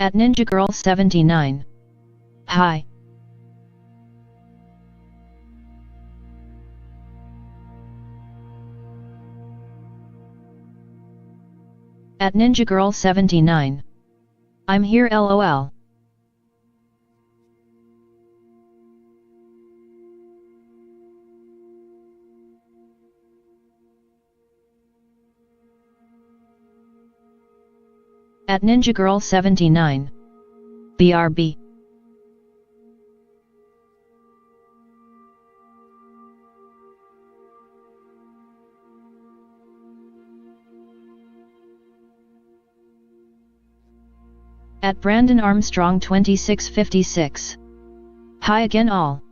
At Ninja Girl 79. Hi. At Ninja Girl 79. I'm here lol. At Ninja Girl 79. BRB. At Brandon Armstrong 2656. Hi again all.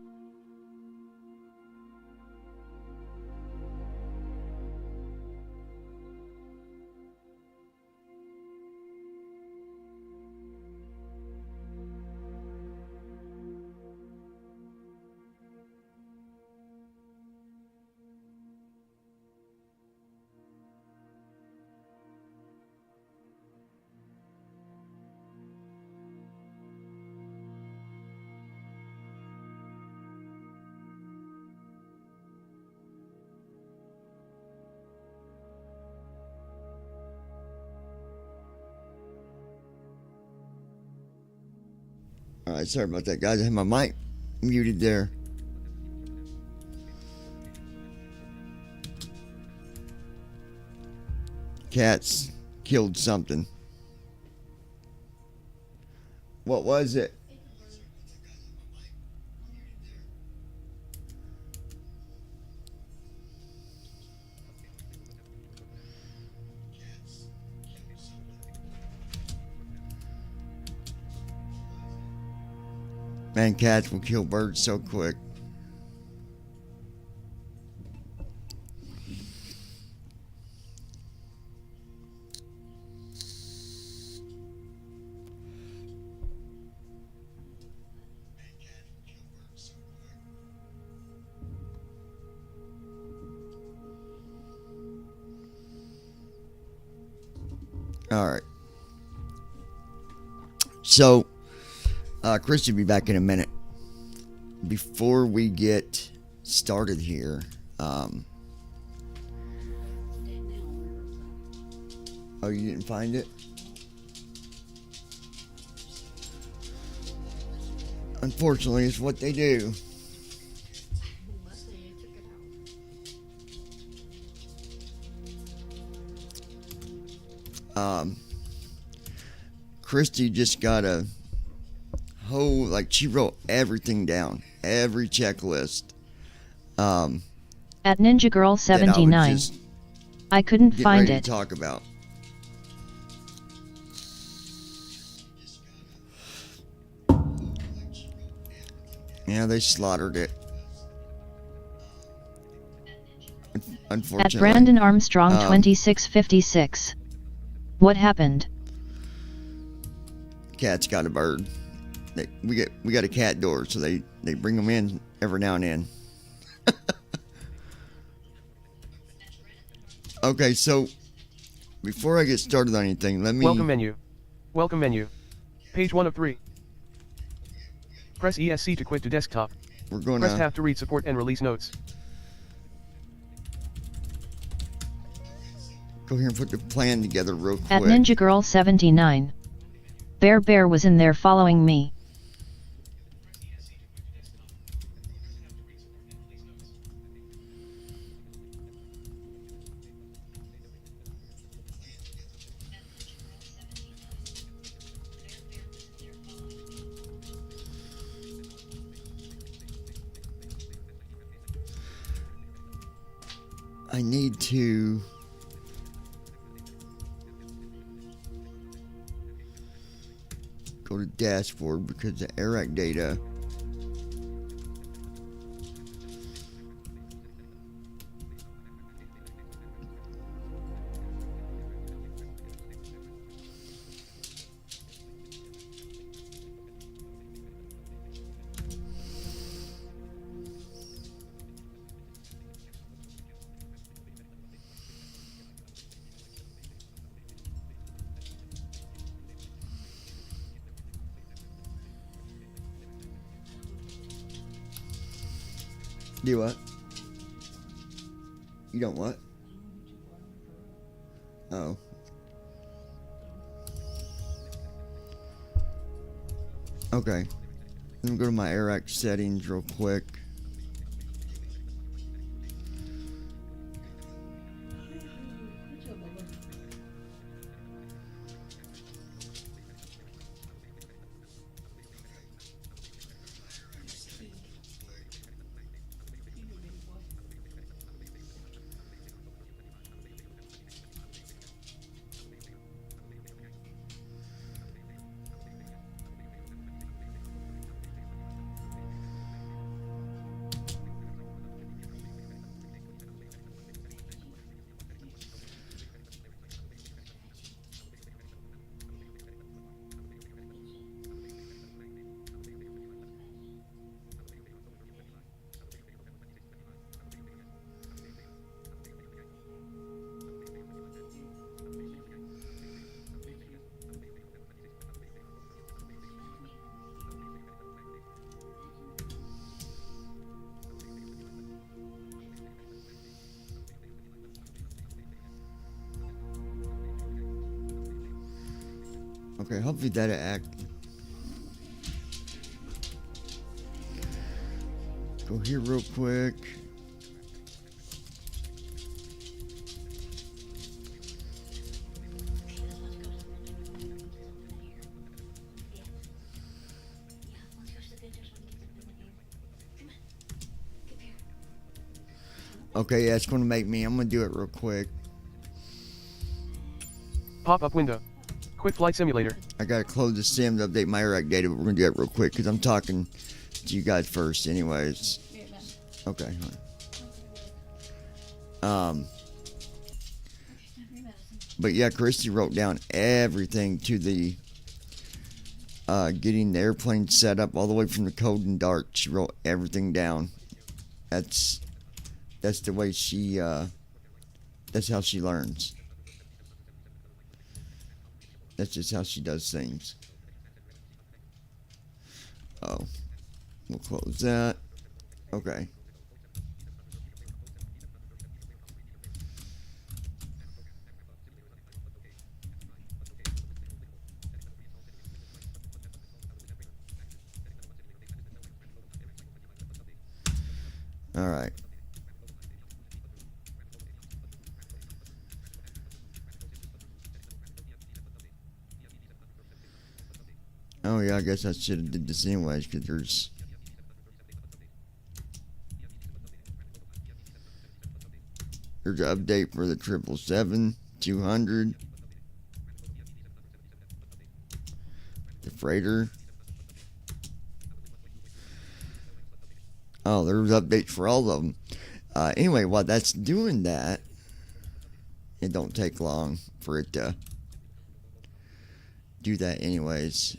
Alright, sorry about that, guys. I had my mic muted there. Cats killed something. What was it? Man, cats will kill birds so quick. All right. So, Chris will be back in a minute. Before we get started here, oh, you didn't find it? Unfortunately, it's what they do. Christy just got a whole, like, she wrote everything down, every checklist. At Ninja Girl 79. I couldn't find it. To talk about. Yeah, they slaughtered it. Unfortunately. At Brandon Armstrong 2656. What happened? Cat's got a bird. We got a cat door, so they bring them in every now and then. Okay, so before I get started on anything, let me... Welcome menu. Welcome menu. Page 1 of 3. Press ESC to quit to desktop. We're going Press tab to read support and release notes. Go here and put the plan together real quick. At Ninja Girl 79. Bear was in there following me. I need to... go to dashboard because the AIRAC data Do what? You don't what? Oh. Okay. Let me go to my AirAct settings real quick. Okay, hopefully that'll act. Go here real quick. Okay, yeah, it's going to make me. I'm going to do it real quick. Pop-up window. Quick flight simulator. I got to close the sim to update my AirAct data, but we're going to do that real quick because I'm talking to you guys first anyways. Okay. But yeah, Christy wrote down everything to the getting the airplane set up all the way from the cold and dark. She wrote everything down. That's the way she that's how she learns. That's just how she does things. Oh, we'll close that. Okay. All right. Oh yeah, I guess I should have did this anyways because there's an update for the 777, 200, the freighter. Oh, there's updates for all of them. Anyway, while that's doing that, it don't take long for it to do that anyways.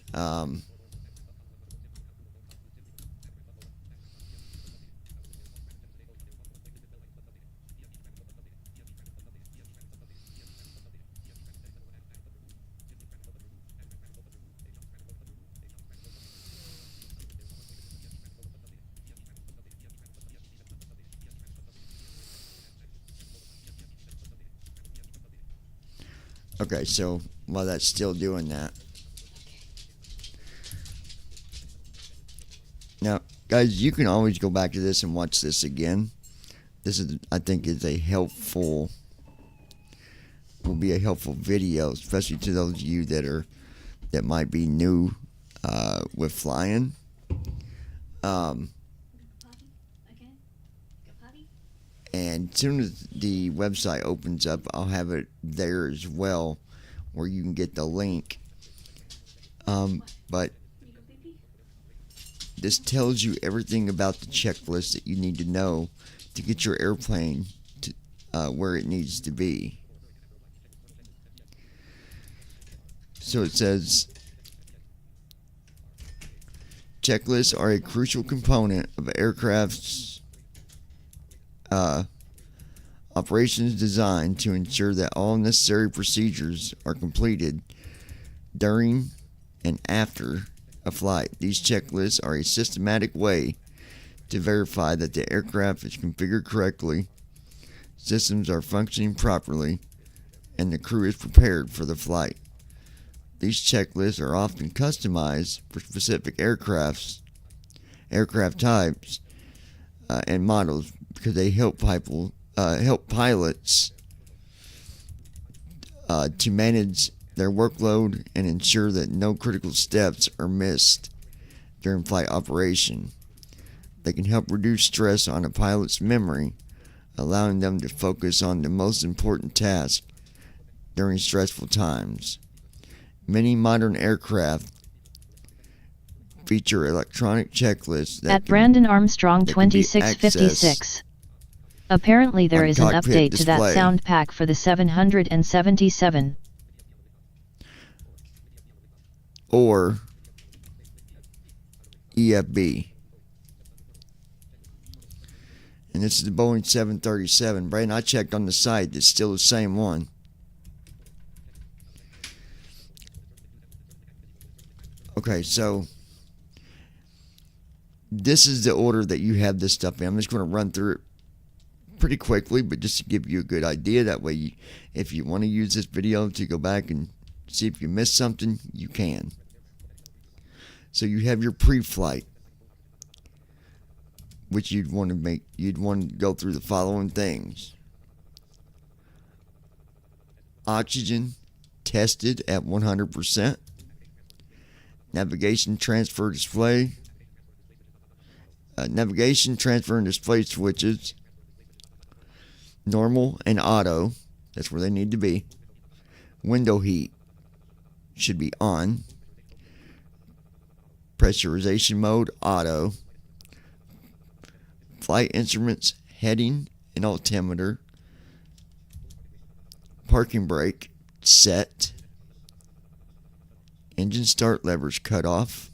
Okay, so while that's still doing that. Now, guys, you can always go back to this and watch this again. This is, I think, will be a helpful video, especially to those of you that might be new with flying. And as soon as the website opens up, I'll have it there as well, where you can get the link. But this tells you everything about the checklist that you need to know to get your airplane to where it needs to be. So it says, checklists are a crucial component of aircraft's operations designed to ensure that all necessary procedures are completed during and after a flight. These checklists are a systematic way to verify that the aircraft is configured correctly, systems are functioning properly, and the crew is prepared for the flight. These checklists are often customized for specific aircraft types and models because they help pilots to manage their workload and ensure that no critical steps are missed during flight operation. They can help reduce stress on a pilot's memory, allowing them to focus on the most important tasks during stressful times. Many modern aircraft feature electronic checklists that At Brandon Armstrong 2656. Apparently there is an update to that sound pack for the 777. Or EFB. And this is the Boeing 737. Brandon, I checked on the site. It's still the same one. Okay, so this is the order that you have this stuff in. I'm just going to run through it pretty quickly, but just to give you a good idea. That way, if you want to use this video to go back and see if you missed something, you can. So you have your pre-flight, which you'd want to go through the following things. Oxygen tested at 100%. Navigation transfer display. Navigation transfer and display switches. Normal and auto. That's where they need to be. Window heat should be on. Pressurization mode, auto. Flight instruments, heading and altimeter. Parking brake, set. Engine start levers cut off.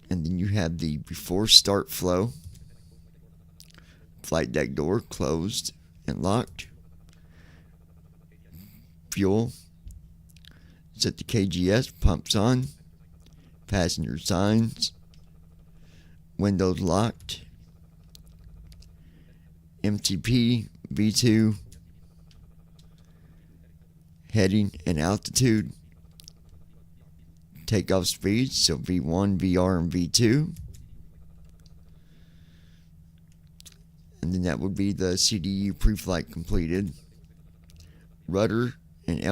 And then you have the before start flow. Flight deck door closed and locked. Fuel. Set the KGS, pumps on. Passenger signs. Windows locked. MTP, V2. Heading and altitude. Takeoff speeds, so V1, VR, and V2. And then that would be the CDU pre-flight completed. Rudder and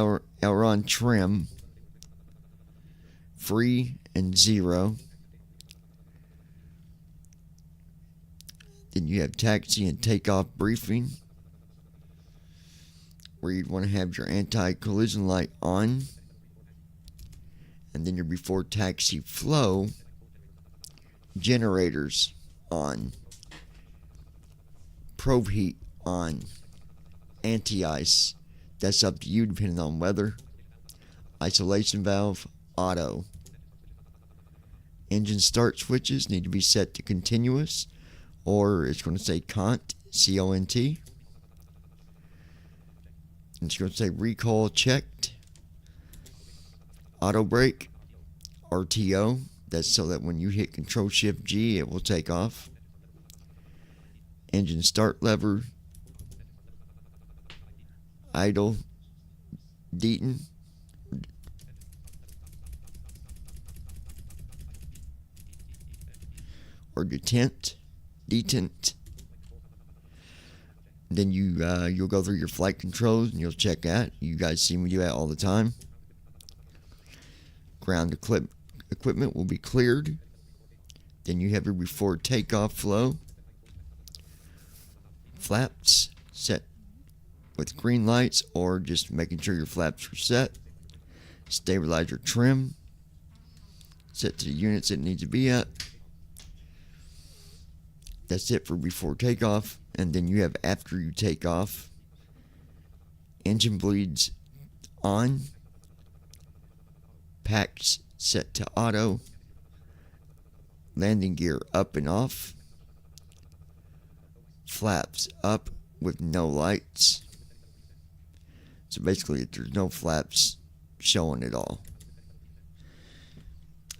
aileron trim. Free and 0. Then you have taxi and takeoff briefing, where you'd want to have your anti-collision light on. And then your before taxi flow generators on. Probe heat on. Anti-ice. That's up to you depending on weather. Isolation valve auto. Engine start switches need to be set to continuous, or it's going to say CONT, C-O-N-T. And it's going to say recall checked. Auto brake, RTO. That's so that when you hit Control Shift G, it will take off. Engine start lever. Idle. Deton. Or detent. Then you'll go through your flight controls and you'll check that. You guys see me do that all the time. Ground equipment will be cleared. Then you have your before takeoff flow. Flaps set with green lights or just making sure your flaps are set. Stabilizer trim set to the units it needs to be at. That's it for before takeoff. And then you have after you take off. Engine bleeds on. Packs set to auto. Landing gear up and off. Flaps up with no lights. So basically there's no flaps showing at all.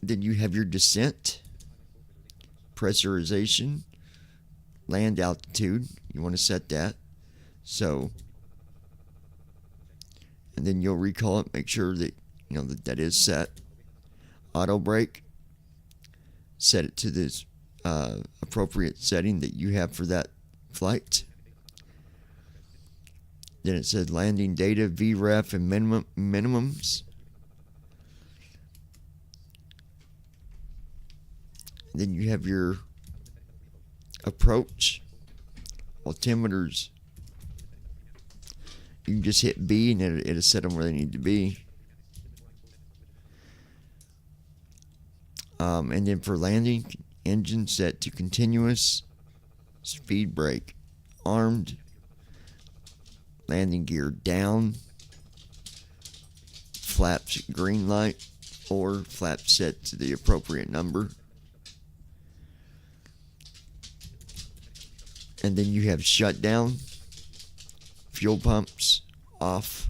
Then you have your descent, pressurization, land altitude. You want to set that. So, and then you'll recall it, make sure that that is set. Auto brake, set it to this appropriate setting that you have for that flight. Then it says landing data, VREF, and minimums. Then you have your approach, altimeters. You can just hit B and it'll set them where they need to be. And then for landing, engine set to continuous, speed brake, armed, landing gear down, flaps green light, or flaps set to the appropriate number. And then you have shutdown, fuel pumps off,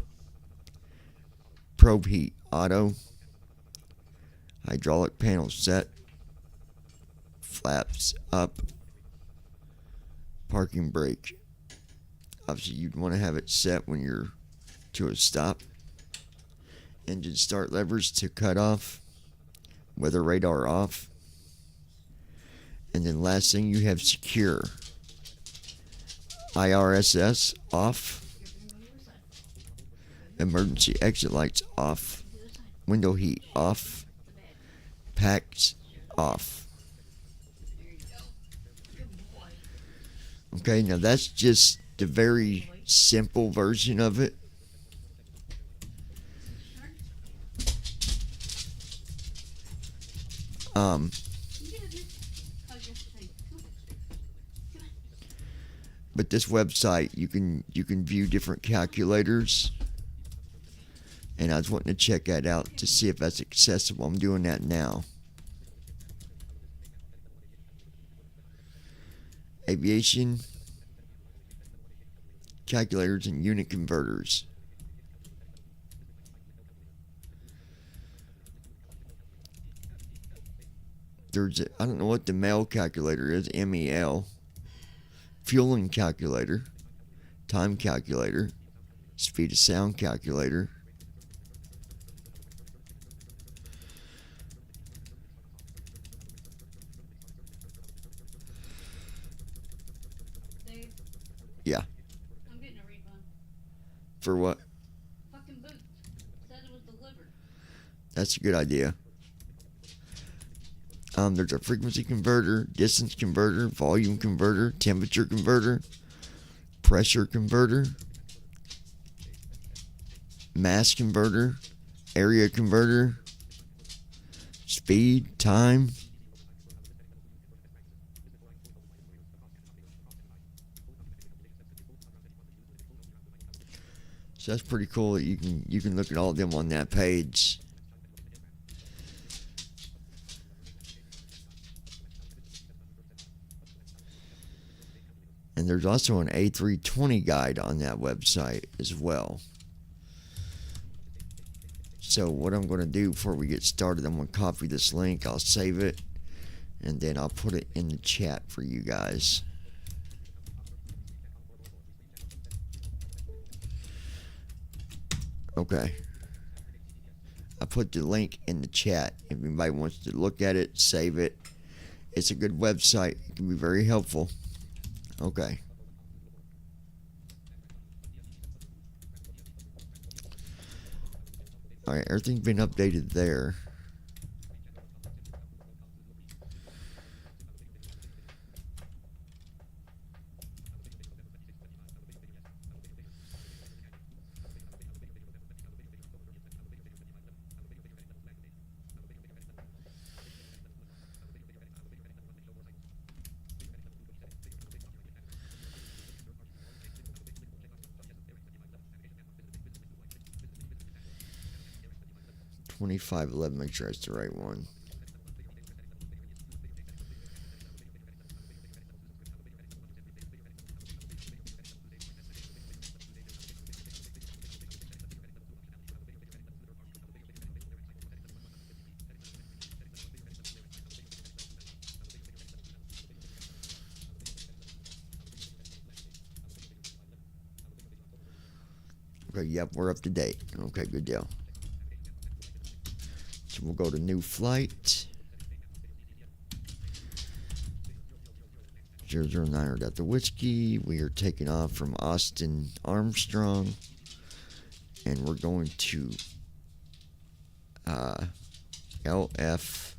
probe heat auto, hydraulic panel set, flaps up, parking brake. Obviously you'd want to have it set when you're to a stop. Engine start levers to cut off, weather radar off. And then last thing, you have secure, IRSS off, emergency exit lights off, window heat off, packs off. Okay, now that's just the very simple version of it. But this website, you can view different calculators, and I was wanting to check that out to see if that's accessible. I'm doing that now. Aviation calculators and unit converters. I don't know what the MEL calculator is, MEL. Fueling calculator, time calculator, speed of sound calculator. Dave, Yeah. I'm getting a refund. For what? Fucking boots. Said it was delivered. That's a good idea. There's a frequency converter, distance converter, volume converter, temperature converter, pressure converter, mass converter, area converter, speed, time. So that's pretty cool that you can look at all of them on that page. And there's also an A320 guide on that website as well. So what I'm going to do before we get started, I'm going to copy this link, I'll save it, and then I'll put it in the chat for you guys. Okay. I put the link in the chat. If anybody wants to look at it, save it. It's a good website. It can be very helpful. Okay. Alright, everything's been updated there. $25.11, make sure that's the right one. Okay, yep, we're up to date. Okay, good deal. So we'll go to new flight. 009 Delta Whiskey. We are taking off from Austin Armstrong. And we're going to LF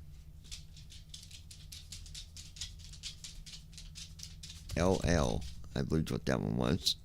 LL, I believe what that one was.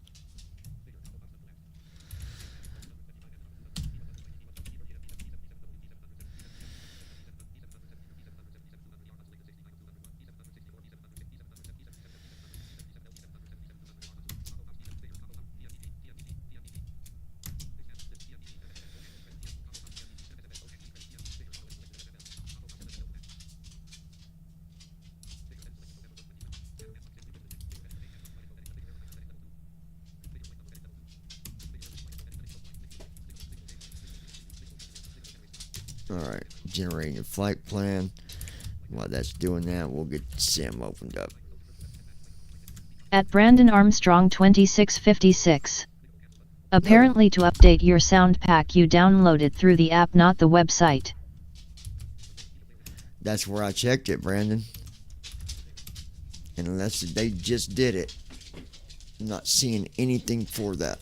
Alright, generating a flight plan. While that's doing that, we'll get SIM opened up. At Brandon Armstrong 2656. Apparently to update your sound pack you downloaded through the app, not the website. That's where I checked it, Brandon. And unless they just did it, I'm not seeing anything for that.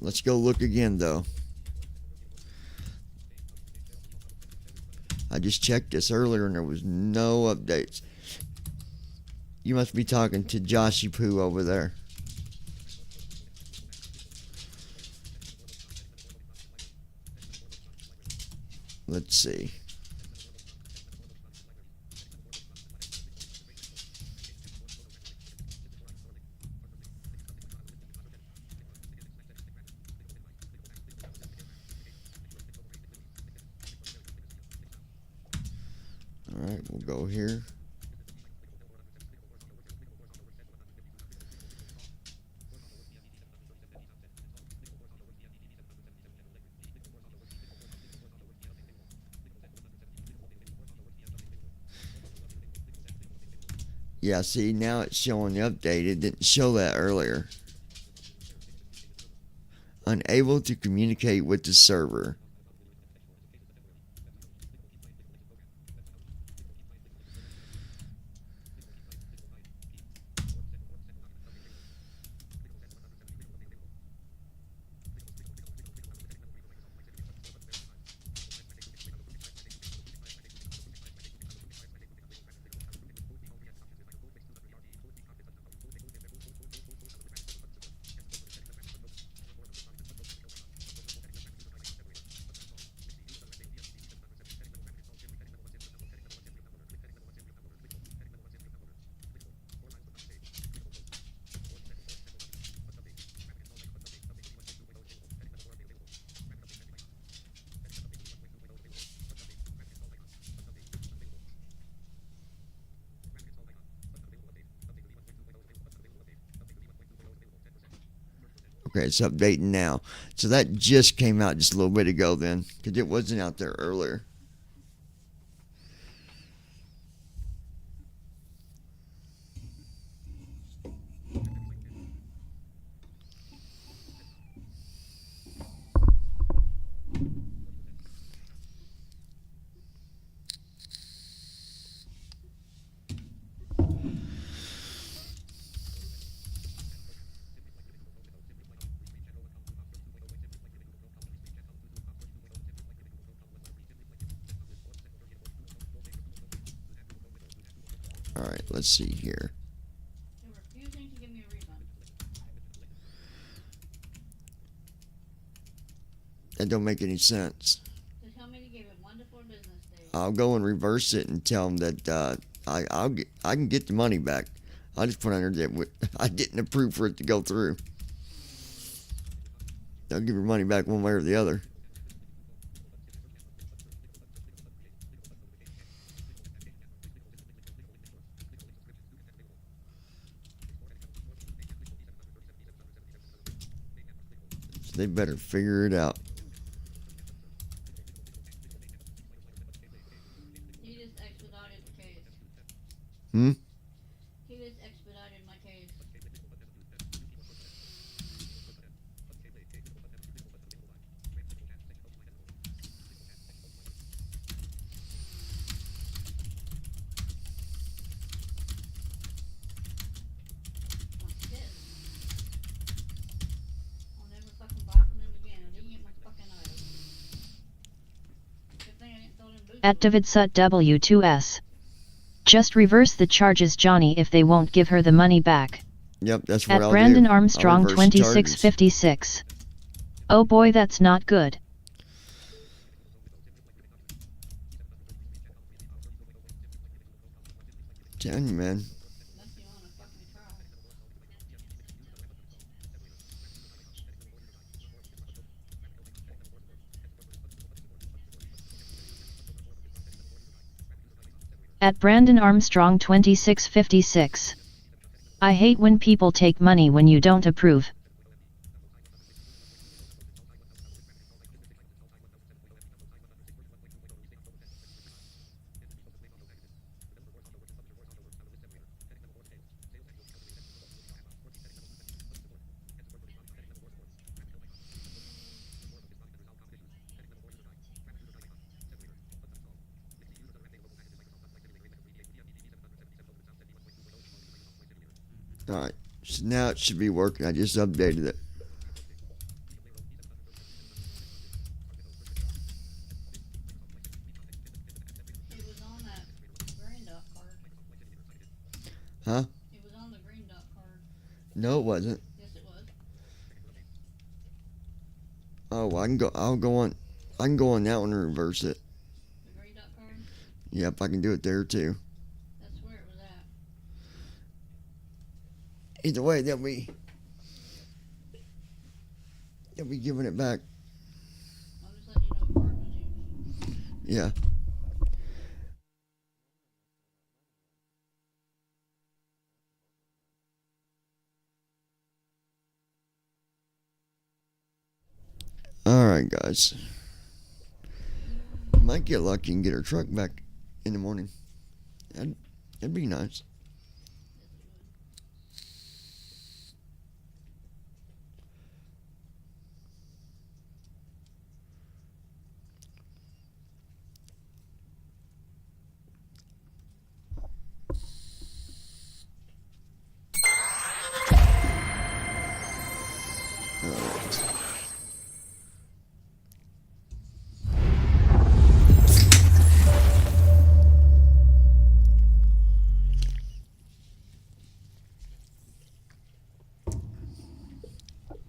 Let's go look again, though. I just checked this earlier and there was no updates. You must be talking to Joshy Poo over there. Let's see. Alright, we'll go here. Yeah, see, now it's showing the update. It didn't show that earlier. Unable to communicate with the server. Okay, it's updating now. So that just came out just a little bit ago then, because it wasn't out there earlier. Alright, let's see here. They're refusing to give me a refund. That don't make any sense. They tell me to give it 1 to 4 business days. I'll go and reverse it and tell them that I can get the money back. I just put under that I didn't approve for it to go through. They'll give your money back one way or the other. So they better figure it out. He just expedited the case. Hmm? He just expedited my At Davidsut W2S. Just reverse the charges, Johnny, if they won't give her the money back. Yep, that's what At I'll Brandon do. Armstrong I'll reverse the charges. 2656. Oh boy, that's not good. Telling you, man. Unless you wanna fucking try. At Brandon Armstrong 2656. I hate when people take money when you don't approve. Alright, so now it should be working. I just updated it. It was on that green dot card. Huh? It was on the green dot card. No, it wasn't. Yes, it was. Oh, I can go on that one and reverse it. The green dot card. Yep, I can do it there too. That's where it was at. Either way, they'll be giving it back. I'm just letting you know what card was used. Yeah. Alright, guys. Might get lucky and get her truck back in the morning. That'd be nice. Alright.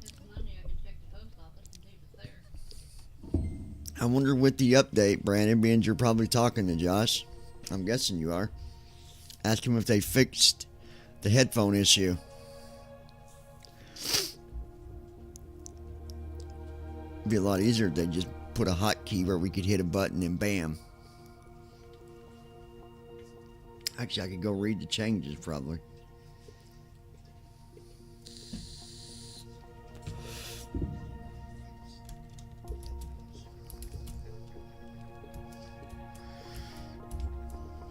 This Monday I can check the post office and see if it's there. I wonder with the update, Brandon, being you're probably talking to Josh. I'm guessing you are. Ask him if they fixed the headphone issue. It'd be a lot easier if they just put a hotkey where we could hit a button and bam. Actually, I could go read the changes probably.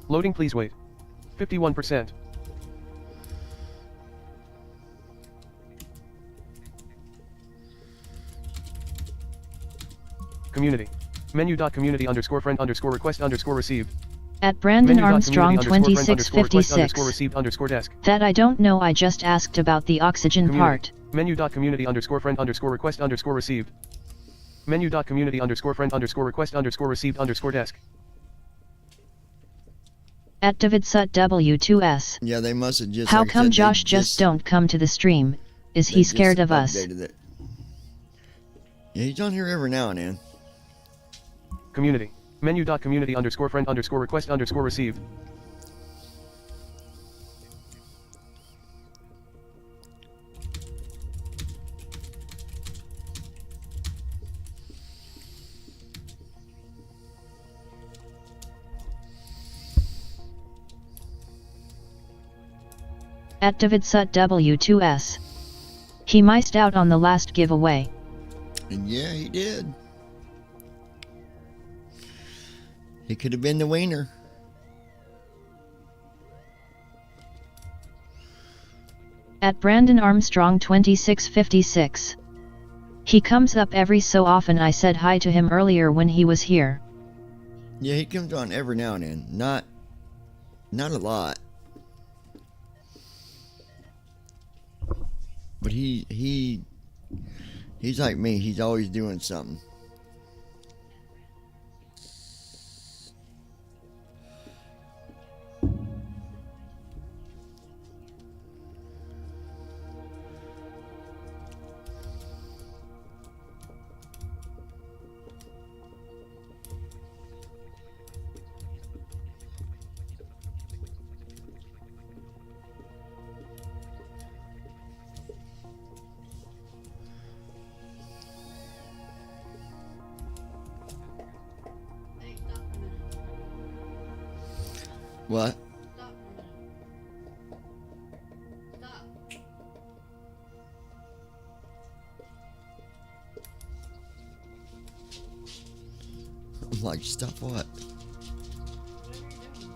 Loading, please wait. 51%. Community. Menu.community underscore friend underscore request underscore received. At Brandon Menu.community Armstrong underscore friend underscore request 2656. underscore received underscore desk. That I don't know, I just asked about the oxygen part. Menu.community underscore friend underscore request underscore received. Menu.community underscore friend underscore request underscore received underscore desk. At Davidsut W2S. Yeah, they must have just. How like I come said, they Josh just don't come to the stream? Is they he just scared of us? updated it. Yeah, he's on here every now and then. Community. Menu.community underscore friend underscore request underscore received. At Davidsut W2S. He missed out on the last giveaway. And yeah, he did. He could have been the wiener. At Brandon Armstrong 2656. He comes up every so often. I said hi to him earlier when he was here. Yeah, he comes on every now and then. Not a lot. But he's like me. He's always doing something. What? Stop for a minute. Stop. I'm like, stop what? Whatever you're doing.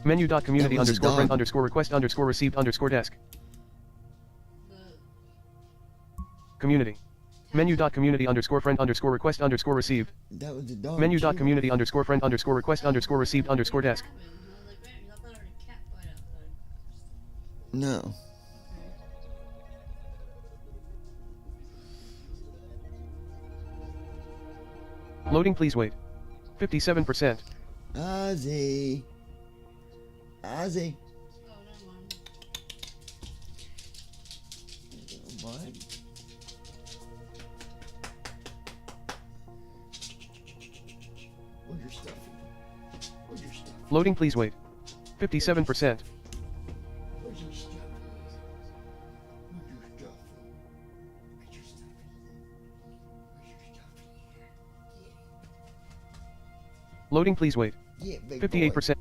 Menu.community That was a underscore friend dog. underscore request underscore received underscore desk. The Community. Menu.community underscore friend underscore request underscore received. That was the dog. Menu.community underscore friend underscore request underscore received underscore desk. happened. I was like, man, I thought there was a cat fight outside. No. Loading, please wait. 57%. Ozzy. Ozzy. Oh, never mind. What? Where's your stuff? Where's your stuff? Loading, please wait. 57%. Where's your stuff? Where's your stuff? Where's your stuff? Where's your stuff? Loading, please wait. Yeah, big 58%.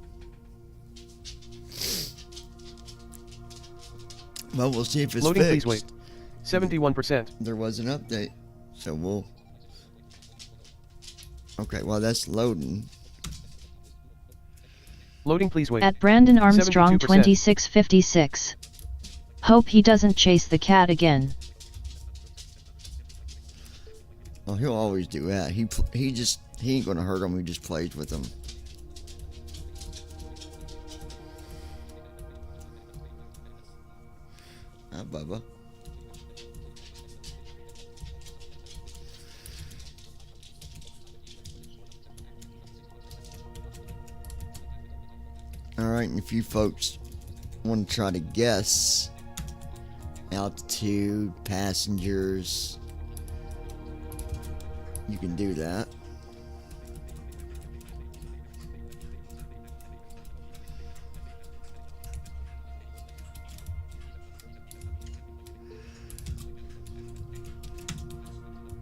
Well, we'll see if it's Loading, fixed. please wait. 71%. There was an update, so we'll. Okay, well that's loading. Loading, please wait. At Brandon Armstrong 72%. 2656. Hope he doesn't chase the cat again. Oh, he'll always do that. He ain't gonna hurt him. He just plays with him. Hi, Bubba. Alright, and if you folks want to try to guess altitude, passengers, you can do that.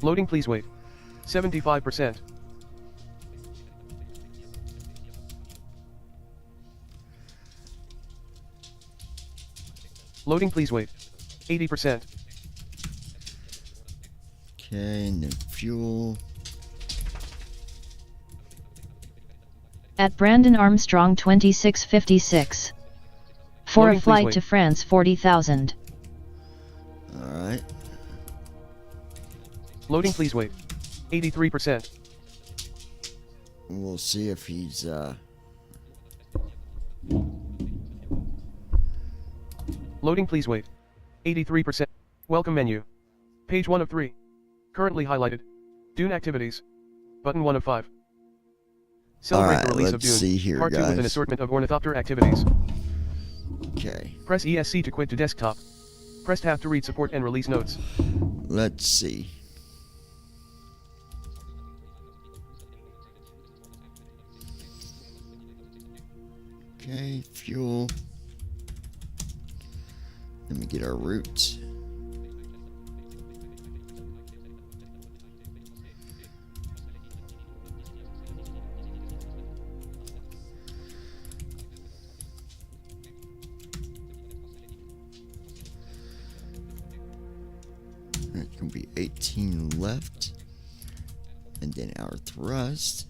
Loading, please wait. 75%. Loading, please wait. 80%. Okay, and then fuel. At Brandon Armstrong 2656. For Loading, a please flight wait. to France 40,000. Alright. Loading, please wait. 83%. We'll see if he's Loading, please wait. 83%. Welcome menu. Page 1 of 3. Currently highlighted. Dune activities. Button 1 of 5. Celebrate Alright, the release of let's see Dune, here, Part 2 with an guys. assortment of ornithopter activities. okay. Press ESC to quit to desktop. Press Tab to read support and release notes. Let's see. Okay, fuel. Let me get our routes. There's gonna be 18 left. And then our thrust.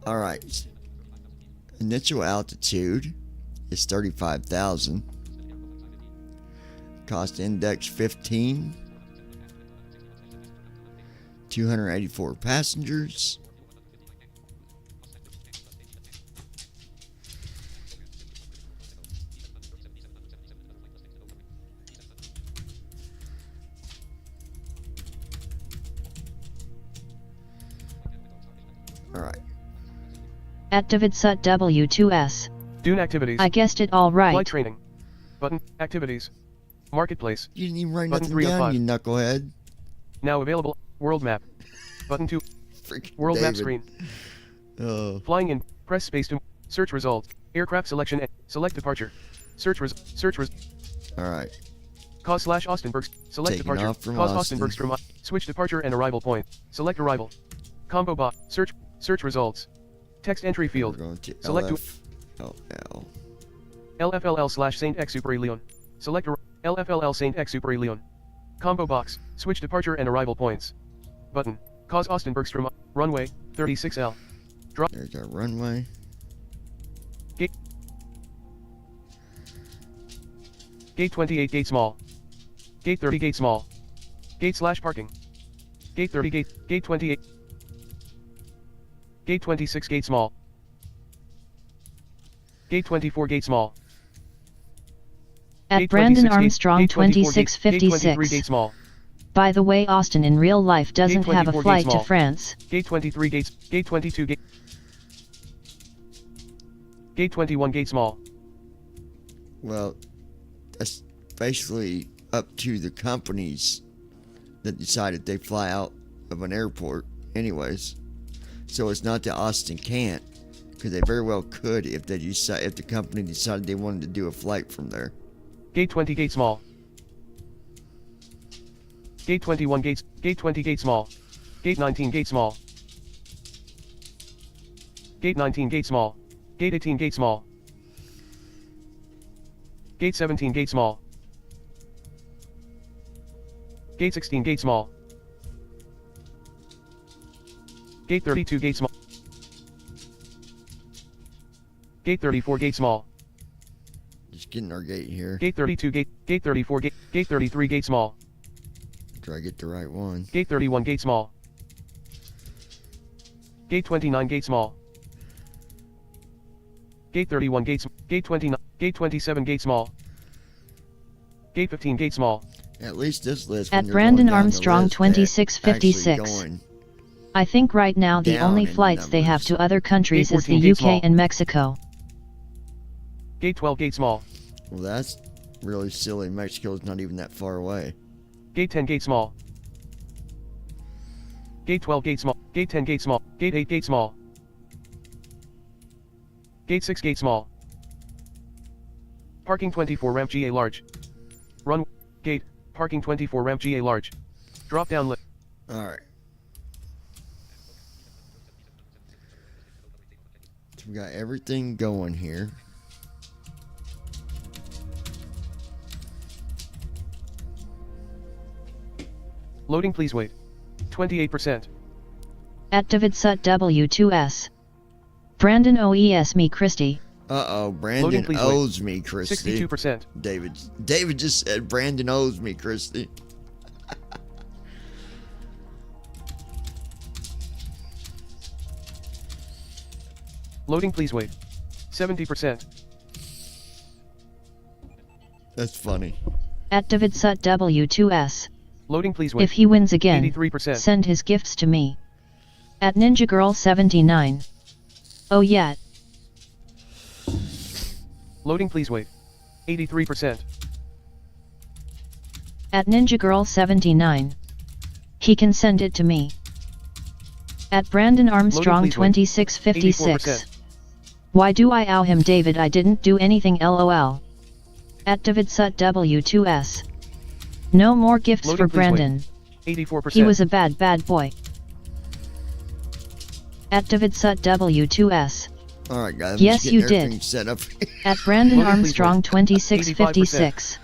All right. Initial altitude is 35,000. Cost index 15. 284 passengers. All right. At Davidsut W2S. Dune activities. I guessed it all right. Flight training. Button. Activities. Marketplace. You didn't even write Button nothing 3 of down, 5. you knucklehead. Now available. World map. Button 2. Freaking World map David. screen. Oh. Flying in. Press space to search results. Aircraft selection. Select departure. Search Alright. cause / Austin Bergs. Select Taking departure. off from Cause Austin Austin. Bergstrom. Switch departure and arrival point. Select arrival. Combo box. Search results. Text entry We're field. going to Select LFLL. LFLL / Saint Exupéry Lyon. Select LFLL Saint Exupéry Lyon. Combo box. Switch departure and arrival points. Button. Cause Austin Bergstrom. Runway 36L. There's our runway. Gate 28 gate small. Gate 30 gate small. Gate / parking. Gate 30 gate 28. Gate 26 gate small. Gate 24 gate small. At Gate Brandon 26 Armstrong gate 24 gate 2656. gate small. By the way, Austin in real life doesn't have a 24 flight gate to small. France. Gate 23 gates. Gate 22 gate. Gate 21 gate small. Well, that's basically up to the companies that decide if they fly out of an airport anyways. So it's not that Austin can't, because they very well could if the company decided they wanted to do a flight from there. Gate 20 gate small. Gate 21 gates. Gate 20 gate small. Gate 19 gate small. Gate 19 gate small. Gate 18 gate small. Gate 17 gate small. Gate 16 gate small. Gate 32 gate small. Gate 34 gate small. Just getting our gate here. Gate 32 gate 34 gate 33 gate small. Try to get the right one. Gate 31 gate small. Gate 29 gate small. Gate 31 gate 29 gate 27 gate small. Gate 15 gate small. At least this list. At when you're Brandon going down the Armstrong list, 2656. actually going I think right now the down only in flights they have numbers. to other countries Gate is the 14 gate UK small. and Mexico. Gate 12 gate small. Well, that's really silly. Mexico's not even that far away. Gate 10 gate small. Gate 12 gate small. Gate 10 gate small. Gate 8 gate small. Gate 6 gate small. Parking 24 ramp GA large. Run gate parking 24 ramp GA large. Drop down lift. All right. So we got everything going here. Loading, please wait. 28%. At David Sut W2S. Brandon OES me Christie. Uh-oh, Loading, Brandon please wait. owes me, Christy. 62%. David just said Brandon owes me, Christy. Loading, please wait. 70%. That's funny. At David Sut W2S. Loading, please wait. If he wins again, 83%. send his gifts to me. At Ninja Girl 79. Oh yeah. Loading, please wait. 83%. At Ninja Girl 79. He can send it to me. At Brandon Armstrong Loading, please wait. 2656. 84%. Why do I owe him, David? I didn't do anything, lol. At David Sut W2S. No more gifts Loading, for please wait. Brandon. 84%. He was a bad boy. At David Sut W2S. All right, guys. I'm Yes, just you getting did. everything set up. At Brandon Loading, please Armstrong wait. 2656.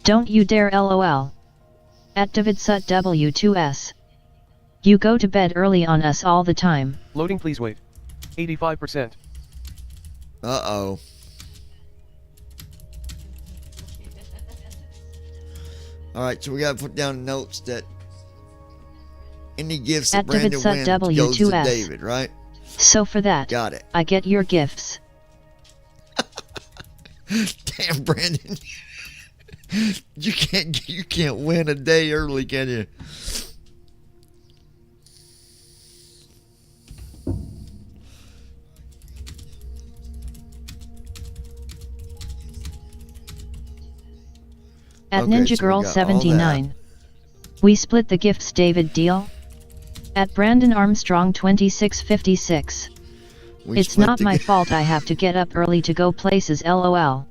Don't you dare, lol. At David Sut W2S. You go to bed early on us all the time. Loading, please wait. 85%. Uh-oh. All right, so we got to put down notes that any gifts that At David Brandon Sut wins goes to W2S. David, right? So for that, Got it. I get your gifts. Damn, Brandon. You can't win a day early, can you? At Okay, Ninja so we Girl got all 79. We split the gifts, David, deal? At Brandon Armstrong 2656. It's not my fault I have to get up early to go places, lol.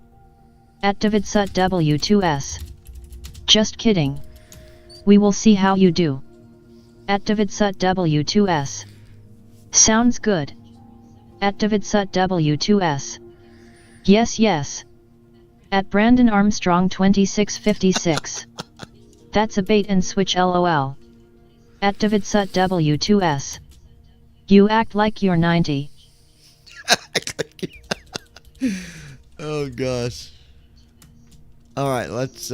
At David Sut W2S. Just kidding. We will see how you do. At David Sut W2S. Sounds good. At David Sut W2S. Yes, yes. At Brandon Armstrong 2656. That's a bait and switch, lol. At David Sut W2S. You act like you're 90. Oh gosh. Alright, let's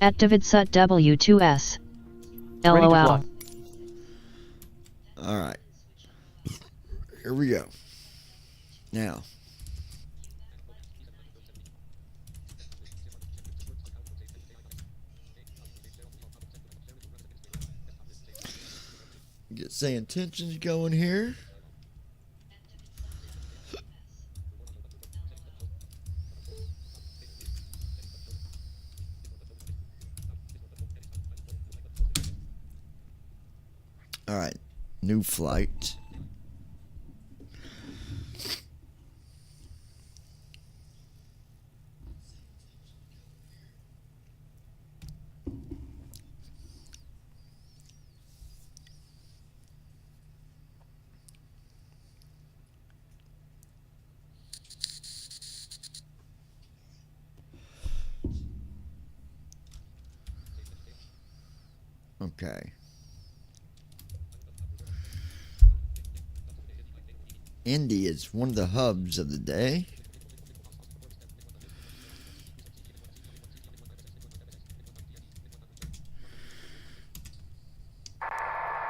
At David Sut W2S. Ready to LOL. fly. alright. Here we go. Now. Get saying tensions going here. All right, new flight. Okay. Indy is one of the hubs of the day.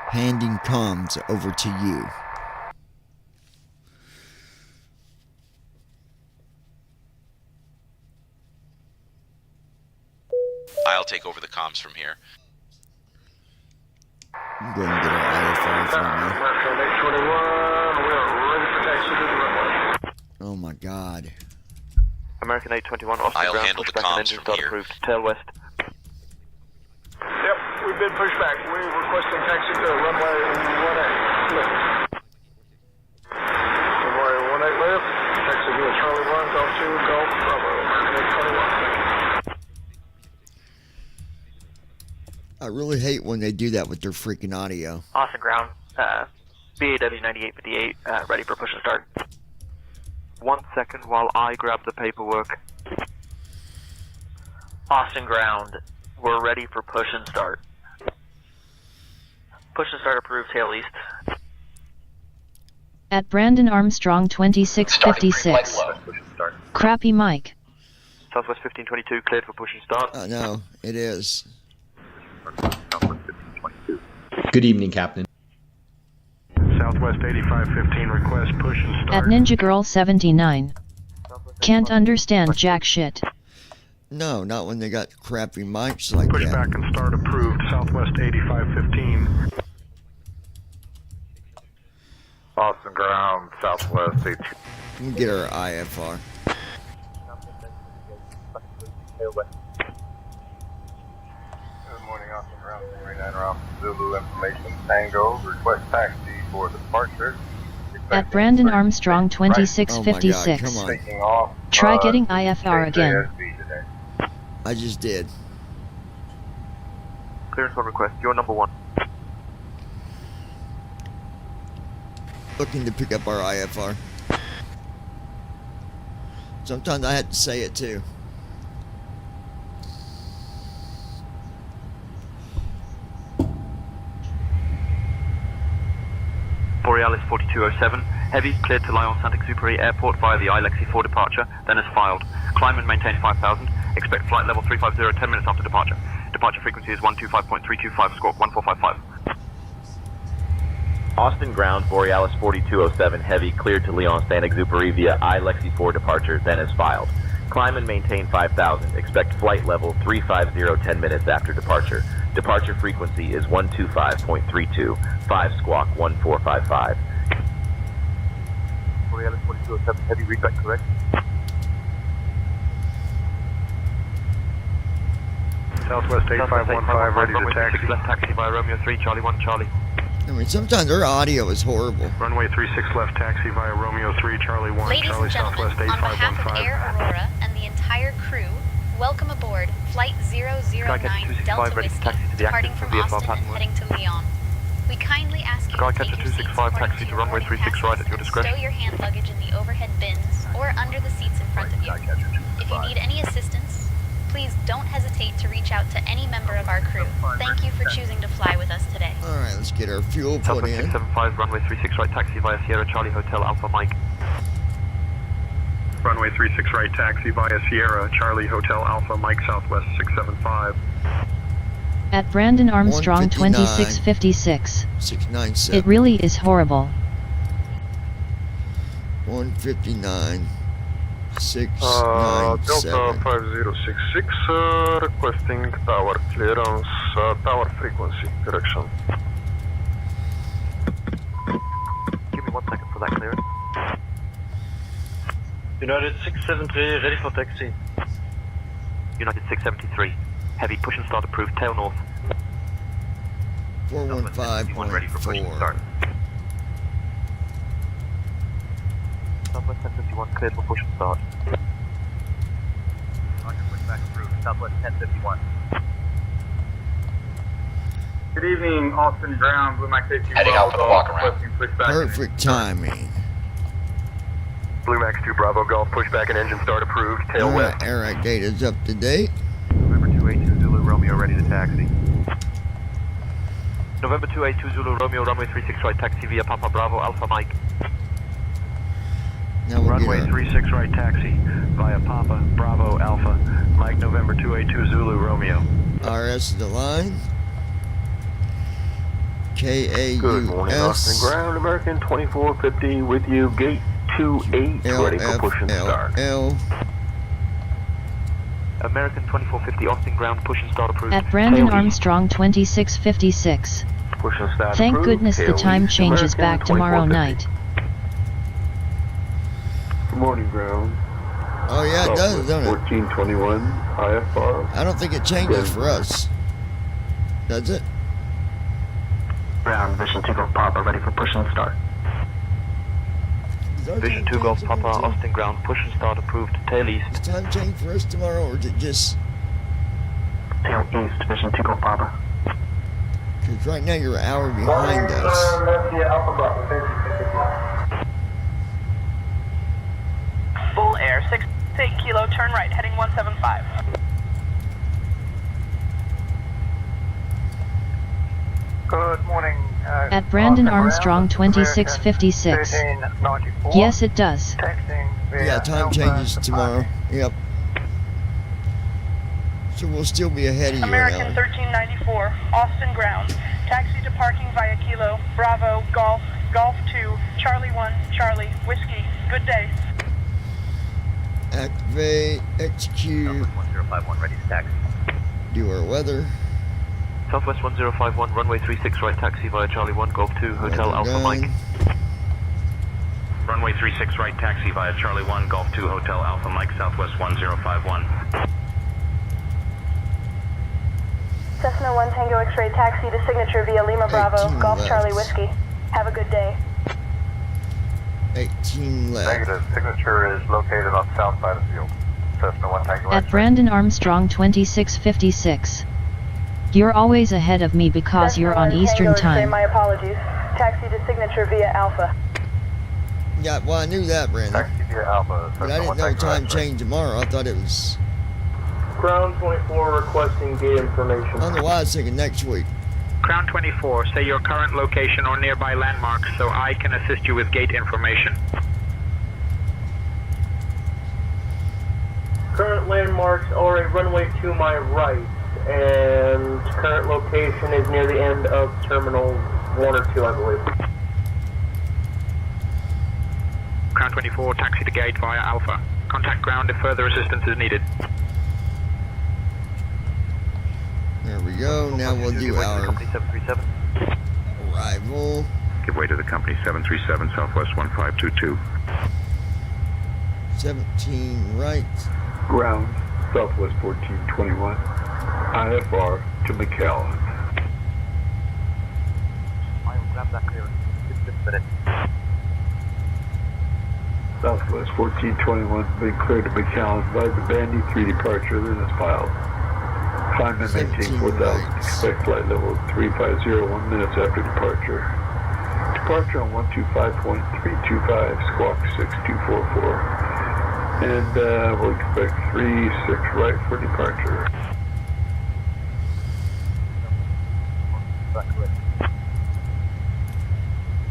Handing comms over to you. I'll take over the comms from here. I'm going to get our IFR from you. Oh my God. American 821, Austin I'll ground, handle the push back and comms engine from start here. approved, tail west. Yep, we've been pushed back. We're requesting taxi to runway 18 left. Runway 18 left, taxi to Charlie 1, Golf 2, Golf, Bravo, American 821. I really hate when they do that with their freaking audio. Austin ground, BAW 9858, ready for push and start. 1 second while I grab the paperwork. Austin ground, we're ready for push and start. Push and start approved, tail east. At Brandon Armstrong 2656. Crappy mic. Southwest 1522, cleared for push and start. I know, it is. Good evening, Captain. Southwest 8515, request push and At start. Ninja Girl 79. Can't understand jack shit. No, not when they got crappy mics like Push that. back and start approved, Southwest 8515. Austin ground, Southwest 18. Let me get our IFR. Good morning, Austin ground, 39 Alpha Zulu information Tango. Request taxi for departure. At Brandon Armstrong Oh my God, 2656. come on. Taking off. Try getting IFR again. KJSB today. I just did. Clearance on request, you're number 1. Looking to pick up our IFR. Sometimes I had to say it too. Borealis 4207, heavy, cleared to Lyon Saint-Exupéry Airport via the I-Lexi 4 departure, then as filed. Climb and maintain 5000, expect flight level 350 10 minutes after departure. Departure frequency is 125.325, squawk 1455. Austin ground, Borealis 4207, heavy, cleared to Lyon Saint-Exupéry via I-Lexi 4 departure, then as filed. Climb and maintain 5000, expect flight level 350 10 minutes after departure. Departure frequency is 125.32, 5 squawk 1455. Borealis 4207, heavy, read back correct. Southwest 8515, ready to taxi. Left taxi via Romeo 3, Charlie 1, Charlie. I mean, sometimes their audio is horrible. Runway 36 left taxi via Romeo 3, Charlie 1, Ladies Charlie and gentlemen, Southwest on behalf of 8515. Air Aurora and the entire crew, welcome aboard Flight 009 Skycatcher 265 Delta ready to Whiskey, taxi to the departing active from for VFR Austin and pattern heading to Lyon. We kindly ask you to take Skycatcher your seats 265 according taxi to to your runway boarding 36 right passes at your and discretion. stow your hand luggage in the overhead bins or under the seats in front of you. If you need any assistance, please don't hesitate to reach out to any member of our crew. Thank you for choosing to fly with us today. Alright, let's get our fuel put Southwest in. 675, runway 36 right taxi via Sierra Charlie Hotel Alpha Mike. Runway 36 right taxi via Sierra, Charlie Hotel Alpha Mike Southwest 675. At Brandon Armstrong 159. 2656. 697. It really is horrible. 159. Delta 697. 5066, requesting tower clearance, tower frequency correction. Give me 1 second for that clearance. United 673, ready for taxi. United 673. Heavy push and start approved, tail north. 415.4. Ready for push and start. Southwest 1051 cleared for push and start. Roger, pushback approved. Southwest 1051. Good evening, Austin Ground, Blue Max 821. Heading out for the walk around. Requesting pushback. Perfect timing. Blue Max 2 Bravo Golf, pushback and engine start approved, tail west. Alright, data's up to date. November 282 Zulu Romeo ready to taxi. November 282 Zulu Romeo runway 36 right taxi via Papa Bravo Alpha Mike. Now we'll Runway get 36 right taxi via Papa Bravo Alpha Mike November 282 Zulu Romeo. our RS to the line. KAUS. Good morning, Austin Ground, American 2450 with you, gate 28, ready for push and start. LFLL. American 2450 Austin ground push and start approved. At Brandon Tail Armstrong 2656. Push and start Thank approved. goodness the Tail time east, changes American back tomorrow 2450. night. Good morning, ground. Oh yeah, it does, don't it? 1421 IFR. I don't think it changes for us. Does it? Ground, Vision 2 Golf Papa, ready for push and start. Does our Vision time 2 Golf change Papa tomorrow, too? Austin ground push and start approved. Tail east. Does time change for us tomorrow, or is it just... Tail east, Vision 2 Golf Papa. Because right now you're an hour behind us. Bull Air, 68 kilo, turn right, heading 175. Good morning. At Brandon Austin Armstrong Ground, 2656. American 1394. Yes, it does. Texting via Yeah, time Alpha changes to tomorrow. Yep. So we'll still be ahead of you American an hour. 1394, Austin ground. Taxi to parking via Kilo, Bravo, Golf, Golf 2, Charlie 1, Charlie, Whiskey. Good day. Activate, execute, Southwest 1051, ready to taxi. do our weather. Southwest 1051 runway 36 right taxi via Charlie 1 Golf 2 Hotel Weather Alpha done. Mike. Runway 36 right taxi via Charlie 1 Golf 2 Hotel Alpha Mike Southwest 1051. Cessna 1 Tango X-ray taxi to signature via Lima Bravo, 18 Golf left. Charlie Whiskey. Have a good day. 18 left. Negative. Signature is located on south side of the field. Cessna 1 Tango At Brandon Armstrong 2656. You're always ahead of me because Cessna you're on 1 Eastern Tango X-ray, time. my apologies. Taxi to signature via Alpha. Yeah, well, I knew that, Brandon. Taxi via Alpha. But I didn't know time change tomorrow. I thought it was... Ground 24 requesting gate information. I don't know why I was thinking next week. Ground 24, say your current location or nearby landmarks so I can assist you with gate information. Current landmarks are a runway to my right, and current location is near the end of Terminal 1 or 2, I believe. Ground 24, taxi to gate via Alpha. Contact ground if further assistance is needed. There we go. Now we'll do our Company 737. arrival. Give way to the company 737 Southwest 1522. 17 right. Ground, Southwest 1421. IFR to McAllen. I will grab that clearance. Just a minute. Southwest 1421 been cleared to McAllen by the Bandy 3 departure, then is filed. Climb and maintain 4,000. Expect flight level 350, 1 minutes after departure. Departure on 125.325, squawk 6244. And we'll expect 36 right for departure.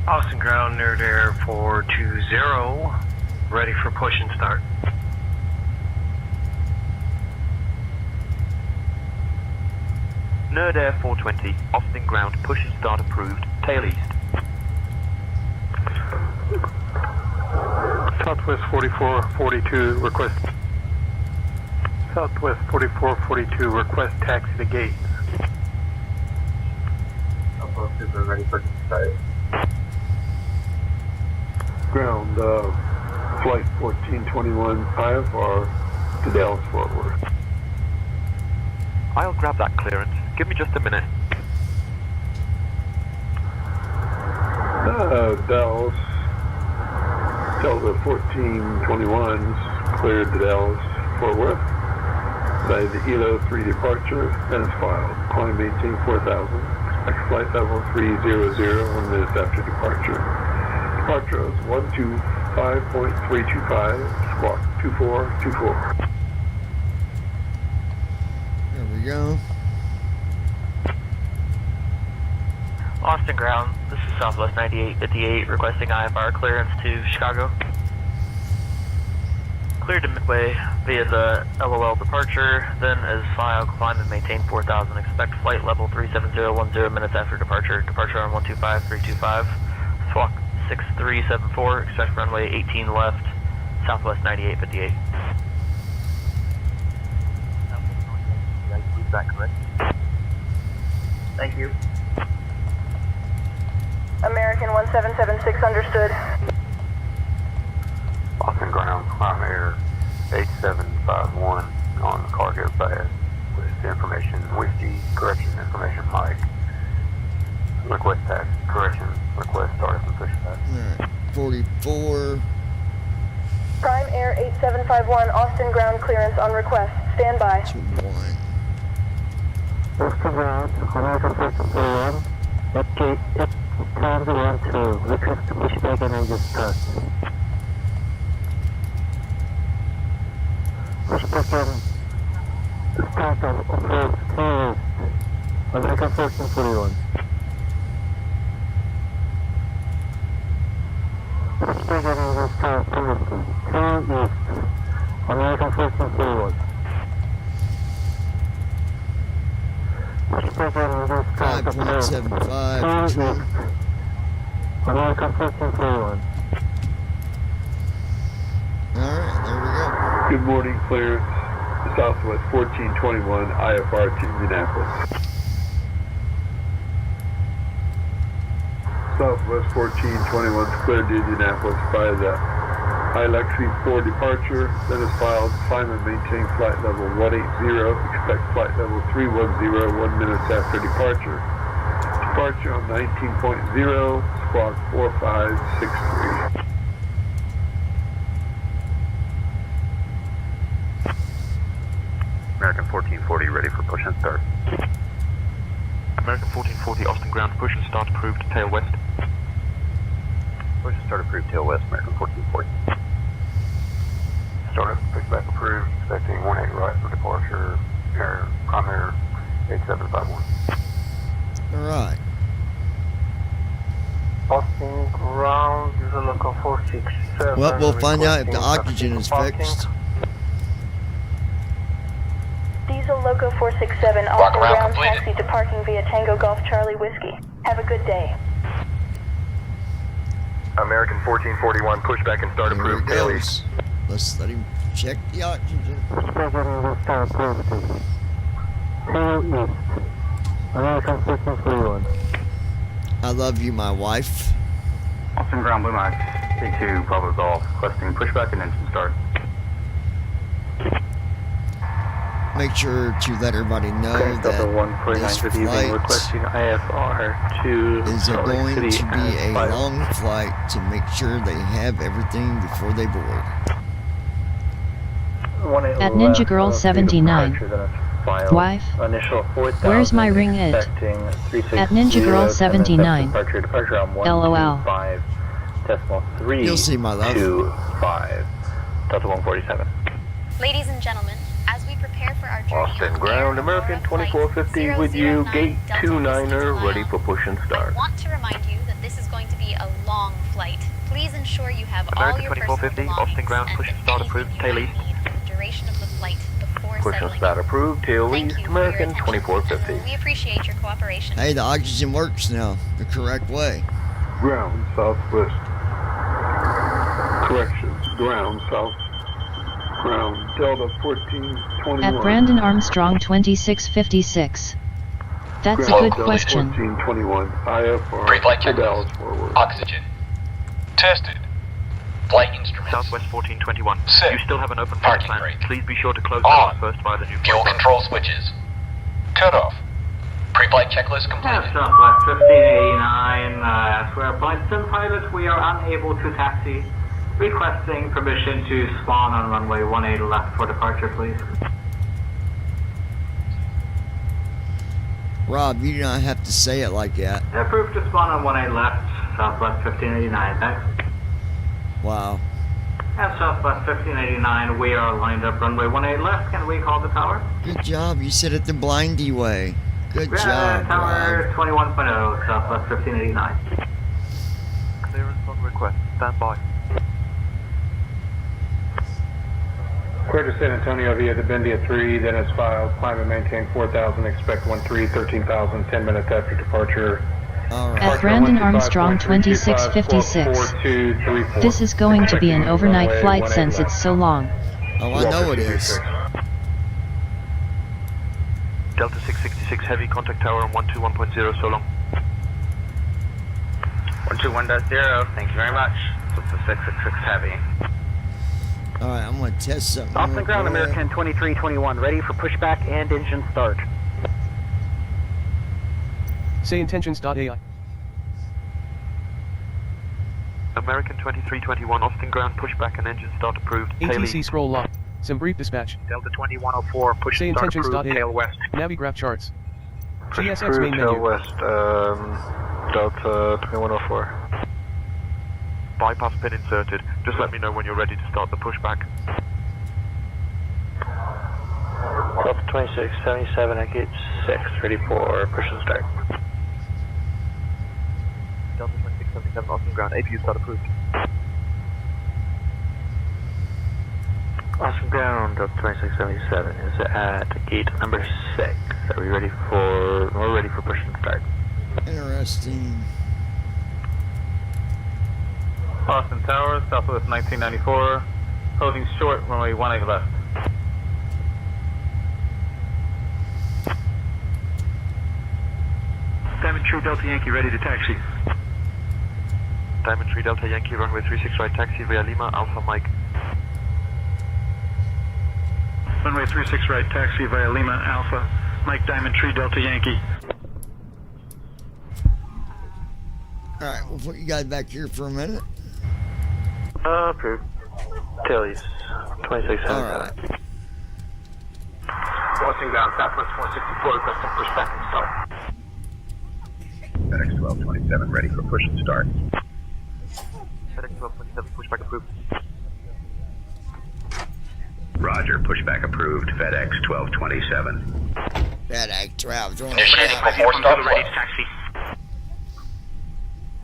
Austin ground, near to Air 420, ready for push and start. Nerd Air 420, Austin ground, push and start approved, tail east. Southwest 4442, request. Southwest 4442, request taxi to gate. Ready for start. Ground, flight 1421 IFR to Dallas Fort Worth. I'll grab that clearance. Give me just a minute. Dallas, Delta 1421's cleared to Dallas Fort Worth by the ELO 3 departure, then is filed. Climb maintain 4,000. Expect flight level 300, 1 minute after departure. Departure is 125.325, squawk 2424. There we go. Austin ground, this is Southwest 9858, requesting IFR clearance to Chicago. Cleared to Midway via the LOL departure, then as filed, climb and maintain 4,000. Expect flight level 37010 minutes after departure. Departure on 125.325, squawk 6374, expect runway 18 left, Southwest 9858. Is that correct? Thank you. American 1776, understood. Austin ground, climb air 8751 on the cargo pad with information, whiskey, correction information, Mike. Request tax, correction, request start and push back. Alright, 44. Prime Air 8751, Austin ground clearance on request. Stand by. 21. Austin ground, American 1441, at gate, time to 12, request to push back and engine start. Push back and start of off-road tail east, American 1441. Push back and engine start tail east, American 1441. 5.75. American 1441. Alright, there we go. Good morning, clearance. Southwest 1421 IFR to Indianapolis. Southwest 1421 is cleared to Indianapolis by the ILEXI 4 departure, then is filed. Climb and maintain flight level 180. Expect flight level 310, 1 minute after departure. Departure on 19.0, squawk 4563. American 1440 ready for push and start. American 1440 Austin ground, push and start approved, tail west. Push and start approved, tail west, American 1440. Startup, pushback approved, expecting 18 right for departure, air, prime air 8751. Alright. Austin ground, diesel local 467. Well, we'll find out if the oxygen is fixed. Diesel Loco 467, Austin ground, taxi to parking via Tango Golf Charlie Whiskey. Have a good day. American 1441, pushback and start There approved, he tail goes. east. Let's let him check the oxygen. Tail east, American 1441. I love you, my wife. Austin ground, Blue Max, T2, Bravo Golf, requesting pushback and engine start. make sure to let everybody know Grand Delta that 149, this good evening, flight requesting IFR to is Salt Lake going City to be as a filed. long flight to make sure they have everything before they board. At Ninja Girl 79. Wife, where's my ring it? At Ninja Girl 79. Departure on LOL. 125.325. You'll see, my love. Delta 147. Ladies and gentlemen, as we prepare for our journey Austin on Ground, Air American Aurora 2450 Flight with you, 009 gate Delta 29er, Whiskey ready to for push and start. I want to remind you that this is going to be a long flight. Please ensure you have all American your personal 2450, belongings Austin Ground, and push and start anything approved, you tail might east. need for the duration of the flight before Push and settling start in. approved, tail Thank east, you for your American attention. 2450. We appreciate your cooperation. Hey, the oxygen works now the correct way. Ground southwest. Corrections. Ground south. Ground Delta 1421. At Brandon Armstrong 2656. That's a good question. 1421. IFR. Pre-flight Dallas checklist. forward. Oxygen. Tested. Flight instruments. Southwest 1421. Set. You still have an open flight Parking plan. brake. Please be sure to close On. doors first via the new Fuel flight. control switches. Cut off. Pre-flight checklist completed. Southwest 1589, Square Flight Sim Pilot, we are unable to taxi. Requesting permission to spawn on runway 18 left for departure, please. Rob, you do not have to say it like that. Approved to spawn on 18 left, Southwest 1589, thanks. Wow. And Southwest 1589, we are lined up runway 18 left, can we call the tower? Good job. You said it the blindy way. Good job, Tower Rob. 21.0, Southwest 1589. Clearance on request. Stand by. Clear to San Antonio via the Bendia 3, then is filed. Climb and maintain 4,000, expect 13,000, 10 minutes after departure. All right. At Brandon Armstrong 2656. This is going to be an overnight flight since it's so long. Oh, I know it is. Delta 666 heavy, contact tower on 121.0, so long. 121.0, thank you very much. Delta 666 heavy. All right, I'm going to test something. Austin real Ground, quick. American 2321, ready for pushback and engine start. Say intentions.ai. American 2321, Austin Ground, pushback and engine start approved. Tail ATC east. scroll lock. Some brief dispatch. Delta 2104, push Say start approved, intentions.ai. tail west. Navigraph charts. Push GSX approved, main tail menu. west. Delta 2104. Bypass pin inserted. Just let me know when you're ready to start the pushback. Delta 2677 at gate 6, ready for push and start. Delta 2677, Austin Ground, APU start approved. Austin Ground, Delta 2677 is at gate number 6. Are we ready for, we're ready for push and start. Interesting. Austin Tower, Southwest 1994, holding short, runway 18 left. Diamond True Delta Yankee ready to taxi. Diamond 3 Delta Yankee, runway 36 right taxi via Lima, Alpha Mike. Runway 36 right taxi via Lima Alpha. Mike Diamond Tree Delta Yankee. All right, we'll put you guys back here for a minute. Approved. Tail east, 2677. All right. Crossing down Southwest 464, requesting pushback and start. FedEx 1227, ready for push and start. FedEx 1227, pushback approved. Roger, pushback approved. FedEx 1227. FedEx 12. Initiating before start Ready flight. to taxi.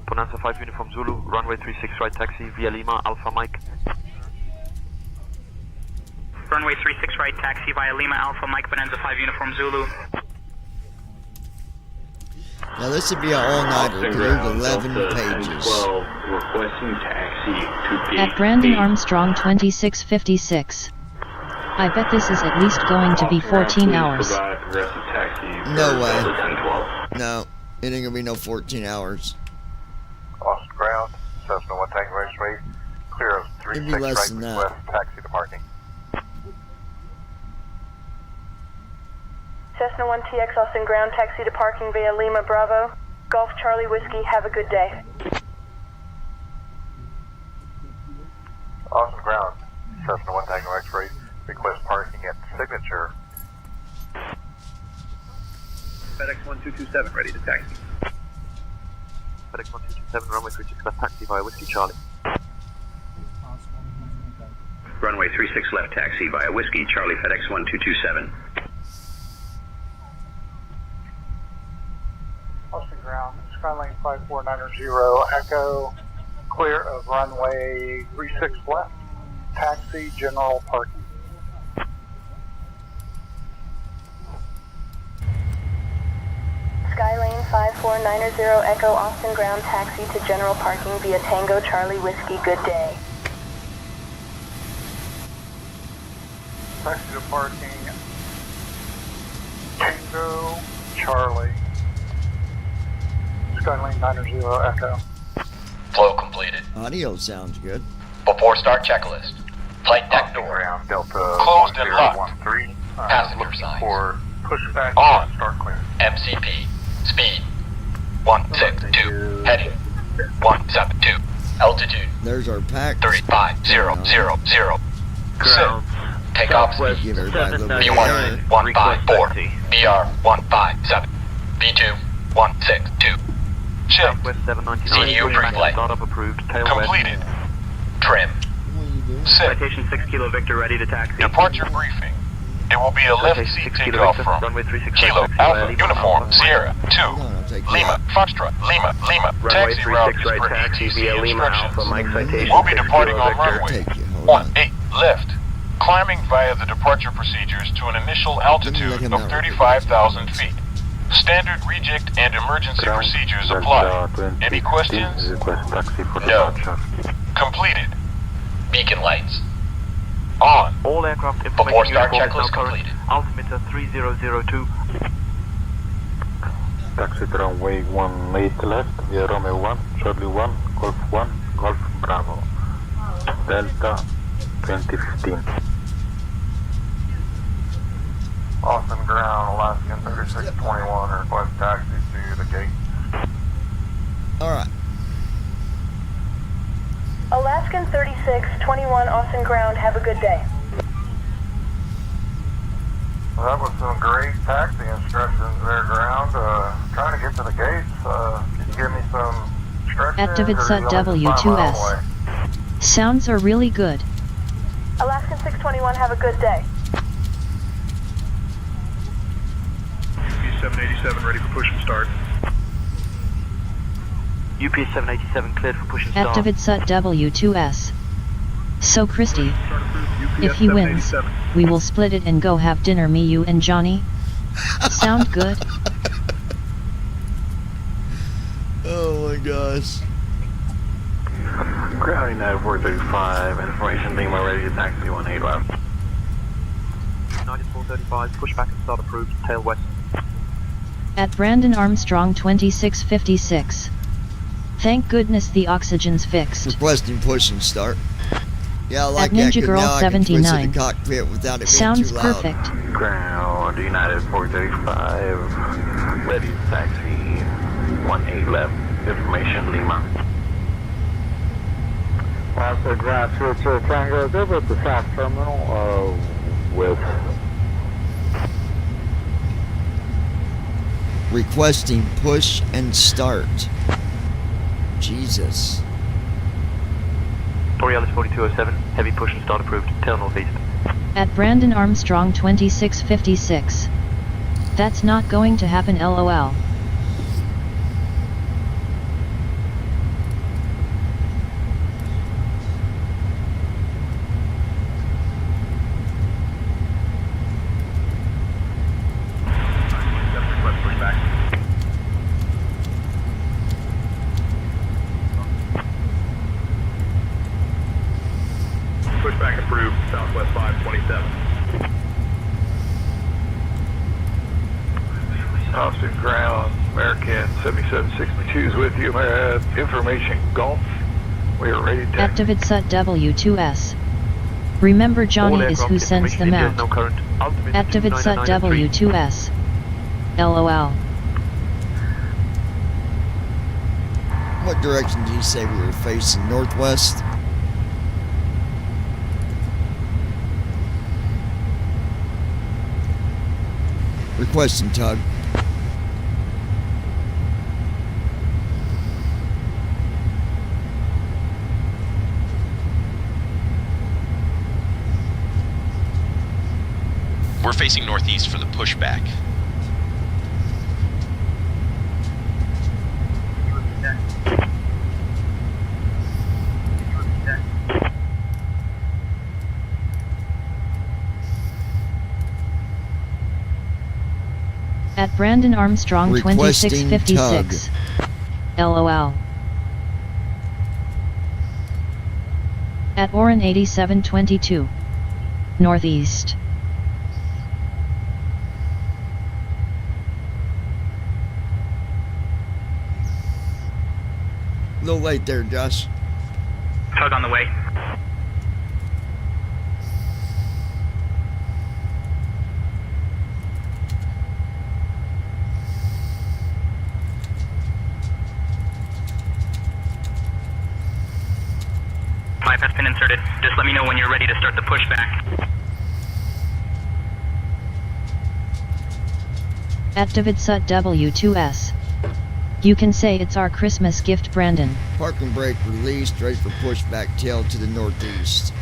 Bonanza 5 Uniform Zulu, runway 36 right taxi via Lima, Alpha Mike. Runway 36 right taxi via Lima Alpha, Mike Bonanza 5 Uniform Zulu. Now this would be an all-nighter because there's 11 pages. Requesting taxi to At Brandon Armstrong 2656. I bet this is at least going to be 14 hours. No way. No, it ain't gonna be no 14 hours. Austin Ground, Cessna 1 Tango X-ray, clear of It'd be 36 less right than that. west, taxi to parking. Cessna 1TX Austin ground, taxi to parking via Lima Bravo. Golf Charlie Whiskey, have a good day. Austin ground, Cessna 1 Tango X-ray, request parking at Signature. FedEx 1227, ready to taxi. FedEx 1227, runway 36 left, taxi via Whiskey Charlie. Runway 36 left, taxi via Whiskey Charlie, FedEx 1227. Austin ground, Skylane 5490 Echo, clear of runway 36 left, taxi general parking. Skylane 5490 Echo Austin ground, taxi to general parking via Tango Charlie Whiskey, good day. Taxi to parking, Tango Charlie, Skylane 90 Echo. Flow completed. Audio sounds good. Before start checklist. Flight deck door. Ground, Delta Closed and locked. 1013. Passenger signs. For pushback On. start clear. MCP. Speed. 162. Heading. 172. Altitude. There's our pack. 35000. Ground. Takeoff Southwest speed. Give everybody a little bit of B1 air. 154. BR 157. B2 162. Shift. Southwest 799. CU pre-flight. Startup approved. Tail Completed. Trim. Sit. Citation 6 Kilo Victor, ready to taxi. Departure briefing. It will be a left seat takeoff from runway 36 Kilo left, Alpha Lima Uniform Alpha. Sierra 2 Lima Foxtrot Lima Runway taxi route 36 is right, per taxi ATC via Lima instructions. Alpha, Mike citation. We'll be 6 departing Kilo on Victor. runway 18 left, climbing via the departure procedures to an initial altitude of 35,000 feet. Standard reject and emergency procedures apply. Any questions? Request taxi for No. departure. Completed. Beacon lights. On. All aircraft Before information start uniform is now checklist current. completed. Altimeter 3002. Taxi to runway 18 left via Romeo 1, Charlie 1, Golf Bravo. Delta 2015. Austin ground, Alaskan 3621, request taxi to the gate. Alright. Alaskan 3621 Austin ground, have a good day. Well, that was some great taxi instructions there, ground. Trying to get to the gates. Can you give me some instructions? Activate or SUT you want me to find my own way? W2S. Sounds are really good. Alaskan 621, have a good day. B787 ready for push and start. UPS 787 cleared for push and start. Activate SUT W2S. So Christy, if he wins, we will split it and go have dinner, me, you and Johnny. Sound good? Oh my gosh. Ground United 435, information Lima ready to taxi 18 left. 9435, pushback and start approved. Tail west. At Brandon Armstrong 2656. Thank goodness the oxygen's fixed. Requesting push and start. Yeah, I like At that, Ninja 'cause Girl now I can twist in 79. the cockpit without it being Sounds too loud. perfect. Ground United 435, ready to taxi 18 left, information Lima. Also ground 2 Tango, over at the South Terminal, with Requesting push and start. Jesus. Borealis 4207, heavy push and start approved. Tail northeast. At Brandon Armstrong 2656. That's not going to happen, LOL. Pushback approved, Southwest 527. Austin ground, American 7762 is with you. Information Golf. We are ready to taxi. Activate SUT W2S. Remember Johnny is who sends them out. Activate SUT W2S. LOL. What direction did you say we were facing? Northwest? Requesting tug. We're facing northeast for the pushback. At Brandon Armstrong 2656. LOL. At Oren 8722. Northeast. A little late there, Josh. Tug on the way. Pipe has been inserted. Just let me know when you're ready to start the pushback. At David Sut W2S. You can say it's our Christmas gift, Brandon. Parking brake released, ready for pushback tail to the northeast.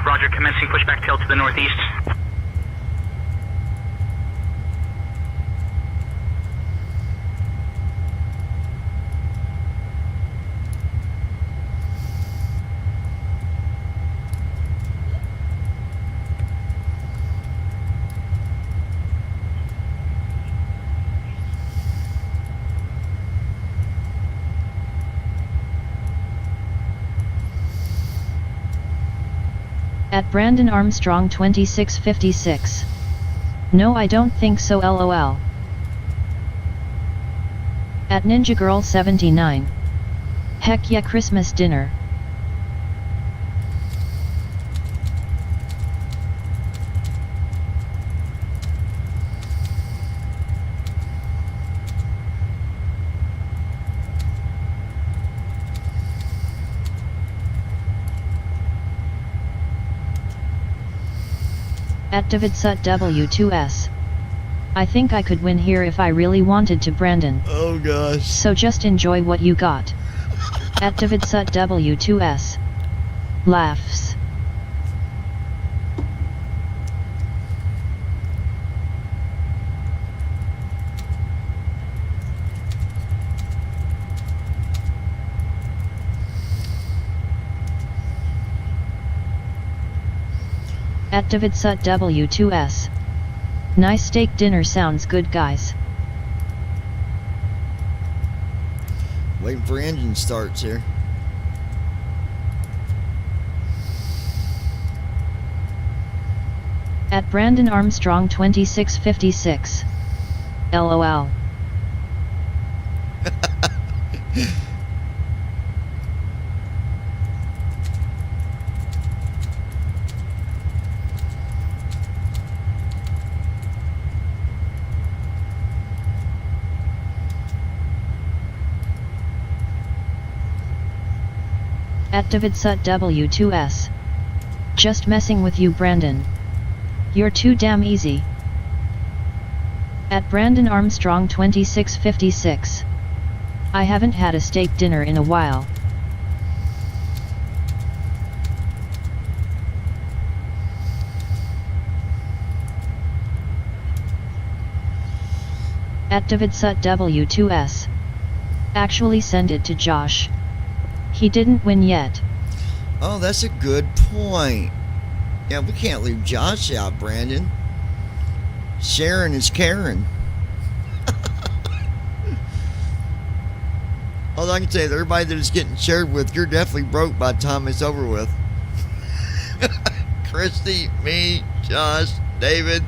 Roger, commencing pushback tail to the northeast. At Brandon Armstrong 2656. No, I don't think so, LOL. At Ninja Girl 79. Heck yeah, Christmas dinner. At David Sut W2S. I think I could win here if I really wanted to, Brandon. Oh gosh. So just enjoy what you got. At David Sut W2S. Laughs. At David Sut W2S. Nice steak dinner sounds good, guys. Waiting for engine starts here. At Brandon Armstrong 2656. LOL. At David Sut W2S. Just messing with you, Brandon. You're too damn easy. At Brandon Armstrong 2656. I haven't had a steak dinner in a while. At David Sut W2S. Actually send it to Josh. He didn't win yet. Oh, that's a good point. Yeah, we can't leave Josh out, Brandon. Sharon is Karen. All I can say is everybody that is getting shared with, you're definitely broke by the time it's over with. Christy, me, Josh, David.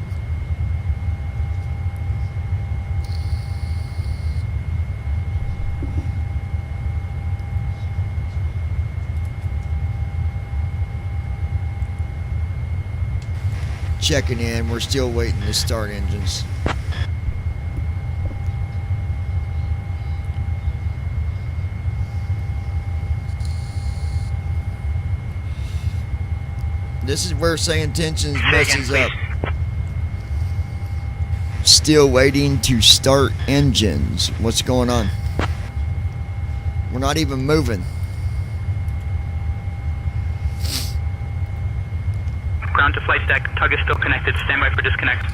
checking in. We're still waiting to start engines. This is where saying tensions messes up. Still waiting to start engines. What's going on? We're not even moving. Ground to flight deck. Tug is still connected. Stand by for disconnect.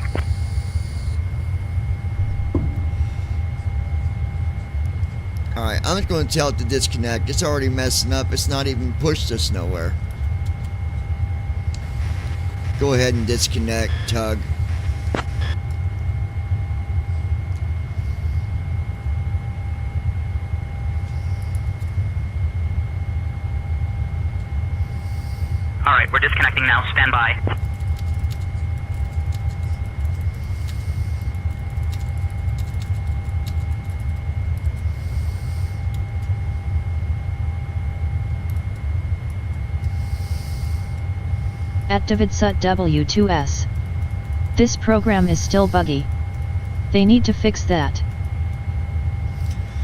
Alright, I'm just going to tell it to disconnect. It's already messing up. It's not even pushed us nowhere. Go ahead and disconnect, Tug. Alright, we're disconnecting now. Stand by. At Davidsut W2S. This program is still buggy. They need to fix that.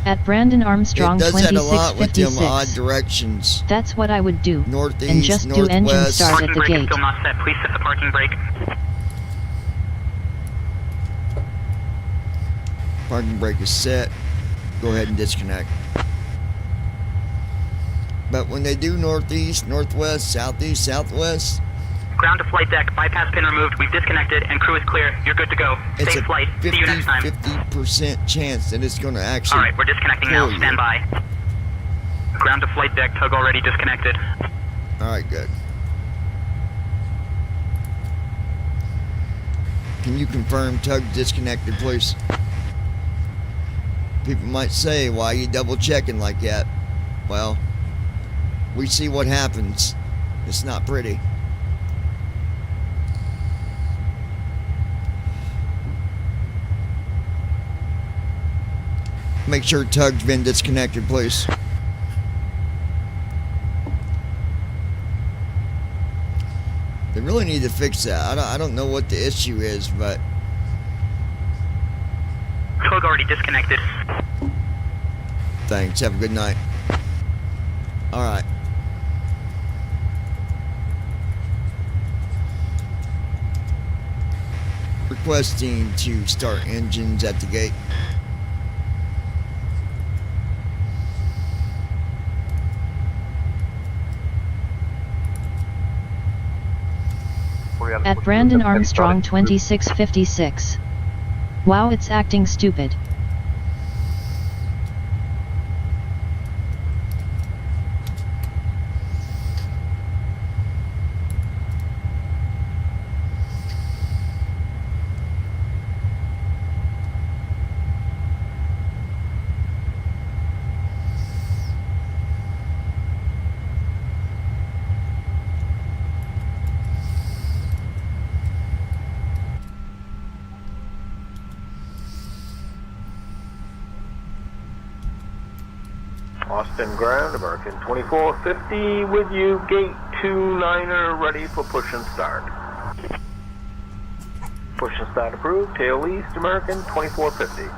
At Brandon Armstrong 2656. Odd directions. That's what I would do. Northeast, and just do engine start at the Parking brake is gate. still not set. Please set the parking brake. Parking brake is set. Go ahead and disconnect. But when they do northeast, northwest, southeast, southwest, Ground to flight deck. Bypass pin removed. We've disconnected and crew is clear. You're good to go. it's Safe a flight. See you next time. 50% chance that it's going to actually. Alright, we're disconnecting now. Stand by. Ground to flight deck. Tug already disconnected. Alright, good. Can you confirm Tug disconnected, please? People might say, why are you double checking like that? Well, we see what happens. It's not pretty. Make sure Tug's been disconnected, please. They really need to fix that. I don't know what the issue is, but Tug already disconnected. thanks. Have a good night. Alright. Requesting to start engines at the gate. At Brandon Armstrong 2656. Wow, it's acting stupid. Austin ground, American 2450 with you, gate 29er ready for push and start. Push and start approved, tail east, American 2450.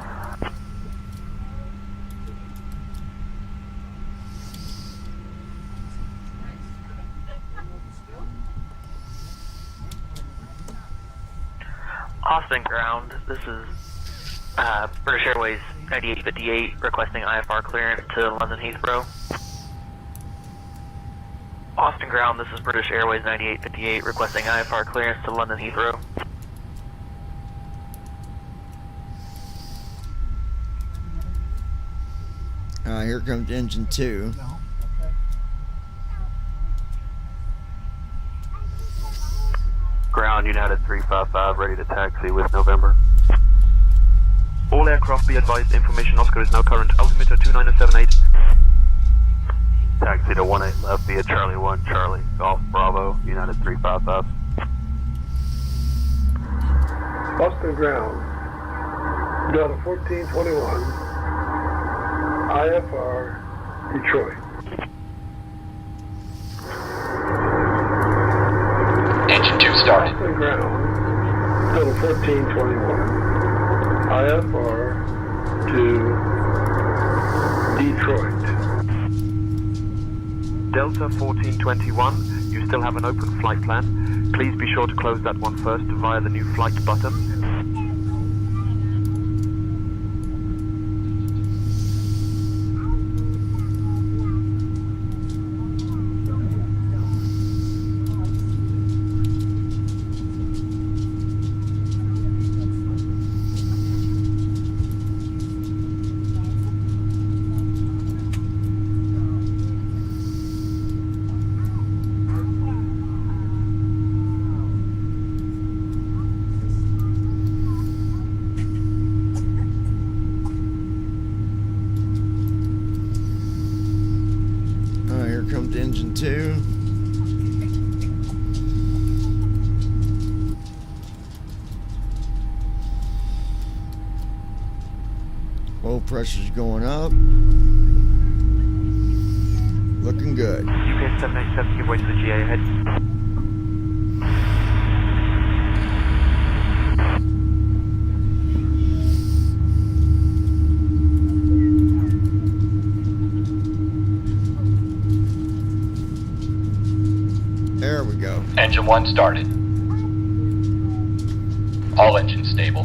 Austin ground, this is British Airways 9858 requesting IFR clearance to London Heathrow. Austin ground, this is British Airways 9858 requesting IFR clearance to London Heathrow. Here comes engine 2. Ground United 355 ready to taxi with November. All aircraft be advised, information Oscar is now current, altimeter 2978. Taxi to 18 left via Charlie 1, Charlie, Golf, Bravo, United 355. Austin ground, Delta 1421, IFR, Detroit. Engine 2 start. Austin ground, Delta 1421. IFR to Detroit. Delta 1421, you still have an open flight plan. Please be sure to close that one first via the new flight button. Here comes engine 2. Oil pressure's going up. Looking good. UPS 787, give way to the GA ahead. There we go. Engine 1 started. All engines stable.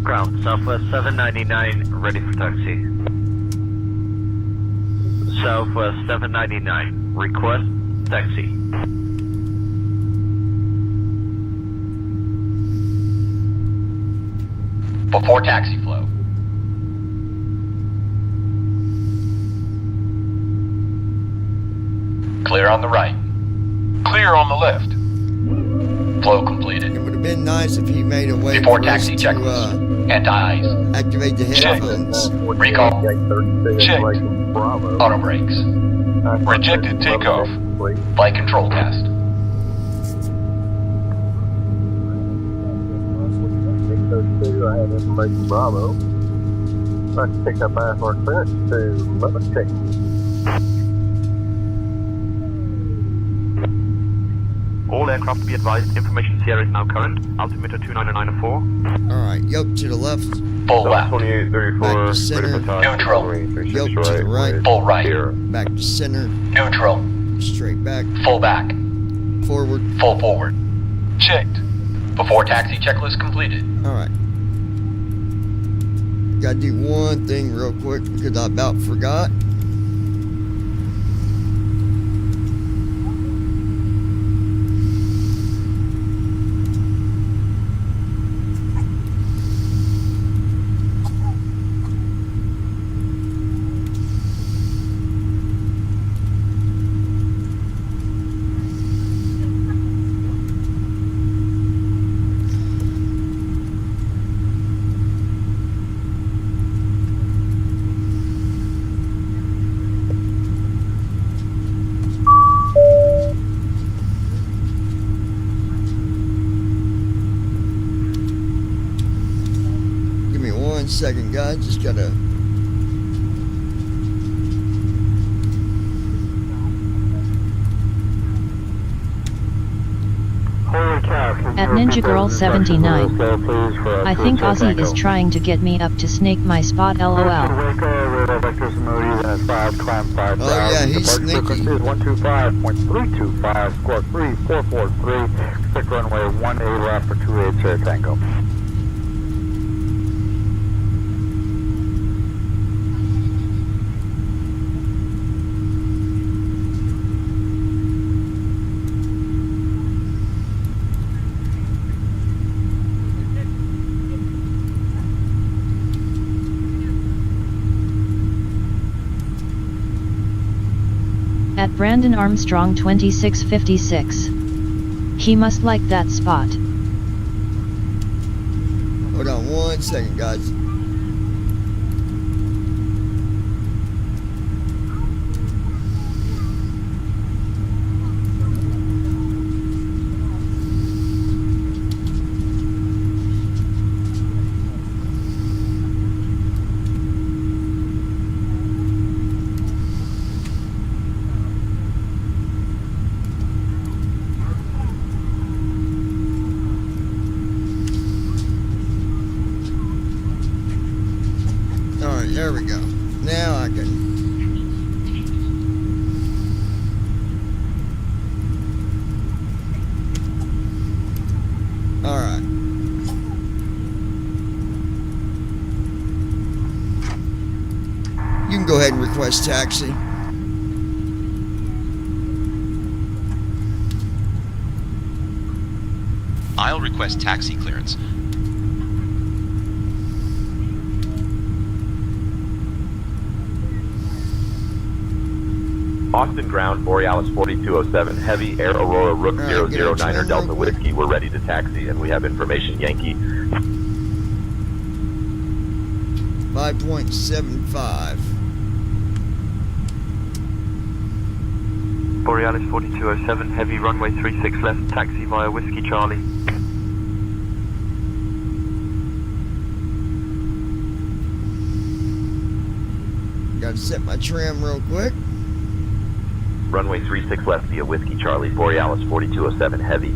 Ground, Southwest 799, ready for taxi. Southwest 799, request taxi. Before taxi flow. Clear on the right. Clear on the left. Flow completed. It would have been nice if he made a way Before for taxi us checklist. to Anti-eyes. activate the Check. headphones. Recall. Check. Auto brakes. Rejected takeoff. Flight control test. I had information Bravo. I can pick up IFR clearance to limit check. All aircraft be advised, information Sierra is now current. Altimeter 29904. Alright, yoke to the left. Full left. 2834. Back to center. Neutral. Yoke to the right. Full right. Back to center. Neutral. Straight back. Full back. Forward. Full forward. Checked. Before taxi checklist completed. Alright. Gotta do one thing real quick because I about forgot. Second, guys, just gotta At Ninja Girl 79, I think Ozzy is trying to get me up to snake my spot, lol. Oh yeah, he's sneaky. 125.325, score 3443, stick runway 18 left for 28 Sierra Tango. At Brandon Armstrong 2656. He must like that spot. Hold on 1 second, guys. There we go. Now I can. All right. You can go ahead and request taxi. I'll request taxi clearance. Austin ground, Borealis 4207, heavy, Air Aurora Rook 009er Delta Whiskey. We're ready to taxi, and we have information, Yankee. 5.75. Borealis 4207, heavy, runway 36 left, taxi via Whiskey Charlie. Gotta set my trim real quick. Runway 36 left via Whiskey Charlie, Borealis 4207, heavy.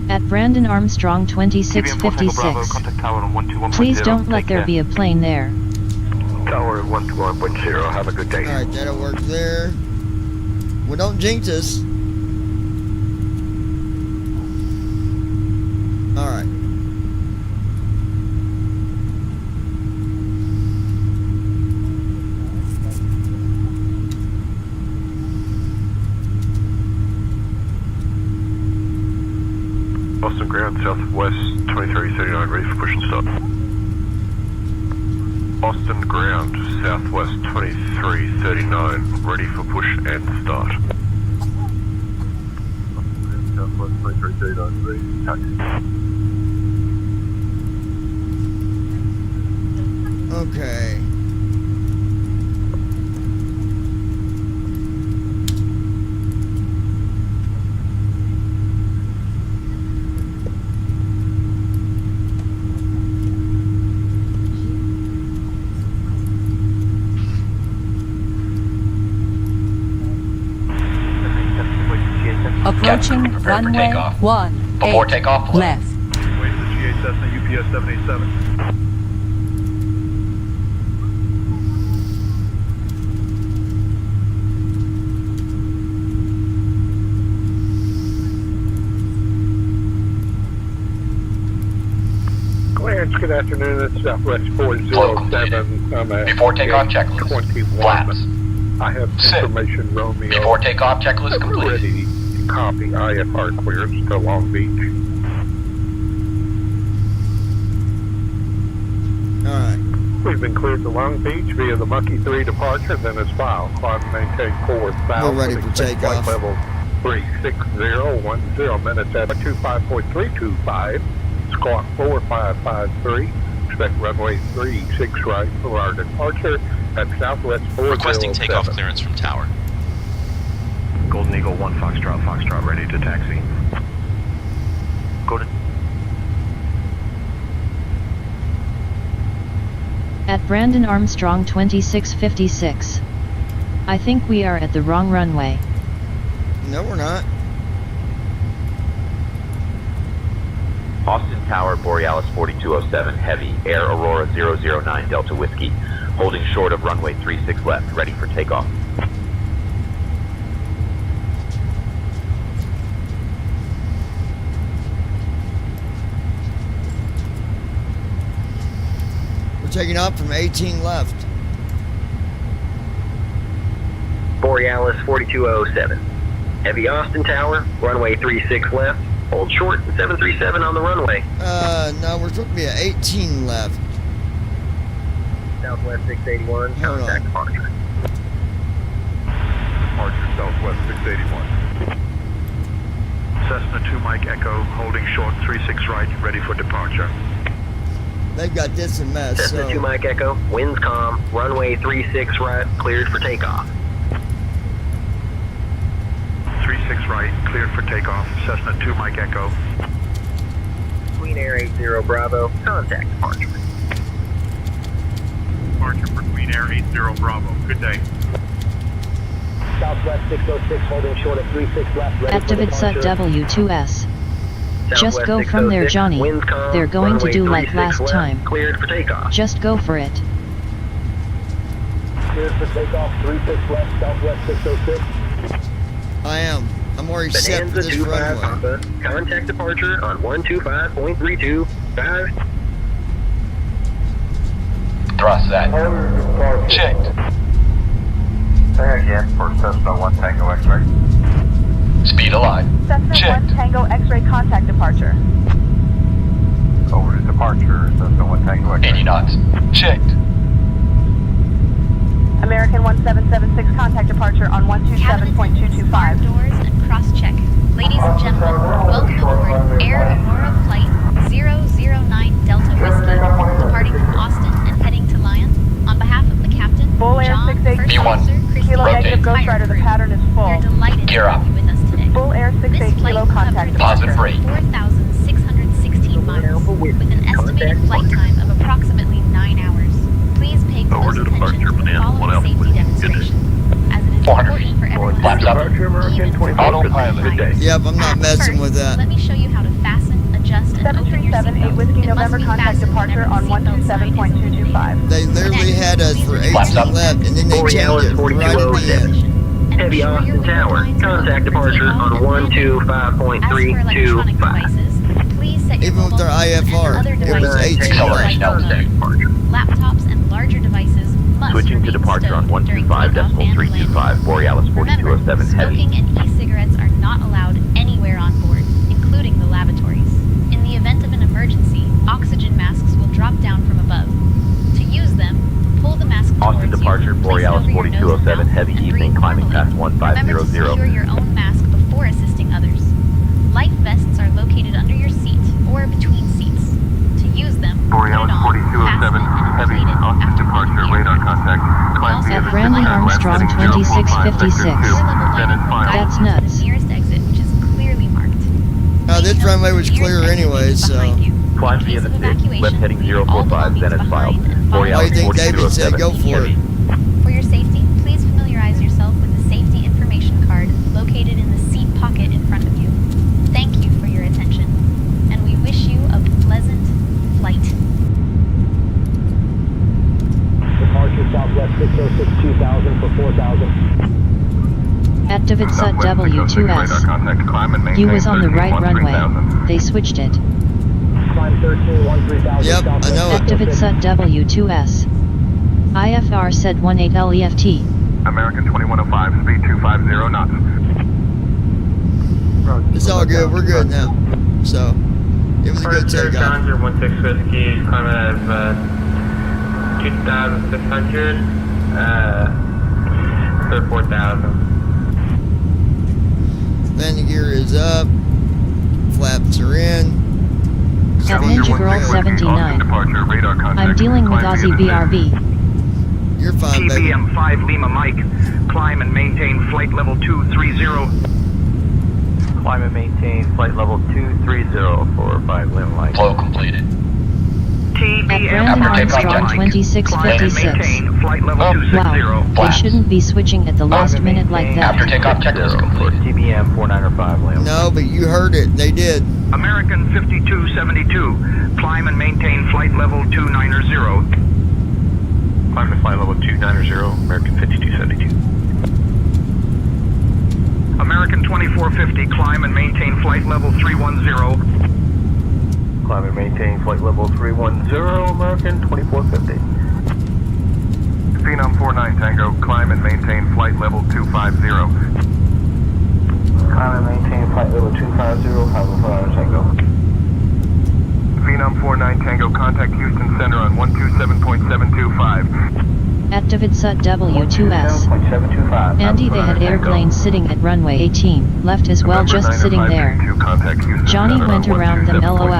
At Brandon Armstrong 2656. Please don't let there be a plane there. Tower 121.0, have a good day. Alright, that'll work there. Well, don't jinx us. Alright. Austin ground, southwest 2339, ready for push and start. Austin ground, southwest 2339, ready for push and start. Southwest 2339, ready for taxi. Okay. Approaching runway 1. Before takeoff, left. Wait for GA Cessna UPS 787. Clarence, good afternoon. It's Southwest 407. I'm at Before takeoff, checklist. 21. Flaps. I have Sit. information Romeo. Before takeoff, checklist complete. Ready to copy IFR clearance to Long Beach. Alright. We've been cleared to Long Beach via the Monkey 3 departure, then as filed. Climb maintain 4,000. We're ready for takeoff. Flight level 36010 minutes at 25.325. Squawk 4553. Expect runway 36 right for our departure at Southwest 407. Requesting takeoff clearance from tower. Golden Eagle 1 Foxtrot, ready to taxi. Go to... At Brandon Armstrong 2656. I think we are at the wrong runway. No, we're not. Austin Tower, Borealis 4207, heavy, Air Aurora 009 Delta Whiskey. Holding short of runway 36 left, ready for takeoff. We're taking off from 18 left. Borealis 4207. Heavy Austin Tower, runway 36 left. Hold short 737 on the runway. No, we're supposed to be at 18 left. Southwest 681, contact departure. Departure Southwest 681. Cessna 2 Mike Echo, holding short 36 right, ready for departure. They've got this a mess. Cessna 2 Mike Echo, winds calm, runway 36 right, cleared for takeoff. 36 right, cleared for takeoff. Cessna 2 Mike Echo. Queen Air 80 Bravo, contact departure. Departure for Queen Air 80 Bravo. Good day. Southwest 606 holding short at 36 left. Ready Activate for SUT departure. W2S. Just Southwest go from there, 606, Johnny. winds calm, They're going to runway do like 36 last left, time. Cleared for takeoff. Just go for it. Cleared for takeoff, 36 left, Southwest 606. I am. I'm already set for Bonanza this 25 runway. Papa. Contact departure on 125.325. Thrust set. Checked. Say again for Cessna 1 Tango X-ray. Speed alive. Cessna Checked. 1 Tango X-ray contact departure. Over to departure, Cessna 1 Tango X-ray. 80 knots. Checked. American 1776 contact departure on 127.225. Doors and cross-check. Ladies and gentlemen, welcome aboard Air Aurora Flight 009 Delta Whiskey, departing from Austin and heading to Lyon. On behalf of the captain, Full Air John, 68 First B1. Officer, Chris, Kilo Rotate. negative Ghost Rider, the pattern is full. we're delighted Gear to up. have you with us today. Full Air This 68 flight Kilo will cover contact a Positive departure. rate. 4,616 miles, with an estimated flight time of approximately 9 hours. Please pay close Over to attention departure, to the Bonanza 1 following Alpha. safety Good day. demonstration, as it is 400 important feet. for everyone's Flaps up. Departure American Even 24. Autopilot. Good day. Yep, I'm not messing with First, that. let me show you how to fasten, adjust, and open your 737 8 seatbelt. Whiskey It must November be contact fastened departure whenever on the seatbelt sign is 127.225. They literally had us for 18 Flaps up. left, and then they changed Borealis it right at the 4207. end. And Heavy ensure your Austin window Tower, blinds are contact open for departure takeoff on and landing. As for electronic 125.325. devices, please set your Even with mobile their phones and IFR, other it was devices 18 to Acceleration flight mode. Contact departure. Laptops and larger devices must Switching to remain departure on stowed during takeoff and landing. 125.325, Borealis Remember, 4207 heavy. smoking and e-cigarettes are not allowed anywhere on board, including the lavatories. In the event of an emergency, oxygen masks will drop down from above. To use them, pull the mask Austin towards departure, you, place it Borealis over your nose and 4207 mouth, heavy and evening, breathe climbing normally. past 1500. Remember to secure your own mask before assisting others. Life vests are located under your seat or between seats. To use them, Borealis put it on, 4207, fasten, and heavy, inflate it Austin after departure, 1 year. radar contact. Climb Also, via At the Brandon 69 west, Armstrong heading 045, 2656. sector 2. Then is Guide filed. That's you to nuts. the nearest exit, which is clearly marked. This runway was clear anyway, so. Climb via the 6, left heading 045, then is filed. Borealis I think David said 4207 go for it. heavy. For your safety, please familiarize yourself with the safety information card located in the seat pocket in front of you. Thank you for your attention, and we wish you a pleasant flight. Departure Southwest 606 2000 for 4000. Activate SUT W2S. You was on the right runway. They switched it. Climb 13 3000. Yep, I know it. Activate SUT W2S. IFR said 18 LEFT. American 2105, speed 250 knots. It's all good. We're good now. So, it was a good takeoff. Challenger 16 Whiskey, climbing at 2,600, for 4,000. Landing gear is up. Flaps are in. At Ninja Girl 79. I'm dealing with Aussie BRB. You're fine, baby. TBM 5 Lima Mike, climb and maintain flight level 230. Climb and maintain flight level 230 for 5 Lima Mike. Flow completed. At TBM Brandon 5 Armstrong Lima Mike, climb and 2656. maintain flight level 260. Wow, they shouldn't be switching at the last minute like that. After takeoff, checklist complete. TBM 495 Lima. No, but you heard it. They did. American 5272, climb and maintain flight level 290. Climb to flight level 290, American 5272. American 2450, climb and maintain flight level 310. Climb and maintain flight level 310, American 2450. Phenom 49 Tango, climb and maintain flight level 250. Climb and maintain flight level 250, However 49 Tango. Phenom 49 Tango, contact Houston Center on 127.725. Activate SUT W2S. 725. Andy, they had airplanes sitting at runway 18, left as well, just sitting there. Johnny went around them, LOL.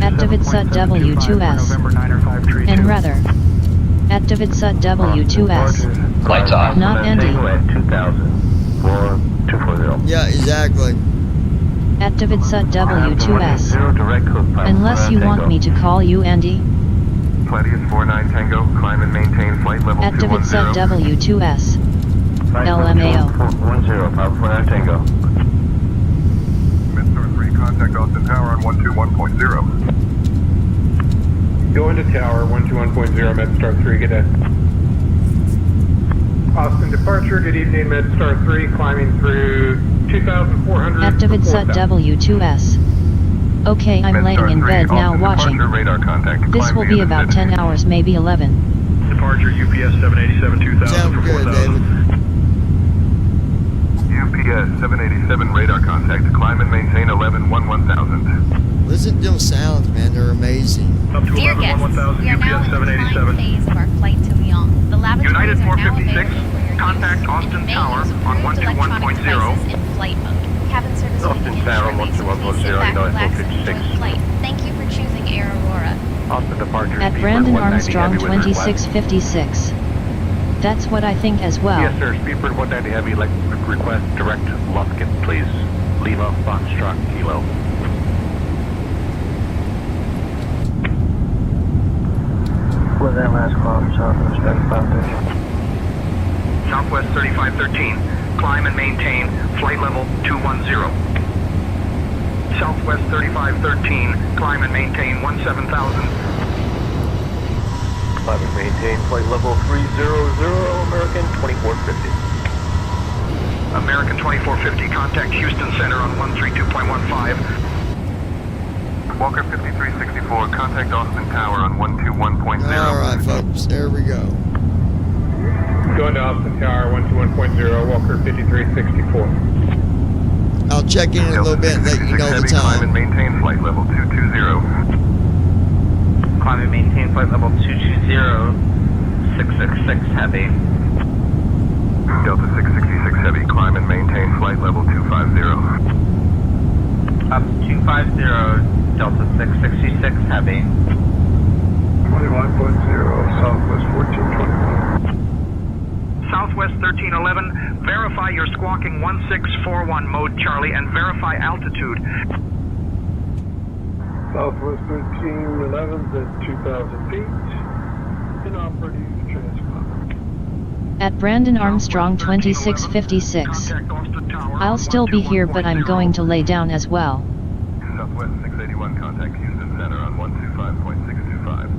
Activate SUT W2S. And rather. At David Sut W2S. Lights off. Not Andy. At 2000 for 240. Yeah, exactly. At David Sut W2S. Direct hook. Unless you want me to call you Andy. Palladius 49 Tango, climb and maintain flight level At David 210. Sut W2S. LMAO. 10, Papa 49 Tango. Midstar 3, contact Austin Tower on 121.0. Go into tower, 121.0, MedStar 3, good day. Austin departure, good evening, MedStar 3, climbing through 2,400. At David Sut W2S. Okay, I'm laying in bed now watching. Radar contact. This will be about 10 hours, maybe 11. Departure UPS 787 2000 Sound for good, 4000. UPS 787 radar contact. Climb and maintain 11-1000. Listen to those sounds, man. They're amazing. Up to Dear guests, 11-1000 we are now UPS in the final 787. phase of our flight to Lyon. The United lavatories are now 456, available for your contact use. Austin You may Tower use on approved electronic 121.0. devices in flight mode. Cabin service will Austin begin Tower, shortly, so please 121.0, sit back, United relax, and enjoy 456. the flight. Thank you for choosing Air Aurora. Austin departure. At Brandon Armstrong 2656. That's what I think as well. Yes, sir. Speedbird 190 Heavy, request direct Lufkin, please. Lima, Foxtrot, Kilo. Was that last call? Southwest 3513. Southwest 3513. Climb and maintain flight level 210. Southwest 3513. Climb and maintain 17,000. Climb and maintain flight level 300, American 2450. American 2450, contact Houston Center on 132.15. Walker 5364, contact Austin Tower on 121.0. Alright, folks. There we go. Going to Austin Tower, 121.0, Walker 5364. I'll check in a little bit and let you know the Climb and time. maintain flight level 220. Climb and maintain flight level 220, 666 heavy. Delta 666 heavy, climb and maintain flight level 250. Up 250, Delta 666 heavy. 21.0, Southwest 1421. Southwest 1311, verify your squawking 1641 mode Charlie and verify altitude. Southwest 1311 at 2,000 feet. Inoperative transponder. At Brandon Armstrong 2656. I'll still be here, but I'm going to lay down as well. Southwest 681, contact Houston Center on 125.625.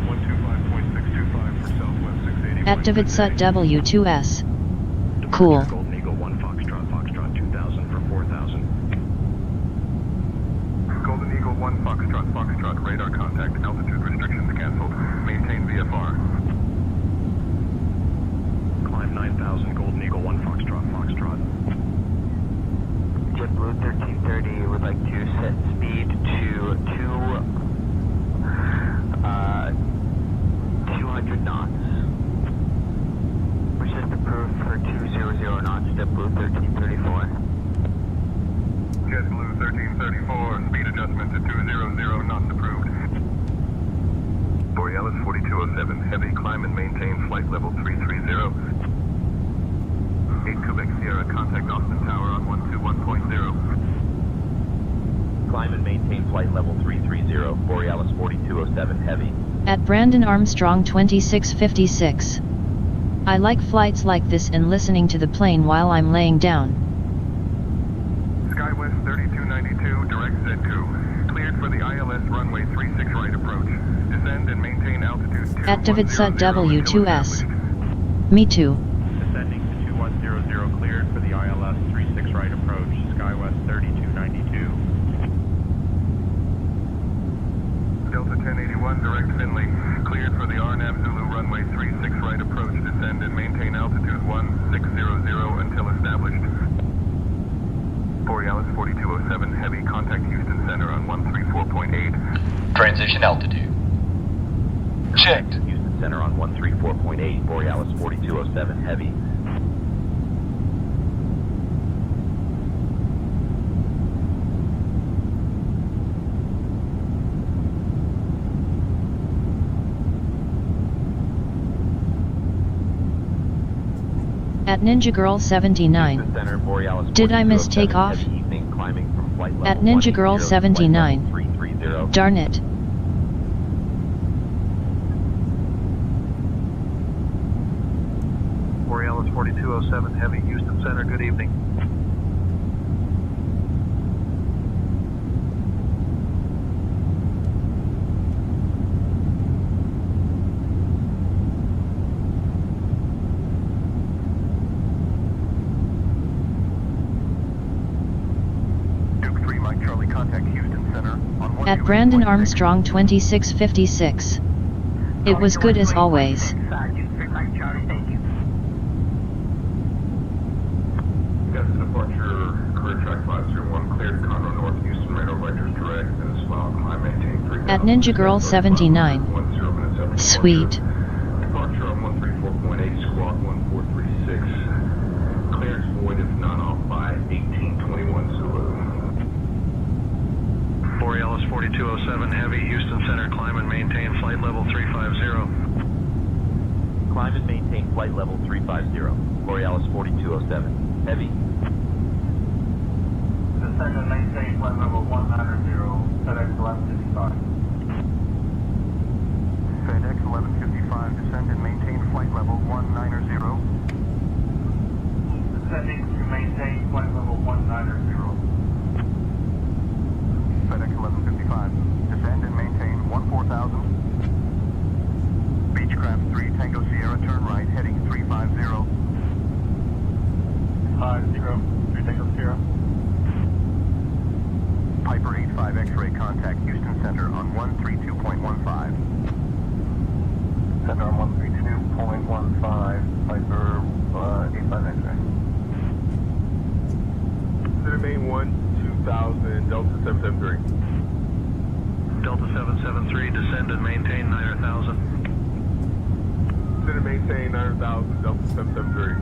125.625 for Southwest 681. At David Sut W2S. Cool. Golden Eagle 1 Foxtrot, Foxtrot 2000 for 4,000. Golden Eagle 1 Foxtrot, Foxtrot, radar contact, altitude restrictions canceled. Maintain VFR. Climb 9,000, Golden Eagle 1 Foxtrot, Foxtrot. JetBlue 1330 would like to set speed to 200 knots. Which is approved for 200 knots, JetBlue 1334. JetBlue 1334, speed adjustment to 200 knots approved. Borealis 4207, heavy, climb and maintain flight level 330. 8 Quebec Sierra, contact Austin Tower on 121.0. Climb and maintain flight level 330, Borealis 4207 heavy. At Brandon Armstrong 2656. I like flights like this and listening to the plane while I'm laying down. SkyWest 3292, direct Z2. Cleared for the ILS runway 36 right approach. Descend and maintain altitude 210. At David Sut W2S. Me too. Descending to 2100, cleared for the ILS 36 right approach. SkyWest 3292. Delta 1081, direct Finley. Cleared for the RNAV Zulu runway 36 right approach. Descend and maintain altitude 1600 until established. Borealis 4207, heavy, contact Houston Center on 134.8. Transition altitude. Checked. Houston Center on 134.8, Borealis 4207 heavy. At Ninja Girl 79. Center, Borealis Did I miss 4207, takeoff? heavy evening, climbing from flight level At Ninja Girl 180 to 79. flight level 330. Darn it. Borealis 4207, heavy, Houston Center, good evening. At Brandon Armstrong 2656. It was good as always. Got the departure, career track 501, cleared Conroe North, Houston, radar vectors direct, and is filed, climb maintain 3000. At Ninja Girl 79. Sweet. Departure on 134.8, squawk 1436. Clearance void if not off by 1821 Zulu. Borealis 4207, heavy, Houston Center, climb and maintain flight level 350. Climb and maintain flight level 350. Borealis 4207, heavy. Descend and maintain flight level 190, FedEx 1155. FedEx 1155, descend and maintain flight level 190. Descending to maintain flight level 190. FedEx 1155, descend and maintain 14,000. Beechcraft 3 Tango Sierra, turn right, heading 350. 3 Tango Sierra. Piper 85 X-ray, contact Houston Center on 132.15. Center on 132.15, Piper 85 X-ray. Center main 2000, Delta 773. Delta 773, descend and maintain 9,000. Center maintain 9,000, Delta 773.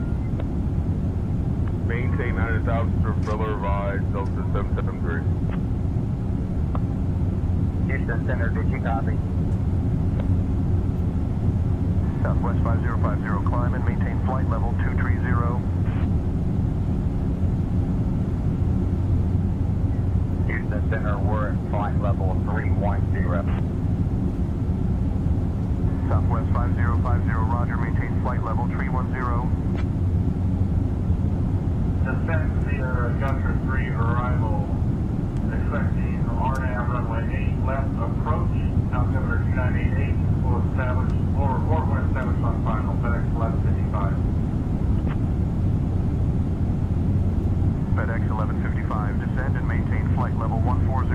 Maintain 9,000 for Brother Rise, Delta 773. Houston Center, did you copy? Southwest 5050, climb and maintain flight level 230. Houston Center, we're at flight level 310. Southwest 5050, roger, maintain flight level 310. Descend via Gunter 3 arrival, expecting RNAV runway 8 left approach, altimeter 2988, will establish, or will establish on final, FedEx 1155. FedEx 1155, descend and maintain flight level 140.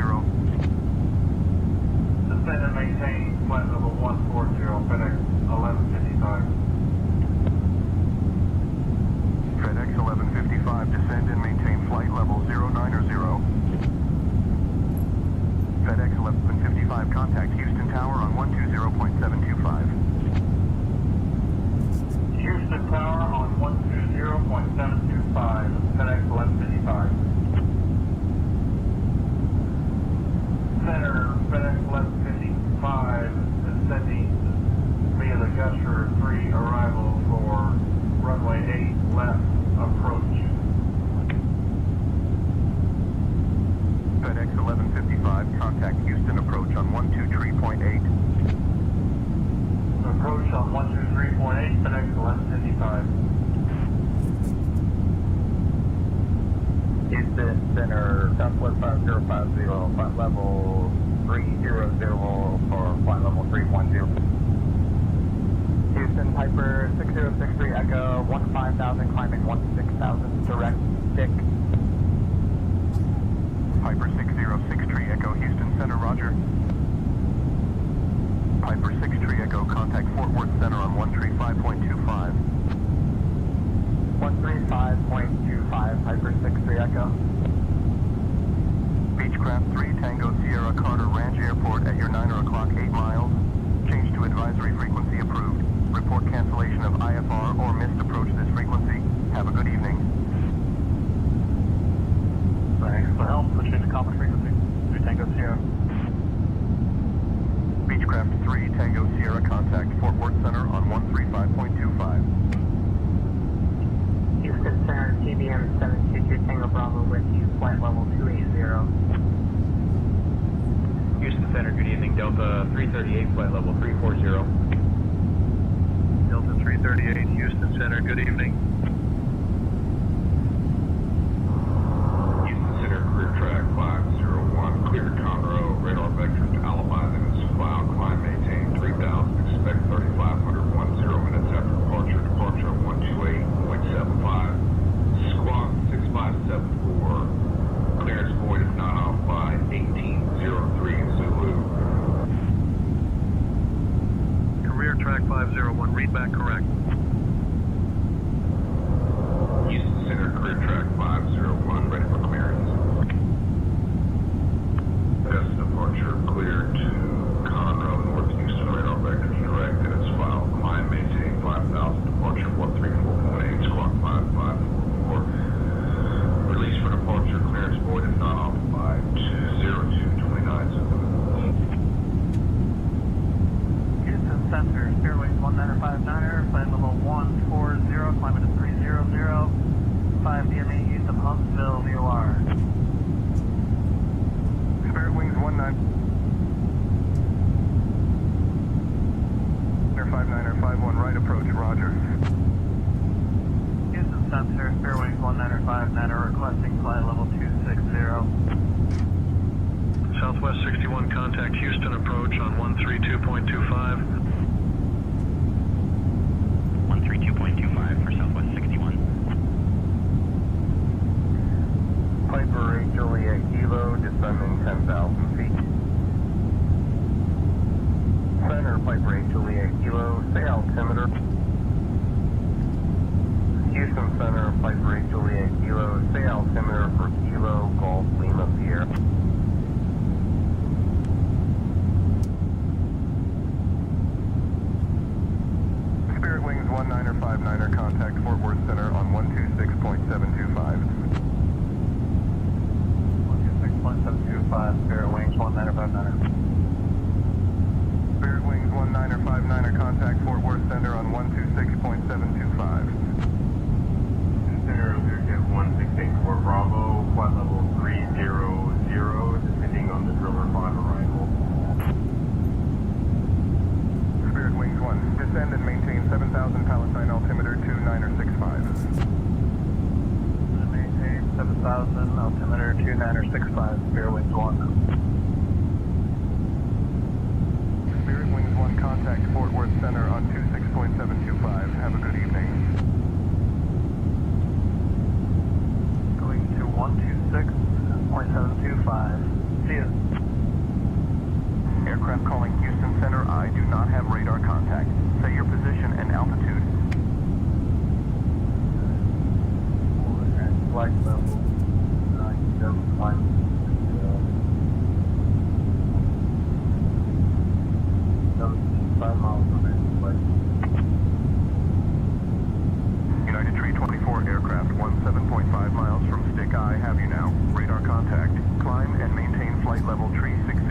Descend and maintain flight level 140, FedEx 1155. FedEx 1155, descend and maintain flight level 090. FedEx 1155, contact Houston Tower on 120.725. Houston Tower on 120.725, FedEx 1155. Center, FedEx 1155, descending via the Gusher 3 arrival for runway 8 left approach. FedEx 1155, contact Houston approach on 123.8. Approach on 123.8, FedEx 1155. Houston Center, Southwest 5050, flight level 300 for flight level 310. Houston, Piper 6063 Echo, 15,000, climbing 16,000, direct stick. Piper 6063 Echo, Houston Center, roger. Piper 63 Echo, contact Fort Worth Center on 135.25. 135.25, Piper 63 Echo. Beechcraft 3 Tango Sierra Carter, Ranch Airport at your 9 o'clock, 8 miles. Change to advisory frequency approved. Report cancellation of IFR or missed approach this frequency. Have a good evening. Thanks for help. Switching to common frequency. 3 Tango Sierra. Beechcraft 3 Tango Sierra, contact Fort Worth Center on 135.25. Houston Center, TBM 722 Tango Bravo with you, flight level 280. Houston Center, good evening. Delta 338, flight level 340. Delta 338, Houston Center, good evening. Houston Center, career track 501, clear Conroe, radar vector to alibi, then is filed, climb, maintain 3000, expect 3500, 10 minutes after departure, departure 128.75, squawk 6574, clearance void if not off by 1803 Zulu. Career track 501, read back correct. Houston Center, career track 501, ready for clearance. Best departure clear to Conroe, North Houston, radar vector direct, and it's filed. Climb, maintain 5000, departure 134.8, squawk 5544. Release for departure, clearance void if not off by 20229 Zulu. Houston Center, Fairways 1959er, flight level 140, climate is 300, 5 DME east of Huntsville, VOR. Spirit Wings 59er, 51 right approach, roger. Houston Center, Spirit Wings 1959er, requesting flight level 260. Southwest 61, contact Houston approach on 132.25. 132.25 for Southwest 61. Piper 8 Juliet Kilo, descending 10,000 feet. Center, Piper 8 Juliet Kilo, say altimeter. Houston Center, Piper 8 Juliet Kilo, say altimeter for Kilo, Golf, Lima, Sierra. Spirit Wings 1959er, contact Fort Worth Center on 126.725. 126.725, Spirit Wings 1959er. Spirit Wings 1959er, contact Fort Worth Center on 126.725. Center, Learjet 1684 Bravo, flight level 300, depending on the driller on arrival. Spirit Wings 1, descend and maintain 7,000 Palestine altimeter 2965. Maintain 7,000, altimeter 2965, Spirit Wings 1. Spirit Wings 1, contact Fort Worth Center on 26.725. Have a good evening. Going to 126.725. See ya. Aircraft calling Houston Center, I do not have radar contact. Say your position and altitude. Flight level 975. 5 miles from any flight. United 324 aircraft, 17.5 miles from Stick Eye, have you now. Radar contact. Climb and maintain flight level 360.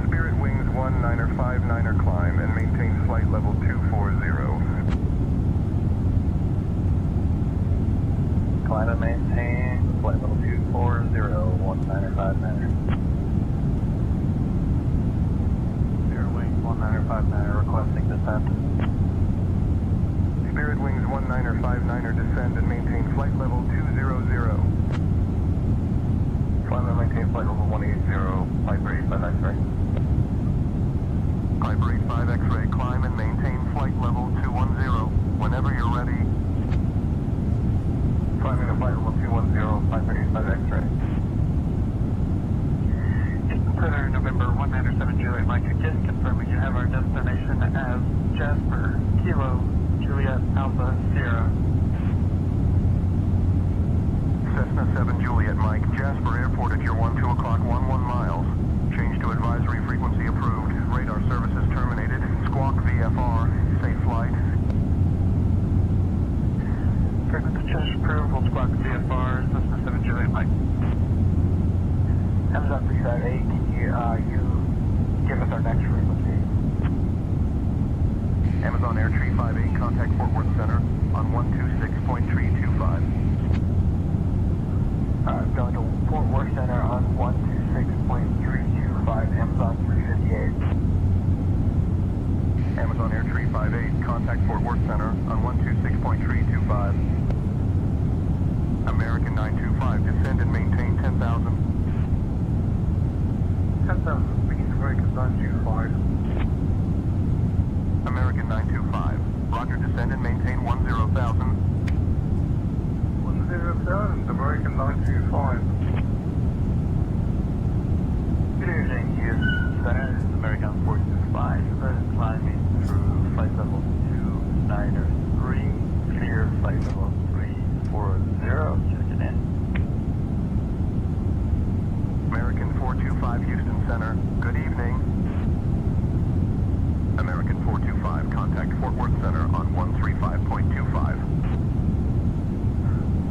Spirit Wings 1959er, climb and maintain flight level 240. Climb and maintain flight level 240, 1959er. Spirit Wings 1959er, requesting descent. Spirit Wings 1959er, descend and maintain flight level 200. Climb and maintain flight level 180, Piper 85 X-ray. Piper 85 X-ray, climb and maintain flight level 210. Whenever you're ready. Climbing to flight level 210, Piper 85 X-ray. Houston Center, November 197 Juliet Mike, just confirming you have our destination as Jasper, Kilo, Juliet, Alpha, Sierra. Cessna 7 Juliet Mike, Jasper Airport at your 2 o'clock 11 miles. Change to advisory frequency approved. Radar services terminated. Squawk VFR. Safe flight. Frequency change approved. We'll squawk VFR. Cessna 7 Juliet Mike. Heads up, Reset 8. You give us our next frequency. Amazon Air Tree 58, contact Fort Worth Center on 126.325. Going to Fort Worth Center on 126.325, Amazon 358. Amazon Air Tree 58, contact Fort Worth Center on 126.325. American 925, descend and maintain 10,000. 10,000, speed American 925. American 925, roger, descend and maintain 10,000. 10,000, American 925. Good evening, Houston Center. This is American 425. Climbing through flight level 293. Clear flight level 340. Check it in. American 425, Houston Center. Good evening. American 425, contact Fort Worth Center on 135.25.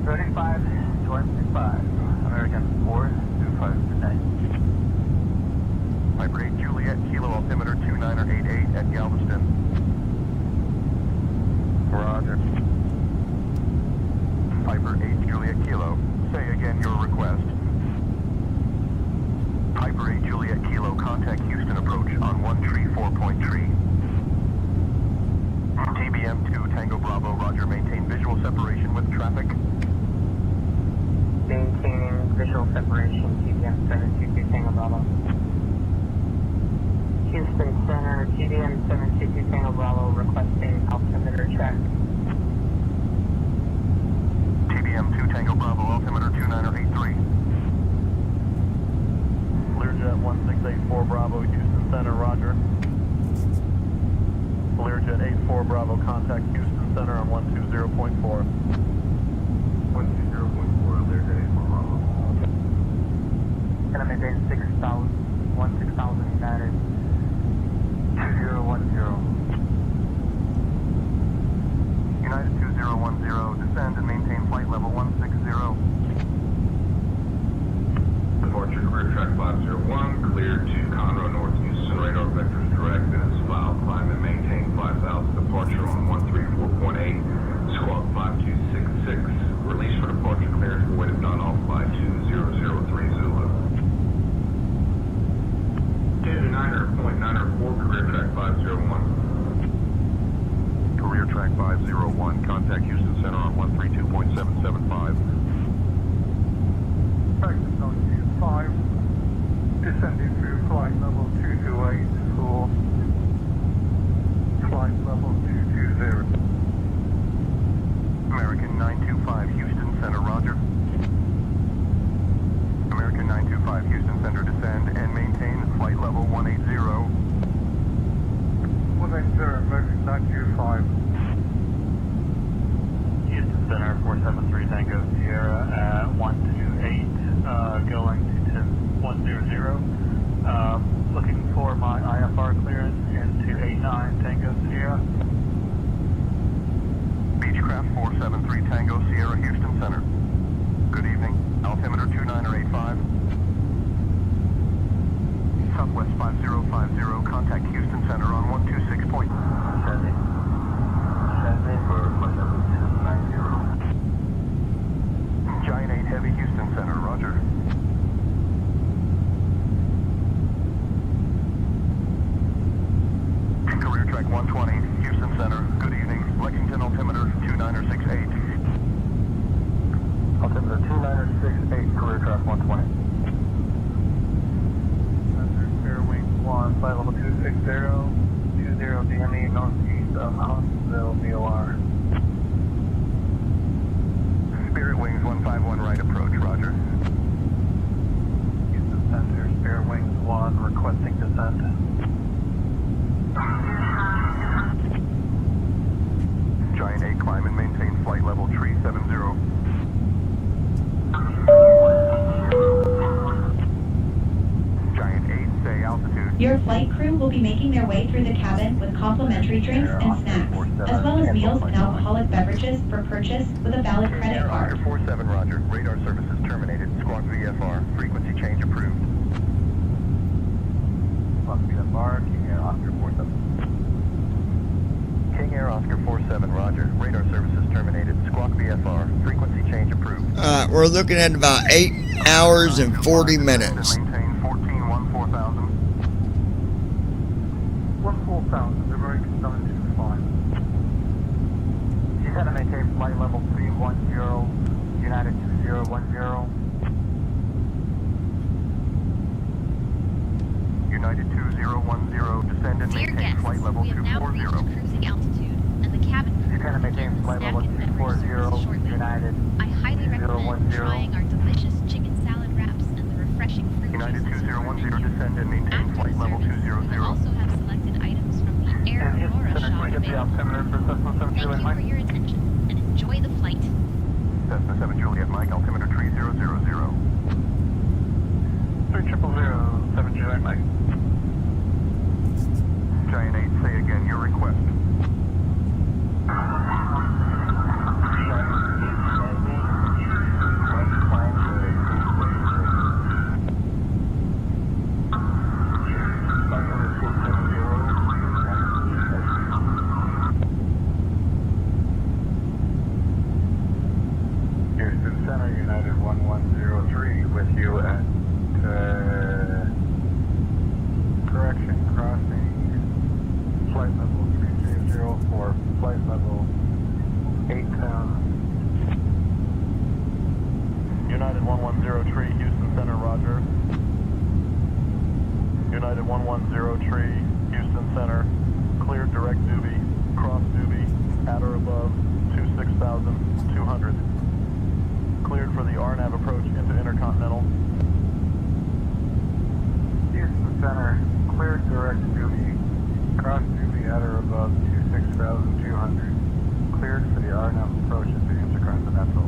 3525, American 425, good night. Piper 8 Juliet, kilo altimeter 2988 at Galveston. Roger. Piper 8 Juliet, kilo. Say again your request. Piper 8 Juliet, kilo, contact Houston approach on 134.3. TBM 2 Tango Bravo, roger, maintain visual separation with traffic. Maintaining visual separation, TBM 722 Tango Bravo. Houston Center, TBM 722 Tango Bravo, requesting altimeter check. TBM 2 Tango Bravo, altimeter 2983. Learjet 1684 Bravo, Houston Center, roger. Learjet 84 Bravo, contact Houston Center on 120.4. 120.4, Learjet 84 Bravo. Gonna maintain 6,000, 16,000 United. 2010. United 2010, descend and maintain flight level 160. Departure career track 501, clear to Conroe North Houston, radar vectors direct, and is filed. Climb and maintain 5,000, departure on 134.8, squawk 5266, release for departure clearance for weight of non-off by 2003 Zulu. 10.904, career track 501. Career track 501, contact Houston Center on 132.775. Practice 925, descending through flight level 228 for flight level 220. American 925, Houston Center, roger. American 925, Houston Center, descend and maintain flight level 180. 180, American 925. Houston Center, 473 Tango Sierra at 128, going to 100. Looking for my IFR clearance into 89 Tango Sierra. Beechcraft 473 Tango Sierra, Houston Center. Good evening. Altimeter 2985. Southwest 5050, contact Houston Center on 126. Sending for flight level 290. Giant 8 Heavy, Houston Center, roger. Career track 120, Houston Center, good evening. Lexington altimeter 2968. Altimeter 2968, career track 120. Center, wing 1, flight level 260, 20 DME northeast of Huntsville, VOR. Spirit Wings 151 right approach, roger. Houston Center, Spirit Wings 1, requesting descent. Giant 8, climb and maintain flight level 370. Giant 8, stay altitude. Your flight crew will be making their way through the cabin with complimentary drinks and snacks, as well as meals and alcoholic beverages for purchase with a valid credit card. 47, roger. Radar services terminated. Squawk VFR. Frequency change approved. Squawk VFR, King Air Oscar 47. King Air Oscar 47, roger. Radar services terminated. Squawk VFR, frequency change approved. We're looking at about 8 hours and 40 minutes. Maintain 14,14,000. 14,000, the American 725. She's had to maintain flight level 310, United 2010. United 2010, descend and Dear maintain guests, flight level we have now 240. reached cruising altitude, and the cabin crew She's had to maintain flight level 240, United I highly recommend 2010. trying our delicious chicken salad wraps and the refreshing fruit United juices. 2010, descend and maintain After flight level service, 200. we also have selected items from the Air Aurora shop available. Thank you for your attention, and enjoy the flight. Cessna 7 Juliet, Mike, altimeter 3000. 3000, 7 Juliet, Mike. Giant 8, say again your request. Houston Center, United 1103, with you at correction crossing flight level 320 for flight level 8000. United 1103, Houston Center, roger. United 1103, Houston Center, cleared direct duty, cross duty, at or above 26,200. Cleared for the RNAV approach into Intercontinental. Houston Center, cleared direct duty, cross duty at or above 26,200. Cleared for the RNAV approach into Intercontinental.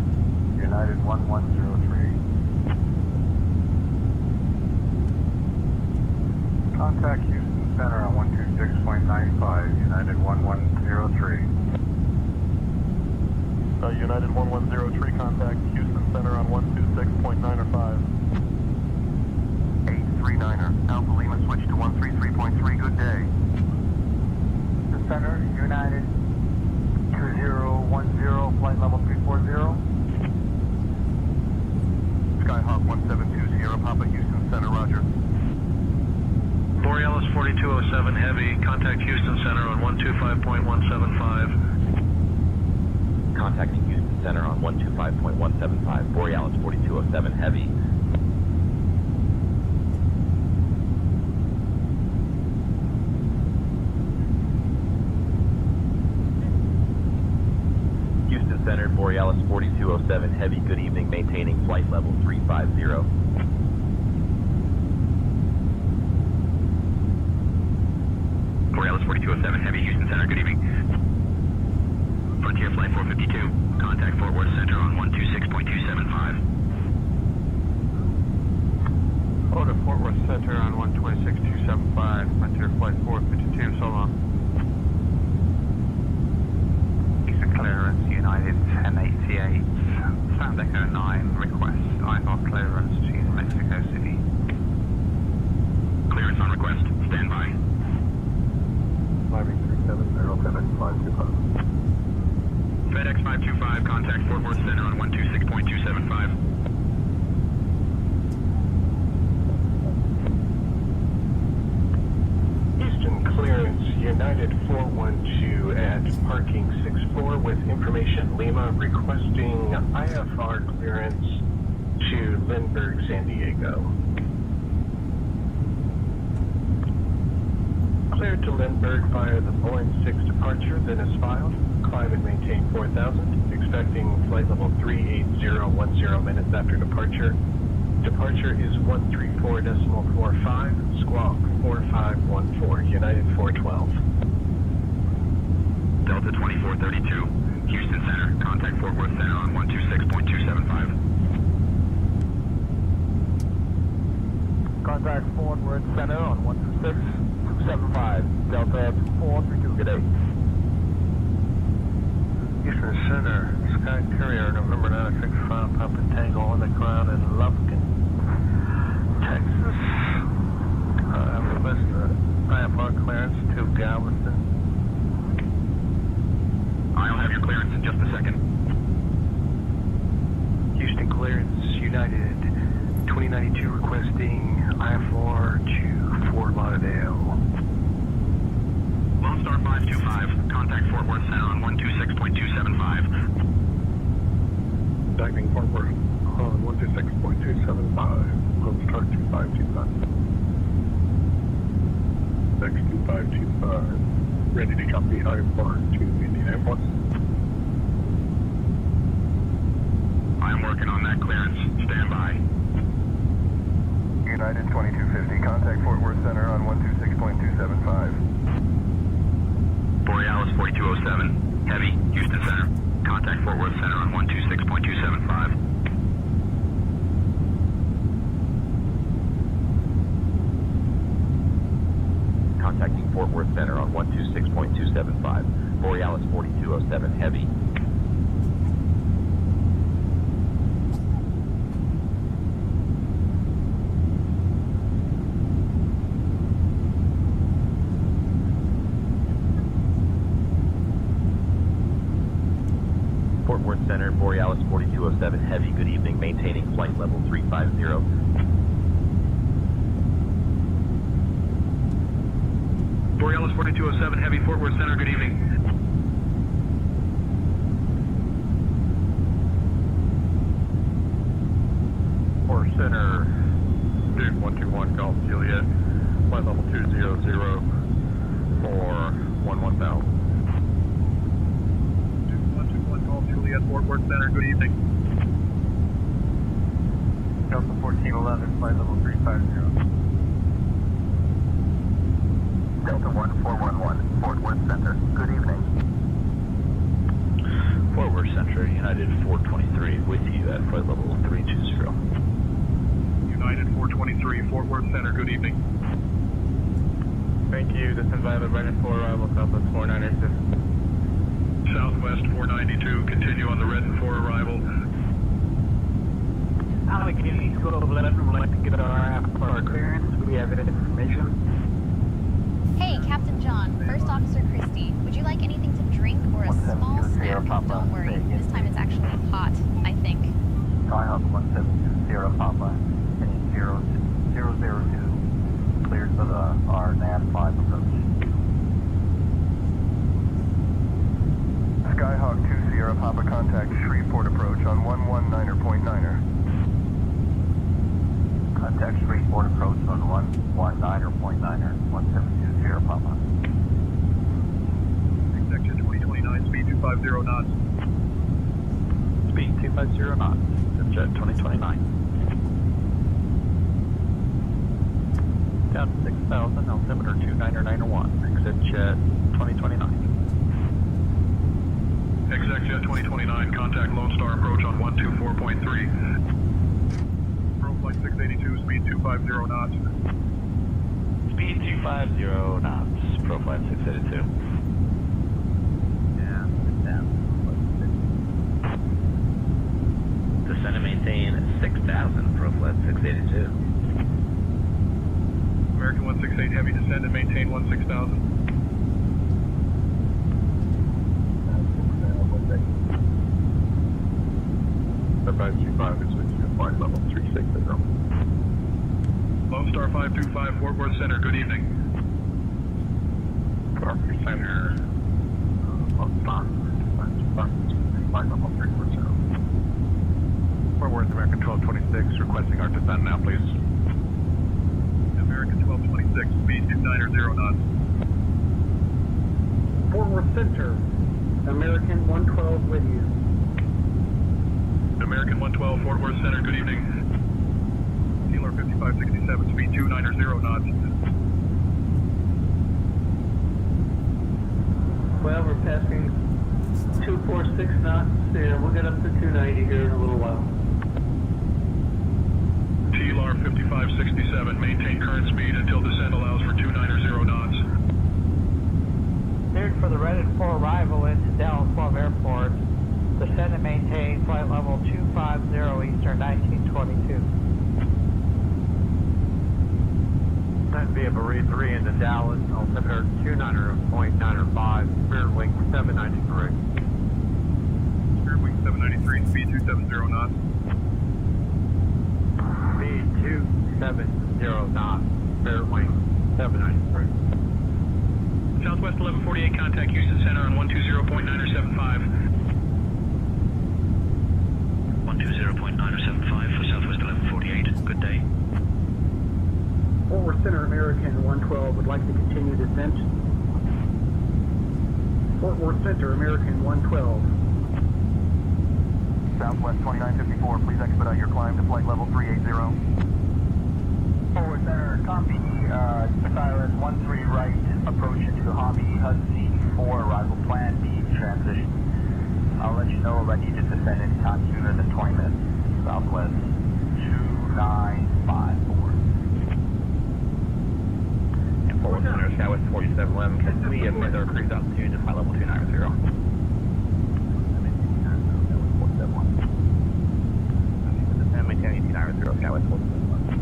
United 1103. Contact Houston Center on 126.95, United 1103. United 1103, contact Houston Center on 126.905. 839er, Alpha Lima, switch to 133.3, good day. The Center, United 2010, flight level 340. Skyhawk 1720, Papa Houston Center, roger. Borealis 4207 Heavy, contact Houston Center on 125.175. Contacting Houston Center on 125.175, Borealis 4207 Heavy. Houston Center, Borealis 4207 Heavy, good evening, maintaining flight level 350. Borealis 4207 Heavy, Houston Center, good evening. Frontier Flight 452, contact Fort Worth Center on 126.275. Order Fort Worth Center on 126.275, Frontier Flight 452, so long. Eastern clearance, United 1088, Sound Echo 9, request IFR clearance to Mexico City. Clearance on request, stand by. Climbing 3707525. FedEx 525, contact Fort Worth Center on 126.275. Eastern clearance, United 412 at parking 64 with information Lima requesting IFR clearance to Lindbergh, San Diego. Cleared to Lindbergh via the Boeing 6 departure, then is filed. Climb and maintain 4,000, expecting flight level 38010 minutes after departure. Departure is 134.45, squawk 4514, United 412. Delta 2432, Houston Center, contact Fort Worth Center on 126.275. Contact Fort Worth Center on 126.275, Delta 2432, good day. Eastern Center, Sky Courier, November 965, Papa Tango on the ground in Lufkin, Texas. Southwest, IFR clearance to Galveston. I'll have your clearance in just a second. Houston clearance, United 2092 requesting IFR to Fort Lauderdale. Lone Star 525, contact Fort Worth Center on 126.275. Contacting Fort Worth on 126.275. Lone Star 2525. Next 2525. Ready to copy IFR to Indianapolis. I'm working on that clearance. Stand by. United 2250, contact Fort Worth Center on 126.275. Borealis 4207, heavy, Houston Center. Contact Fort Worth Center on 126.275. Contacting Fort Worth Center on 126.275. Borealis 4207, heavy. Fort Worth Center, Borealis 4207, heavy. Good evening. Maintaining flight level 350. Borealis 4207, heavy, Fort Worth Center, good evening. Fort Center, Duke 121 Golf Juliet, flight level 200 for 11,000. Duke 121 Golf Juliet, Fort Worth Center, good evening. Delta 1411, flight level 350. Delta 1411, Fort Worth Center, good evening. Fort Worth Center, United 423, with you at flight level 320. United 423, Fort Worth Center, good evening. Thank you, this is Violet, right in for arrival, Southwest 496. Southwest 492, continue on the red and 4 arrival. Allegheny School of 11 would like to get our clearance. We have information. Hey, Captain John, First Officer Christie. Would you like anything to drink or a small snack? Don't worry, this time it's actually hot, I think. Skyhawk 170 Papa, heading 002, cleared for the RNAV 5 approach. Skyhawk 2 Sierra Papa, contact Shreveport approach on 119.9er. Contact Shreveport approach on 119.9er, 172 Sierra Papa. Section 2029, speed 250 knots. Speed 250 knots. Jet 2029. Down 6,000, altimeter 29901, exit jet 2029. Exec Jet 2029, contact Lone Star approach on 124.3. Pro flight 682, speed 250 knots. Speed 250 knots. Profile 682. Descend and maintain 6,000. Profile 682. American 168 heavy, descend and maintain 16,000. The 525 is with you at flight level 360. Lone Star 525, Fort Worth Center, good evening. Fort Worth Center, Lone Star 525, flight level 340. Fort Worth, American 1226, requesting our descent now, please. American 1226, speed 290 knots. Fort Worth Center, American 112 with you. American 112, Fort Worth Center, good evening. TLR 5567, speed 290 knots. Well, we're passing 246 knots. Yeah, we'll get up to 290 here in a little while. TLR 5567, maintain current speed until descent allows for 290 knots. Cleared for the red and 4 arrival into Dallas Love Airport. Descend and maintain flight level 250 Eastern 1922. That'd be a Marine 3 into Dallas, altimeter 29.905, spirit wing 793. Spirit wing 793, speed 270 knots. Speed 270 knots, spirit wing 793. Southwest 1148, contact Houston Center on 120.975. 120.975 for Southwest 1148, good day. Fort Worth Center, American 112 would like to continue descent. Fort Worth Center, American 112. Southwest 2954, please expedite your climb to flight level 380. Fort Worth Center, copy. Cyrus 13 right, approach into Hobby Hudson 4, arrival plan B, transition. I'll let you know if I need to descend anytime sooner than 20 minutes. Southwest 2954. And Fort Worth Center, Southwest 4711, can we amend our cruise altitude to flight level 290? And maintain 290, Southwest 4711.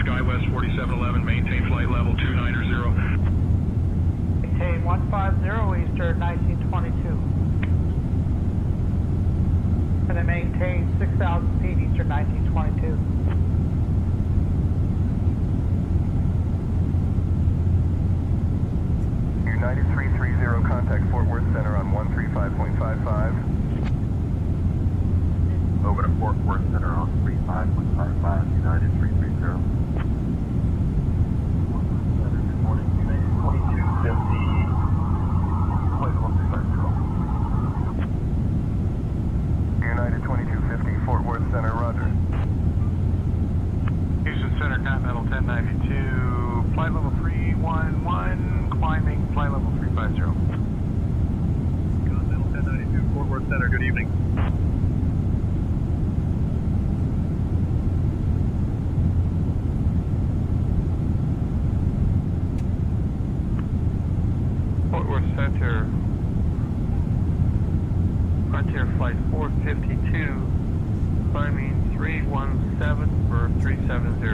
Skywest 4711, maintain flight level 290. Maintain 150 Eastern 1922. And then maintain 6,000 feet Eastern 1922. United 330, contact Fort Worth Center on 135.55. Over to Fort Worth Center on 35.55, United 330. 2250, flight level 350. United 2250, Fort Worth Center, roger. Houston Center, Continental 1092, flight level 311, climbing flight level 350. Continental 1092, Fort Worth Center, good evening. Fort Worth Center, Frontier Flight 452, climbing 317 for 370.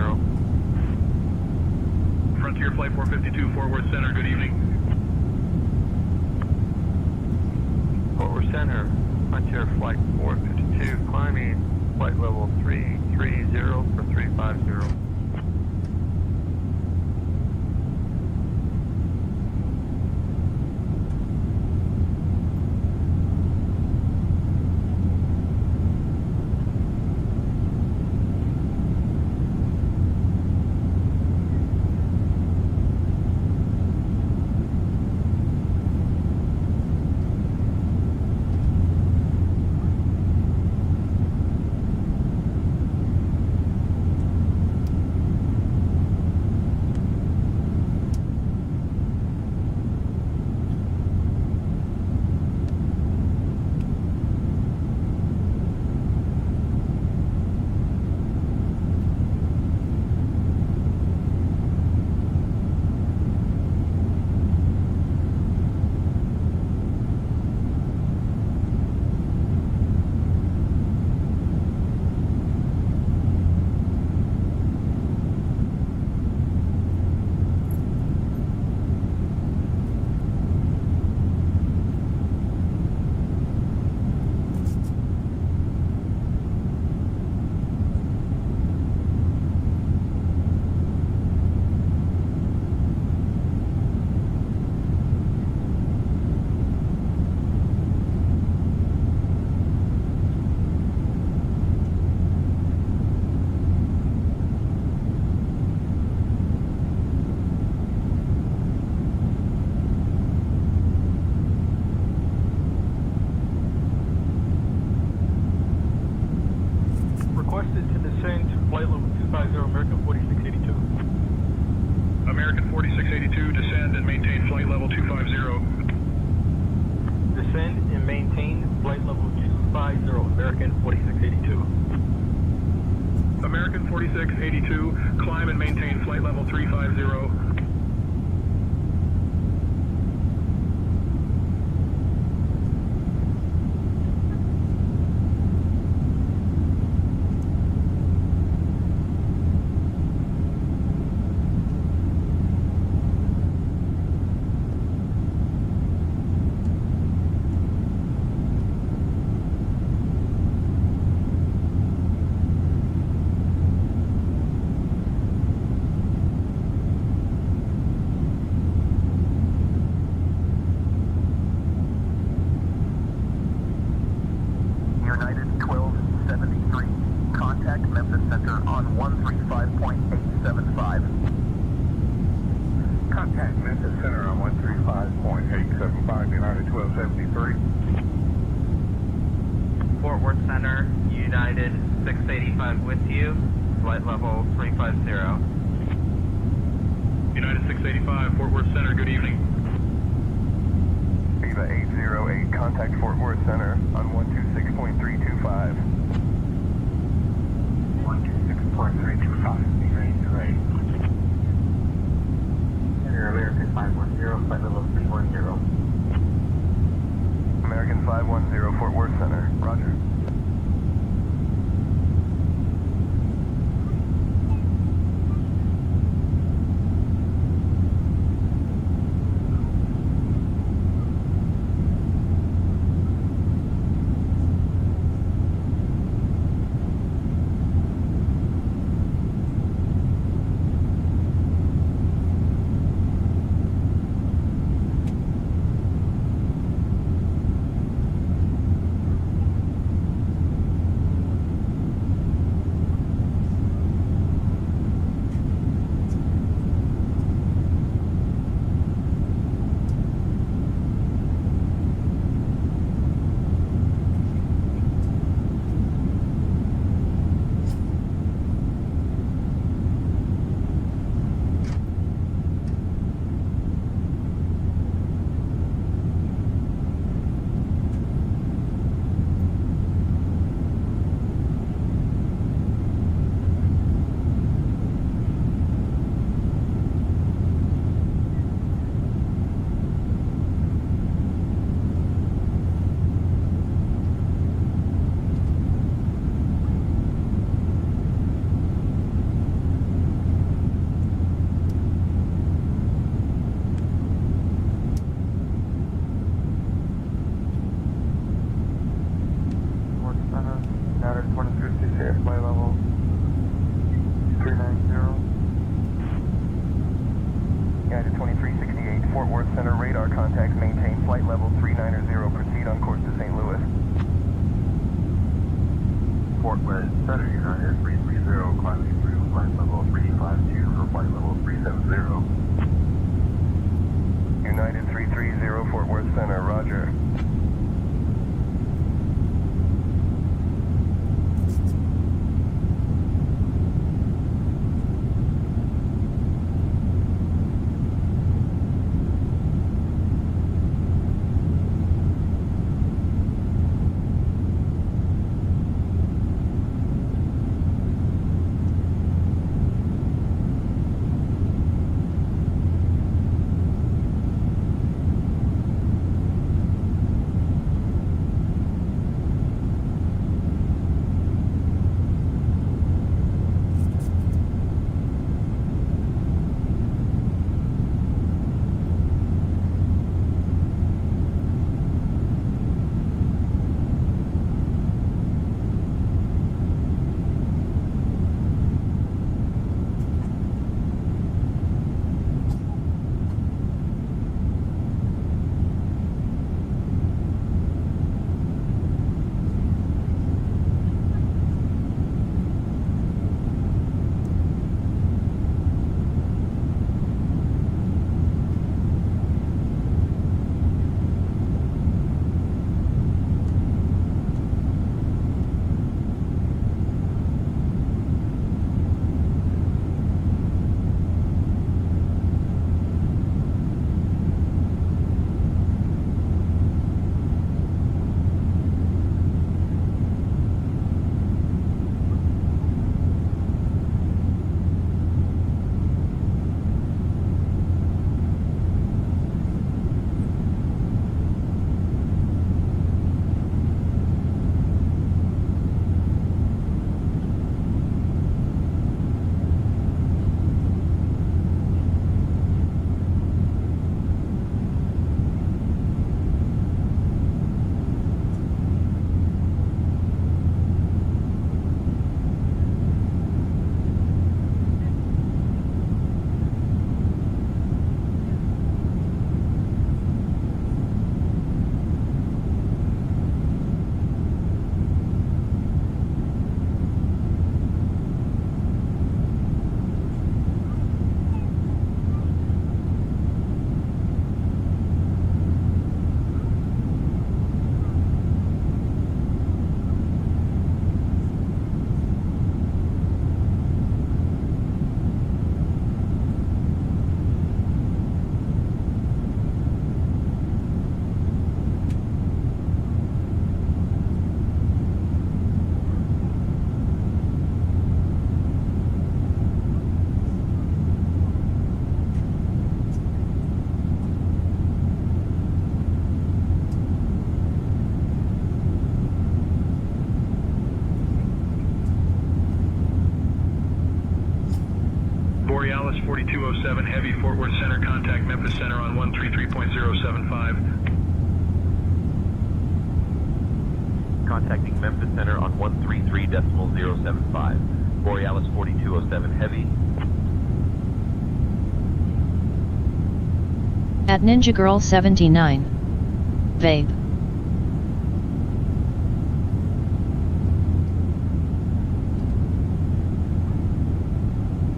Frontier Flight 452, Fort Worth Center, good evening. Fort Worth Center, Frontier Flight 452, climbing flight level 330 for 350. American 4682, descend and maintain flight level 250. Descend and maintain flight level 250, American 4682. American 4682, climb and maintain flight level 350. United 1273. Contact Memphis Center on 135.875. Contact Memphis Center on 135.875, United 1273. Fort Worth Center, United 685 with you, flight level 350. United 685, Fort Worth Center, good evening. Viva 808, contact Fort Worth Center on 126.325. 126.325, Viva 808. American 510, flight level 310. American 510, Fort Worth Center, roger. United 2368, Fort Worth Center, radar contacts maintain flight level 390, proceed on course to St. Louis. Fort Worth Center, United 330, climbing through flight level 352 for flight level 370. United 330, Fort Worth Center, roger. Borealis 4207 Heavy, Fort Worth Center, contact Memphis Center on 133.075. Contacting Memphis Center on 133.075. Borealis 4207 Heavy. At Ninja Girl 79. Vabe.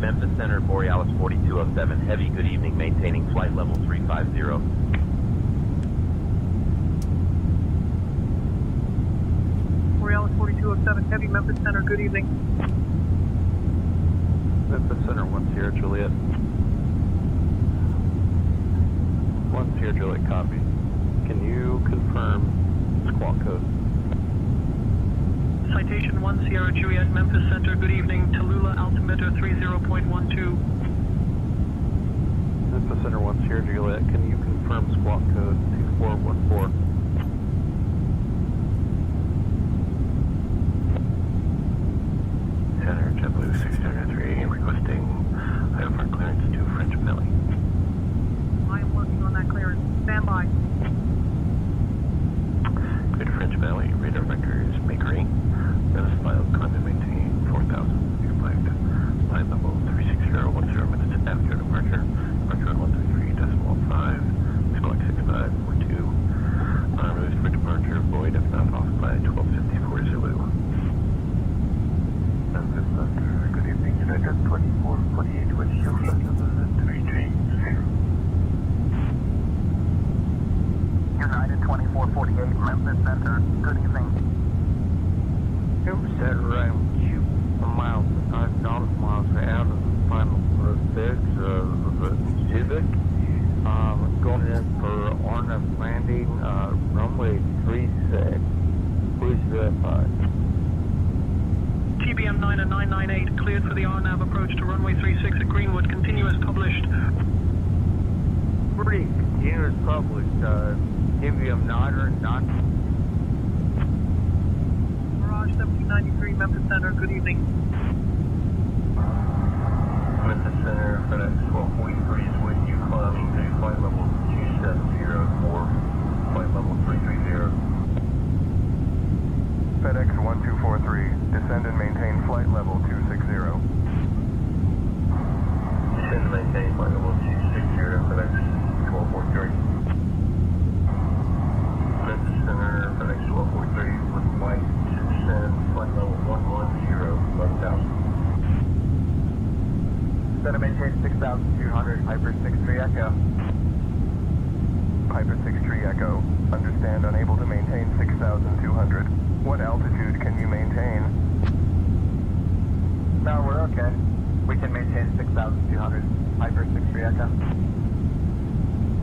Memphis Center, Borealis 4207 Heavy, good evening, maintaining flight level 350. Borealis 4207 Heavy, Memphis Center, good evening. Memphis Center, 1 Sierra Juliet. 1 Sierra Juliet, copy. Can you confirm squawk code? Citation 1 Sierra Juliet, Memphis Center, good evening. Tallulah altimeter 30.12. Memphis Center, 1 Sierra Juliet, can you confirm squawk code 2414? Center, JetBlue 603, requesting IFR clearance to French Belly. I am working on that clearance. Stand by. Good French Valley, radar vectors make green. Notice filed, climb and maintain 4,000. Flight level 36010 minutes after departure. Departure 133.5. Squawk 6542. Release for departure, void if not off by 1254 Zulu. Memphis Center, good evening, United 2448 with you, flight level 330. United 2448, Memphis Center, good evening. It was set around 2 miles, 5 miles out of the final six of the Civic. Going in for RNAV landing, runway 36. Please verify. TBM 9 and 998 cleared for the RNAV approach to runway 36 at Greenwood. Continue as published. Pretty continuous published. TBM 9 or 9. Mirage 1793, Memphis Center, good evening. Memphis Center, FedEx 1243 is with you, climbing to flight level 2704, flight level 330. FedEx 1243, descend and maintain flight level 260. Descend and maintain flight level 260, FedEx 1243. Memphis Center, FedEx 1243, with flight to descend, flight level 110, 11,000. Descend and maintain 6,200, Piper 63 Echo. Piper 63 Echo, understand unable to maintain 6,200. What altitude can you maintain? No, we're okay. We can maintain 6,200, Piper 63 Echo.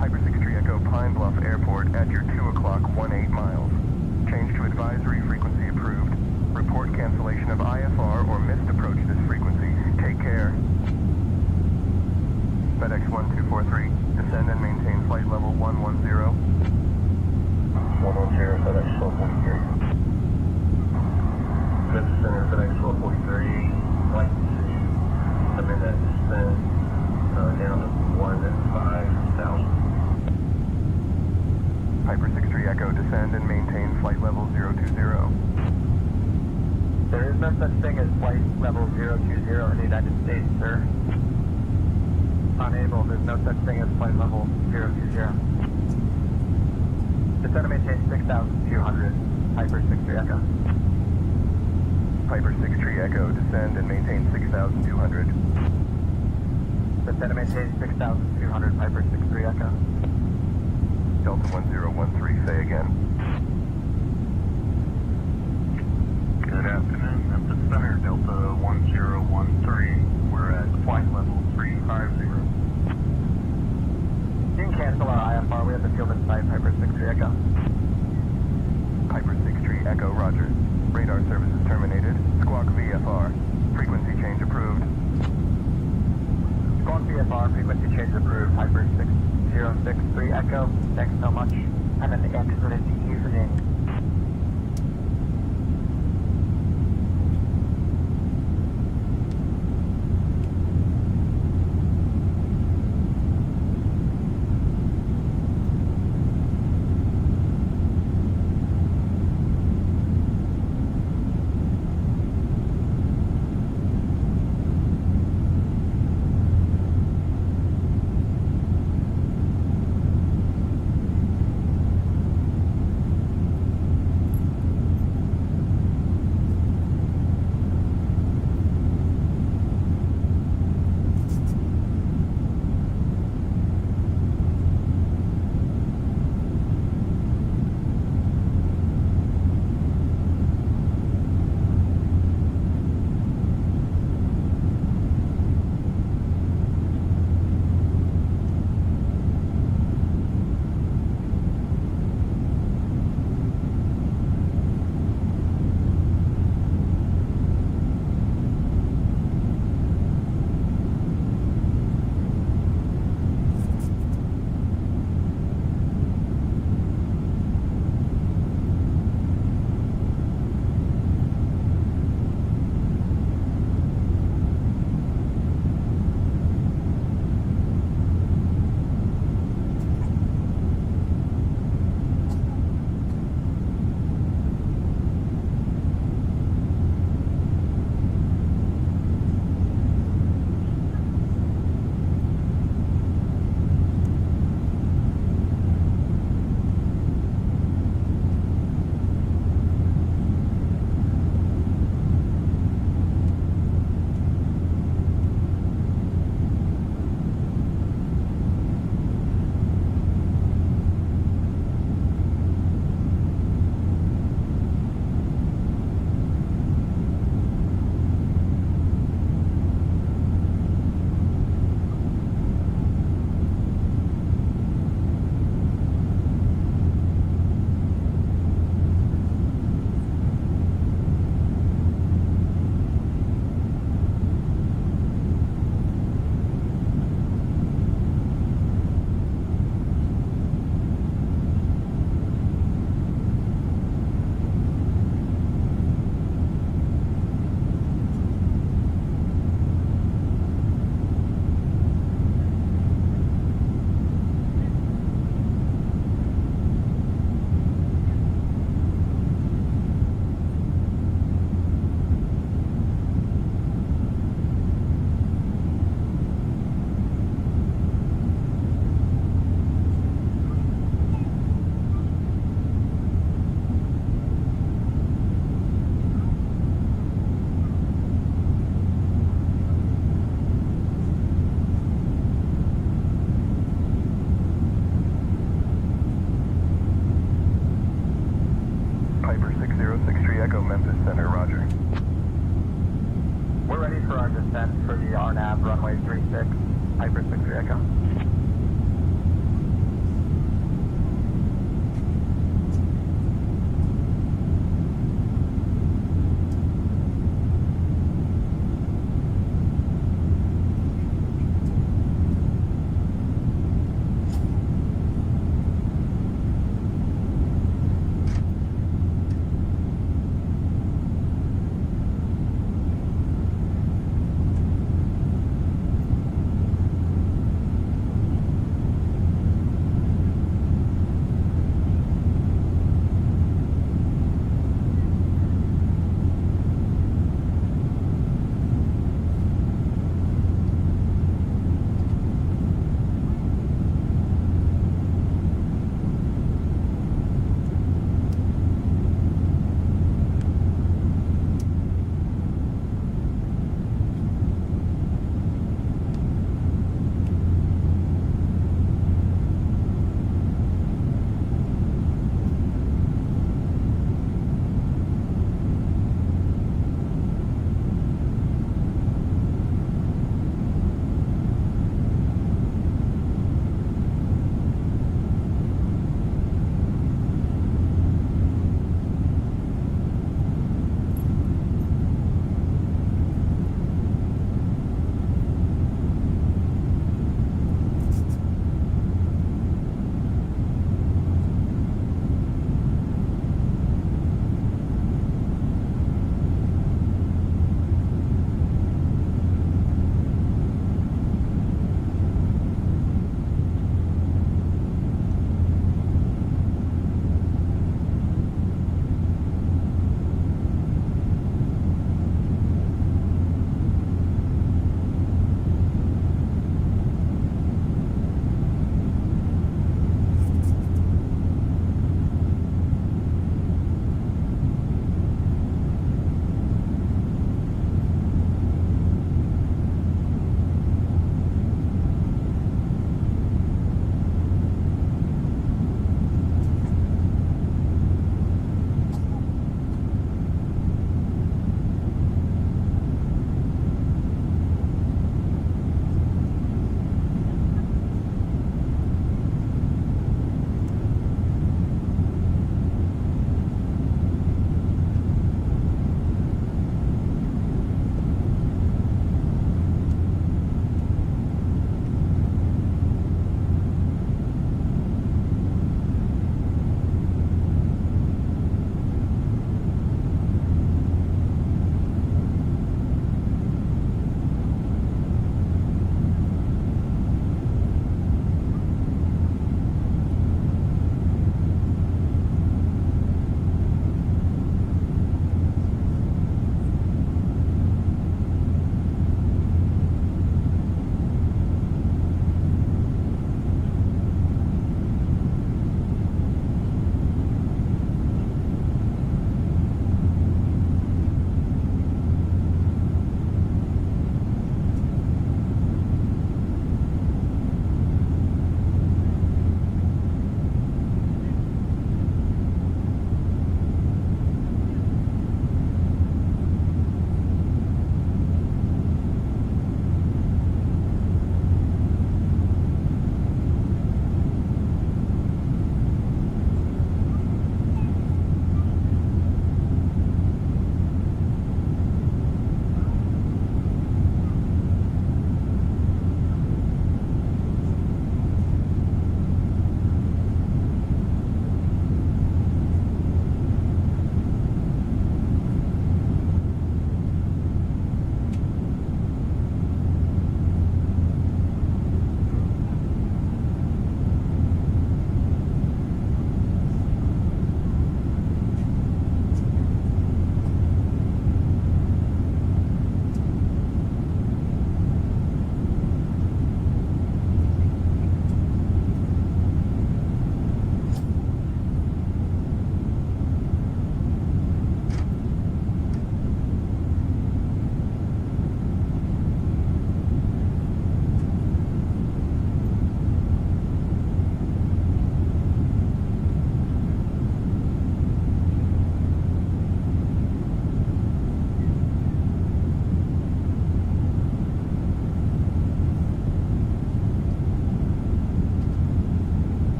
Piper 63 Echo, Pine Bluff Airport at your 2 o'clock, 18 miles. Change to advisory frequency approved. Report cancellation of IFR or missed approach this frequency. Take care. FedEx 1243, descend and maintain flight level 110. 110, FedEx 1243. Memphis Center, FedEx 1243, flight to come in that descent down to 1,500. Piper 63 Echo, descend and maintain flight level 020. There is no such thing as flight level 020 in the United States, sir. Unable, there's no such thing as flight level 020. Descend and maintain 6,200, Piper 63 Echo. Piper 63 Echo, descend and maintain 6,200. Descend and maintain 6,200, Piper 63 Echo. Delta 1013, say again. Good afternoon, Memphis Center, Delta 1013. We're at flight level 350. You can cancel our IFR, we have the field in sight, Piper 63 Echo. Piper 63 Echo, roger. Radar services terminated. Squawk VFR. Frequency change approved. Squawk VFR, frequency change approved, Piper 6063 Echo. Thanks so much. And an excellent evening. Center, roger. We're ready for our descent for the RNAV runway 36, Hyper 63 Echo.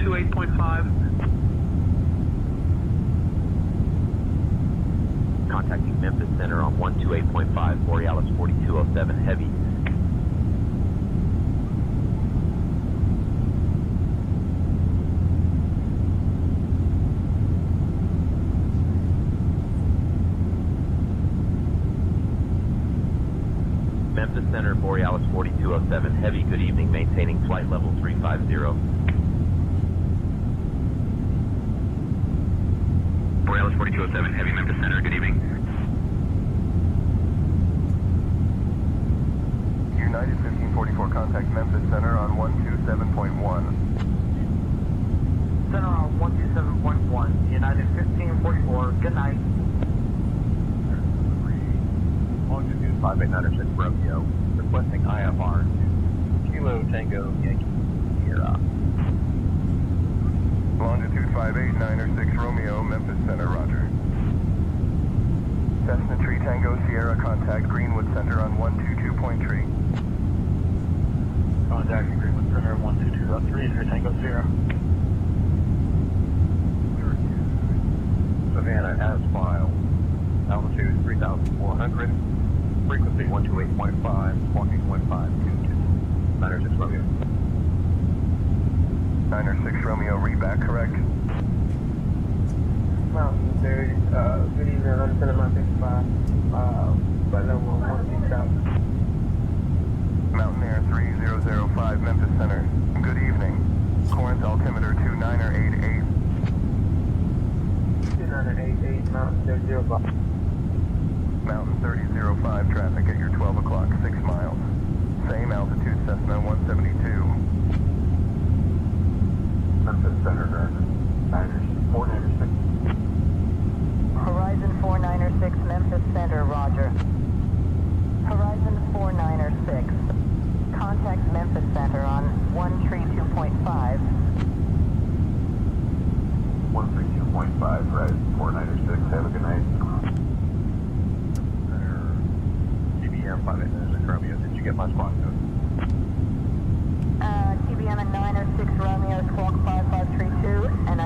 128.5. Contacting Memphis Center on 128.5, Borealis 4207 Heavy. Memphis Center, Borealis 4207 Heavy, good evening, maintaining flight level 350. Borealis 4207 Heavy, Memphis Center, good evening. United 1544, contact Memphis Center on 127.1. Center on 127.1. United 1544. Good night. Longitude 5896 Romeo, requesting IFR to Kilo Tango Yankee Sierra. Longitude 58906 Romeo, Memphis Center, roger. Cessna Tree Tango Sierra, contact Greenwood Center on 122.3. Contacting Greenwood Center 122.3 Tango Sierra. Savannah as filed. Altitude 3,400. Frequency 128.5. Walking 1522. 906 Romeo. 906 Romeo, read back correct. Mountain 30, good evening, I'm sending my 55, but level 16000. Mountain Air 3005, Memphis Center. Good evening. Corinth altimeter 2988. 2988, Mountain 3005. Mountain 3005, traffic at your 12 o'clock, 6 miles. Same altitude, Cessna 172. Memphis Center, 496. Horizon 496, Memphis Center, roger. Horizon 496. Contact Memphis Center on 132.5. 132.5, right, 496, have a good night. TBM 5896 Romeo, did you get my spot code? TBM at 906 Romeo, squawk 5532, and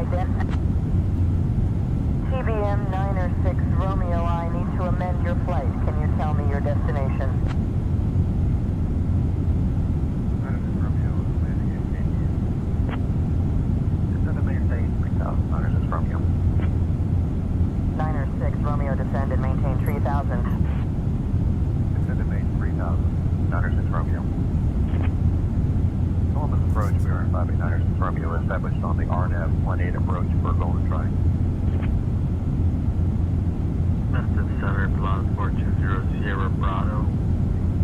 TBM 906 Romeo, I need to amend your flight. Can you tell me your destination? Romeo, landing in Kenya. Descend and maintain 3,000, 906 Romeo. 906 Romeo, descend and maintain 3000. Descend and maintain 3,000, 906 Romeo. Columbus approach, we are in 5896 Romeo, established on the RNAV 18 approach for Golden Triangle. Memphis Center, Pilatus 420 Sierra Bravo.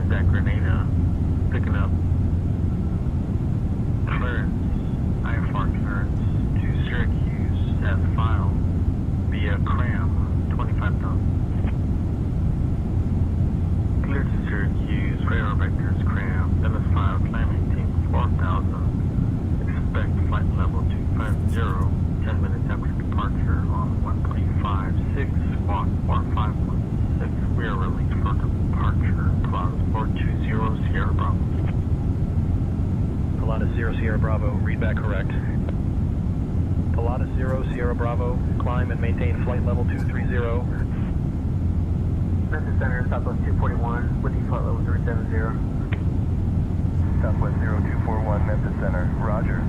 Is that Grenada? Picking up clearance, IFR clearance to Syracuse as filed via CRAM 25,000. Cleared to Syracuse, radar vectors CRAM, then as filed, climbing team 4,000. Expect flight level 250, 10 minutes after departure on 1.56, squawk 4516. We are released for departure. Pilatus 420 Sierra Bravo. Pilatus 0 Sierra Bravo, read back correct. Pilatus 0 Sierra Bravo, climb and maintain flight level 230. Memphis Center, Southwest 241, with the flight level 370. Southwest 0241, Memphis Center, roger.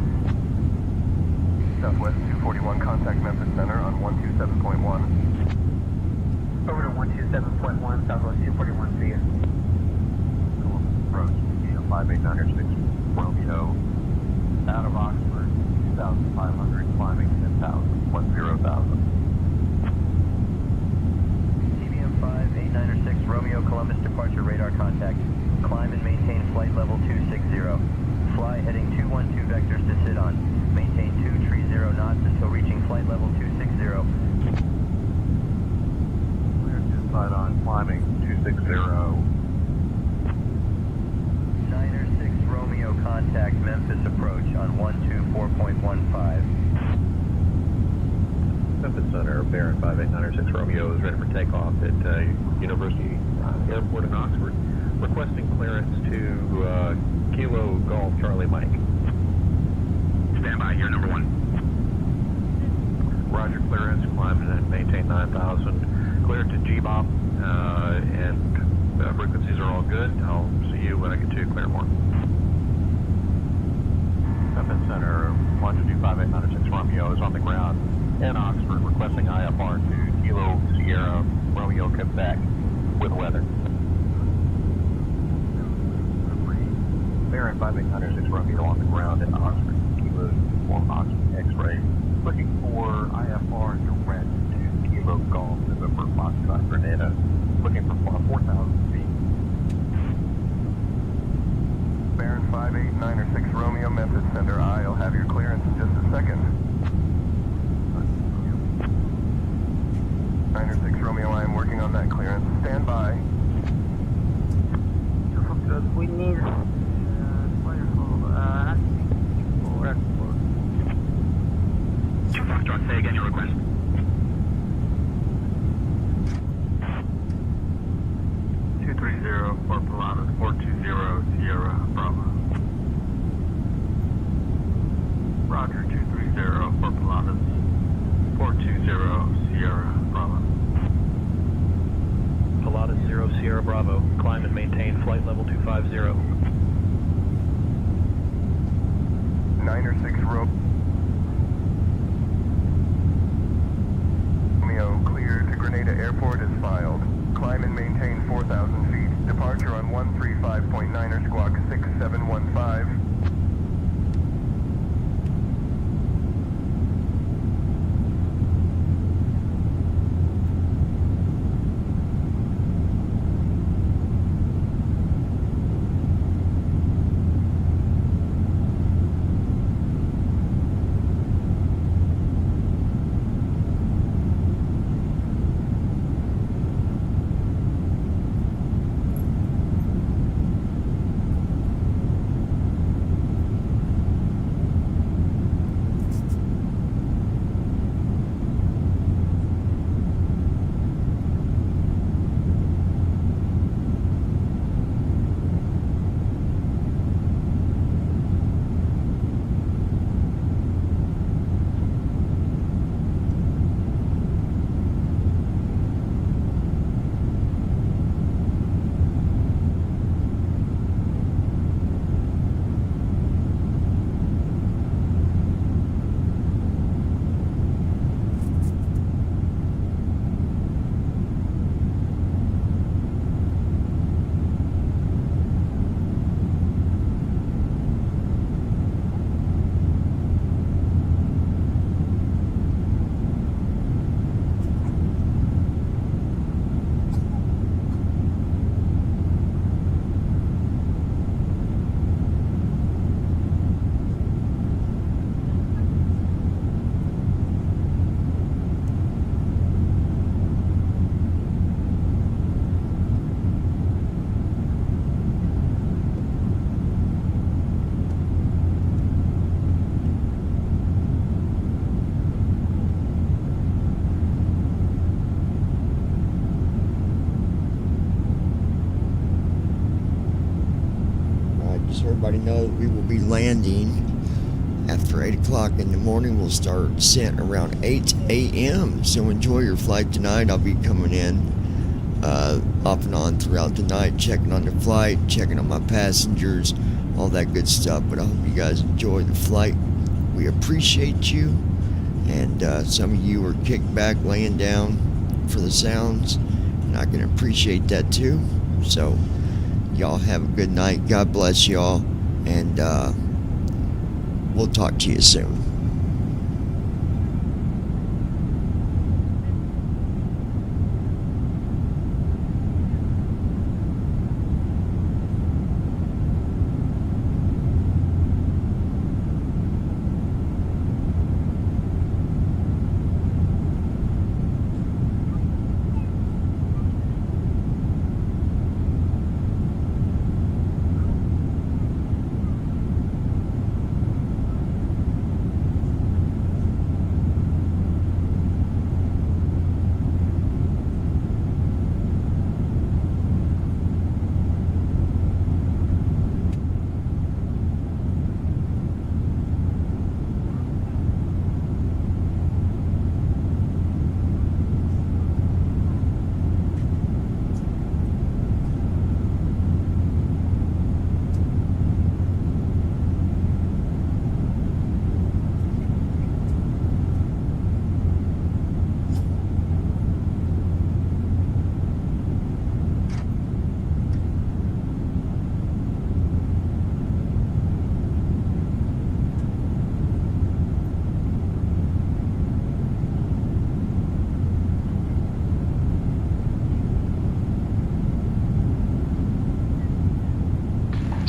Southwest 241, contact Memphis Center on 127.1. Over to 127.1, Southwest 241, see ya. Approach, 5896 Romeo, out of Oxford, 2,500, climbing 10,000, 10,000. TBM 5896 Romeo, Columbus departure radar contact. Climb and maintain flight level 260. Fly heading 212 vectors to sit on. Maintain 230 knots until reaching flight level 260. Clear to decide on climbing 260. 906 Romeo, contact Memphis approach on 124.15. Memphis Center, Baron 5896 Romeo is ready for takeoff at University Airport in Oxford, requesting clearance to Kilo Golf Charlie Mike. stand by here, number 1. Roger, clearance, climb and maintain 9,000. Clear to G-BOP, and frequencies are all good. I'll see you when I get to Claremore. Up in center, longitude 5896 Romeo is on the ground in Oxford, requesting IFR to Kilo Sierra Romeo Quebec with weather. Baron 5896 Romeo on the ground in Oxford, Kilo Uniform Oxford X-ray, looking for IFR direct to Kilo Golf November Foxtrot Grenada, looking for 4,000 feet. Baron 58906 Romeo, message sender I. I'll have your clearance in just a second. 906 Romeo, I am working on that clearance. Stand by. We need Foxtrot, say again your request. For Pilatus 420 Sierra Bravo. Roger, 230 for Pilatus 420 Sierra Bravo. Pilatus 0 Sierra Bravo, climb and maintain flight level 250. 906 Romeo, clear to Grenada Airport is filed. Climb and maintain 4,000 feet. Departure on 135.9er squawk 6715. So everybody know that we will be landing after 8 o'clock in the morning. We'll start descent around 8 a.m. So enjoy your flight tonight. I'll be coming in off and on throughout the night, checking on the flight, checking on my passengers, all that good stuff. But I hope you guys enjoy the flight. We appreciate you. And some of you are kicked back, laying down for the sounds, and I can appreciate that too. So y'all have a good night. God bless y'all, and we'll talk to you soon.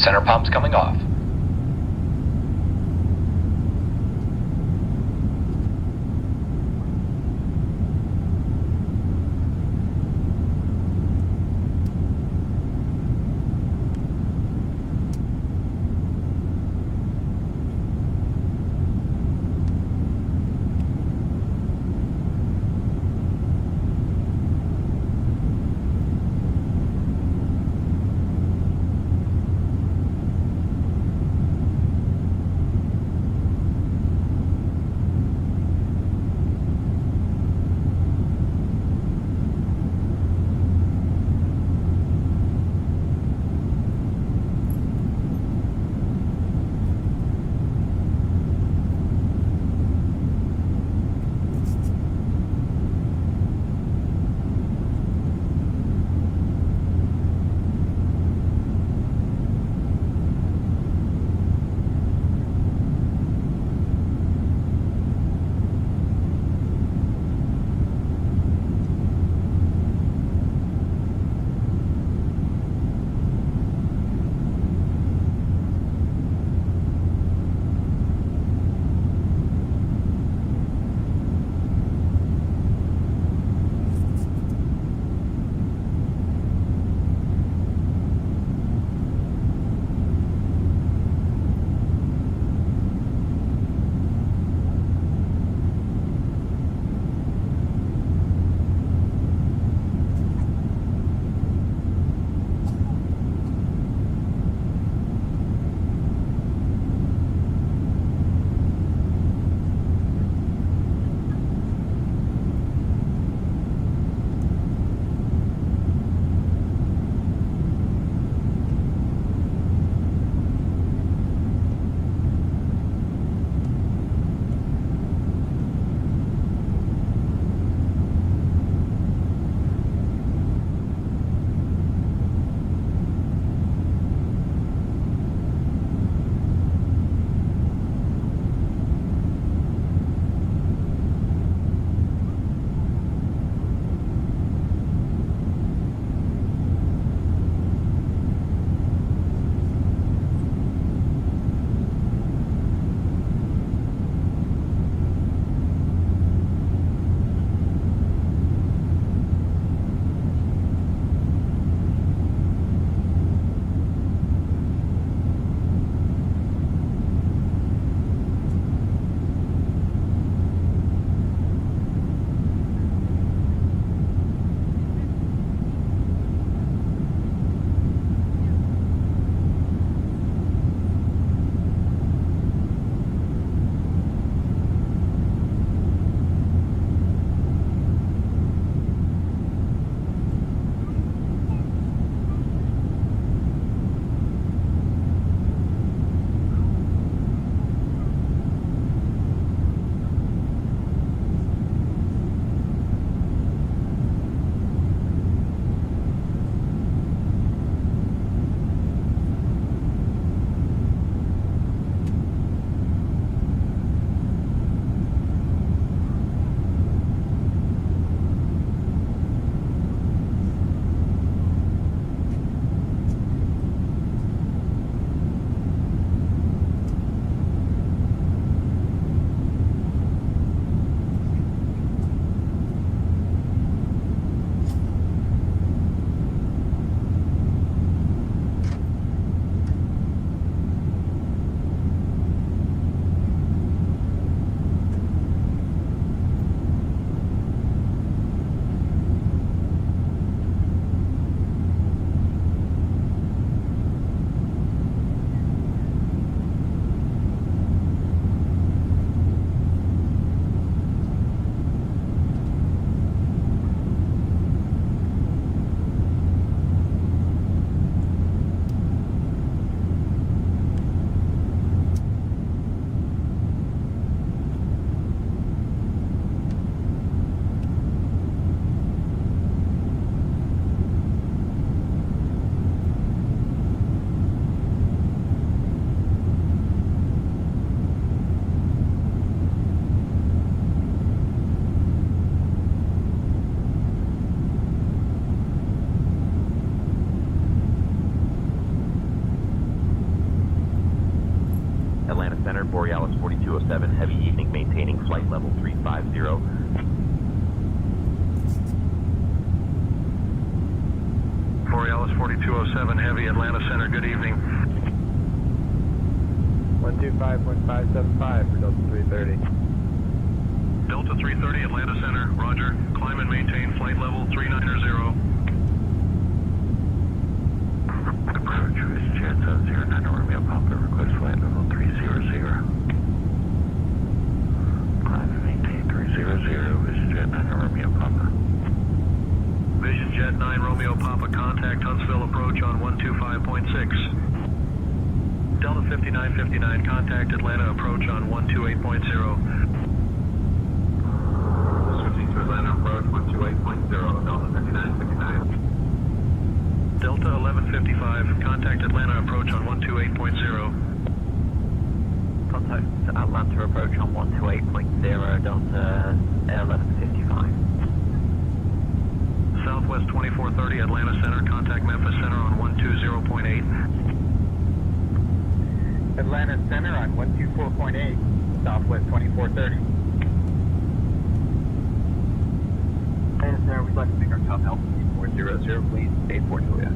Center pumps coming off. Center, Borealis 4207, heavy evening, maintaining flight level 350. Borealis 4207, heavy, Atlanta Center, good evening. 125.575 for Delta 330. Delta 330, Atlanta Center, roger. Climb and maintain flight level 390. Approach with Jet 09 Romeo Papa, request flight level 300. Climb and maintain 300, Vision Jet 9 Romeo Papa. Vision Jet 9 Romeo Papa, contact Huntsville approach on 125.6. Delta 5959, contact Atlanta approach on 128.0. Switching to Atlanta approach 128.0, Delta 5959. Delta 1155, contact Atlanta approach on 128.0. Contact Atlanta approach on 128.0, Delta 1155. Southwest 2430, Atlanta Center, contact Memphis Center on 120.8. Atlanta Center on 124.8, Southwest 2430. Atlanta Center, we'd like to make our top altitude 400, please, 84 Juliet.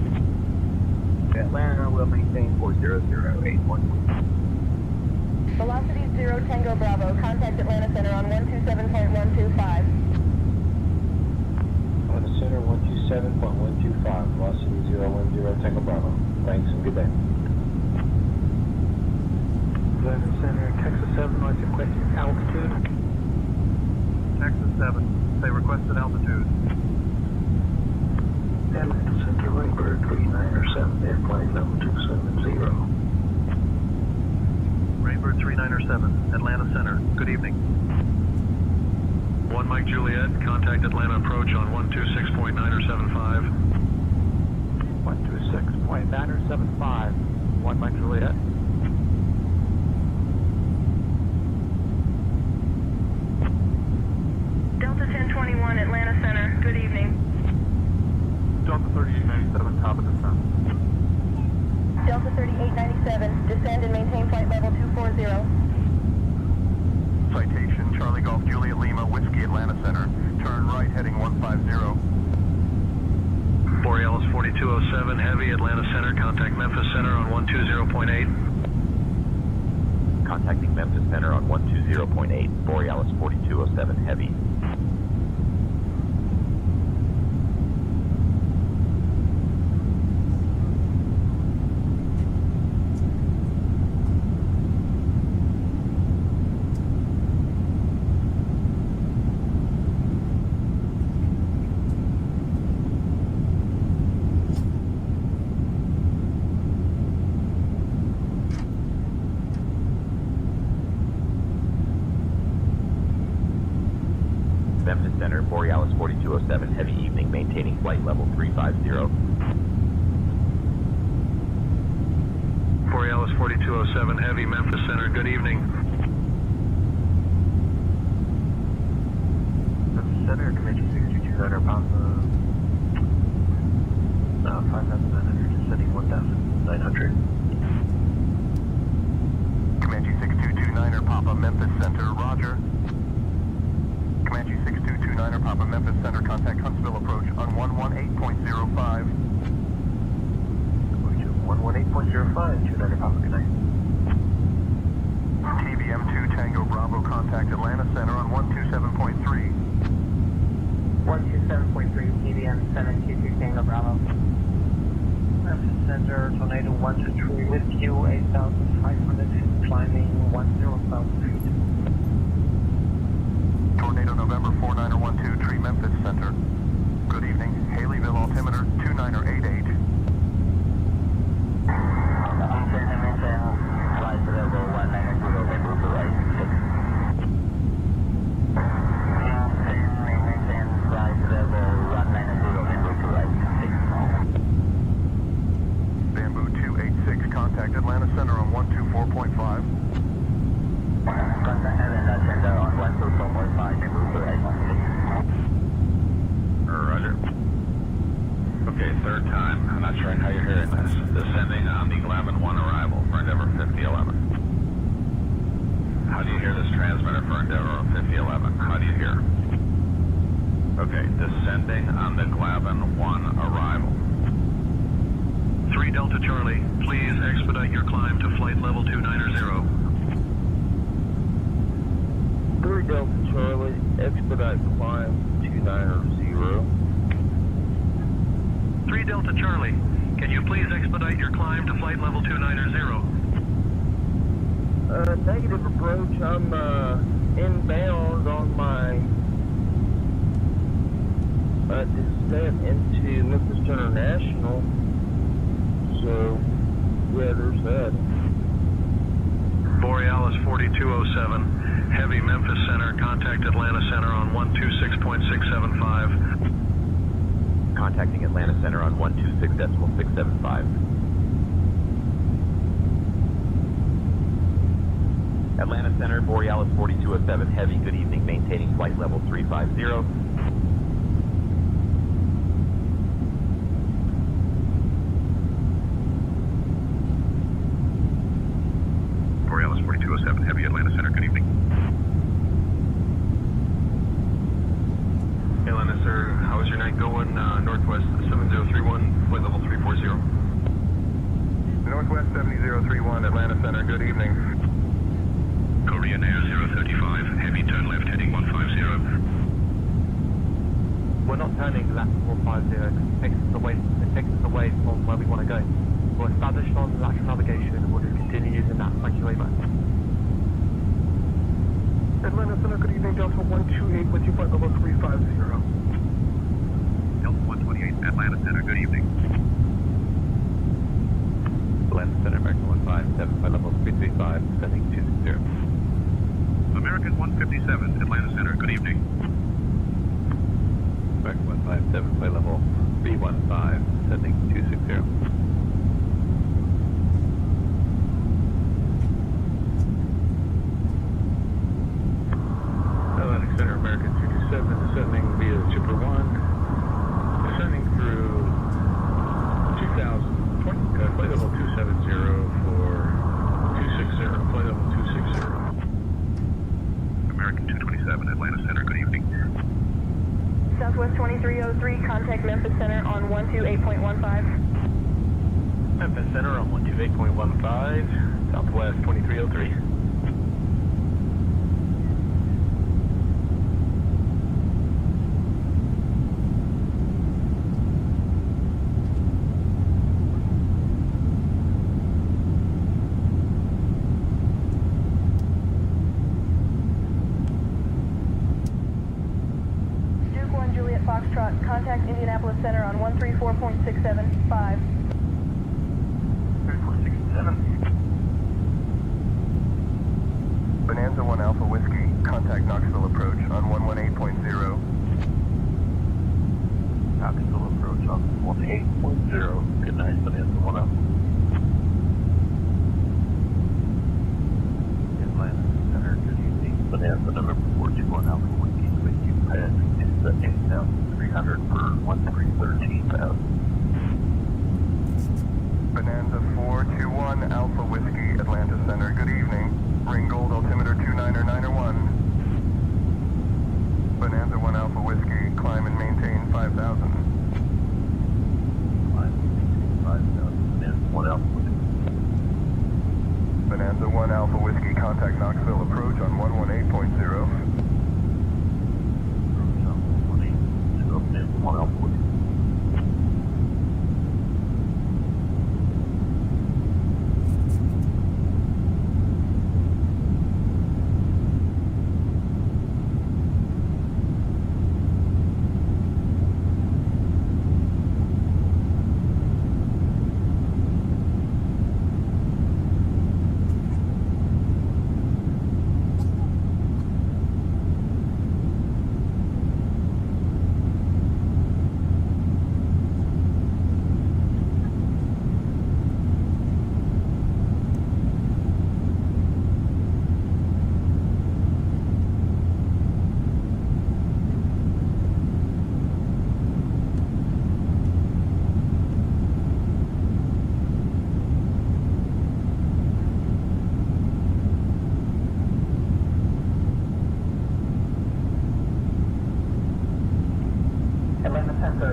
Atlanta will maintain 400, 84 Juliet. Velocity 0 Tango Bravo, contact Atlanta Center on 127.125. Atlanta Center 127.125, velocity 010 Tango Bravo. Thanks and good day. Atlanta Center, Texas 7, what's your question? Altitude? Texas 7, say requested altitude. Atlanta Center, Rainbird 397, airplane level 270. Rainbird 397, Atlanta Center, good evening. 1 Mike Juliet, contact Atlanta approach on 126.975. 126.975, 1 Mike Juliet. Delta 1021, Atlanta Center, good evening. Delta 3897, top of descent. Delta 3897, descend and maintain flight level 240. Citation, Charlie Golf Juliet Lima, Whiskey Atlanta Center. Turn right heading 150. Borealis 4207, heavy, Atlanta Center, contact Memphis Center on 120.8. Contacting Memphis Center on 120.8, Borealis 4207, heavy. Memphis Center, Borealis 4207, heavy evening, maintaining flight level 350. Borealis 4207, heavy, Memphis Center, good evening. Memphis Center, Comanche 629 Papa. 5,900, descending 1,900. Comanche 6229er, Papa Memphis Center, roger. Comanche 6229er, Papa Memphis Center, contact Huntsville approach on 118.05. 118.05, 29er Papa, good night. TVM2 Tango Bravo, contact Atlanta Center on 127.3. 127.3, TVM 722 Tango Bravo. Memphis Center, Tornado 123 with you, 8,500 feet, climbing 10,000 feet. Tornado November 49er12, Tree Memphis Center. Good evening, Haleyville altimeter 29er88. Flight level 190, level to right 6. Maintain flight level 190, level to right 6. Bamboo 286, contact Atlanta Center on 124.5. Contact Atlanta Center on 124.5, level to right 6. Roger. Okay, third time. I'm not sure how you're hearing this. Descending on the 11-1 arrival for Endeavour 5011. How do you hear this transmitter for Endeavour 5011? How do you hear? Okay, descending on the Glavin 1 arrival. 3 Delta Charlie, please expedite your climb to flight level 290. 3 Delta Charlie, expedite climb 290. 3 Delta Charlie, can you please expedite your climb to flight level 290? Negative approach. I'm inbound on my descent into Memphis International. So, yeah, there's that. Borealis 4207, Heavy Memphis Center, contact Atlanta Center on 126.675. Contacting Atlanta Center on 126.675. Atlanta Center, Borealis 4207, Heavy, good evening, maintaining flight level 350. Borealis 4207, Heavy, Atlanta Center, good evening. Atlanta, sir, how is your night going? Northwest 7031, flight level 340. Northwest 7031, Atlanta Center, good evening. Korean Air 035, heavy turn left heading 150. We're not turning left 150, it takes us away from where we want to go. We're established on lateral navigation and we'll just continue using that. Thank you very much. Atlanta Center, good evening, Delta 128 with you, flight level 350. Delta 128, Atlanta Center, good evening. Atlanta Center, American 157, flight level 335, descending 260. American 157, Atlanta Center, good evening. American 157, flight level 315, descending 260. Atlantic Center, American 227, descending via Chipper 1, descending through 2020, flight level 270 for 260, flight level 260. American 227, Atlanta Center, good evening. Southwest 2303, contact Memphis Center on 128.15. Memphis Center on 128.15, Southwest 2303. Foxtrot, contact Indianapolis Center on 134.675. 3467. Bonanza 1 Alpha Whiskey, contact Knoxville approach on 118.0. Knoxville approach on 18.0. Good night, Bonanza 1 Alpha. Atlanta Center, good evening. Bonanza November 421 Alpha Whiskey, with you passing to the 8,300 for 1313,000. Bonanza 421 Alpha Whiskey, Atlanta Center, good evening. Ringgold altimeter 29901. Bonanza 1 Alpha Whiskey, climb and maintain 5,000. Climb and maintain 5,000. Bonanza 1 Alpha Whiskey. Bonanza 1 Alpha Whiskey, contact Knoxville approach on 118.0.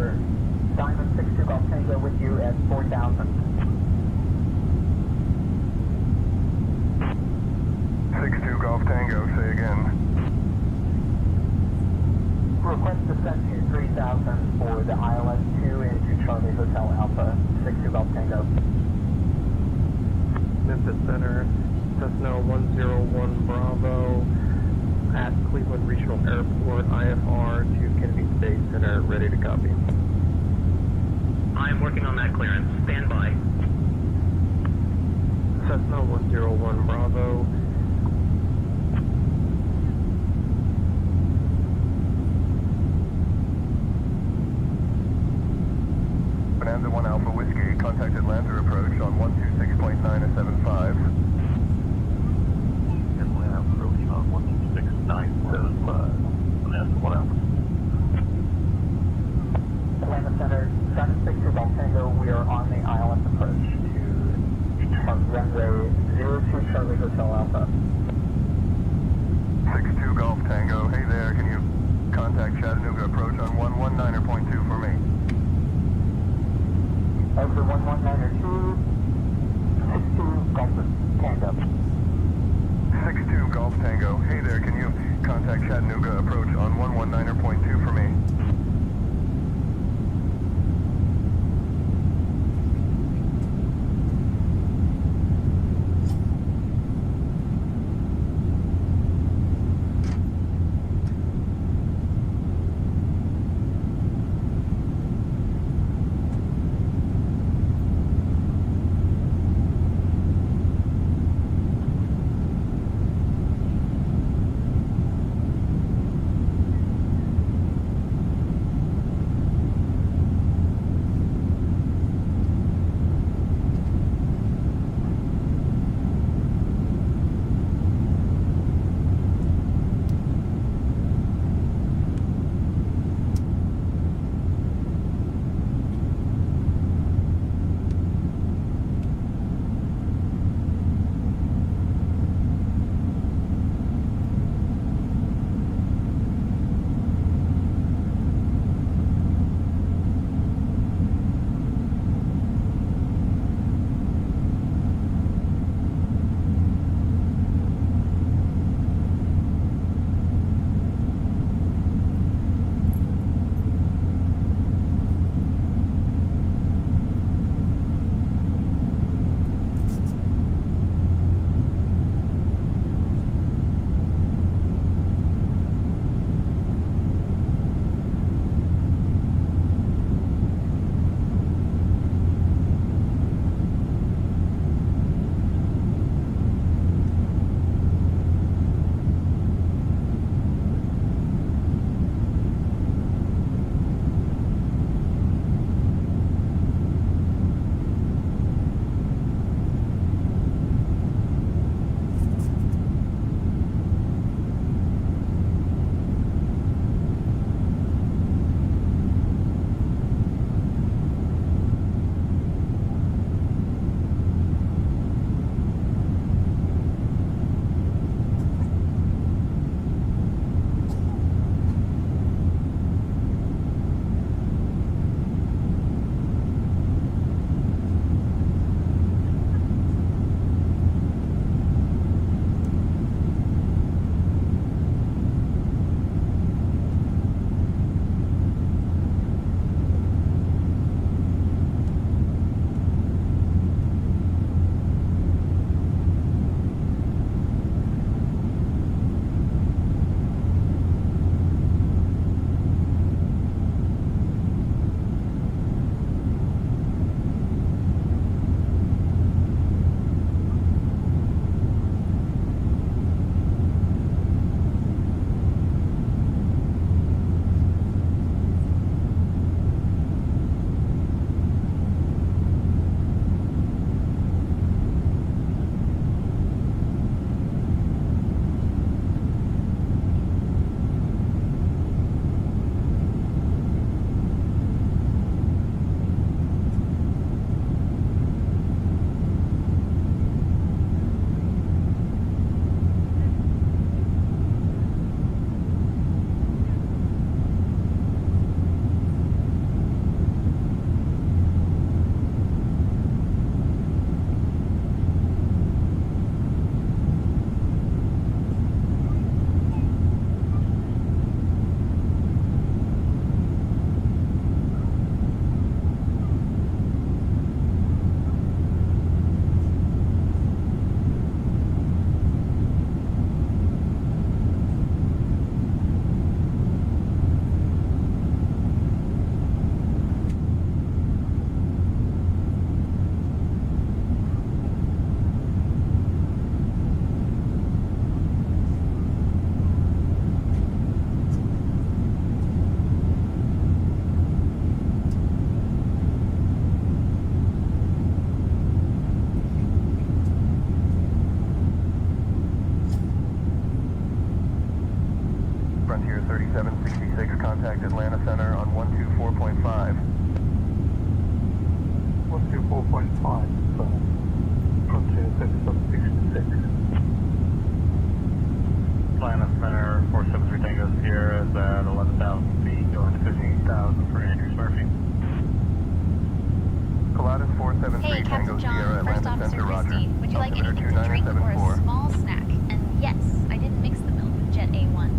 Center, Diamond 62 Golf Tango with you at 4,000. 62 Golf Tango, say again. Request descent to 3,000 for the ILS 2 into Charlie Hotel Alpha, 62 Golf Tango. Memphis Center, Cessna 101 Bravo at Cleveland Regional Airport, IFR to Kennedy Space Center, ready to copy. I am working on that clearance. Stand by. Cessna 101 Bravo. Bonanza 1 Alpha Whiskey, contact Atlanta approach on 126.975. Atlanta approach on 126.975. Bonanza 1 Alpha. Atlanta Center, 762 Golf Tango, we are on the ILS approach to runway 02 Charlie Hotel Alpha. 62 Golf Tango, hey there, can you contact Chattanooga approach on 119.2 for me? Over 11902, 62 Golf Tango. 62 Golf Tango, hey there, can you contact Chattanooga approach on 119.2 for me? contact Atlanta Center on 124.5. 124.5, Frontier 766. Atlanta Center 473 Tango Sierra is at 11,000 feet, going to 15,000 for Andrews Murphy. Pilatus 473 Hey, Tango Captain Sierra, John, First Atlanta Officer Center, Roger. Christie. Would you like Altimeter anything to drink or a 2974. small snack? And yes, I did mix the milk with Jet A1.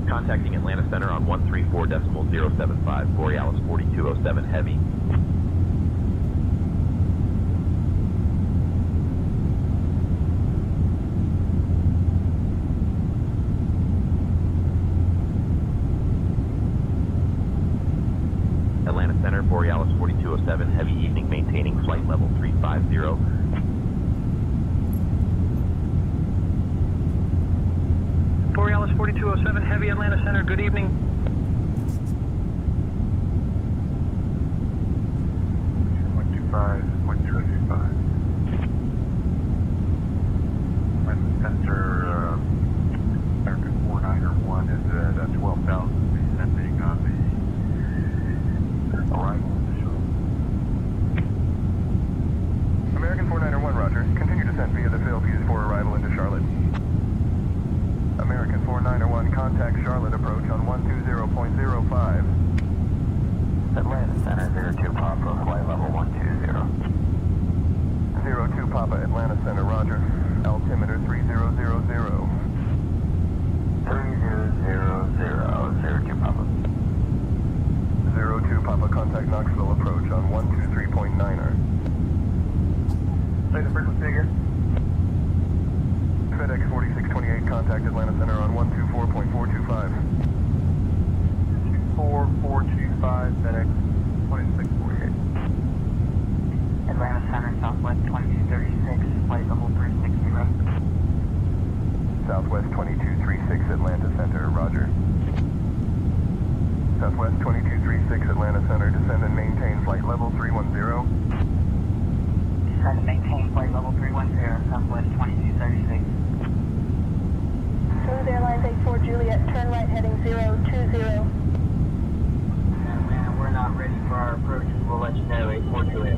Contacting Atlanta Center on 134.075, Borealis 4207 Heavy. 4207 Heavy Atlanta Center, good evening. Center, American 491 is at 12,000, descending on the arrival of the shuttle. American 491, roger. Continue descent via the fill fuse for arrival into Charlotte. American 491, contact Charlotte approach on 120.05. Atlanta Center, 02 Papa, flight level 120. 02 Papa, Atlanta Center, roger. Altimeter 3000. 3000, 02 Papa. 02 Papa, contact Knoxville approach on 123.9er. Say the frequency again. FedEx 4628, contact Atlanta Center on 124.425. 24425, FedEx 2648. Atlanta Center, Southwest 2236, flight level 360. Southwest 2236, Atlanta Center, roger. Southwest 2236, Atlanta Center, descend and maintain flight level 310. Descend and maintain flight level 310, Southwest 2236. Smooth Airlines 84 Juliet, turn right heading 020. Atlanta, we're not ready for our approach. We'll let you know, 84 Juliet.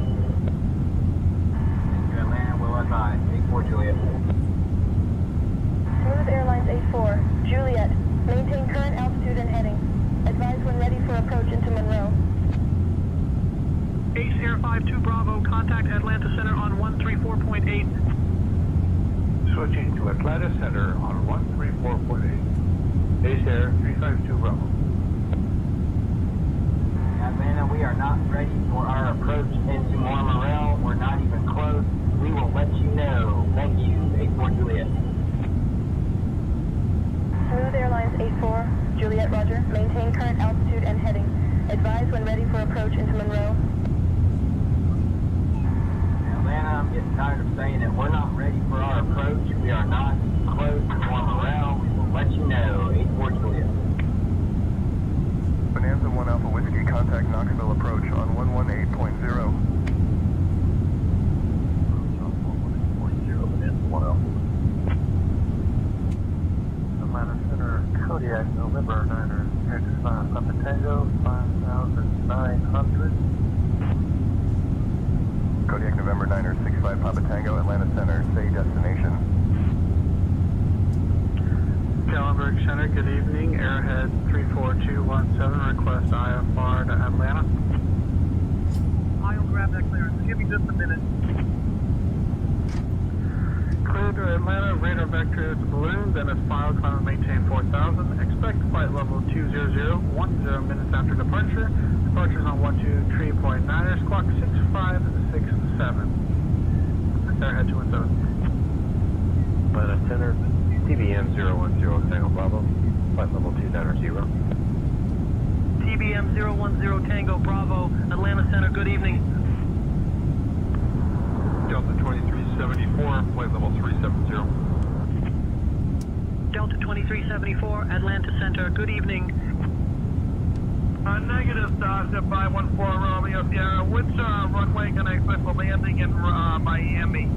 Atlanta, we'll advise, 84 Juliet. Smooth Airlines 84 Juliet, maintain current altitude and heading. Advise when ready for approach into Monroe. Ace Air 52 Bravo, contact Atlanta Center on 134.8. Switching to Atlanta Center on 134.8. Ace Air 352 Bravo. Atlanta, we are not ready for our approach into Mormorel. We're not even close. We will let you know. Thank you, 84 Juliet. Smooth Airlines 84 Juliet, roger. Maintain current altitude and heading. Advise when ready for approach into Monroe. Atlanta, I'm getting tired of saying it. We're not ready for our approach. We are not close to Mormorel. We will let you know, 84 Juliet. Bonanza 1 Alpha Whiskey, contact Knoxville approach on 118.0. Atlanta Center, Kodiak, November 9er, X5, Papa Tango, 5,900. Kodiak November 9er, 65 Papa Tango, Atlanta Center, say destination. Gallenberg Center, good evening. Airhead 34217, request IFR to Atlanta. I'll grab that clearance. Give me just a minute. Clear to Atlanta, radar vector is balloon, then it's filed, climb and maintain 4000. Expect flight level 200, 10 minutes after departure. Departures on 123.9ers, clock 6567. Airhead 217. Atlanta Center, TBM 010, Tango Bravo, flight level 290. TBM 010 Tango Bravo, Atlanta Center, good evening. Delta 2374, flight level 370. Delta 2374, Atlanta Center, good evening. Negative, Starship 514 Romeo Sierra. Which runway can I expect for landing in Miami?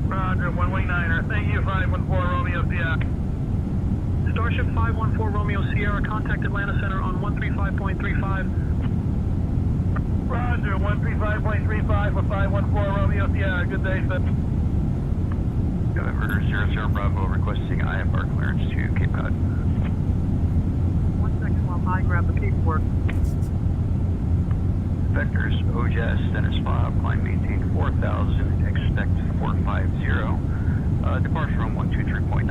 Roger, one-way 9er. Thank you, 514 Romeo Sierra. Starship 514 Romeo Sierra, contact Atlanta Center on 135.35. Roger, 135.35 for 514 Romeo Sierra. Good day, sir. November 00 Bravo, requesting IFR clearance to Cape Cod. 1 second while I grab the paperwork. Vectors, OJS, Dennis 5, climb maintain 4000, expect 450. Departure on 123.9,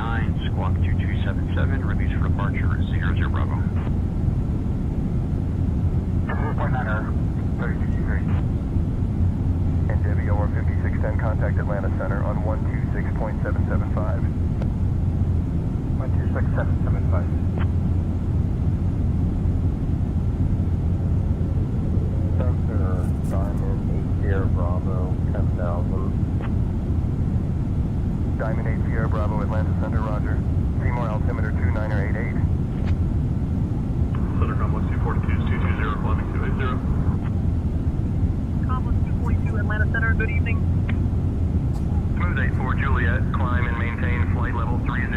squawk 2277, release for departure 00 Bravo. 3223. And Debbie OR 5610, contact Atlanta Center on 126.775. 126.775. Diamond 8 Sierra Bravo 10,000. Diamond 8 Sierra Bravo, Atlanta Center, roger. Seymour altimeter 2988. Center complex 242 is 220, climbing 280. Complex 242, Atlanta Center, good evening. Smooth 84 Juliet, climb and maintain flight level 300.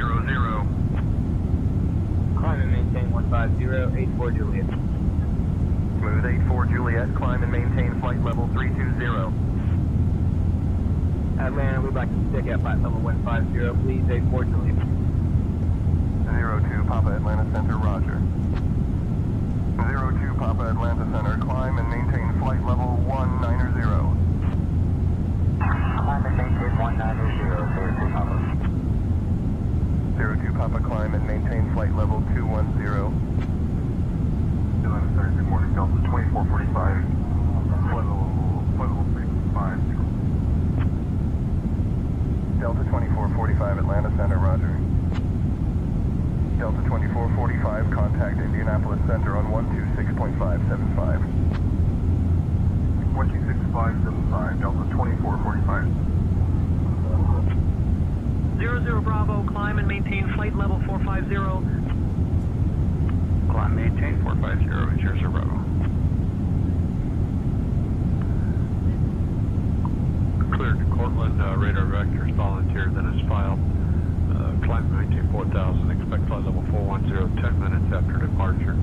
Climb and maintain 150, 84 Juliet. Smooth 84 Juliet, climb and maintain flight level 320. Atlanta, we'd like to stick at flight level 150, please, 84 Juliet. 02 Papa Atlanta Center, roger. 02 Papa Atlanta Center, climb and maintain flight level 190. Climb and maintain 190, 02 Papa. 02 Papa, climb and maintain flight level 210. Atlanta Center, good morning, Delta 2445. Flight level 350. Delta 2445 Atlanta Center, roger. Delta 2445, contact Indianapolis Center on 126.575. 126.575, Delta 2445. 00 Bravo, climb and maintain flight level 450. Climb, maintain 450, 00 Bravo. Cleared to Cortland, radar vectors volunteer, then is filed. Climb and maintain 4000, expect flight level 410, 10 minutes after departure.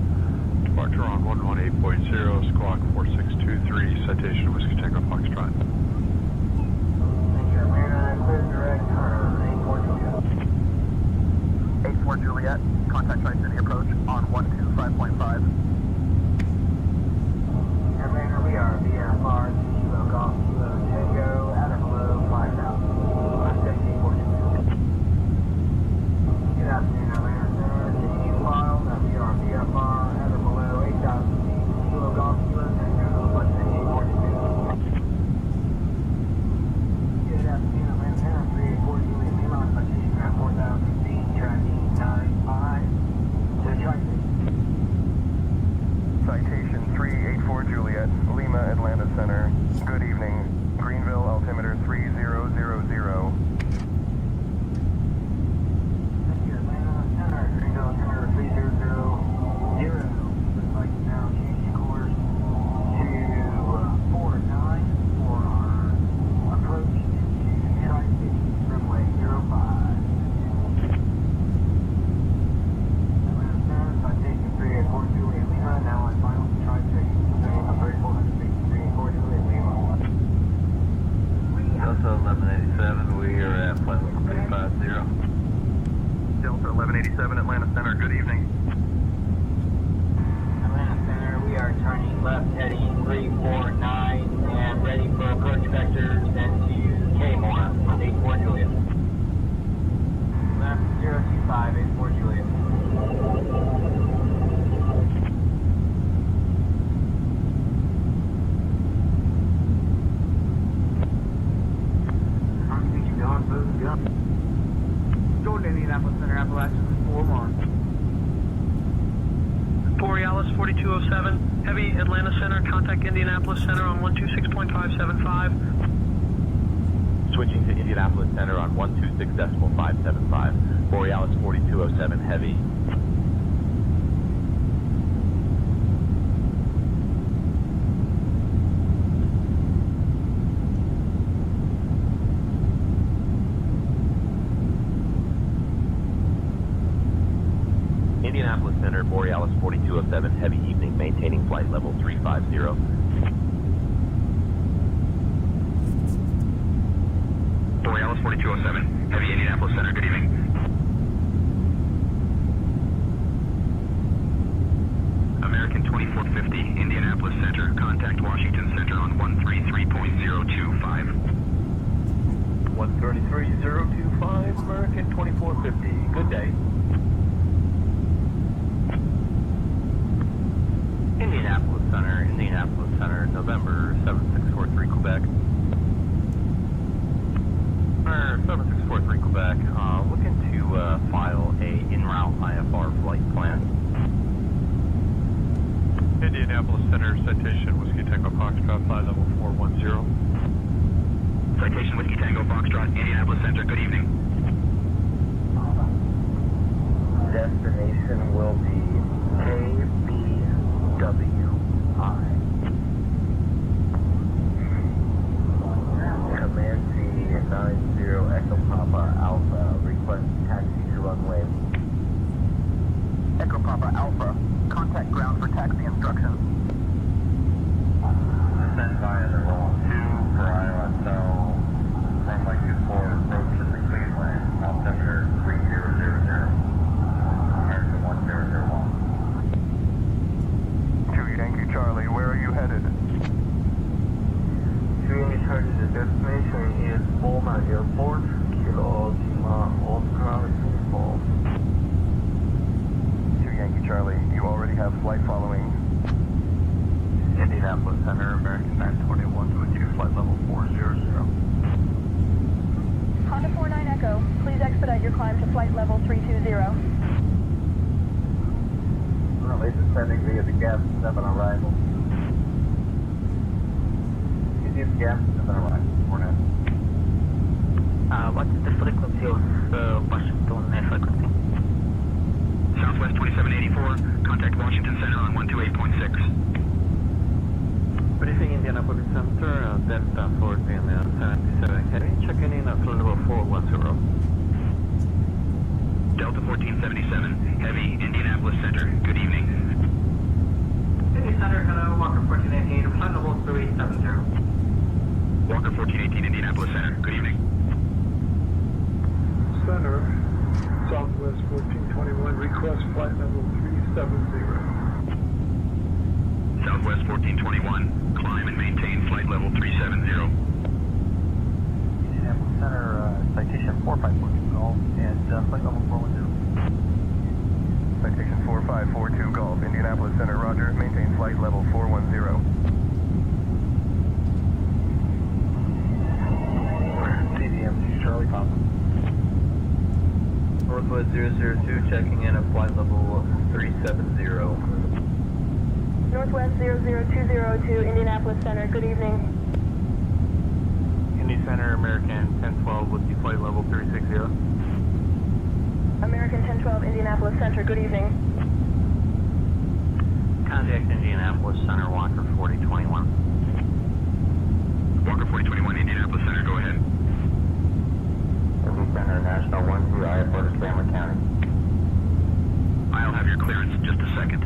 Departure on 118.0, squawk 4623, citation Whiskey Tango Foxtrot. Thank you, Atlanta, clear direct turn, 84 Juliet. 84 Juliet, contact Tri-City approach on 125.5. Atlanta, we are VFR, Kilo Golf, Kilo Tango, at or below 5,000. I'm 74 Juliet. Good afternoon, Atlanta Center. Continue file that we are VFR, at or below 8,000 feet. Kilo Golf, Kilo Tango, but 74 Juliet. Good afternoon, Atlanta Center. 384 Juliet, Lima, citation at 4,000 feet, tracking 95 to Tri-City. Citation 384 Juliet, Lima, Atlanta Center. Good evening. Greenville, altimeter 3000. Thank you, Atlanta Center. Greenville, altimeter 3000. Looks like now changing course to 49 for our approach to Tri-City, runway 05. Atlanta Center, citation 384 Juliet Lima, now on final Tri-City. 3400 feet, 384 Juliet Lima. Delta 1187, we are at flight level 350. Delta 1187, Atlanta Center. Good evening. Atlanta Center, we are turning left heading 349 and ready for approach vectors into K-More, 84 Juliet. Left 025, 84 Juliet. Jordan, Indianapolis Center, Appalachian 41. Borealis 4207, heavy Atlanta Center, contact Indianapolis Center on 126.575. Switching to Indianapolis Center on 126.575. Borealis 4207 heavy. Indianapolis Center, Borealis 4207 heavy evening, maintaining flight level 350. Borealis 4207, heavy Indianapolis Center. Good evening. American 2450, Indianapolis Center. Contact Washington Center on 133.025. 133.025, American 2450. Good day. Indianapolis Center, November 7643 Quebec. 7643 Quebec, looking to file a en-route IFR flight plan. Indianapolis Center, citation Whiskey Tango Foxtrot, flight level 410. Citation Whiskey Tango Foxtrot, Indianapolis Center. Good evening. Destination will be KBWI. Comanche 90 Echo Papa Alpha, request taxi to runway. Echo Papa Alpha, contact ground for taxi instructions. Descend via the roll 2 for ILSO, runway 24, approach to the Cleveland, altimeter 3000, American 1001. 2 Yankee Charlie, where are you headed? 2 Yankee Charlie, the destination is Boma Airport, Kilo Lima, Oscar, Uniform. 2 Yankee Charlie, you already have flight following. Indianapolis Center, American 921 to achieve flight level 400. Honda 49 Echo, please expedite your climb to flight level 320. Currently descending via the gas 7 arrival. Indian gas 7 arrival. Morning. What is the frequency of Washington frequency? Southwest 2784, contact Washington Center on 128.6. Briefing Indianapolis Center, Delta 1477 Heavy, checking in at flight level 410. Delta 1477, Heavy, Indianapolis Center. Good evening. Indy Center, hello, Walker 1418, flight level 370. Walker 1418, Indianapolis Center. Good evening. Center, Southwest 1421, request flight level 370. Southwest 1421, climb and maintain flight level 370. Indianapolis Center, citation 4542 Golf, and flight level 410. Citation 4542 Golf, Indianapolis Center, roger. Maintain flight level 410. CDM Charlie Papa. Northwest 002, checking in at flight level 370. Northwest 00202, Indianapolis Center, good evening. Indy Center, American 1012 with the flight level 360. American 1012, Indianapolis Center, good evening. Contact Indianapolis Center, Walker 4021. Walker 4021, Indianapolis Center, go ahead. Indy Center, National 12, IFR to Cameron County. I'll have your clearance in just a second.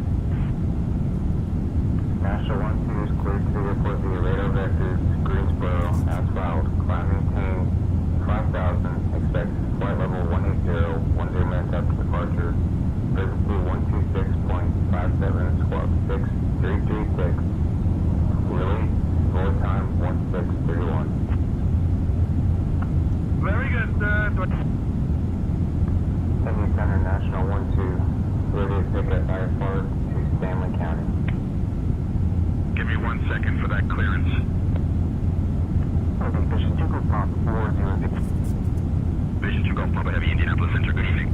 National 12 is cleared to report via radar vectors, Greensboro, as filed. Climb maintain 5,000, expect flight level 180, 10 minutes after departure. Frequency 126.57, squawk 6336. Release, full time 1631. Very good, Indy Center, National 12, ready to pick up IFR to Stanley County. Give me 1 second for that clearance. Okay, Vision 2 Group Pop 400. Vision 2 Golf Papa Heavy, Indianapolis Center, good evening.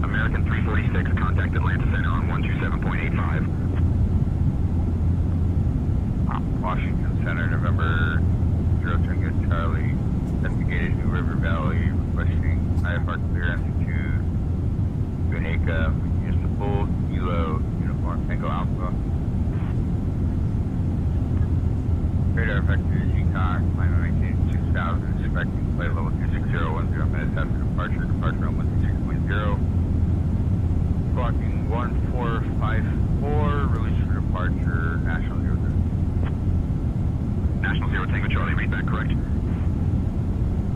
American 346, contact Atlanta Center on 127.85. Washington Center, November 010 Charlie, investigated New River Valley, requesting IFR clearance to Gunaka Municipal Kilo Uniform Tango Alpha. Radar vector GCON, climb and maintain 6,000, expecting flight level 260, 10 minutes after departure, departure on 126.0. Blocking 1454, release for departure, National 00. National 0 Tango Charlie, read back correct.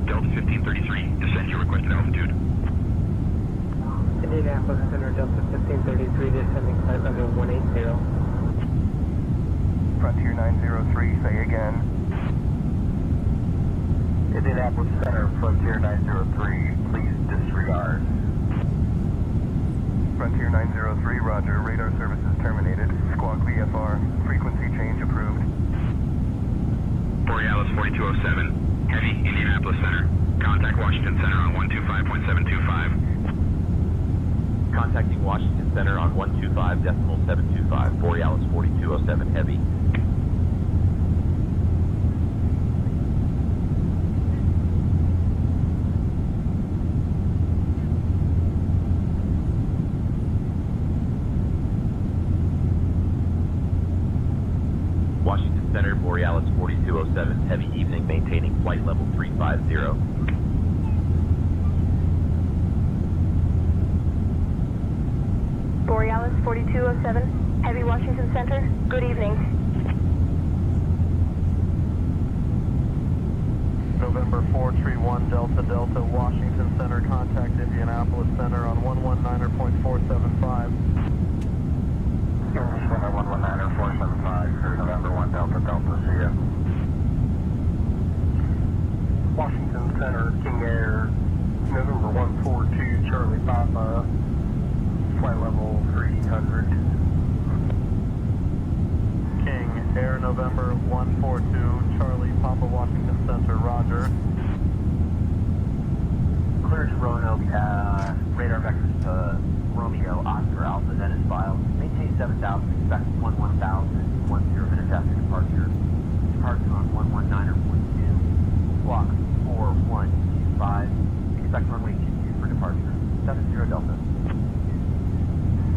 Delta 1533, descend your requested altitude. Indianapolis Center, Delta 1533, descending flight level 180. Frontier 903, say again. Indianapolis Center, Frontier 903, please disregard. Frontier 903, roger. Radar services terminated. Squawk VFR. Frequency change approved. Borealis 4207, Heavy, Indianapolis Center. Contact Washington Center on 125.725. Contacting Washington Center on 125.725. Borealis 4207, Heavy. Borealis 4207, heavy evening, maintaining flight level 350. Borealis 4207, heavy Washington Center, good evening. November 431 Delta Delta, Washington Center, contact Indianapolis Center on 119.475. Center 119.475, clear November 1 Delta Delta, see ya. Washington Center, King Air, November 142 Charlie Papa, flight level 300. King Air, November 142 Charlie Papa, Washington Center, roger. Clear to Roanoke, radar vectors to Romeo, Oscar, Alpha, Dennis file. Maintain 7,000, expect 10,000, 10 minutes after departure. Departure on 119.2, squawk 4125, expect runway 22 for departure. 70 Delta.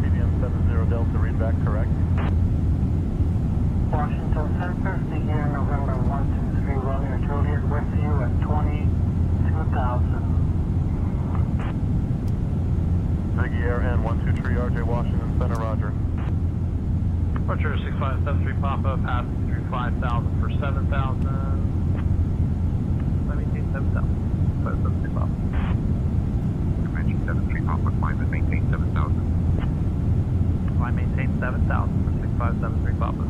CBM 70 Delta, read back correct. Washington Center, CN November 123 Romeo Juliet with you at 22,000. Maggie Air N 123 RJ Washington Center, roger. Departure 6573 Papa, passing through 5,000 for 7,000. Let me see 7,000. 573 Papa. Comanche 73 Papa, climb and maintain 7,000. I maintain 7,000 for 6573 Papa.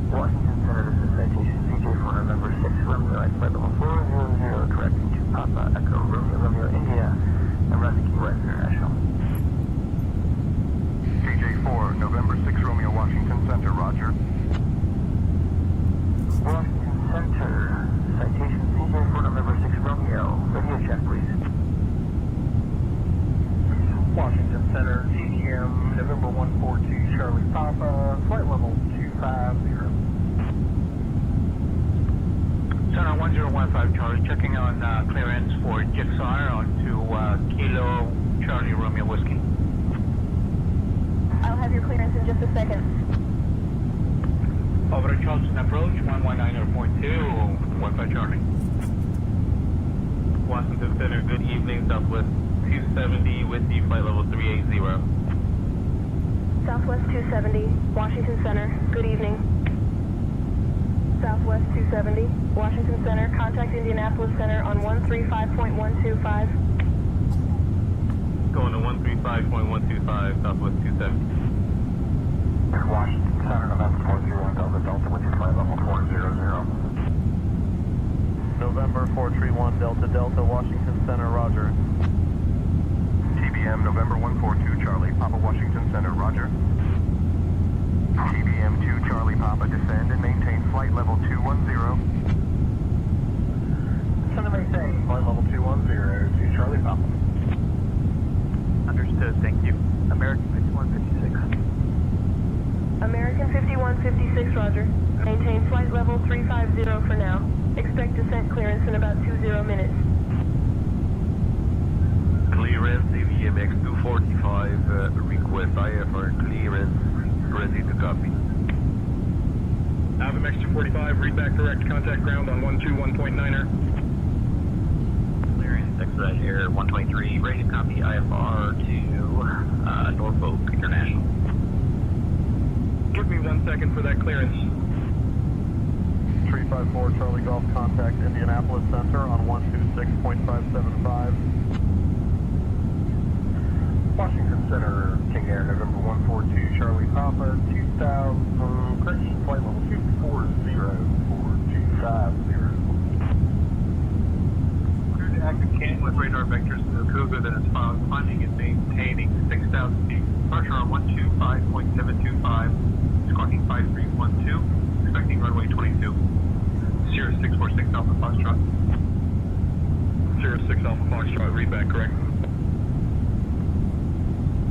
Washington Center, this is citation CJ for November 6 Romeo at flight level 400, correcting to Papa Echo Romeo India, and Rusty West International. CJ4, November 6 Romeo, Washington Center, roger. Washington Center, citation CJ for November 6 Romeo, radio check please. Washington Center, CTM, November 142 Charlie Papa, flight level 250. Center 1015 Charlie, checking on clearance for Jixar onto Kilo Charlie Romeo Whiskey. I'll have your clearance in just a second. Over to Charleston approach, 119.2, 15 Charlie. Washington Center, good evening, Southwest 270 with the flight level 380. Southwest 270, Washington Center, good evening. Southwest 270, Washington Center, contact Indianapolis Center on 135.125. Going to 135.125, Southwest 270. Washington Center, November 431 Delta Delta, with your flight level 400. November 431 Delta Delta, Washington Center, roger. TBM, November 142 Charlie Papa, Washington Center, roger. TBM 2 Charlie Papa, descend and maintain flight level 210. Descend and maintain flight level 210 to Charlie Papa. Understood, thank you. American 5156. American 5156, roger. Maintain flight level 350 for now. Expect descent clearance in about 20 minutes. Clearance, AVMX 245, request IFR clearance, ready to copy. AVMX 245, read back direct, contact ground on 121.9er. Clearance, Expedite Air 123, ready to copy IFR to Norfolk International. Give me 1 second for that clearance. 354 Charlie Golf, contact Indianapolis Center on 126.575. Washington Center, King Air, November 142 Charlie Papa, 2000, correction, flight level 240 for 250. Clear to active cannon with radar vectors to Cougar that is found climbing and maintaining 6,000 feet. Departure on 125.725, squawking 5312, expecting runway 22. Sierra 646 Alpha Foxtrot. Sierra 6 Alpha Foxtrot, read back correct.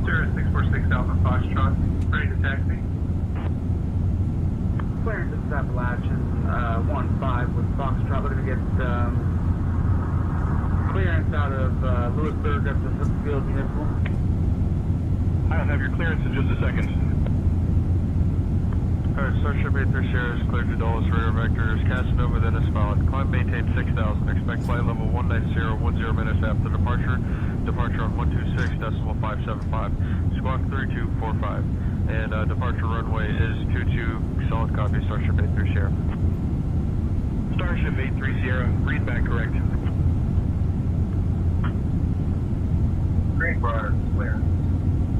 Sierra 646 Alpha Foxtrot, ready to taxi. Clearance at Appalachian 15 with Foxtrot, looking to get clearance out of Lewisburg up to Hooksfield Municipal. I'll have your clearance in just a second. Alright, Starship 83 Sierra is cleared to Dulles, radar vectors, Casanova, then is followed. Climb maintain 6,000, expect flight level 190, 10 minutes after departure. Departure on 126.575, squawk 3245. And departure runway is 22, solid copy, Starship 83 Sierra. Starship 83 Sierra, read back correct. Greenbrier, clearance.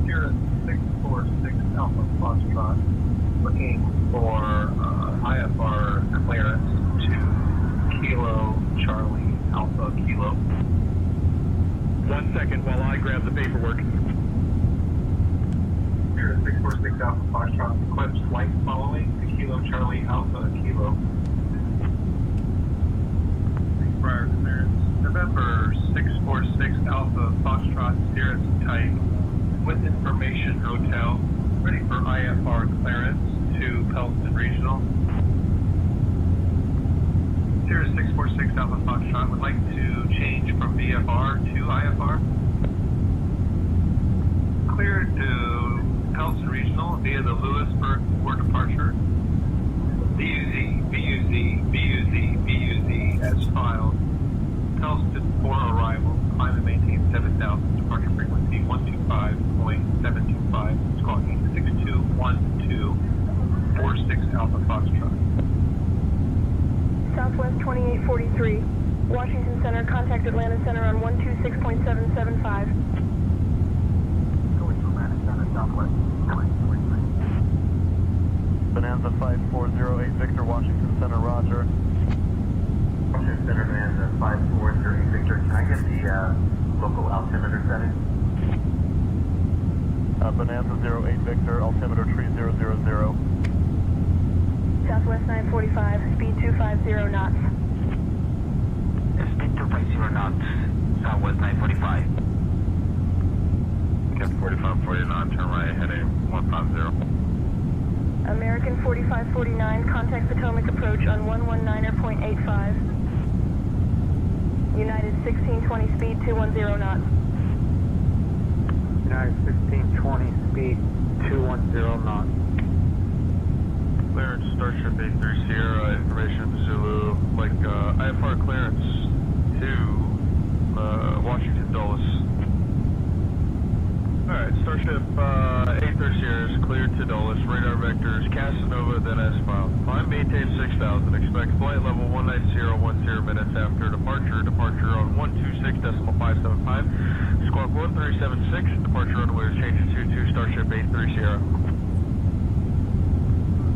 Sierra 646 Alpha Foxtrot, looking for IFR clearance to Kilo Charlie Alpha Kilo. 1 second while I grab the paperwork. Sierra 646 Alpha Foxtrot, request flight following to Kilo Charlie Alpha Kilo. Greenbrier clearance. November 646 Alpha Foxtrot, Sierra type, with information hotel, ready for IFR clearance to Pelton Regional. Sierra 646 Alpha Foxtrot would like to change from VFR to IFR. Cleared to Pelton Regional via the Lewisburg for departure. BUZ as filed. Pelton for arrival. Climb and maintain 7,000. Departure frequency 125.725. Squawking 621246 Alpha Foxtrot. Southwest 2843. Washington Center, contact Atlanta Center on 126.775. Going to Atlanta Center, Southwest 2843. Bonanza 5408 Victor, Washington Center, roger. Washington Center, Bonanza 5408 Victor. Can I get the local altimeter setting? Bonanza 08 Victor, altimeter 3000. Southwest 945, speed 250 knots. Speed 250 knots, Southwest 945. Cap 4549, turn right, heading 150. American 4549, contact Potomac approach on 119.85. United 1620, speed 210 knots. United 1620, speed 210 knots. Clearance, Starship 83 Sierra, information Zulu, like IFR clearance to Washington Dulles. Alright, Starship 83 Sierra is cleared to Dulles, radar vectors, Casanova, then S file. Climb maintain 6,000, expect flight level 190, 10 minutes after departure. Departure on 126.575, squawk 1376, departure runway is changed to 22, Starship 83 Sierra.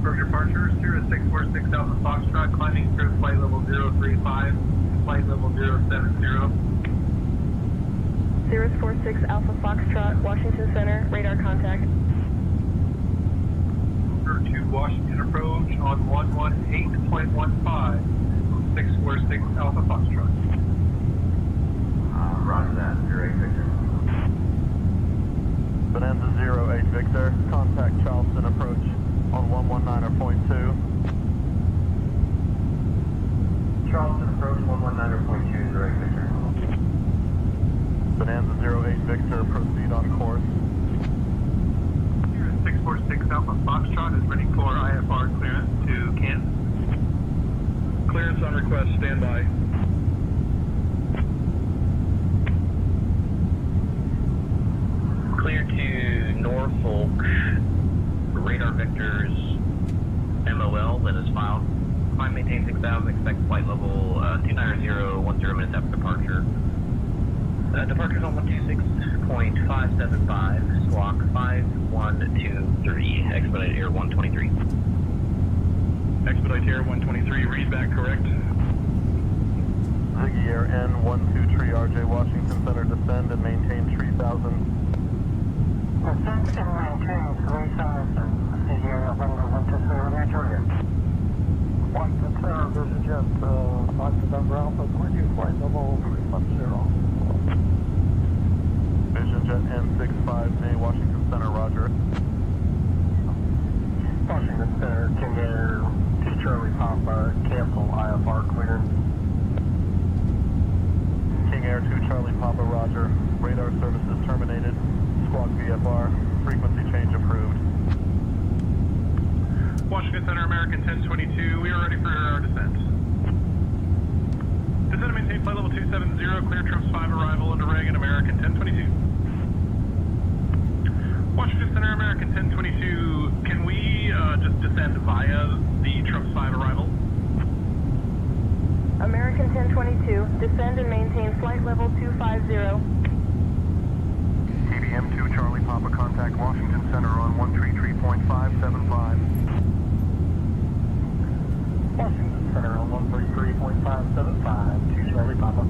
For departure, Sierra 646 Alpha Foxtrot, climbing through flight level 035, flight level 070. Sierra 46 Alpha Foxtrot, Washington Center, radar contact. Over to Washington approach on 118.15, 646 Alpha Foxtrot. Roger that, 08 Victor. Bonanza 08 Victor, contact Charleston approach on 119.2. Charleston approach 119.2, 08 Victor. Bonanza 08 Victor, proceed on course. Sierra 646 Alpha Foxtrot is ready for IFR clearance to Kansas. Clearance on request, stand by. Clear to Norfolk, radar vectors MOL, that is filed. Climb maintain 6,000, expect flight level 290, 10 minutes after departure. Departures on 126.575, squawk 5123, Expedite Air 123. Expedite Air 123, read back correct. Ziggy Air N123 RJ, Washington Center, descend and maintain 3000. Descend and maintain 3000. Ziggy Air November 123 Nigeria. Washington Center, Vision Jet 5 November Alpha, clear you flight level 310. Vision Jet N65J, Washington Center, roger. Washington Center, King Air 2 Charlie Papa, cancel IFR clearance. King Air 2 Charlie Papa, roger. Radar services terminated. Squawk VFR, frequency change approved. Washington Center, American 1022, we are ready for our descent. Descend and maintain flight level 270, clear trips 5 arrival into Reagan, American 1022. Washington Center, American 1022, can we just descend via the Trumps 5 arrival? American 1022, descend and maintain flight level 250. TBM 2 Charlie Papa, contact Washington Center on 133.575. Washington Center on 133.575, 2 Charlie Papa.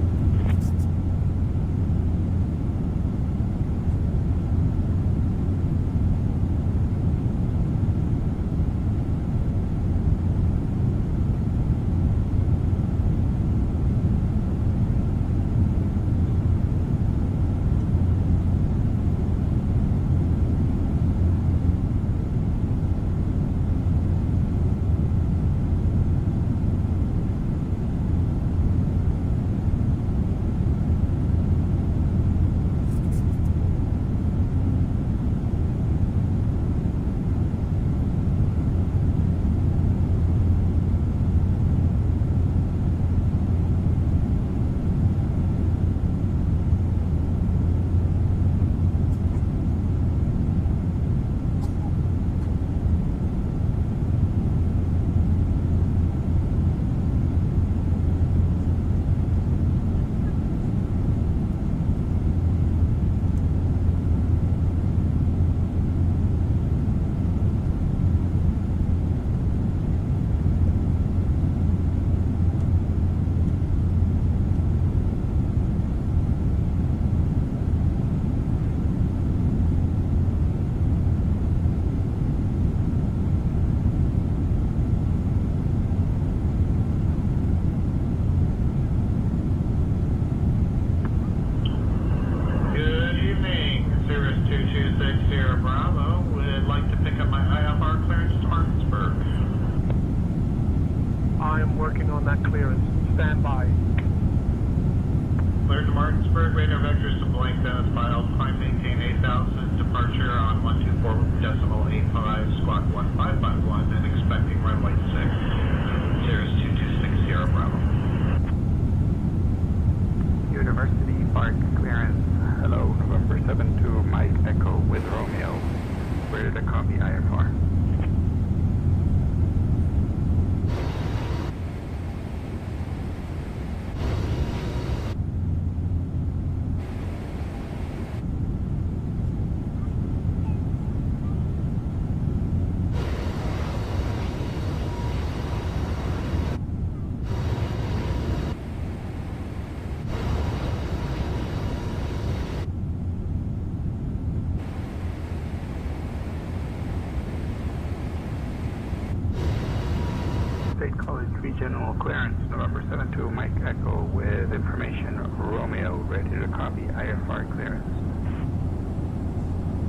General clearance, November 72, Mike Echo with information, Romeo, ready to copy IFR clearance.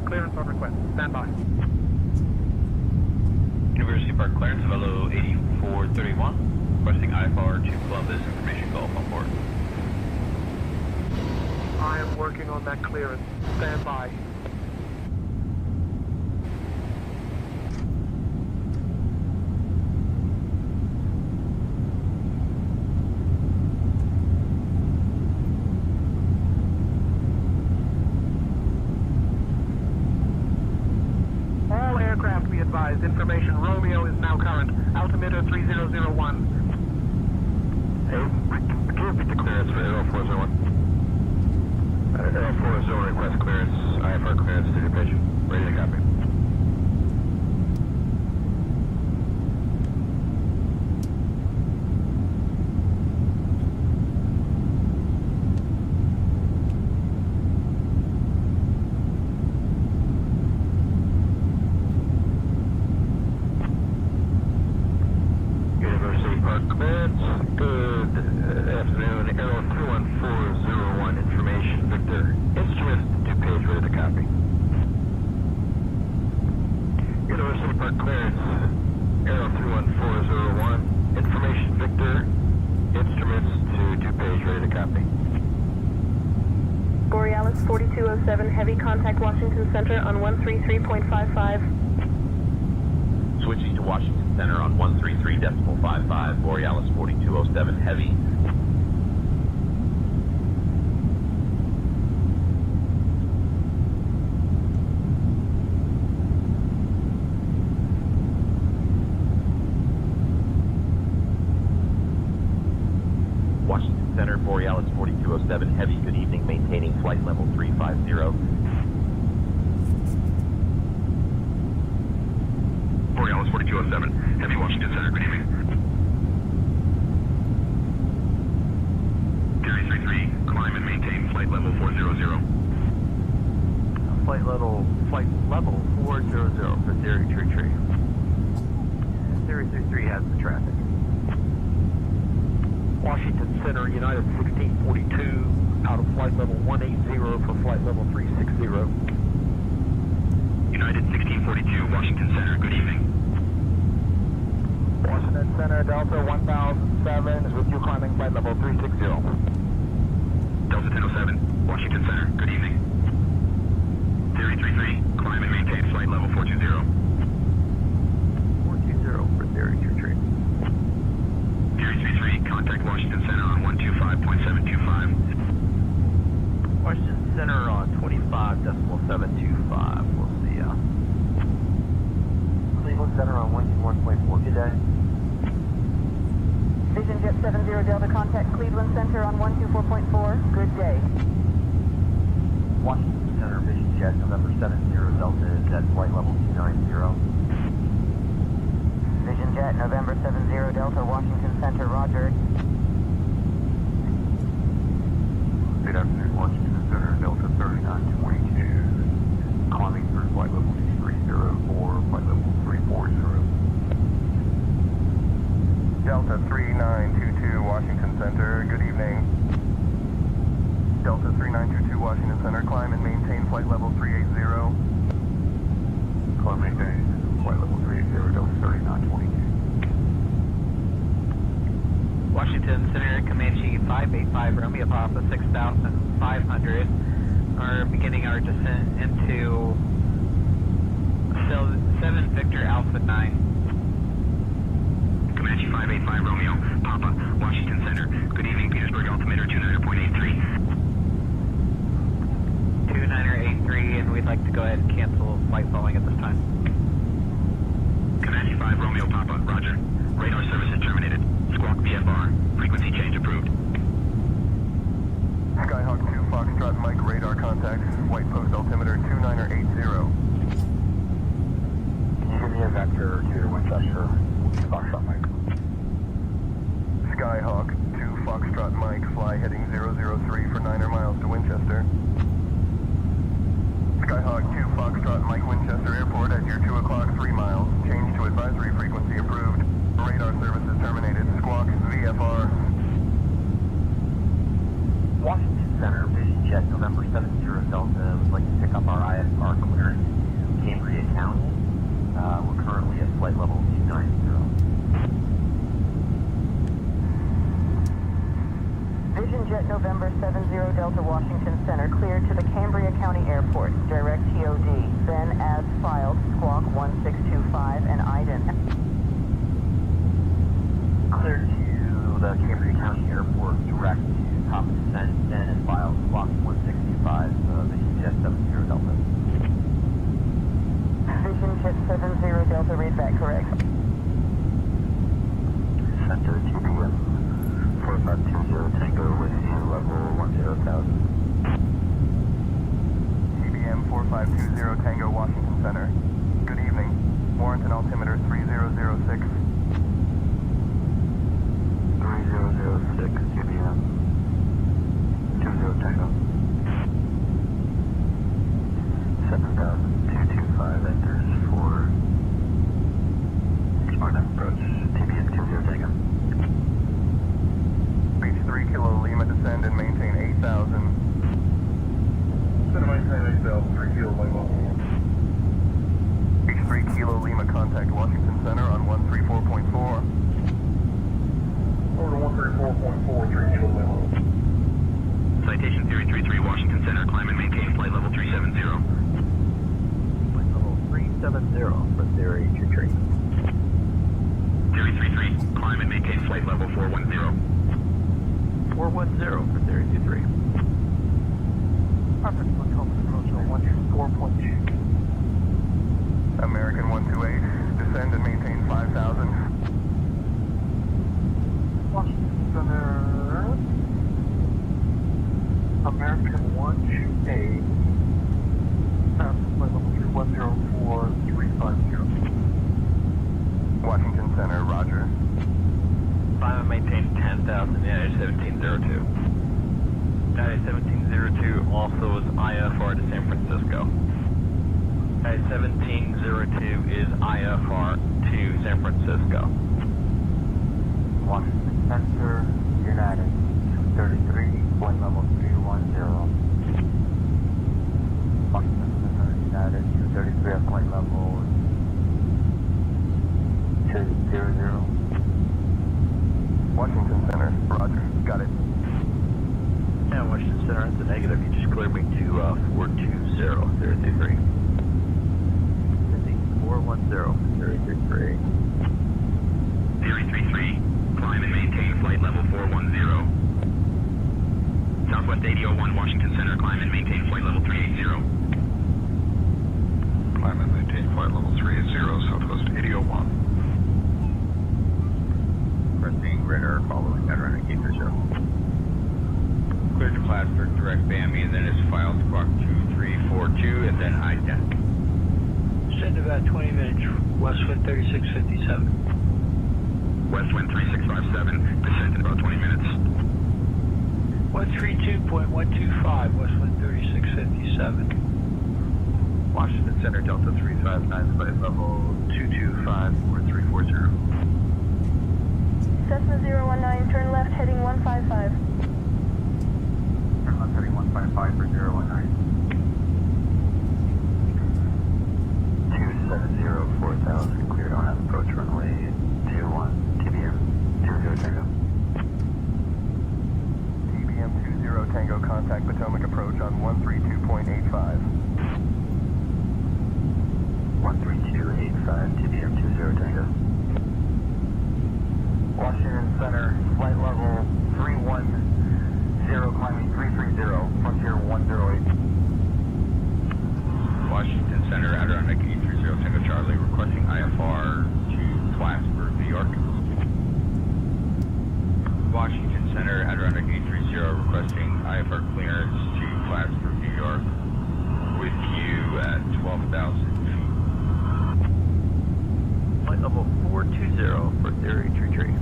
Clearance on request. Stand by. University Park clearance, Velo 8431, requesting IFR to Columbus, information Gulf on board. I am working on that clearance. Stand by. Information, Romeo is now current. Altimeter 3001. Hey, can you repeat the clearance for Aero 401? Aero 401 request clearance, IFR clearance to your patient. Ready to copy. Borealis 4207, heavy contact Washington Center on 133.55. Switching to Washington Center on 133.55, Borealis 4207 Heavy. Washington Center, Borealis 4207 Heavy, good evening, maintaining flight level 350. Borealis 4207, Heavy, Washington Center, good evening. Gary 33, climb and maintain flight level 400. Flight level 400 for Theory 33. Theory 33 has the traffic. Washington Center, United 1642, out of flight level 180 for flight level 360. United 1642, Washington Center, good evening. Washington Center, Delta 1007 is with you climbing flight level 360. Delta 1007, Washington Center, good evening. Theory 33, climb and maintain flight level 420. 420 for Theory 33. Theory 33, contact Washington Center on 125.725. Washington Center on 25.725. We'll see ya. Cleveland Center on 121.4. Good day. Vision Jet 70 Delta, contact Cleveland Center on 124.4. Good day. Washington Center, Vision Jet November 70 Delta is at flight level 290. Vision Jet November 70 Delta, Washington Center, roger. Good afternoon, Washington Center, Delta 3922, climbing through flight level 230 for flight level 340. Delta 3922, Washington Center, good evening. Delta 3922, Washington Center, climb and maintain flight level 380. Climb maintain flight level 380, Delta 3922. Washington Center, Comanche 585, Romeo Papa 6500, are beginning our descent into 7 Victor Alpha 9. Comanche 585, Romeo, Papa, Washington Center, good evening, Petersburg altimeter 29.83. 2983, and we'd like to go ahead and cancel flight following at this time. Comanche 5, Romeo, Papa, roger. Radar services terminated. Squawk VFR. Frequency change approved. Skyhawk 2, Foxtrot Mike, radar contact. White Post altimeter 2980. Can you give me a vector to Winchester? Foxtrot Mike. Skyhawk 2, Foxtrot Mike, fly heading 003 for 9 miles to Winchester. Skyhawk 2, Foxtrot Mike, Winchester Airport at your 2 o'clock, 3 miles. Change to advisory frequency approved. Radar services terminated. Squawk VFR. Washington Center, Vision Jet November 70 Delta would like to pick up our IFR clearance to Cambria County. We're currently at flight level 290. Vision Jet November 70 Delta, Washington Center, cleared to the Cambria County Airport. Direct TOD. Then, as filed, Squawk 1625 and IDEN. Cleared to the Cambria County Airport, direct to top of descent, then as filed, Squawk 1625, Vision Jet 70 Delta. Vision Jet 70 Delta, read back correct. Center TPM 4520 Tango with you, level 10,000. TBM 4520 Tango, Washington Center. Good evening. Warrenton altimeter 3006. 3006 TBM 20 Tango. 7,225 enters for smart approach. TBM 20 Tango. Reach 3 Kilo Lima, descend and maintain 8,000. Center maintain 8,000, 3 Kilo Lima. Reach 3 Kilo Lima, contact Washington Center on 134.4. Over to 134.4, 3 Kilo Lima. Citation Theory 33, Washington Center, climb and maintain flight level 370. Flight level 370 for Theory 33. Theory 33, climb and maintain flight level 410. 410 for Theory 23. Perfect, Potomac approach on 124.2. American 128, descend and maintain 5,000. Washington Center, American 128, flight level 3104-350. Washington Center, roger. Climb and maintain 10,000, United 1702. United 1702 also is IFR to San Francisco. United 1702 is IFR to San Francisco. Washington Center, United 233, flight level 310. Washington Center, United 233 at flight level 200. Washington Center, roger. Got it. Yeah, Washington Center, that's a negative. You just cleared me to 420, 033. 410, 033. Theory 33, climb and maintain flight level 410. Southwest 8001, Washington Center, climb and maintain flight level 380. Climb and maintain flight level 380, Southwest 8001. Requesting radar following Adirondack 830. Cleared to Plattsburgh, direct BAMI, and then it's filed squawk 2342, and then ident. Send about 20 minutes, Westwind 3657. Westwind 3657, descent in about 20 minutes. 132.125, Westwind 3657. Washington Center, Delta 359, flight level 225-4340. Cessna 019, turn left heading 155. Turn left heading 155 for 019. 270, 4000, cleared on approach runway 21, TBM 20 Tango. TBM 20 Tango, contact Potomac approach on 132.85. 13285, TBM 20 Tango. Washington Center, flight level 310, climbing 330, Frontier 108. Washington Center, Adirondack 830, Tango Charlie, requesting IFR to Plattsburgh, New York. Washington Center, Adirondack 830, requesting IFR clearance to Plattsburgh, New York, with you at 12,000 feet. Flight level 420 for Theory 33.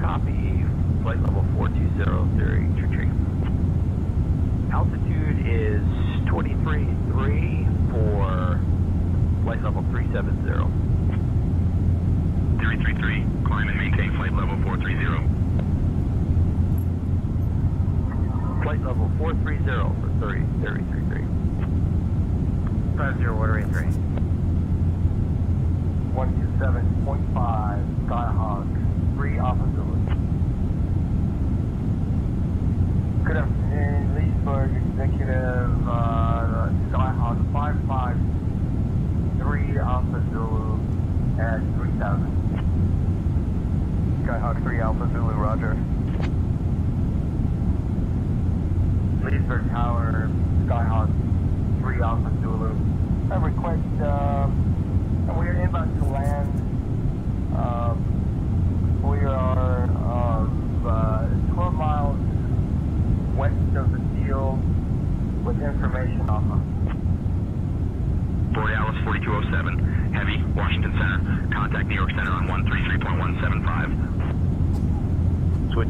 Copy, flight level 420, Theory 33. Altitude is 23.3 for flight level 370. Theory 33, climb and maintain flight level 430. Flight level 430 for Theory 33. 50, order 83. 127.5, Skyhawk, 3 Alpha Zulu. Good afternoon, Leesburg Executive, Skyhawk 553 Alpha Zulu at 3000. Skyhawk 3 Alpha Zulu, roger. Leesburg Tower, Skyhawk 3 Alpha Zulu. I request, we are inbound to land. We are 12 miles west of the field with information off of. Borealis 4207, heavy, Washington Center, contact New York Center on 133.175. Switch.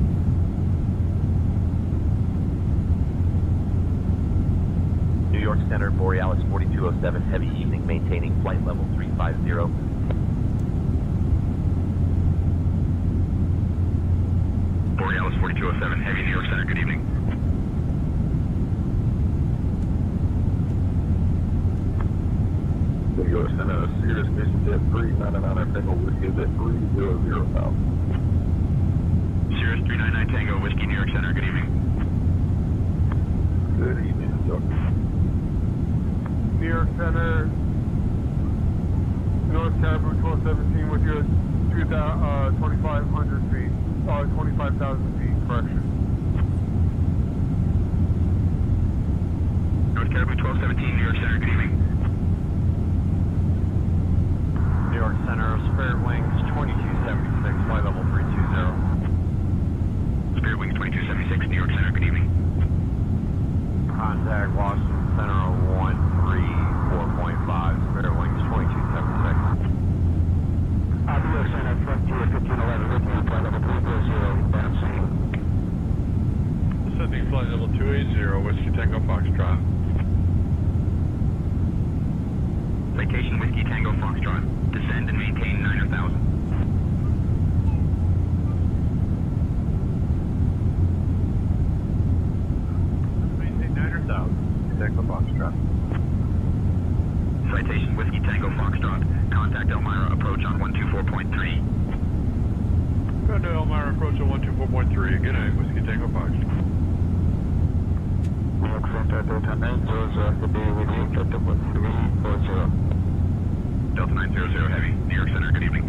New York Center, Borealis 4207, heavy evening, maintaining flight level 350. Borealis 4207, heavy, New York Center, good evening. New York Center, Cirrus Mission Jet 399 Tango Whiskey at 300 now. Cirrus 399 Tango, Whiskey, New York Center, good evening. Good evening, sir. New York Center, North Caribou 1217 with you at 2,500 feet, 25,000 feet, correction. North Caribou 1217, New York Center, good evening. New York Center, Spirit Wings 2276, flight level 320. Spirit Wings 2276, New York Center, good evening. Contact Washington Center 134.5, Spirit Wings 2276. New York Center, Frontier 1511, with you, flight level 340, bounce. Descending flight level 280, Whiskey Tango Foxtrot. Citation Whiskey Tango Foxtrot. Descend and maintain 9,000. Maintain 9,000. Tango Foxtrot. Citation Whiskey Tango Foxtrot. Contact Elmira, approach on 124.3. Go to Elmira, approach on 124.3. Good night, Whiskey Tango Foxtrot. New York Center, Delta 900, to be with you, Delta 1340. Delta 900 Heavy, New York Center, good evening.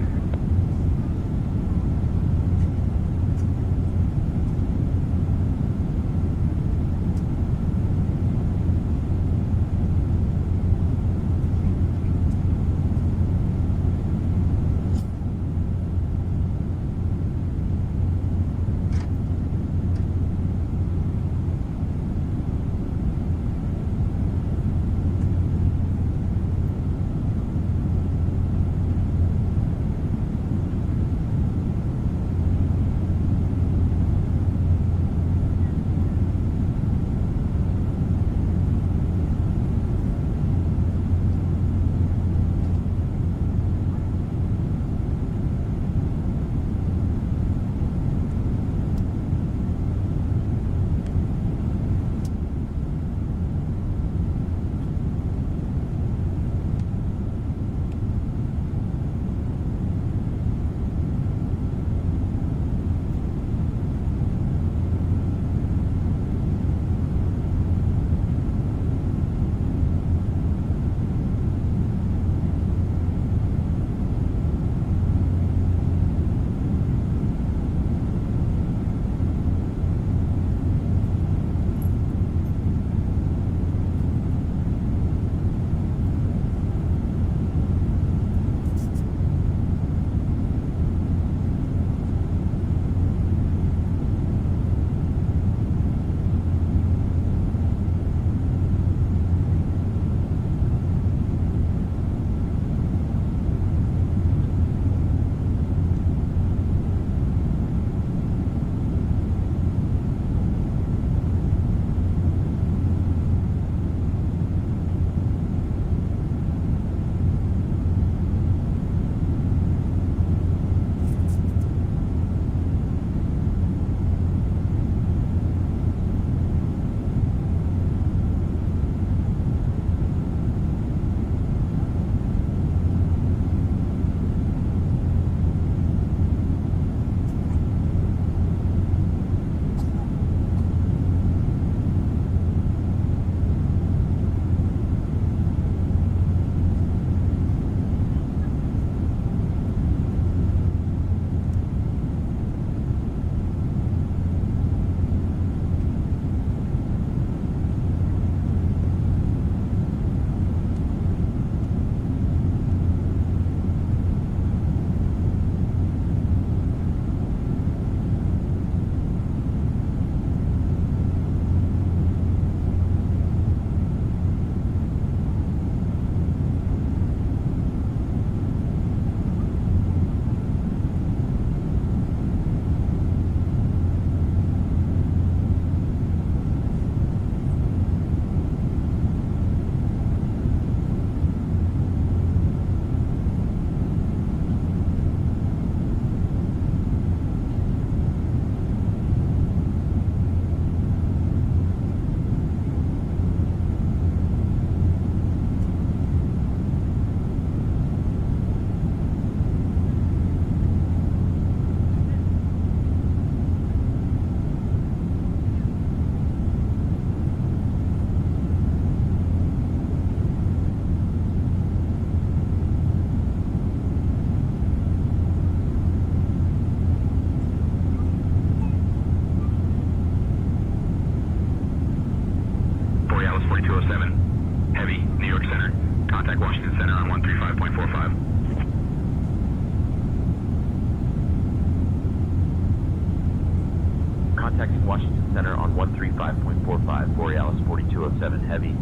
4207, Heavy, New York Center. Contact Washington Center on 135.45. Contacting Washington Center on 135.45, Borealis 4207 Heavy.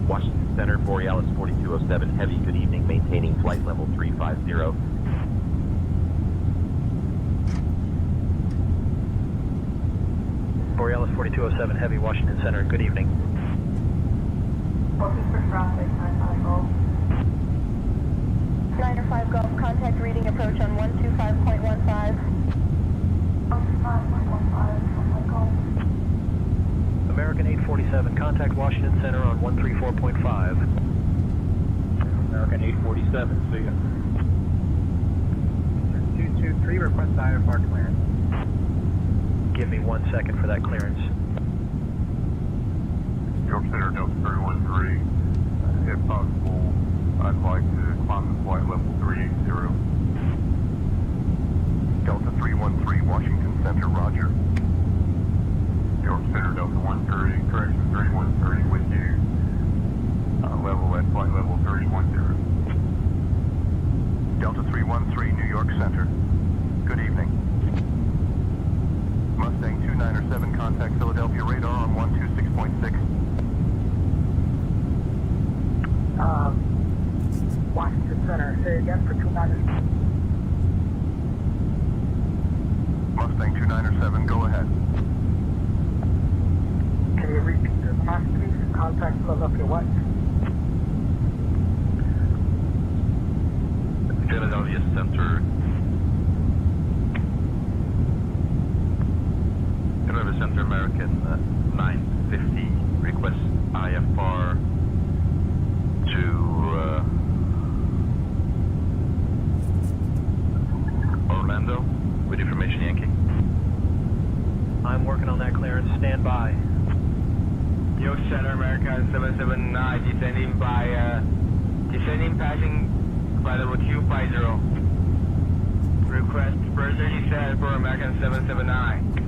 Washington Center, Borealis 4207 Heavy, good evening, maintaining flight level 350. Borealis 4207 Heavy, Washington Center, good evening. Focus for traffic, 95 Golf. 95 Golf, contact reading approach on 125.15. 125.15, Golf. American 847, contact Washington Center on 134.5. American 847, see ya. 223, request IFR clearance. Give me 1 second for that clearance. New York Center, Delta 313. If possible, I'd like to climb the flight level 380. Delta 313, Washington Center, roger. New York Center, Delta 130, correction 313 with you. Level at flight level 310. Delta 313, New York Center. Good evening. Mustang 2907, contact Philadelphia radar on 126.6. Washington Center, say again for 297. Mustang 2907, go ahead. Can you repeat the last piece? Contact Philadelphia what? Philadelphia Center. Philadelphia Center, American 950, request IFR to Orlando with information Yankee. I'm working on that clearance, stand by. New York Center, American 779, descending passing by level 250. Request first 37 for American 779.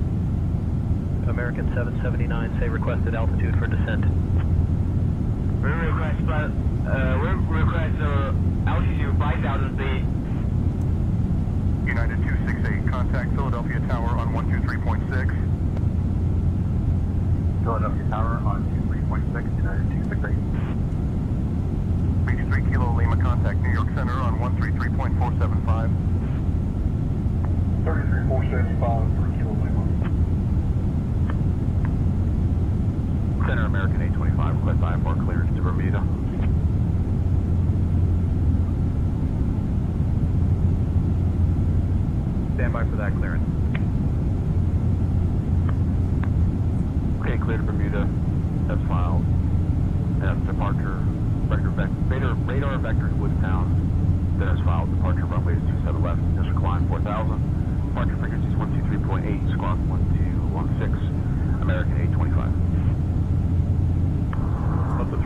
American 779, say requested altitude for descent. We request altitude 5,000 feet. United 268, contact Philadelphia Tower on 123.6. Philadelphia Tower on 23.6, United 268. Beach 3 Kilo Lima, contact New York Center on 133.475. 33475 for Kilo Lima. Center, American 825, request IFR clearance to Bermuda. Stand by for that clearance. Okay, clear to Bermuda. That's filed. That's departure. Radar vectors Woodtown. That is filed. Departure runway is 27 left. District climb 4000. Departure frequency is 123.8. Squawk 1216. American 825. Alpha 3,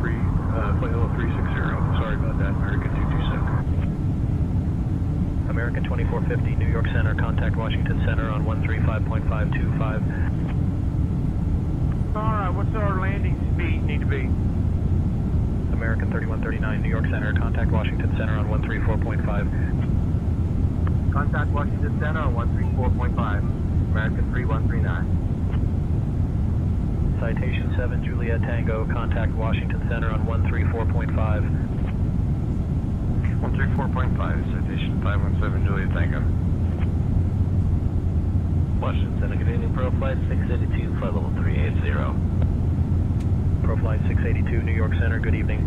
flight level 360. Sorry about that, American 227. American 2450, New York Center, contact Washington Center on 135.525. Alright, what's our landing speed need to be? American 3139, New York Center, contact Washington Center on 134.5. Contact Washington Center on 134.5. American 3139. Citation 7, Juliet Tango, contact Washington Center on 134.5. 134.5, citation 517, Juliet Tango. Washington Center, good evening, Pro Flight 682, flight level 380. Pro Flight 682, New York Center, good evening.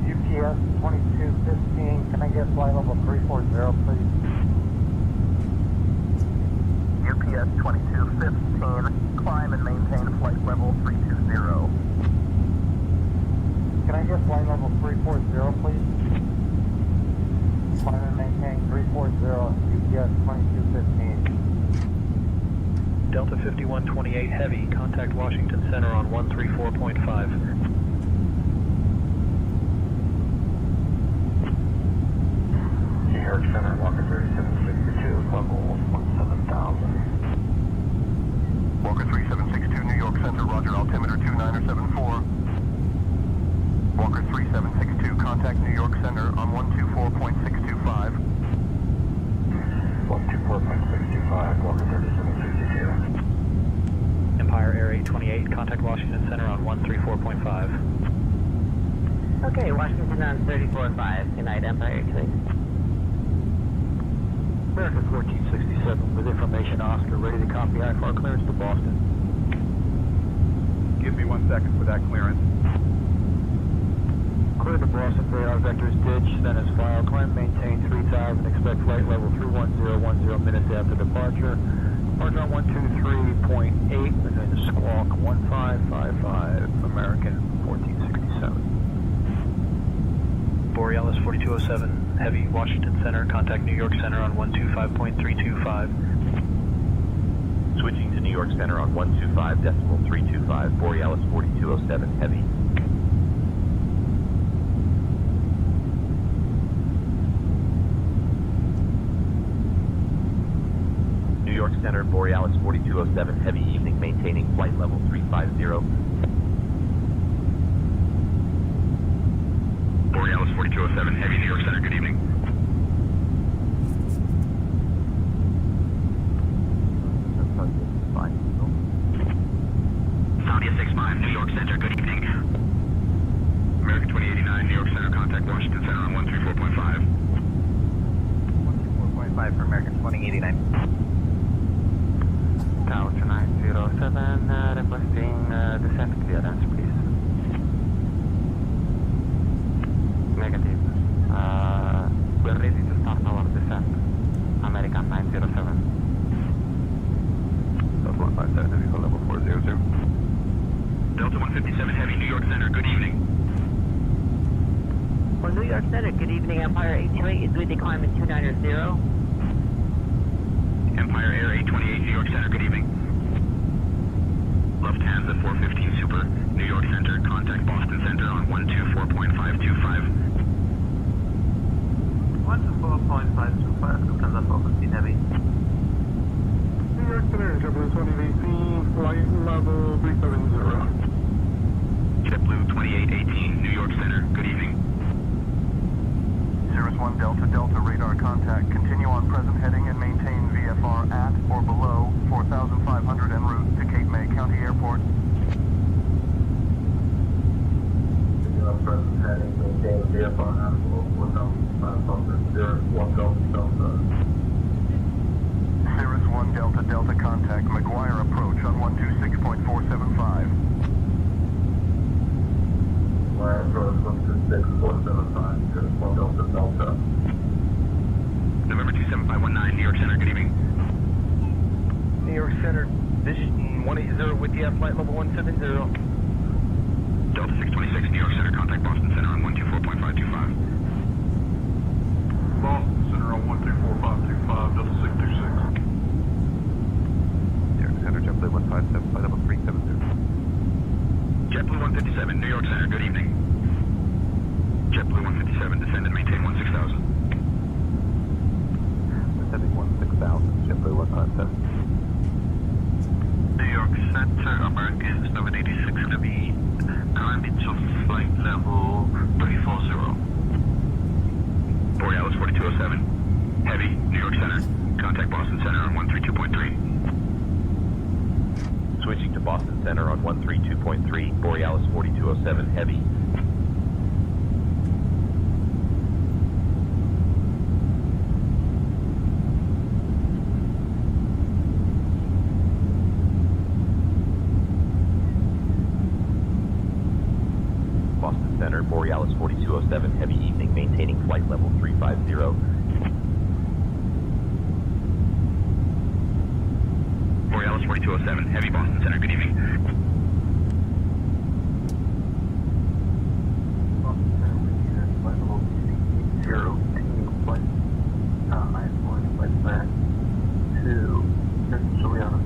UPS 2215, can I get flight level 340, please? UPS 2215, climb and maintain flight level 320. Can I get flight level 340, please? Climb and maintain 340, UPS 2215. Delta 5128 Heavy, contact Washington Center on 134.5. New York Center, Walker 3762, level 17,000. Walker 3762, New York Center, roger, altimeter 2974. Walker 3762, contact New York Center on 124.625. 124.625, Walker 3762. Empire Air 828, contact Washington Center on 134.5. Okay, Washington on 34.5. Good night, Empire 828. American 1467 with information Oscar, ready to copy IFR clearance to Boston. Give me 1 second for that clearance. Clear to Boston, radar vectors ditch, then as filed. Climb, maintain 3000, expect flight level 31010 minutes after departure. Departure on 123.8 within squawk 1555, American 1467. Borealis 4207 Heavy, Washington Center, contact New York Center on 125.325. Switching to New York Center on 125.325, Borealis 4207 Heavy. New York Center, Borealis 4207 Heavy, evening, maintaining flight level 350. Borealis 4207 Heavy, New York Center, good evening. Saudia 65, New York Center, good evening. American 2089, New York Center, contact Washington Center on 134.5. 134.5 for American 2089. Tower 907, requesting descent clearance, please. Negative. We're ready to start our descent. American 907. Delta 157, heavy for level 400. Delta 157 Heavy, New York Center, good evening. Well, New York Center, good evening, Empire 828 is with the climb at 290. Empire Air 828, New York Center, good evening. Lufthansa 415 Super, New York Center, contact Boston Center on 124.525. 124.525, Lufthansa 415 Heavy. New York Center, JetBlue 2018, flight level 370. JetBlue 2818, New York Center, good evening. Cirrus 1 Delta Delta radar contact. Continue on present heading and maintain VFR at or below 4,500 en route to Cape May County Airport. Continue on present heading, maintain VFR at or below 4,500. Cirrus 1 Delta Delta. Cirrus 1 Delta Delta contact. McGuire approach on 126.475. Wire approach 126.475. Cirrus 1 Delta Delta. November 27519, New York Center, good evening. New York Center, Vision 180 with you at flight level 170. Delta 626, New York Center, contact Boston Center on 124.525. Boston Center on 124.525, Delta 626. New York Center, JetBlue 157, flight level 370. JetBlue 157, New York Center, good evening. JetBlue 157, descend and maintain 16,000. Descending 16,000, JetBlue 157. New York Center, American 786 Heavy, climb into flight level 340. Borealis 4207, Heavy, New York Center, contact Boston Center on 132.3. Switching to Boston Center on 132.3, Borealis 4207 Heavy. Boston Center, Borealis 4207 Heavy, evening, maintaining flight level 350. Borealis 4207, Heavy, Boston Center, good evening. Boston Center, flight level 0, continuing flight, 9 flight back to Juliana.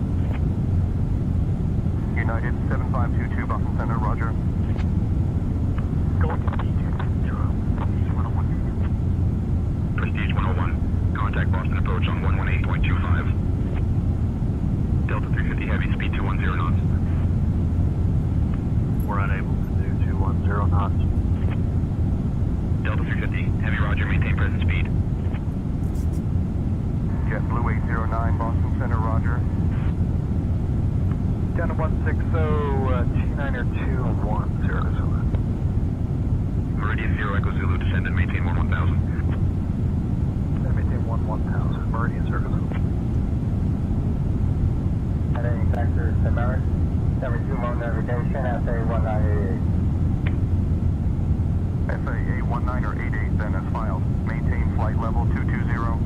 contact Boston approach on 118.25. Delta 350 heavy, speed 210 knots. We're unable to do 210 knots. Delta 350 heavy, roger, maintain present speed. JetBlue 809, Boston Center, roger. Down to 160, T9er 210. Meridian 0 Echo Zulu, descend and maintain 1000. Maintain 1000, Meridian Circle. Heading vector to Merritt, 72 low navigation, FA1988. FA1988, then as filed. Maintain flight level 220.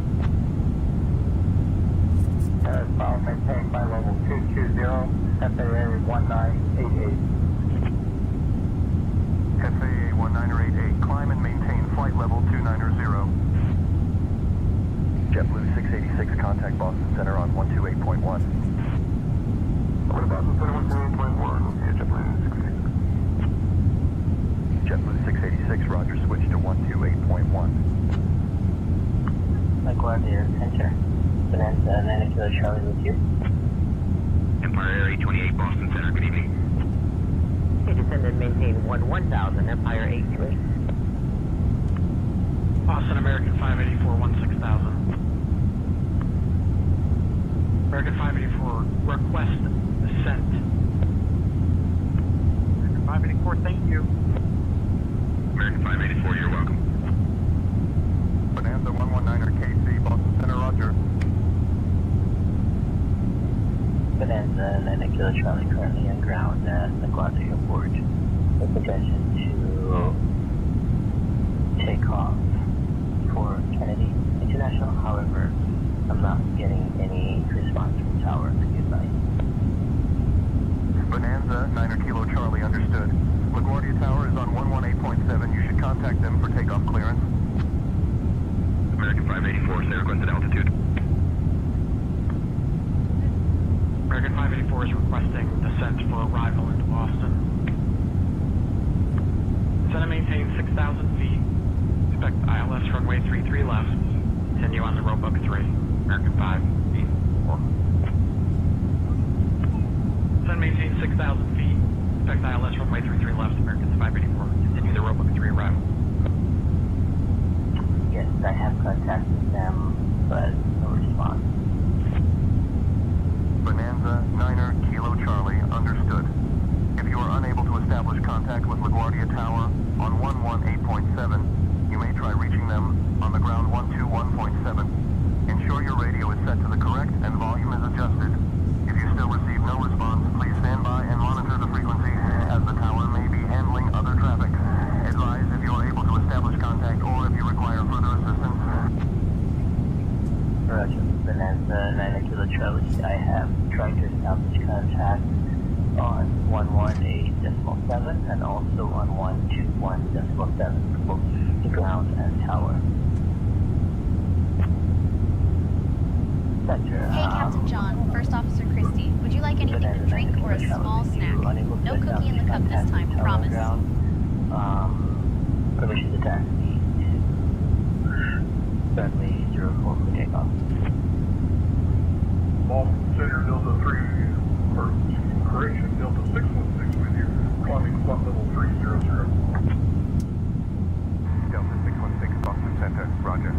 As filed, maintain flight level 220, FAA1988. FAA1988, climb and maintain flight level 290. JetBlue 686, contact Boston Center on 128.1. What about the 128.1? JetBlue 686. JetBlue 686, roger, switch to 128.1. LaGuardia Center, Bonanza 9 Kilo Charlie with you. Empire Air 828, Boston Center, good evening. Okay, descend and maintain 1000, Empire 828. Boston American 584, 16,000. American 584, request ascent. American 584, thank you. American 584, you're welcome. Bonanza 119er KC, Boston Center, roger. Bonanza 9 Kilo Charlie currently on ground at LaGuardia Airport with intention to take off for Kennedy International. However, I'm not getting any response from tower. Goodbye. Bonanza 9 Kilo Charlie, understood. LaGuardia Tower is on 118.7. You should contact them for takeoff clearance. American 584, say requested altitude. American 584 is requesting descent for arrival into Boston. Descend and maintain 6,000 feet. Expect ILS runway 33 left. Continue on the Roebuck 3. American 584. Descend and maintain 6,000 feet. Expect ILS runway 33 left. American 584. Continue the Roebuck 3 arrival. Yes, I have contacted them, but no response. Bonanza 9er Kilo Charlie, understood. If you are unable to establish contact with LaGuardia Tower on 118.7, you may try reaching them on the ground 121.7. Ensure your radio is set to the correct and volume is adjusted. If you still receive no response, please stand by and monitor the frequency as the tower may be handling other traffic. Advise if you are able to establish contact or if you require further assistance. Roger, Bonanza 9 Kilo Charlie. I have tried to establish contact on 118.7 and also on 121.7 for both the ground and tower. Hey, Captain John, First Officer Christie. Would you like anything to drink or a small snack? No cookie in the cup this time, promise. Permission to taxi to runway 04 for takeoff. Boston Center, Delta 3, correction, Delta 616 with you, climbing flight level 300. Delta 616 Boston Center, roger.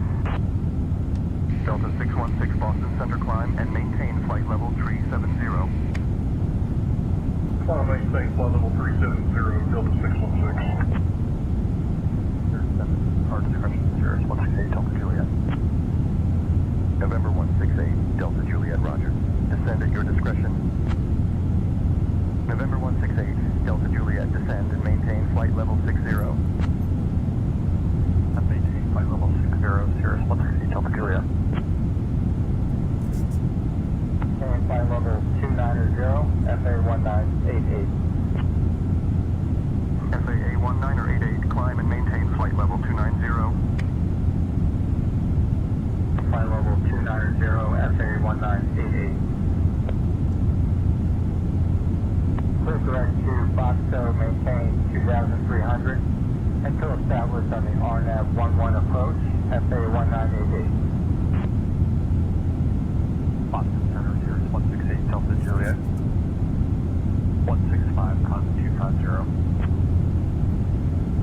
Delta 616 Boston Center, climb and maintain flight level 370. Climb maintain flight level 370, Delta 616. Our discretion, 168, Delta Juliet. November 168, Delta Juliet, roger. Descend at your discretion. November 168, Delta Juliet, descend and maintain flight level 60. And maintain flight level 60, Cirrus 168, Delta Juliet. And flight level 290, FA1988. FAA1988, climb and maintain flight level 290. Flight level 290, FA1988. Clear direct to Foxtrot, maintain 2,300 until established on the RNAV 11 approach, FA1988. Boston Center, Cirrus 168 Delta Juliet. 165, Contact 250.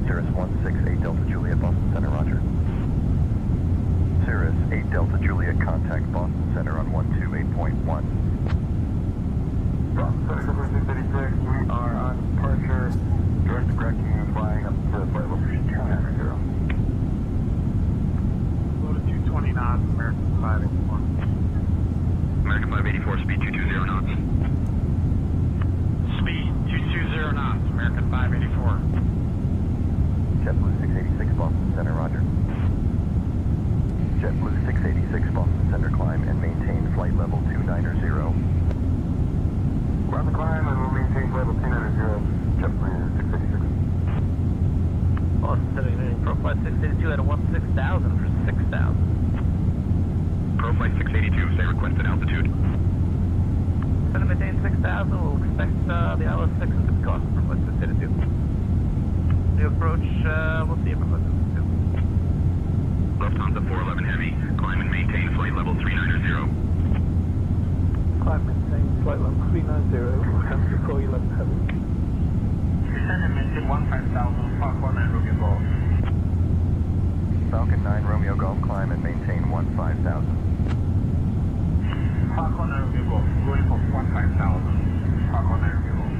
Cirrus 168 Delta Juliet, Boston Center, roger. Cirrus 8 Delta Juliet, contact Boston Center on 128.1. Boston Center, 686, we are on departure, direct correcting, flying up to flight level 290. Go to 220 knots, American 584. American 584, speed 220 knots. Speed 220 knots, American 584. JetBlue 686 Boston Center, roger. JetBlue 686 Boston Center, climb and maintain flight level 290. We're on the climb and we'll maintain flight level 290, JetBlue 686. Boston Center, Unity Profile 682 at a 16,000 for 6,000. Profile 682, say requested altitude. Center maintain 6,000, we'll expect the ILS-6 into the cost for Profile 682. The approach, we'll see if Profile 682. Lufthansa 411 Heavy, climb and maintain flight level 390. Climb maintain flight level 390, Lufthansa 411 Heavy. Descend and maintain 15,000, Falcon 9 Romeo Golf. Falcon 9 Romeo Golf, climb and maintain 15,000. Falcon 9 Romeo Golf, going for 15,000, Falcon 9 Romeo Golf.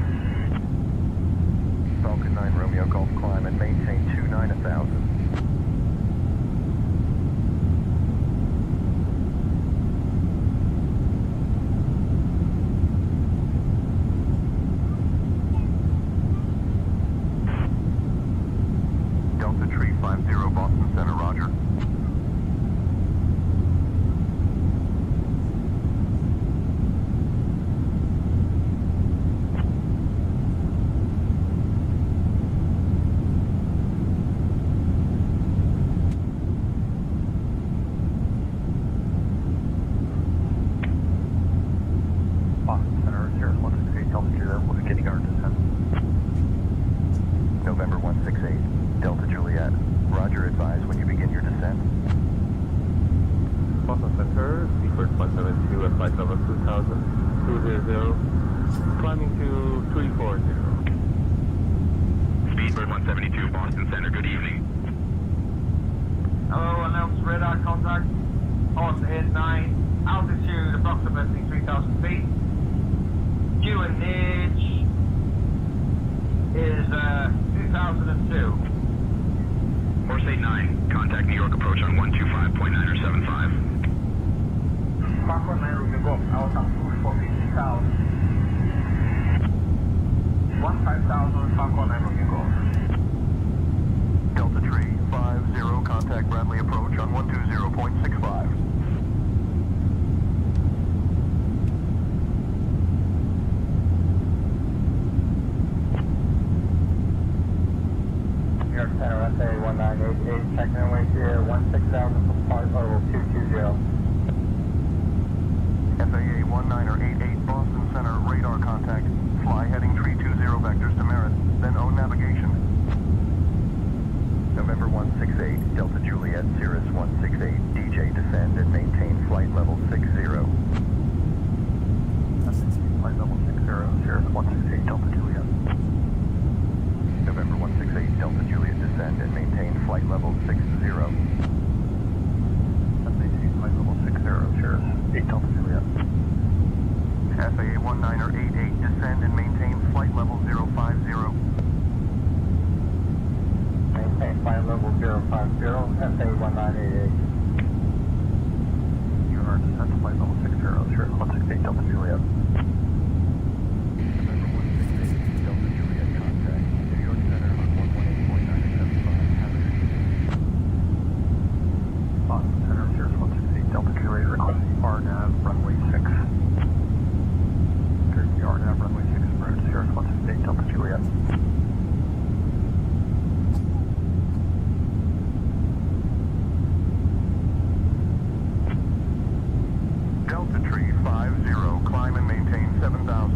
Falcon 9 Romeo Golf, climb and maintain 290,000. Delta Tree 50 Boston Center, roger. Boston Center, Cirrus 168 Delta Juliet, we're beginning our descent. November 168 Delta Juliet, roger, advise when you begin your descent. Boston Center, Seabird 172 at flight level 2,200, climbing to 340. Speedbird 172, Boston Center, good evening. Hello, announce radar contact. Horse ahead 9, altitude approximately 3,000 feet. QNH is 2002. Horse 89, contact New York approach on 125.975. Falcon 9 Romeo Golf, altitude for 50,000. 15,000, Falcon 9 Romeo Golf. Delta Tree 50, contact Bradley approach on 120.65. New York Center, SA 1988, checking in with you, 16,000 from flight level 220. FAA 1988 Boston Center, radar contact. Fly heading 320 vectors to Merritt, then own navigation. November 168 Delta Juliet, Cirrus 168, DJ descend and maintain flight level 60. Flight level 60, Cirrus 168 Delta Juliet. November 168 Delta Juliet, descend and maintain flight level 60. Maintain flight level 60, Cirrus 8 Delta Juliet. FAA 1988, descend and maintain flight level 050. Maintain flight level 050, SA 1988. You are descent to flight level 60, Cirrus 168 Delta Juliet. November 168 Delta Juliet, contact New York Center on 118.975. Have a good evening. Boston Center, Cirrus 168 Delta Juliet, requesting RNAV runway 6. Here's the RNAV runway 6 approach, Cirrus 168 Delta Juliet. Delta Tree 50, climb and maintain 7,000.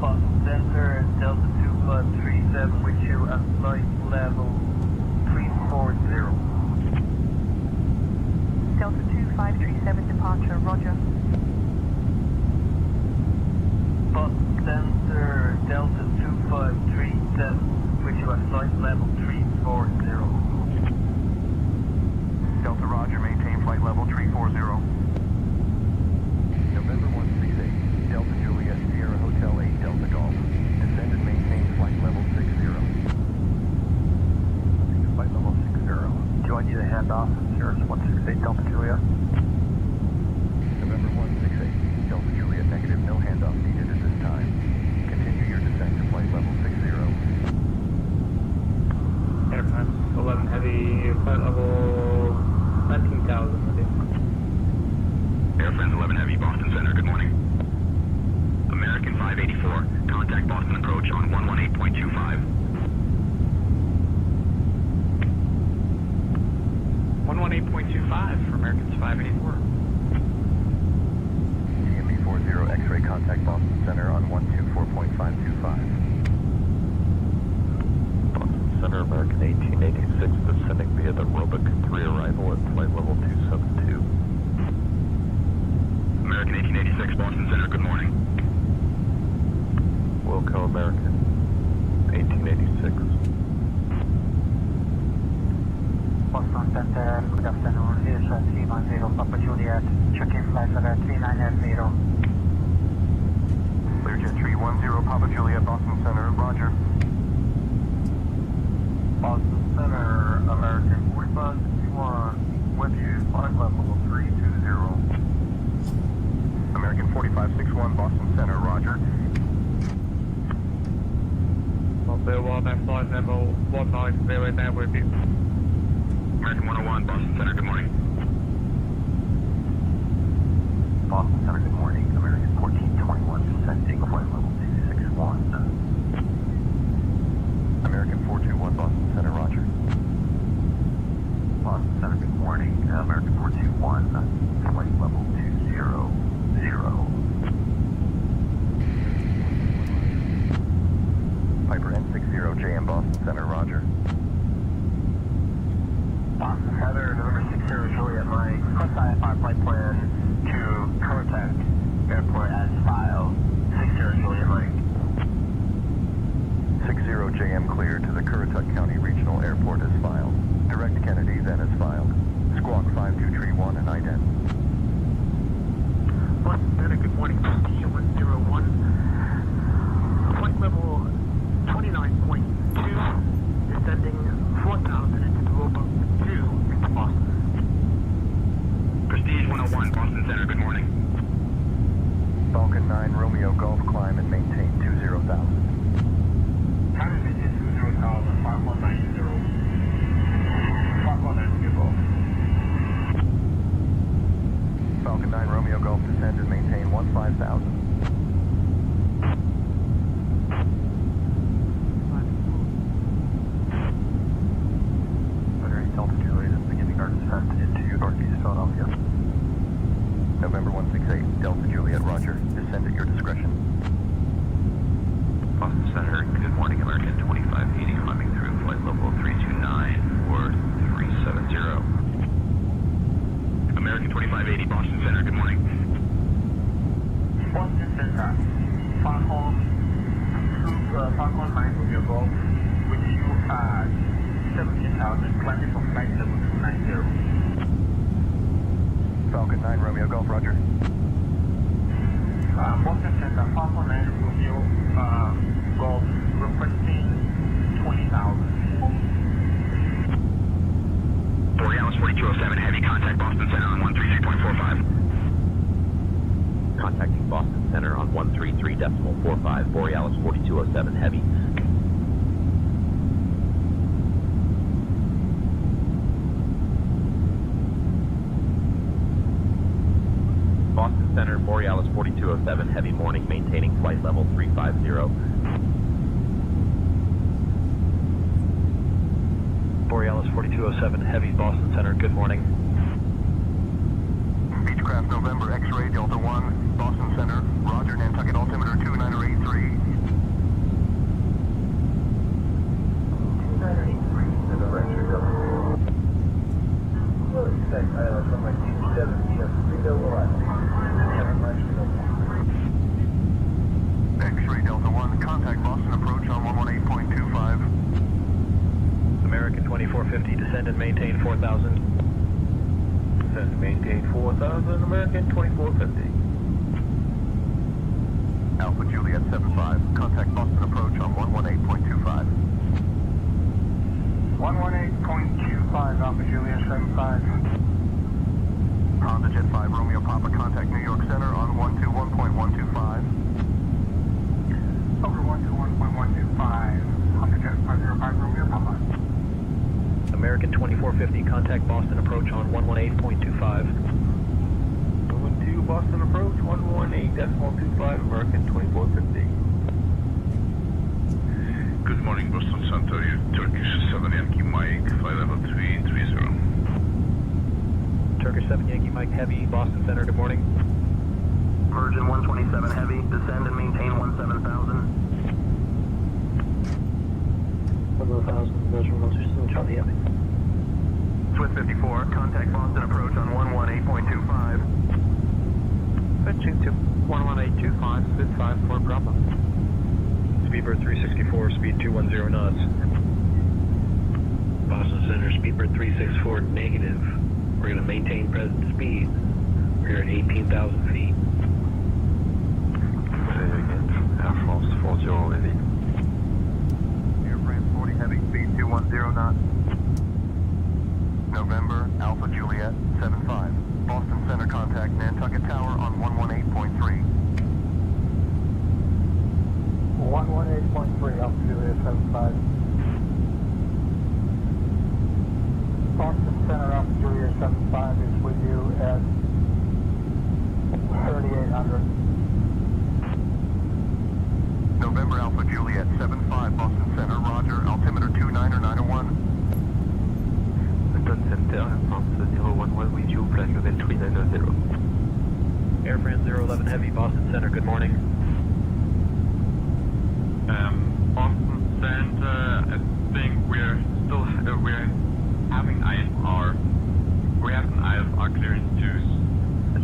Boston Center, Delta 2537 with you at flight level 340. b737 departure, roger. Boston Center, Delta 2537, which was flight level 340. Delta Roger, maintain flight level 340. November 168, Delta Juliet, Sierra Hotel 8, Delta Golf. Descend and maintain flight level 60. Flight level 60. Do I need a handoff? Sierra 168, Delta Juliet. November 168, Delta Juliet, negative, no handoff needed at this time. Continue your descent to flight level 60. Airtime 11 heavy, flight level 19,000. Airfriends 11 Heavy, Boston Center, good morning. American 584, contact Boston approach on 118.25. 118.25 for Americans 584. GMB 40, X-ray, contact Boston Center on 124.525. Boston Center, American 1886, descending via the Roebuck 3 arrival at flight level 272. American 1886, Boston Center, good morning. Wilco, American 1886. Boston Center, good afternoon. Here's 310 Papa Juliet. Check-in flight level 3980. Clearjet 310, Papa Juliet, Boston Center, roger. Boston Center, American 4561, with you, flight level 320. American 4561, Boston Center, roger. Mobile 1 flight level 190 now with you. American 101, Boston Center, good morning. Boston Center, good morning. American 1421, descending flight level 261. American 421, Boston Center, roger. Boston Center, good morning. American 421, flight level 200. Piper N60, JM Boston Center, roger. Boston Center, November 60, Juliet, my request IFR flight plan to Currituck Airport as filed. 60 Juliet, Mike. 60 JM clear to the Currituck County Regional Airport as filed. Direct Kennedy, then as filed. Squawk 5231 and ident. Boston Center, good morning. T101. Flight level 29.2, descending 4,000 into the Roebuck 2 into Boston. Prestige 101, Boston Center, good morning. Falcon 9, Romeo Golf, climb and maintain 20,000. How did it get 20,000, 5190? 5190, give off. Falcon 9, Romeo Golf, descend and maintain 15,000. Delta Juliet is beginning our descent into Northeast Philadelphia. November 168, Delta Juliet, roger. Descend at your discretion. Boston Center, good morning. American 2580, climbing through flight level 329 or 370. American 2580, Boston Center, good morning. Boston Center, Falcon 9 will be above, with you at 17,000, climbing from flight level 290. Falcon 9, Romeo Golf, roger. Boston Center, Falcon 9 Romeo Golf, requesting 20,000. Borealis 4207, heavy, contact Boston Center on 133.45. Contacting Boston Center on 133.45, Borealis 4207 heavy. Boston Center, Borealis 4207 heavy, morning, maintaining flight level 350. Borealis 4207 heavy, Boston Center, good morning. Beechcraft November, X-ray, Delta 1, Boston Center, roger, Nantucket altimeter 2983. 2983, November X-ray, Delta 2. We'll expect ILS from my 270. 2450, descend and maintain 4000. Descend and maintain 4,000, American 2450. Alpha Juliet 75, contact Boston approach on 118.25. 118.25, Alpha Juliet 75. Honda Jet 5 Romeo Papa, contact New York Center on 121.125. Over 121.125, Honda Jet 505 Romeo Papa. American 2450, contact Boston approach on 118.25. 12 Boston approach, 118.25, American 2450. Good morning, Boston Center, Turkish 7 Yankee Mike, flight level 330. Turkish 7 Yankee Mike Heavy, Boston Center, good morning. Virgin 127 Heavy, descend and maintain 17,000. 1000, Virgin 127 Charlie Heavy. Swiss 54, contact Boston approach on 118.25. Switching to 11825, Swiss 54 Bravo. Speedbird 364, speed 210 knots. Boston Center, Speedbird 364, negative. We're going to maintain present speed. We're at 18,000 feet. Air France 40 heavy. Air France 40 heavy, speed 210 knots. November, Alpha Juliet 75. Boston Center, contact Nantucket Tower on 118.3. 118.3, Alpha Juliet 75. Boston Center, Alpha Juliet 75 is with you at 3800. November, Alpha Juliet 75, Boston Center, roger, altimeter 29901. Boston Center, Air France 011 with you, flight level 390. Air France 011 Heavy, Boston Center, good morning. Boston Center, I think we're having IFR. We have an IFR clearance to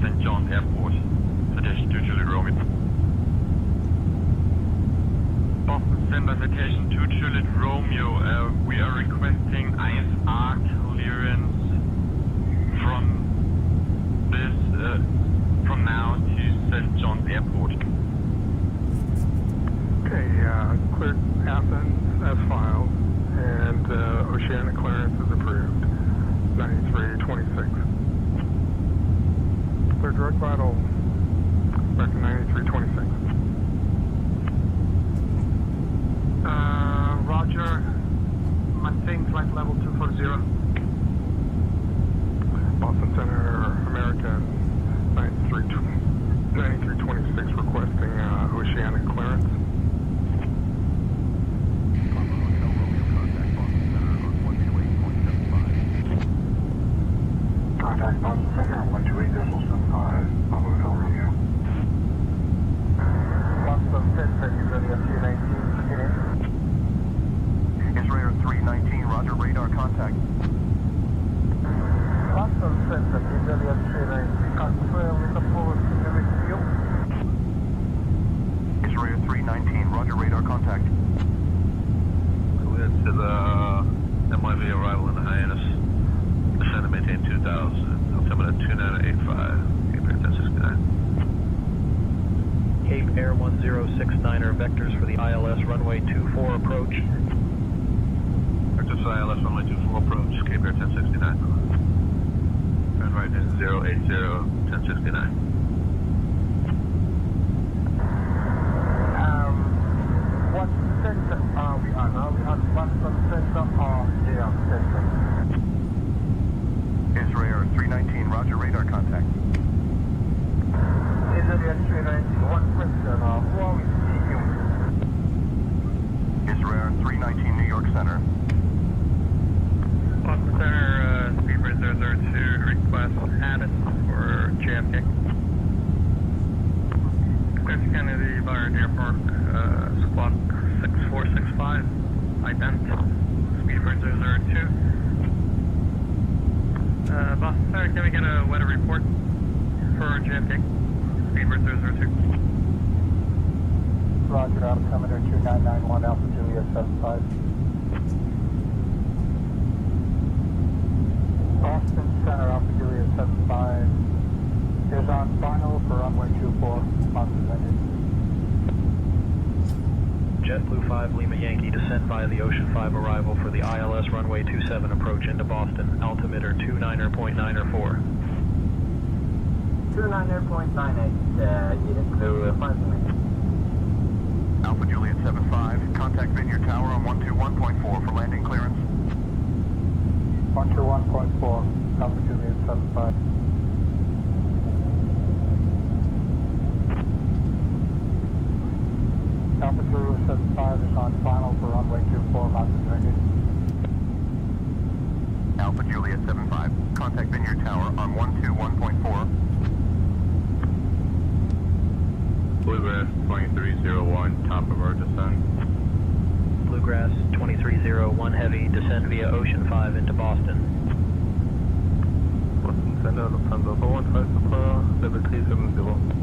St. John's Airport, citation to Juliet Romeo. Boston Center, citation to Juliet Romeo, we are requesting IFR clearance from now to St. John's Airport. Okay, cleared Athens as filed, and Oceanic clearance is approved. 9326. Clear direct vital back to 9326. Roger, maintain flight level 240. Boston Center, American 9326 requesting Oceanic clearance. Contact Boston Center, 128.75, Papa Hotel Romeo. Boston Center, you ready up to 19? Israel 319, roger, radar contact. Boston Center, you ready up to 19? Confirm with the forward with you. Israel 319, roger, radar contact. Clear to the MIV arrival in the Hyannis. Descend and maintain 2,000. Altimeter 2985. Cape Air 1069. Cape Air 1069er vectors for the ILS runway 24 approach. Vectors for ILS runway 24 approach. Cape Air 1069. Turn right in 080 1069. What sector are we on? Are we on Boston Center or JR Center? Israel 319, roger, radar contact. Israel 319, one question, who are we speaking with? Israel 319, New York Center. Boston Center, Speedbird 002, request Addis for JFK. Chris Kennedy, Byron Airport, squawk 6465, ident, Speedbird 002. Boston Center, can we get a weather report for JFK? Speedbird 002. Roger, altimeter 2991, Alpha Juliet 75. JetBlue 5 Lima Yankee, descend via the Ocean 5 arrival for the ILS runway 27 approach into Boston, altimeter 29.9 29.98, unit clear 5 minutes. Alpha Juliet 75, contact Vineyard Tower on 121.4 for landing clearance. 121.4, Alpha Juliet 75. Alpha Juliet 75 is on final for runway 24, Mountain Vineyard. Alpha Juliet 75, contact Vineyard Tower on 121.4. Bluegrass 2301, top of our descent. Bluegrass 2301 Heavy, descend via Ocean 5 into Boston. Boston Center, Lufthansa 415 Super, level 370.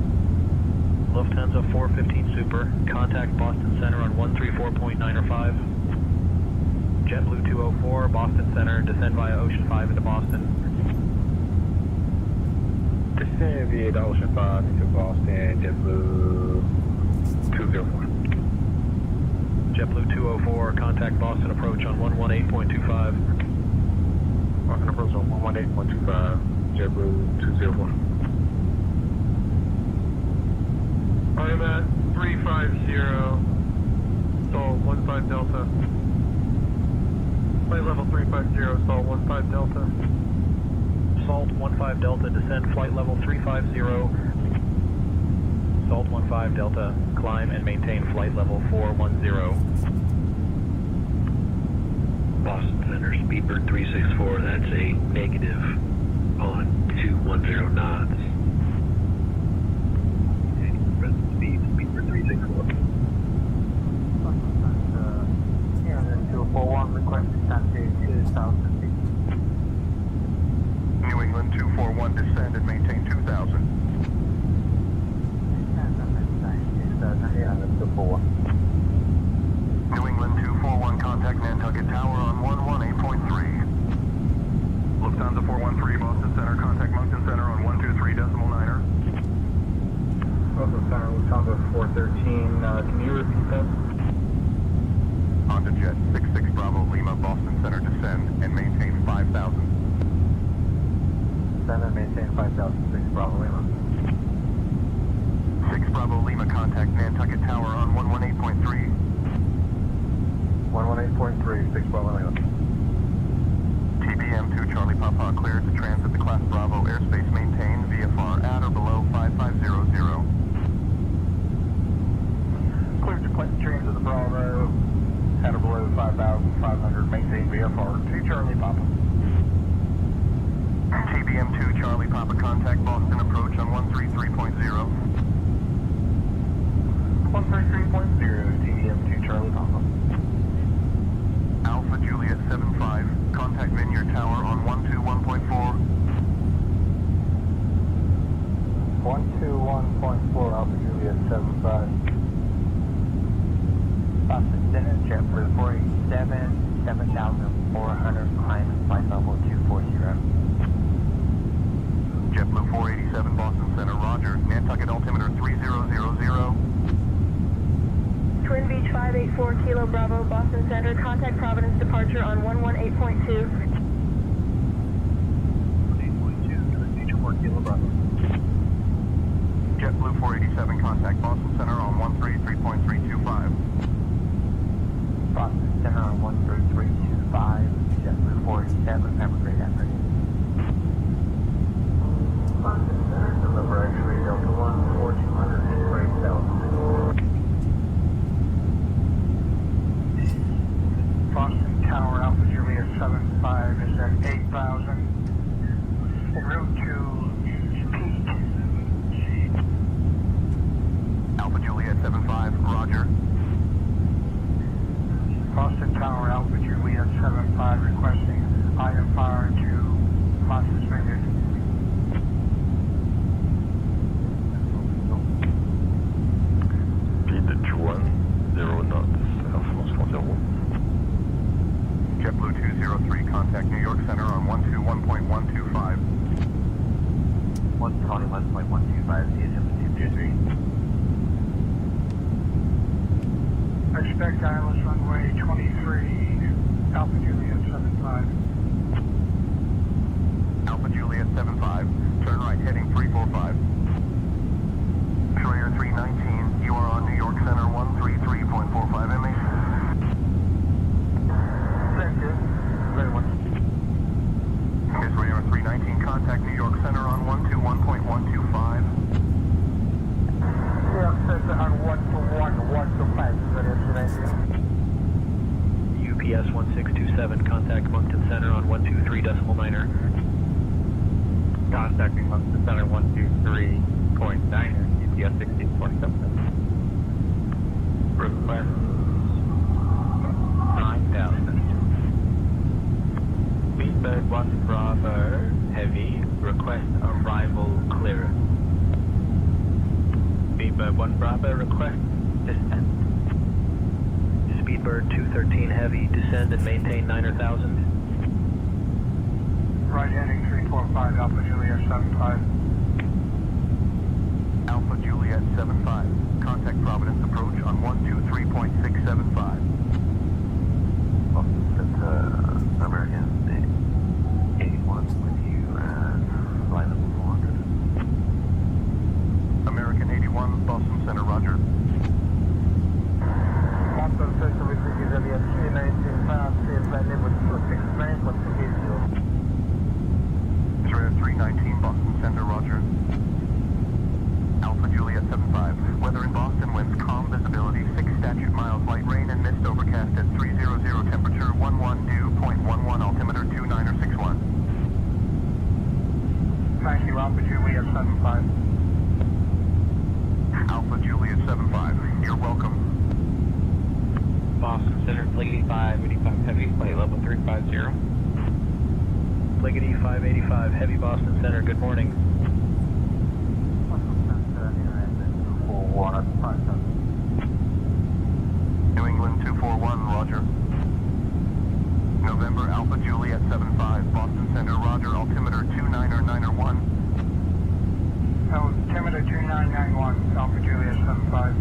Lufthansa 415 Super, contact Boston Center on 134.905. JetBlue 204, Boston Center, descend via Ocean 5 into Boston. Descend via the Ocean 5 into Boston, JetBlue 204. JetBlue 204, contact Boston approach on 118.25. Boston approach on 118.25, JetBlue 204. I'm at 350, stall 15 Delta. Flight level 350, stall 15 Delta. Salt 15 Delta, descend flight level 350. Salt 15 Delta, climb and maintain flight level 410. Boston Center, Speedbird 364, that's a negative on 210 knots. Present speed, Speedbird 364. Unit 241, requesting taxi 2000 feet. New England 241, descend and maintain 2,000. New England 241, contact Nantucket Tower on 118.3. Lufthansa 413, Boston Center, contact Moncton Center on 123.9er. Boston Center, Lufthansa 413, can you repeat that? Honda Jet 66 Bravo Lima, Boston Center, descend and maintain 5,000. Descend and maintain 5,000, 6 Bravo Lima. 6 Bravo Lima, contact Nantucket Tower on 118.3. 118.3, 6 Bravo Lima. TBM 2 Charlie Papa, cleared to transit the Class Bravo airspace, maintain VFR at or below 5500. Cleared to transit the Bravo at or below 5,500, maintain VFR 2 Charlie Papa. TBM 2 Charlie Papa, contact Boston approach on 133.0. 133.0, TBM 2 Charlie Papa. Alpha Juliet 75, contact Vineyard Tower on 121.4. 121.4, Alpha Juliet 75. Boston Center, JetBlue 487, 7,400, climb flight level 240. JetBlue 487, Boston Center, roger. Nantucket altimeter 3000. Twin Beach 584 Kilo Bravo, Boston Center, contact Providence departure on 118.2. 8.2, Twin Beach 4 Kilo Bravo. JetBlue 487, contact Boston Center on 133.325. Boston Center on 13325, JetBlue 487, have a great afternoon. Boston Center, deliver X-ray Delta 1, 4200, X-ray Delta. Boston Tower, Alpha Juliet 75 is at 8,000. En route to Peak. Alpha Juliet 75, roger. Boston Tower, Alpha Juliet 75, requesting IFR to Monsters Vineyard. Speed 210 knots, Air France 10. JetBlue 203, contact New York Center on 121.125. 121.125, CSM 223. Expect ILS runway 23, Alpha Juliet 75. Alpha Juliet 75, turn right heading 345. Courier 319, you are on New York Center 133.45 MA. Thank you. Very much. Here's Courier 319, contact New York Center on 121.125. New York Center on 121.125. UPS 1627, contact Moncton Center on 123.9er. Contacting Moncton Center 123.9er, UPS 1627. Request 9,000. Speedbird 1 Bravo Heavy, request arrival clearance. Speedbird 1 Bravo, request descent. Speedbird 213 Heavy, descend and maintain 9,000. Right heading 345, Alpha Juliet 75. Alpha Juliet 75, contact Providence approach on 123.675. American 81 with you and flight level 400. American 81, Boston Center, roger. Boston Center with you, Juliet 319, flight level 269.280. Courier 319, Boston Center, roger. Alpha Juliet 75, weather in Boston, winds calm, visibility 6 statute miles, light rain and mist, overcast at 300, temperature 11 dew, 0.11, altimeter 2961. Thank you, Alpha Juliet 75. Alpha Juliet 75, you're welcome. Boston Center, Flight 85 Heavy, flight level 350. Fliggity 585 Heavy, Boston Center, good morning. New England 241, roger. November Alpha Juliet 75, Boston Center, roger, altimeter 29901. Altimeter 2991, Alpha Juliet 75.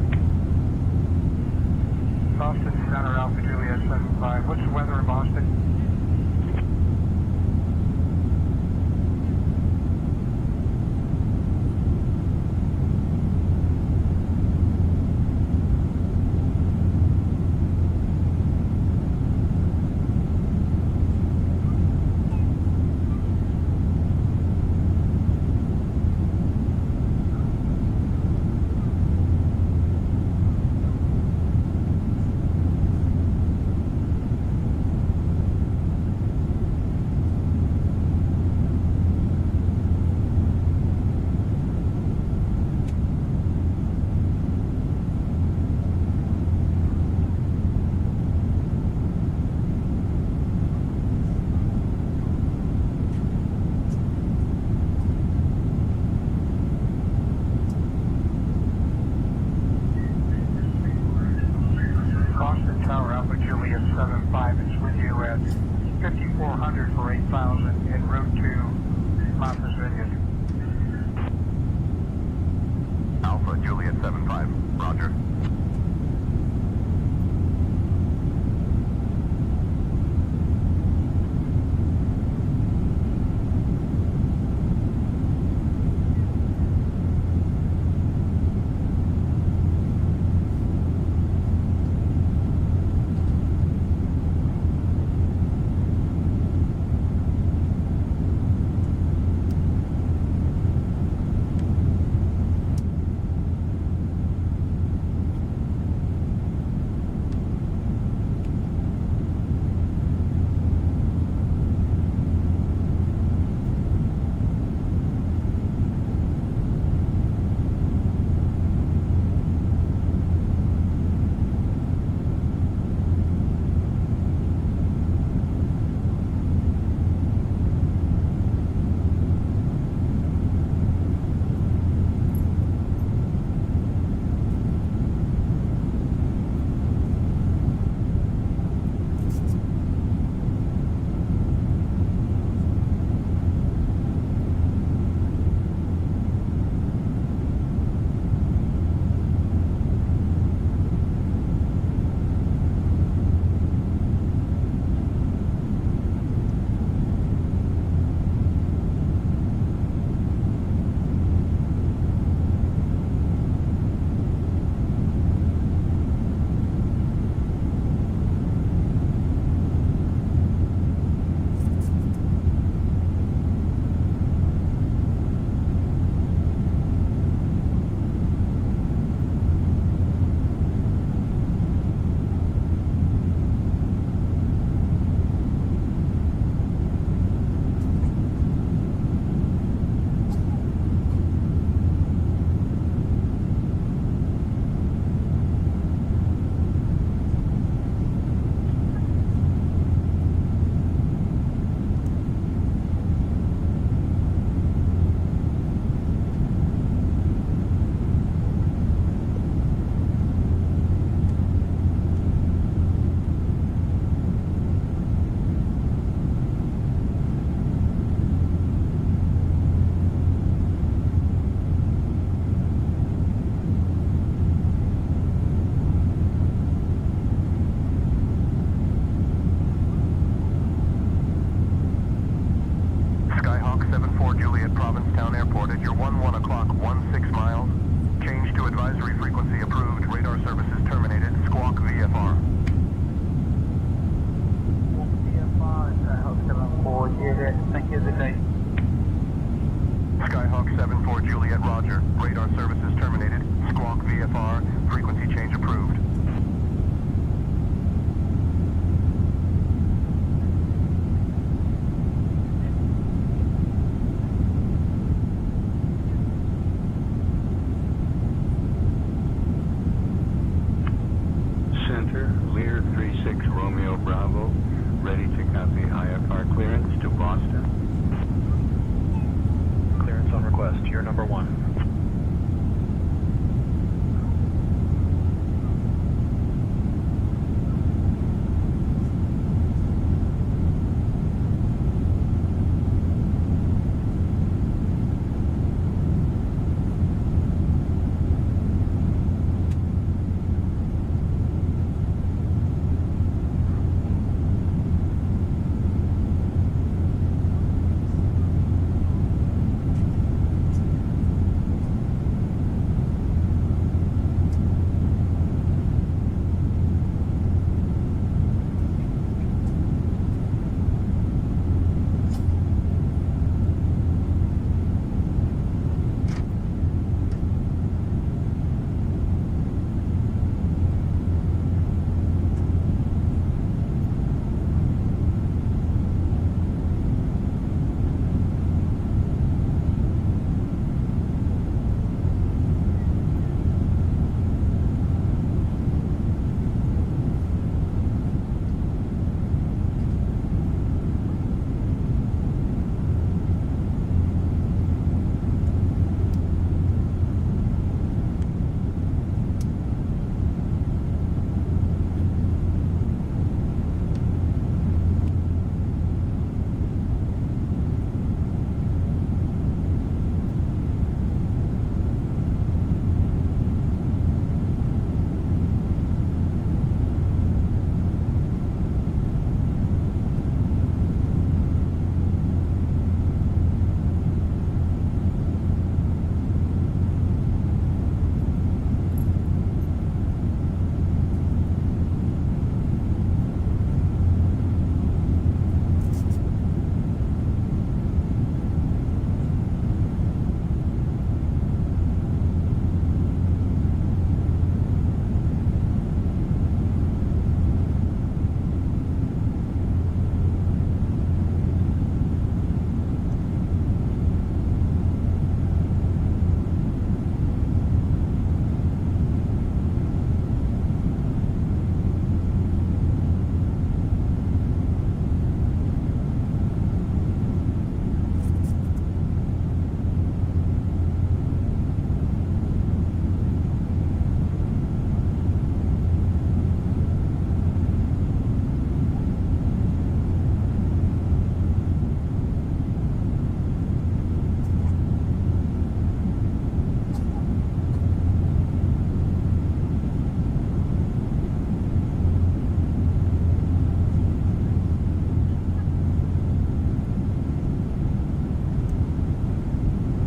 Boston Center, Alpha Juliet 75. What's the weather in Boston? 16 miles. Change to advisory frequency approved. Radar services terminated. Squawk VFR. Thank you, good day. Skyhawk 74 Juliet, roger. Radar services terminated. Squawk VFR. Frequency change approved. Center, Lear 36 Romeo Bravo, ready to copy IFR clearance to Boston. Clearance on request. You're number 1.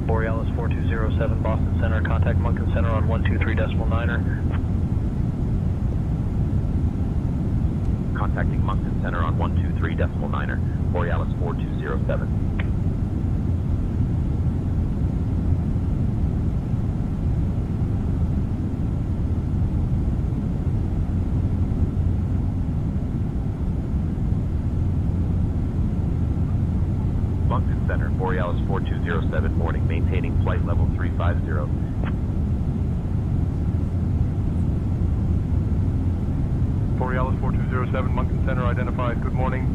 Borealis 4207 Boston Center, contact Moncton Center on 123.9er. Contacting Moncton Center on 123.9er, Borealis 4207. Moncton Center, Borealis 4207, morning, maintaining flight level 350. Borealis 4207, Moncton Center identified. Good morning.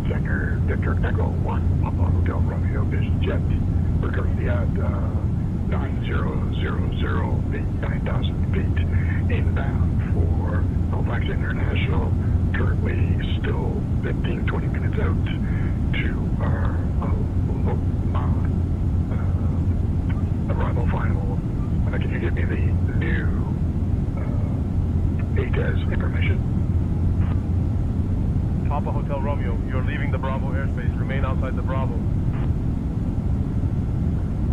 Center, Victor Echo 1, Papa Hotel Romeo Business Jet. We're currently at 9000 feet, 9,000 feet, inbound for Halifax International. Currently still 15, 20 minutes out to our arrival final Can you give me the new ATAS information? Papa Hotel Romeo, you're leaving the Bravo airspace. Remain outside the Bravo.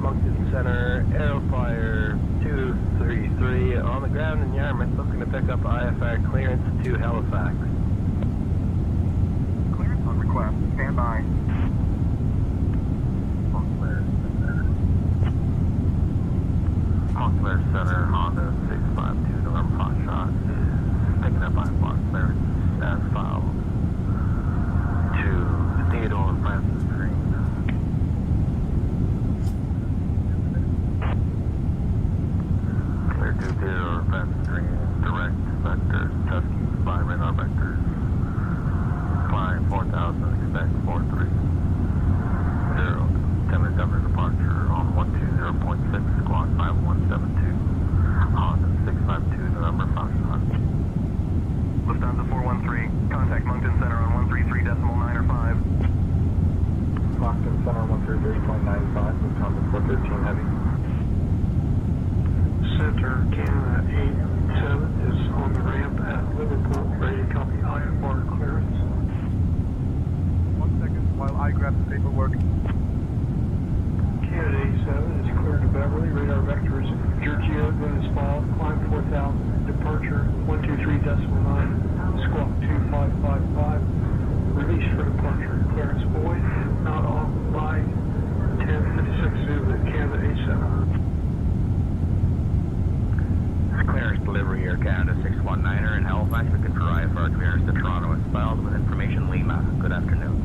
Moncton Center, Aeroflyer 233 on the ground in Yarmouth, looking to pick up IFR clearance to Halifax. Clearance on request. Stand by. Montclair Center, Honda 652 November Foxtrot is picking up IFR clearance as filed to Theodore Francis Green. Clear to Theodore Francis Green, direct vectors, Tusky, fly radar vectors, flying 4,000, expect 43. 10-minute governor departure on 120.6, squawk 5172, Honda 652 November Foxtrot. Lufthansa 413, contact Moncton Center on 133.905. Moncton Center 133.95, Lufthansa 413 heavy. Center Canada 87 is on the ramp at Liverpool, ready to copy IFR clearance. 1 second while I grab the paperwork. Canada 87 is cleared to Beverly, radar vectors, Giorgio, Venice Fall, climb 4,000, departure 123.9, squawk 2555, release for departure, clearance void, not off by 1056 Zulu, Canada 87. Clearance delivery Air Canada 619er in Halifax, looking for IFR clearance to Toronto as filed with information Lima. Good afternoon.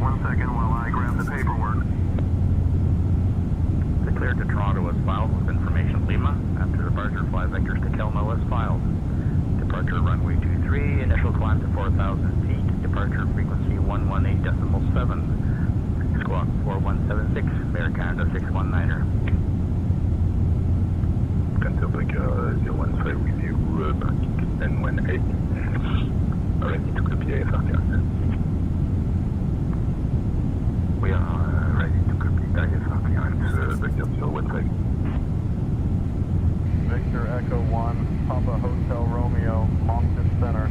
1 second while I grab the paperwork. Declared to Toronto as filed with information Lima. After departure, fly vectors to Kelmo as filed. Departure runway 23, initial climb to 4,000 feet. Departure frequency 118.7. Squawk 4176, Air Canada 619er. Confirme que 013 with you, N18, ready to copy IFR clearance. We are ready to copy IFR clearance, vector 013. Victor Echo 1, Papa Hotel Romeo, Moncton Center.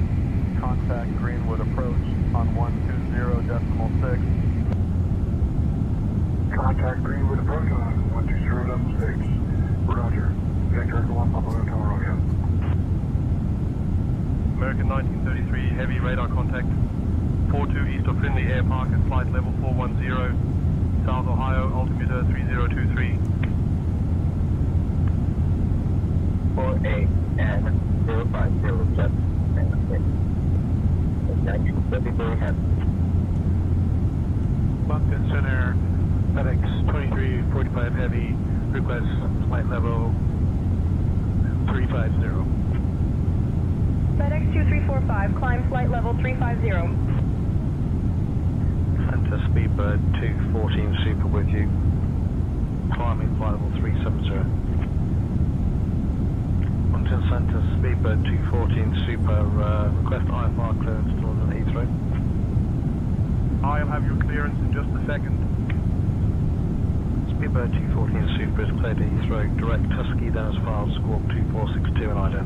Contact Greenwood approach on 120.6. Contact Greenwood approach on 120.6. Roger. Victor Echo 1, Papa Hotel Romeo. American 1933, heavy radar contact. 42 east of Finley Air Park at flight level 410. South Ohio, altimeter 3023. 48 and 0507. 1933 heavy. Moncton Center, FedEx 2345 heavy, request flight level 350. FedEx 2345, climb flight level 350. Center Speedbird 214 Super with you, climbing flight level 370. Moncton Center Speedbird 214 Super, request IFR clearance to London Heathrow. I'll have your clearance in just a second. Speedbird 214 Super is cleared to Heathrow, direct Tusky, then as filed, squawk 2462 and IDEN.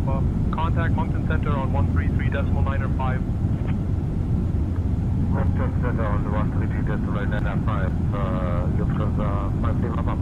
Papa. Contact Moncton Center on 133.905. Moncton Center on the 133.905, yield cruise 53 Papa.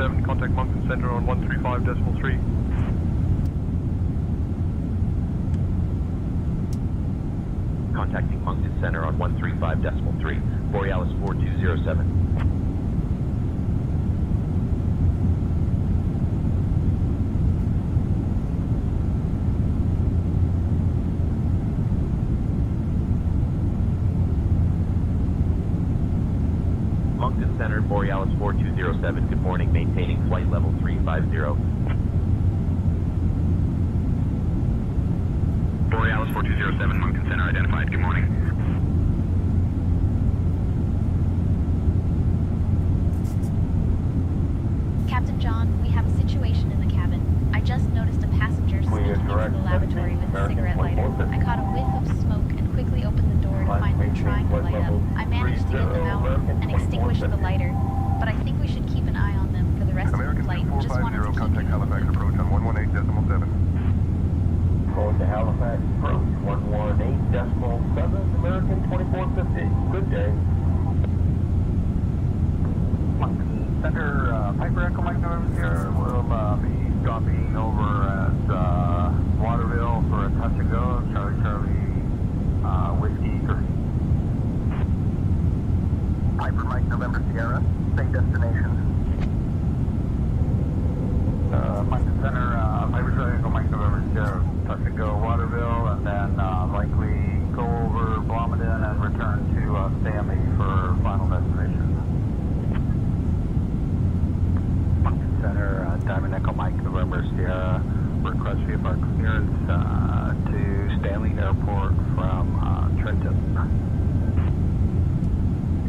b737, contact Moncton Center on 135.3. Contacting Moncton Center on 135.3. Borealis 4207. Moncton Center, Borealis 4207. Good morning, maintaining flight level 350. Borealis 4207, Moncton Center identified. Good morning. Captain John, we have a situation in the cabin. I just noticed a passenger sneaking into the lavatory with a cigarette lighter. I caught a whiff of smoke and quickly opened the door to find them trying to light up. I managed to get them out and extinguish the lighter, but I think we should keep an eye on them for the rest American of the flight. Just wanted to 2450, keep contact you Halifax approach on 118.7. Code to Halifax approach 118.7, American 2450. Good day. Moncton Center, Piper Echo Mike November here. We'll be stopping over at Waterville for a touch and go. Charlie, Whiskey 30. Piper Mike November Sierra, same destination. Moncton Center, Piper Charlie Echo Mike November Sierra, touch and go Waterville, and then likely go over Blomidon and return to Stanley for final destination. Moncton Center, Diamond Echo Mike November Sierra, request VFR clearance to Stanley Airport from Trenton.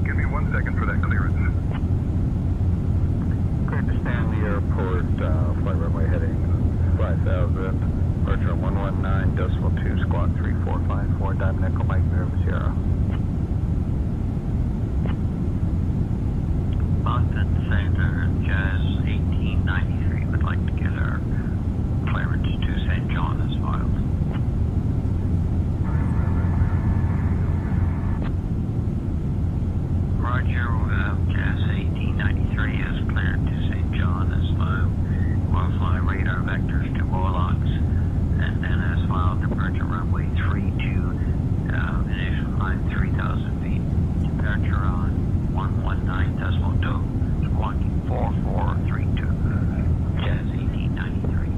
Give me 1 second for that clearance. Cleared to Stanley Airport, flight runway heading 5000, departure 119.2, squawk 3454, Diamond Echo Mike November Sierra. Moncton Center, Jazz 1893 would like to get our clearance to St. John as filed. Roger, Jazz 1893 is cleared to St. John as filed. We'll fly radar vectors to Warlocks, and then as filed, departure runway 32, initial climb 3,000 feet, departure on 119.2, squawking 4432, Jazz 1893.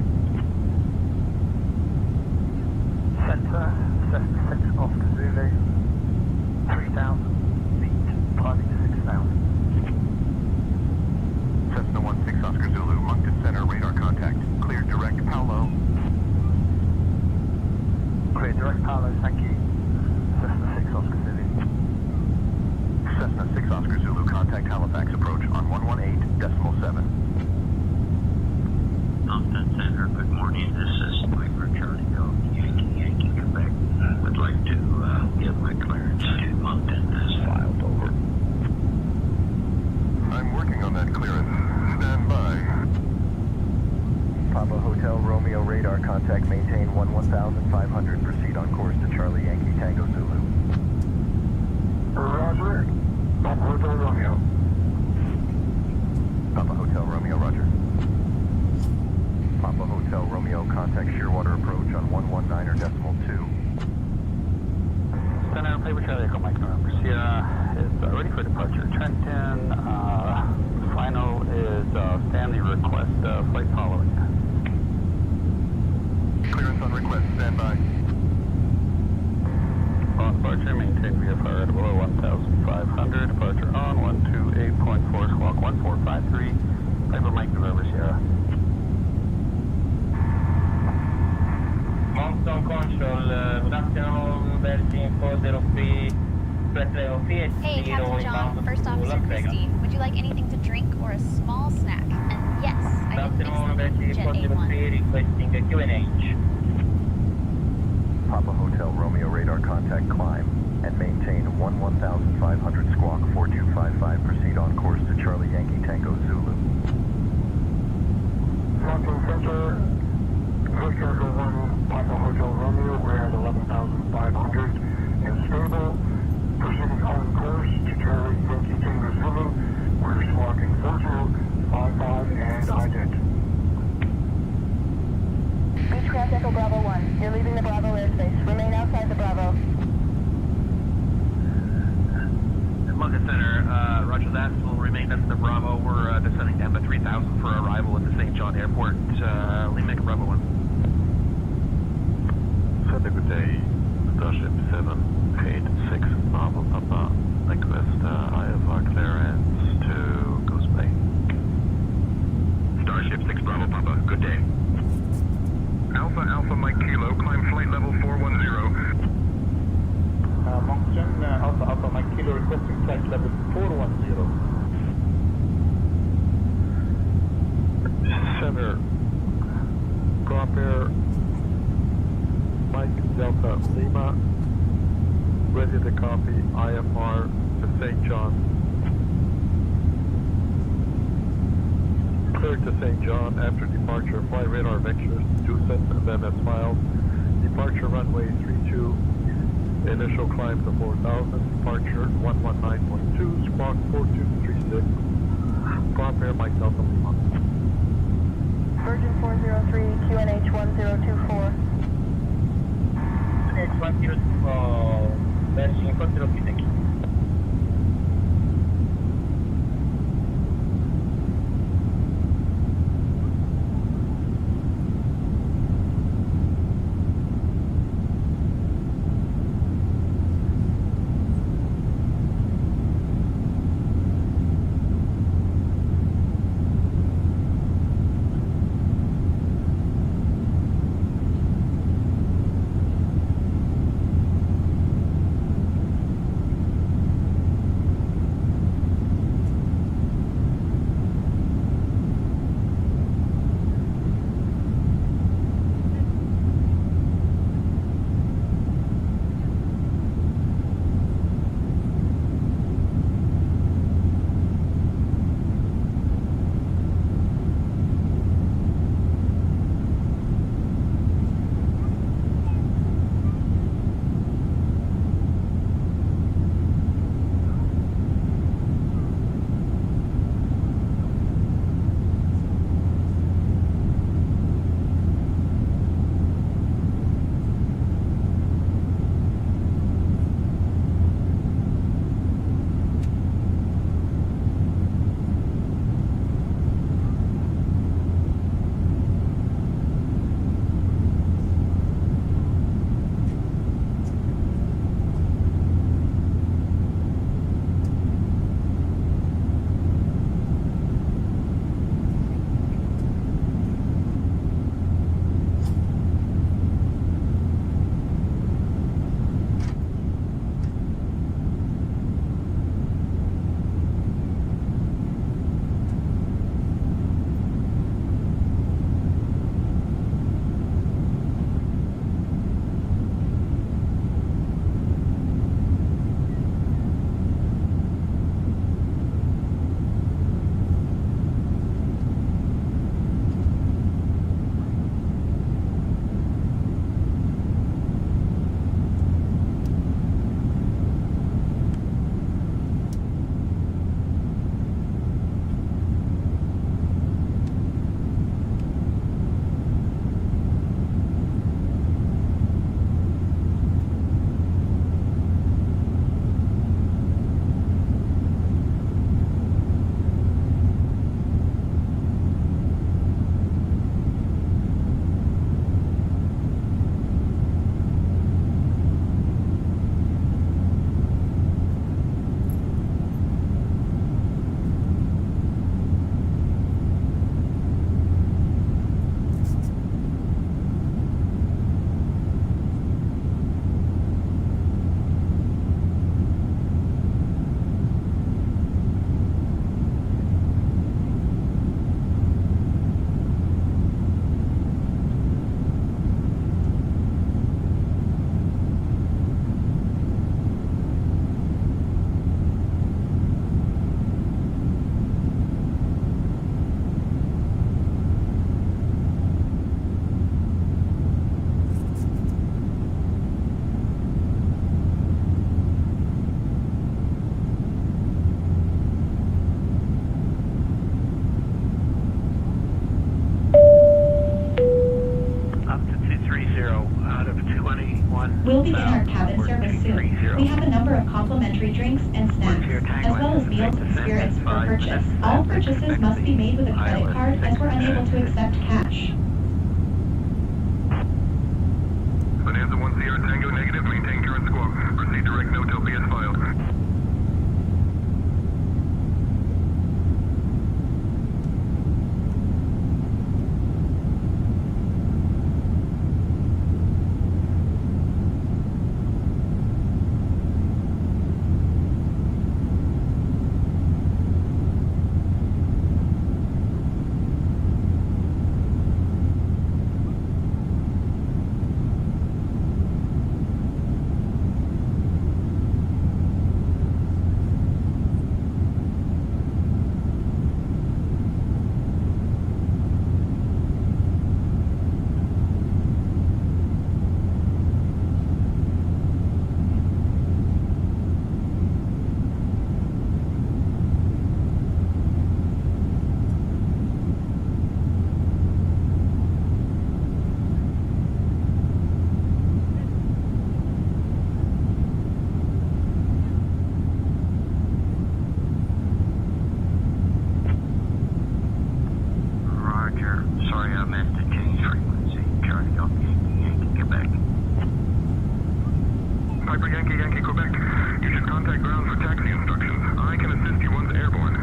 Center, Cessna 6 Oscar Zulu, 3,000 feet, climbing to 6,000. Cessna 16 Oscar Zulu, Moncton Center, radar contact. Cleared direct Paolo. Clear direct Paolo, thank you. Cessna 6 Oscar Zulu. Cessna 6 Oscar Zulu, contact Halifax approach on 118.7. Moncton Center, good morning. This is Piper Charlie Golf, Yankee, Quebec. Would like to give my clearance to Moncton as filed. Over. I'm working on that clearance. Stand by. Papa Hotel Romeo radar contact, maintain 11,500. Proceed on course to Charlie Yankee Tango Zulu. Roger. Papa Hotel Romeo. Papa Hotel Romeo, roger. Papa Hotel Romeo, contact Shearwater approach on 119.2. Center, Piper Charlie Echo Mike November Sierra is ready for departure. Trenton, final is Stanley request, flight following. Clearance on request. Stand by. On departure, maintain VFR at below 1,500. Departure on 128.4, squawk 1453. Piper Mike November Sierra. Moncton Control, good afternoon, Belgium 403, Hey, Captain John, First Officer Christie. Would you like anything to drink or a small snack? And yes, I did mix them with Jet A1. requesting a QNH. Papa Hotel Romeo radar contact, climb and maintain 11,500 squawk 4255. Proceed on course to Charlie Yankee Tango Zulu. Moncton Center, Victor Golden, Papa Hotel Romeo, we're at 11,500 and stable. Proceeding on course to Charlie Yankee Tango Zulu. We're squawking 4255 and good day. Starship 786 Bravo Papa. Request IFR clearance to Goose Bay. Starship 6 Bravo Papa, good day. Alpha Alpha Mike Kilo, climb flight level 410. Moncton, Alpha Alpha Mike Kilo requesting flight level 410. Center, drop air, Mike Delta Lima, ready to copy IFR to St. John. Cleared to St. John after departure, fly radar vectors to send them as filed. Departure runway 32, initial climb to 4,000, departure 119.2, squawk 4236, drop air Mike Delta Lima. Virgin 403, QNH 1024. Verso incontro Kiteki. We'll begin our cabin service soon. We have a number of complimentary drinks and snacks, as well as meals and spirits for purchase. All purchases must be made with a credit card, as we're unable to accept cash. Bonanza 1 Sierra Tango negative, maintain current squawk. Proceed direct no till PS filed. Roger. Sorry I missed the change frequency. Charlie Golf Yankee, Quebec. Piper Yankee, Yankee, Quebec. You should contact ground for taxi instructions. I can assist you once airborne.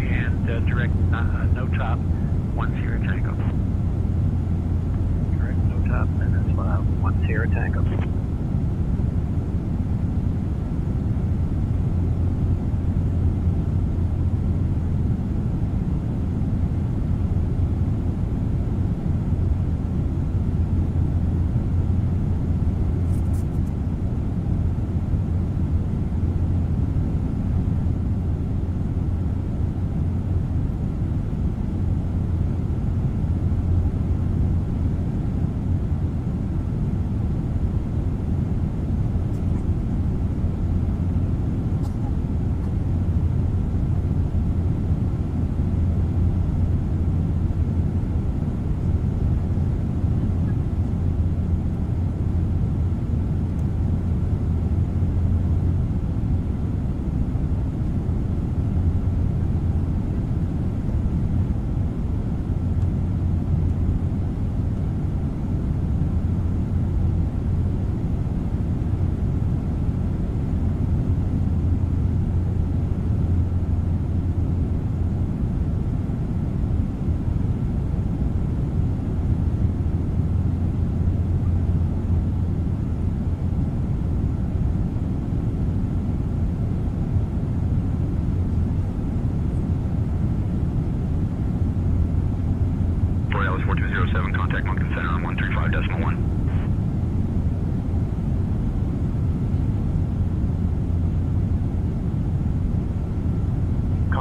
And direct no top, 1 Sierra Tango. Direct no top, and that's 1 Sierra Tango.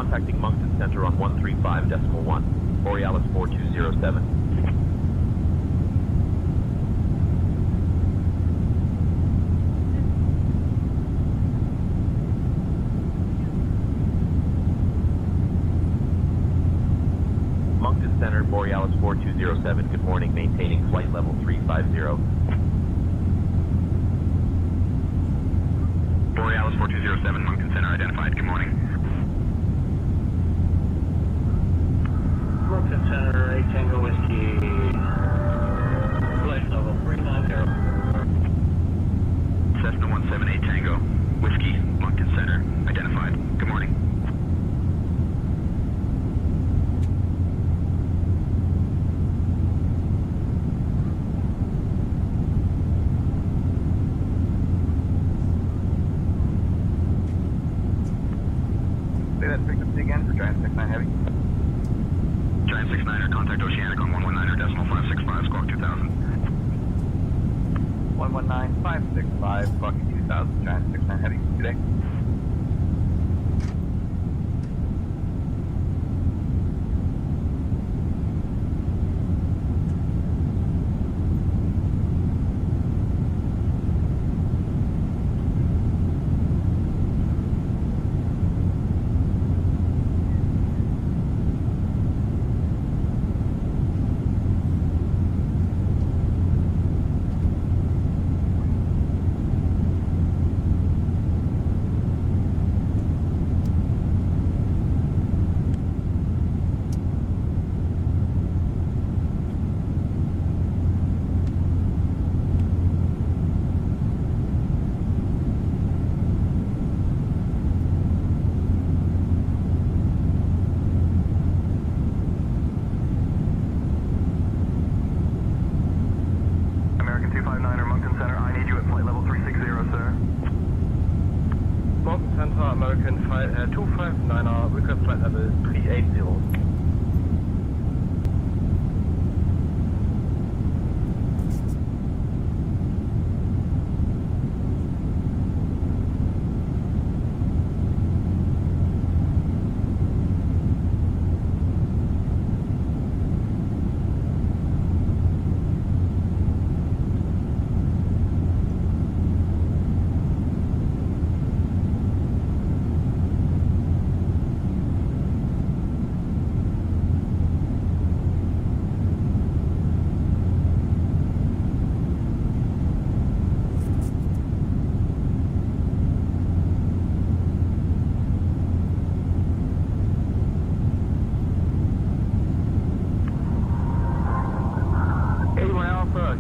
Contacting Moncton Center on 135.1, Borealis 4207. Moncton Center, Borealis 4207, good morning, maintaining flight level 350. Borealis 4207, Moncton Center identified. Good morning. Moncton Center, 8 Tango Whiskey, flight level 350. Cessna 178 Tango Whiskey, Moncton Center identified. Good morning. Say that frequency again for Giant 69 Heavy. Giant 69er, contact Oceanic on 119.565, squawk 2000. 119.565, squawking 2000, Giant 69 Heavy. Good day. American 259er, Moncton Center, I need you at flight level 360, sir. Moncton Center, American 259er, request flight level 380.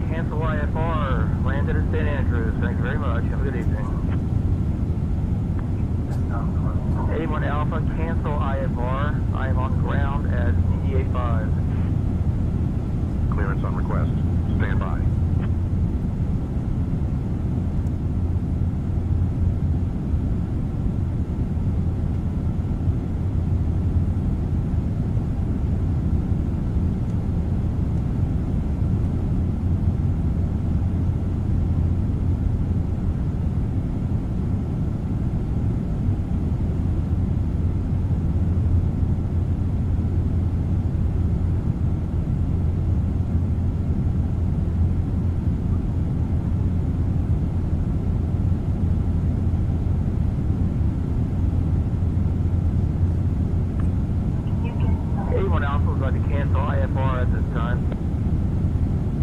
Cancel IFR, landed at St. Andrews. Thank you very much. Have a good evening. 81 Alpha, cancel IFR. I am on ground at CDA5. Clearance on request. Stand by.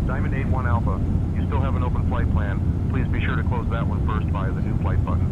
Diamond 81 Alpha, you still have an open flight plan. Please be sure to close that one first via the new flight button.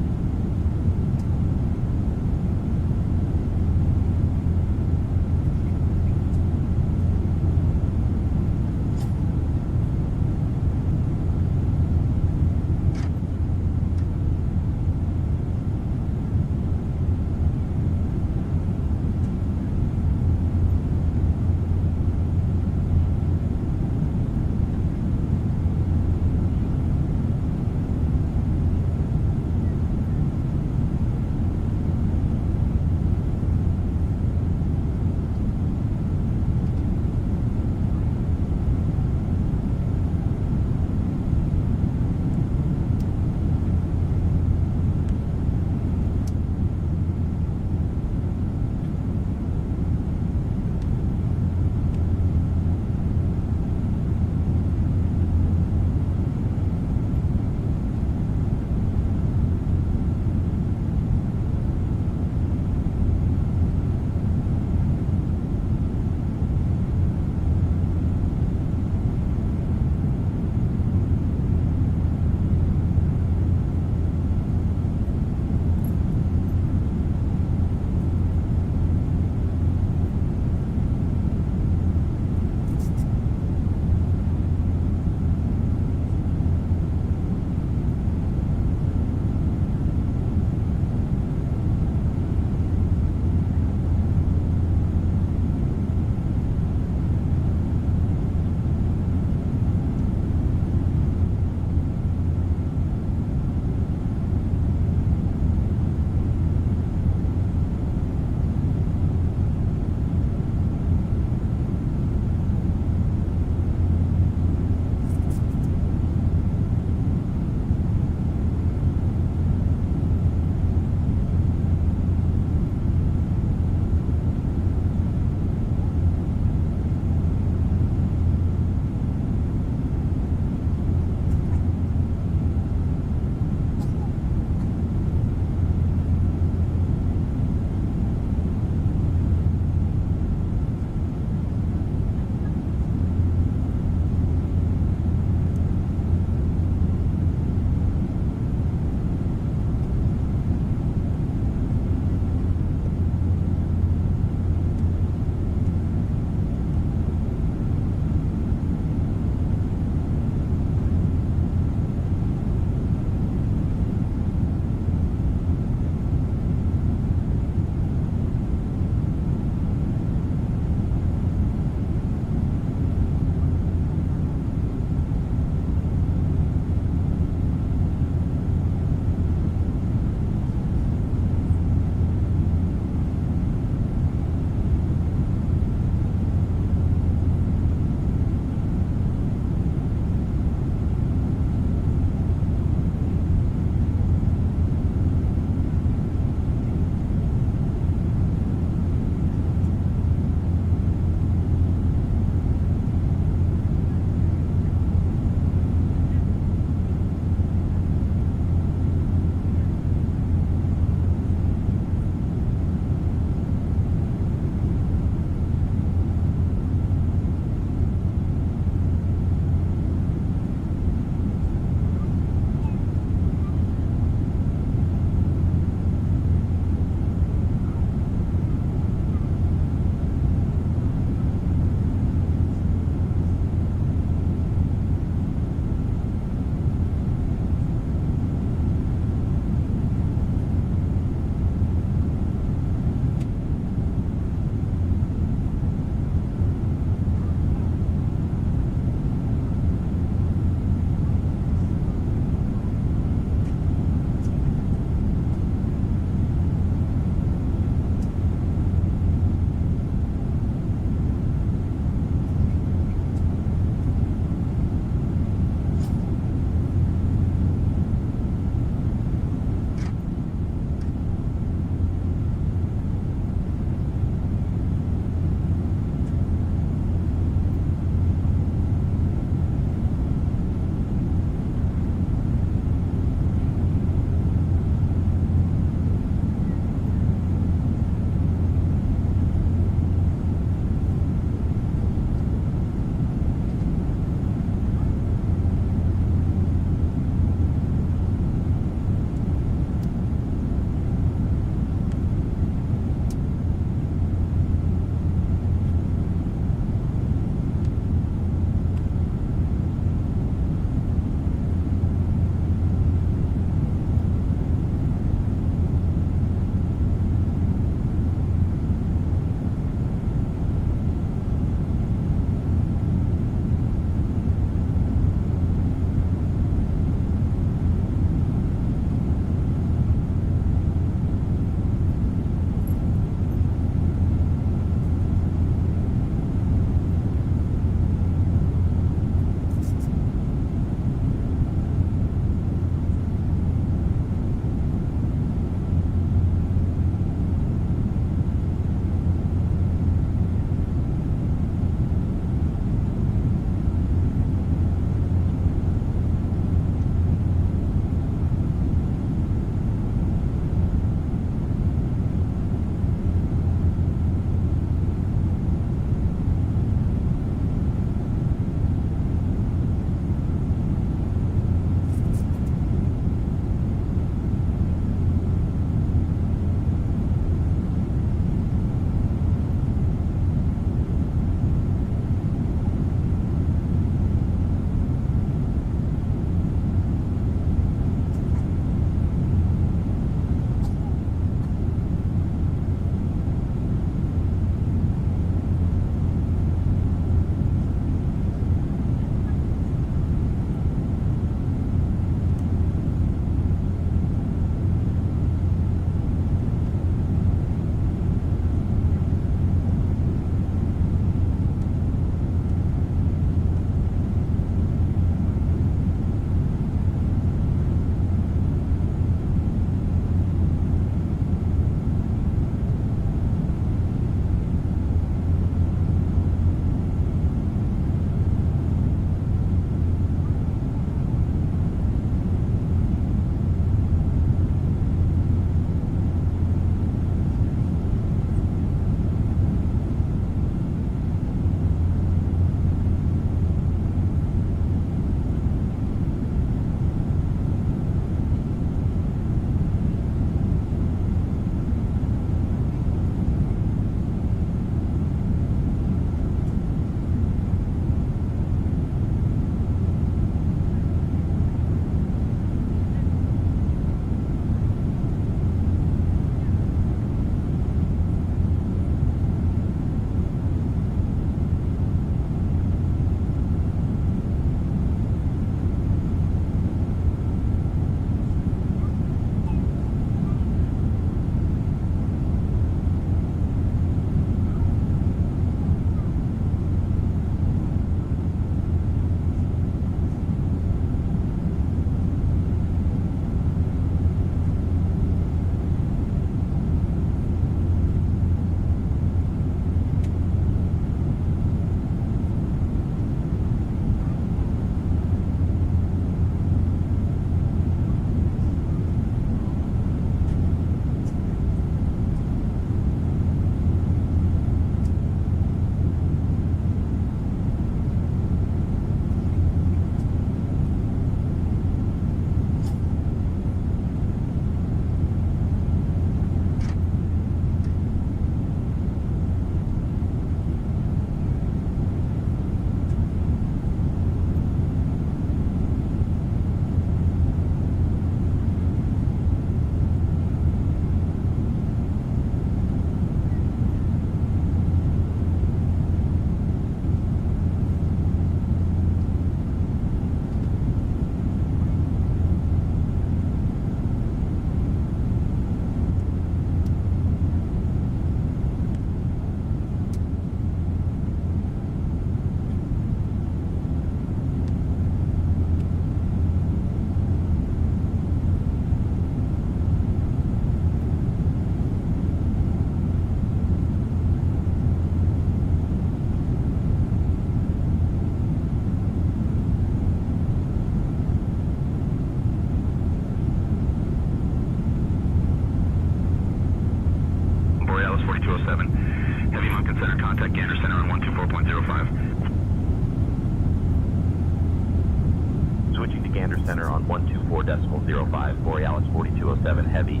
Gander Center on 124.05, Borealis 4207 Heavy.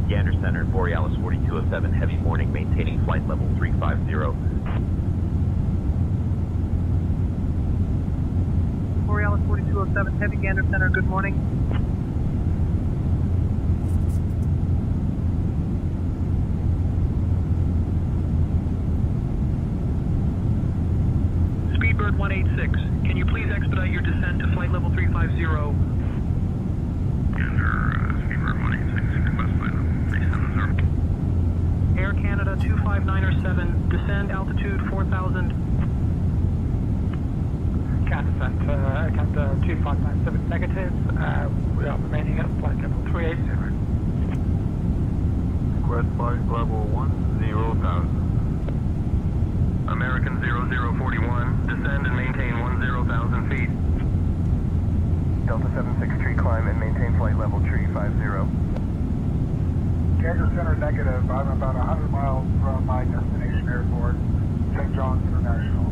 Gander Center, Borealis 4207 Heavy morning, maintaining flight level 350. Borealis 4207 Heavy, Gander Center, good morning. Speedbird 186, can you please expedite your descent to flight level 350? Speedbird 186, request flight level 370. Air Canada 25907, descend altitude 4,000. Canada 2597 negative, we are remaining at flight level 380. Request flight level 10,000. American 0041, descend and maintain 10,000 feet. Delta 763, climb and maintain flight level 350. Gander Center negative. I'm about 100 miles from my destination airport, St. John's International.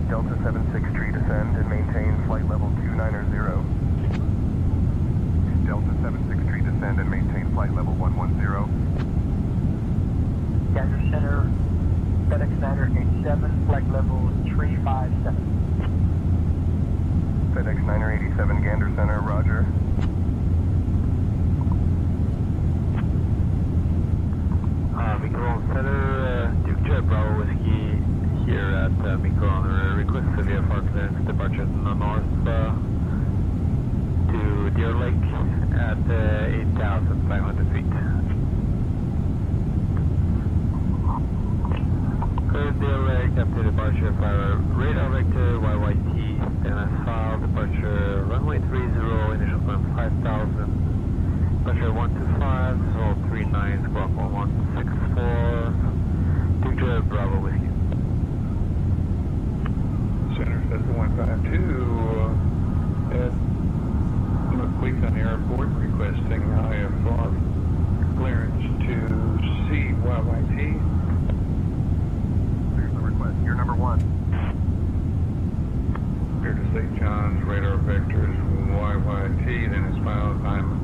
Delta 763, descend and maintain flight level 290. Delta 763, descend and maintain flight level 110. Gander Center, FedEx 987, flight level 357. FedEx 987, Gander Center, roger. Micron Center, Duke Jet Bravo Whiskey here at Micron. Request for VFR clearance departure to the north to Deer Lake at 8,500 feet. Clear Deer Lake after departure for radar vector YYT, then as file departure runway 30, initial climb 5,000. Pressure 125, so 39, squawk 1164, Duke Jet Bravo Whiskey. Center says 152 at McQueen Airport requesting IFR clearance to CYYT. Here's the request. You're number one. Here to St. John's, radar vectors YYT, then it's filed time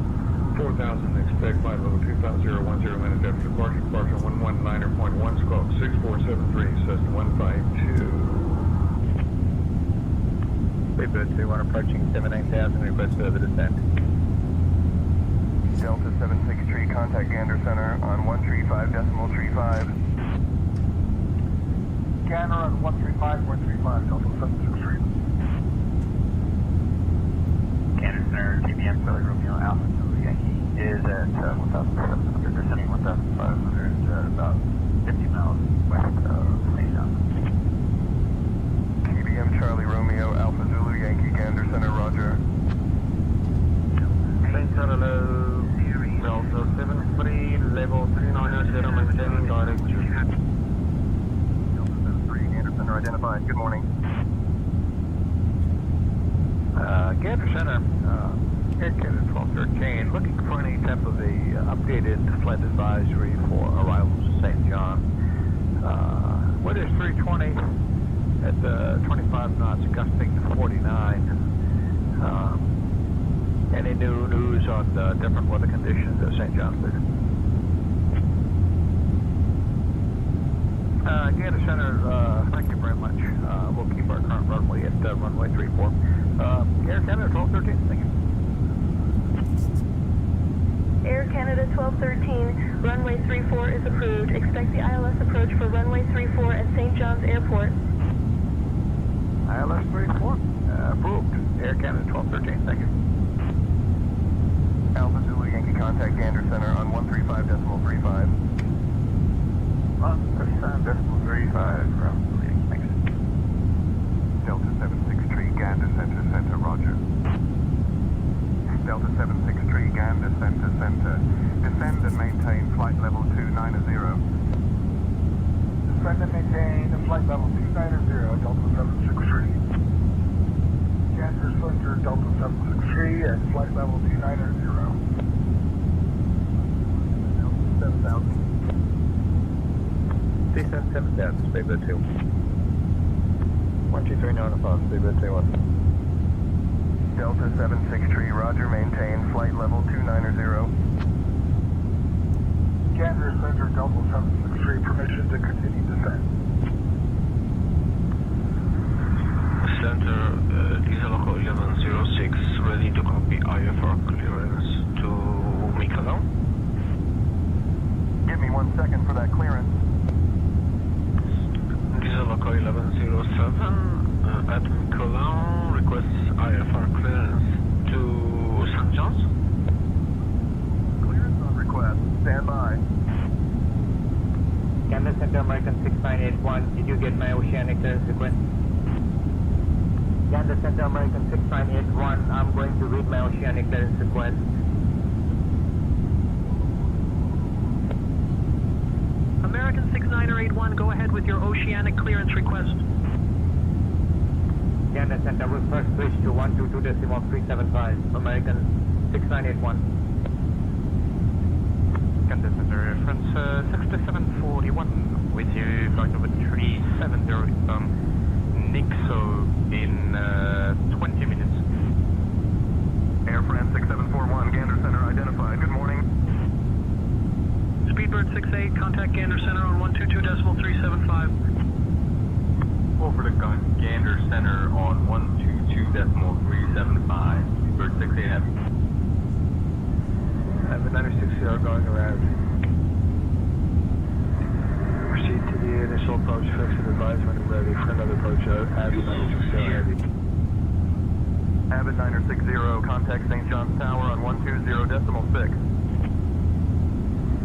4,000, expect flight level 25010 minutes after departure, departure 119.1, squawk 6473, Cessna 152. Speedbird 21 approaching 78,000, request further descent. Delta 763, contact Gander Center on 135.35. Gander on 135.35, Delta 763. Gander Center, GBM, Billy Romeo, Alpha, Yankee is at 1,700, descending 1,500, about 50 miles west of St. John's. KBM Charlie Romeo, Alpha Zulu Yankee, Gander Center, roger. St. Hello, Delta 73, level 3900, maintaining direct. Delta 73, Gander Center identified. Good morning. Gander Center, Air Canada 1213, looking for any type of a updated flight advisory for arrivals to St. John. Wind is 320 at 25 knots, gusting to 49. Any new news on the different weather conditions at St. John, please? Gander Center, thank you very much. We'll keep our current runway at runway 34. Air Canada 1213, thank you. Air Canada 1213, runway 34 is approved. Expect the ILS approach for runway 34 at St. John's Airport. ILS 34, approved. Air Canada 1213, thank you. Alpha Zulu Yankee, contact Gander Center on 135.35. 135.35 from Yankee. Delta 763, Gander Center, roger. Delta 763, Gander Center. Descend and maintain flight level 290. Descend and maintain flight level 290, Delta 763. Gander Center, Delta 763 at flight level 290. 7,000. Descent 7 down, speedbird 2. 1239 above, speedbird 21. Delta 763, roger, maintain flight level 290. Gander Center, Delta 763, permission to continue descent. Center, diesel local 1106, ready to copy IFR clearance to Mikalao. Give me 1 second for that clearance. Diesel local 1107, at Mikalao, requests IFR clearance to St. John's. Clearance on request, stand by. Gander Center, American 6981, did you get my oceanic clearance request? Gander Center, American 6981, I'm going to read my oceanic clearance request. American 6981, go ahead with your oceanic clearance request. Gander Center will first switch to 122.375, American 6981. Gander Center, reference 6741 with you, flight number 370, Nixo in 20 minutes. Air France 6741, Gander Center identified. Good morning. Speedbird 68, contact Gander Center on 122.375. Over to Gander Center on 122.375. Speedbird 68 heavy. I have a 96CR going around. Proceed to the initial approach, fix and advise when ready for another approach at 96CR heavy. Abbott 960, contact St. John's Tower on 120.6.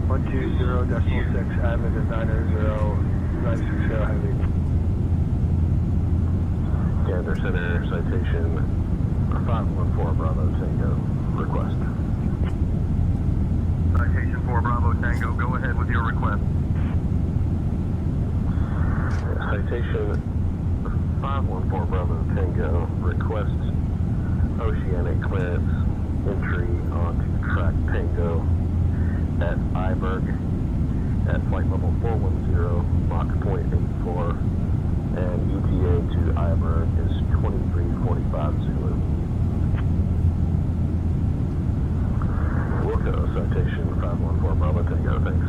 120.6, Abbott at 96CR heavy. Gander Center, citation 514 Bravo Tango, request. Citation 4 Bravo Tango, go ahead with your request. Citation 514 Bravo Tango, requests oceanic clearance entry onto track Tango at Iberg at flight level 410, Mach 0.84, and ETA to Iberg is 23:45 Zulu. Wilco, citation 514 Bravo Tango, thanks.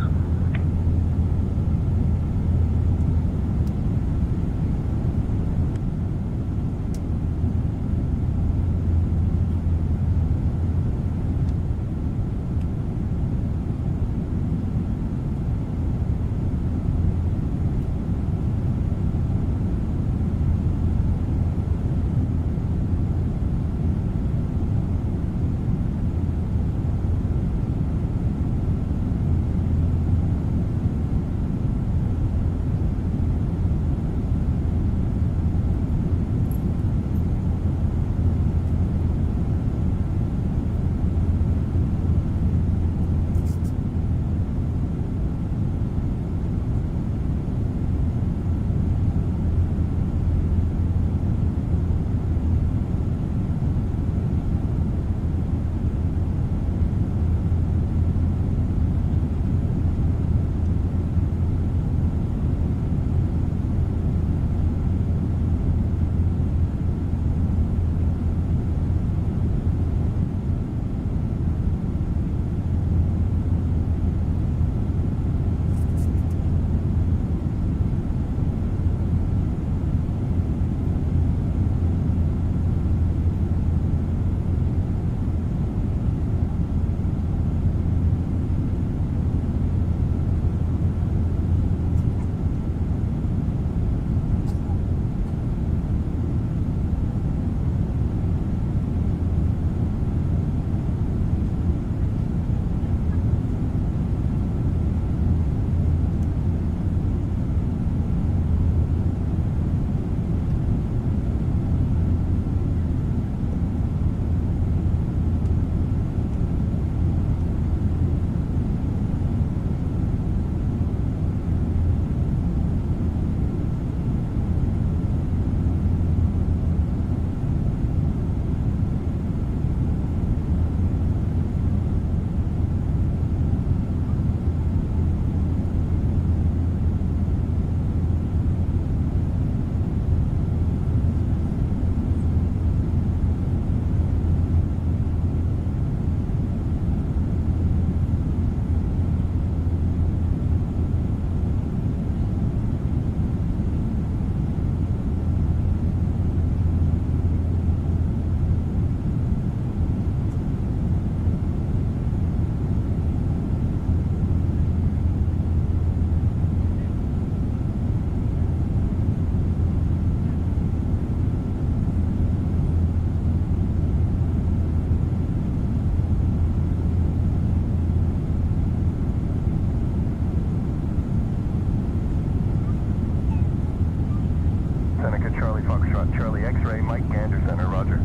Seneca Charlie Foxtrot Charlie X-ray Mike Gander Center, roger.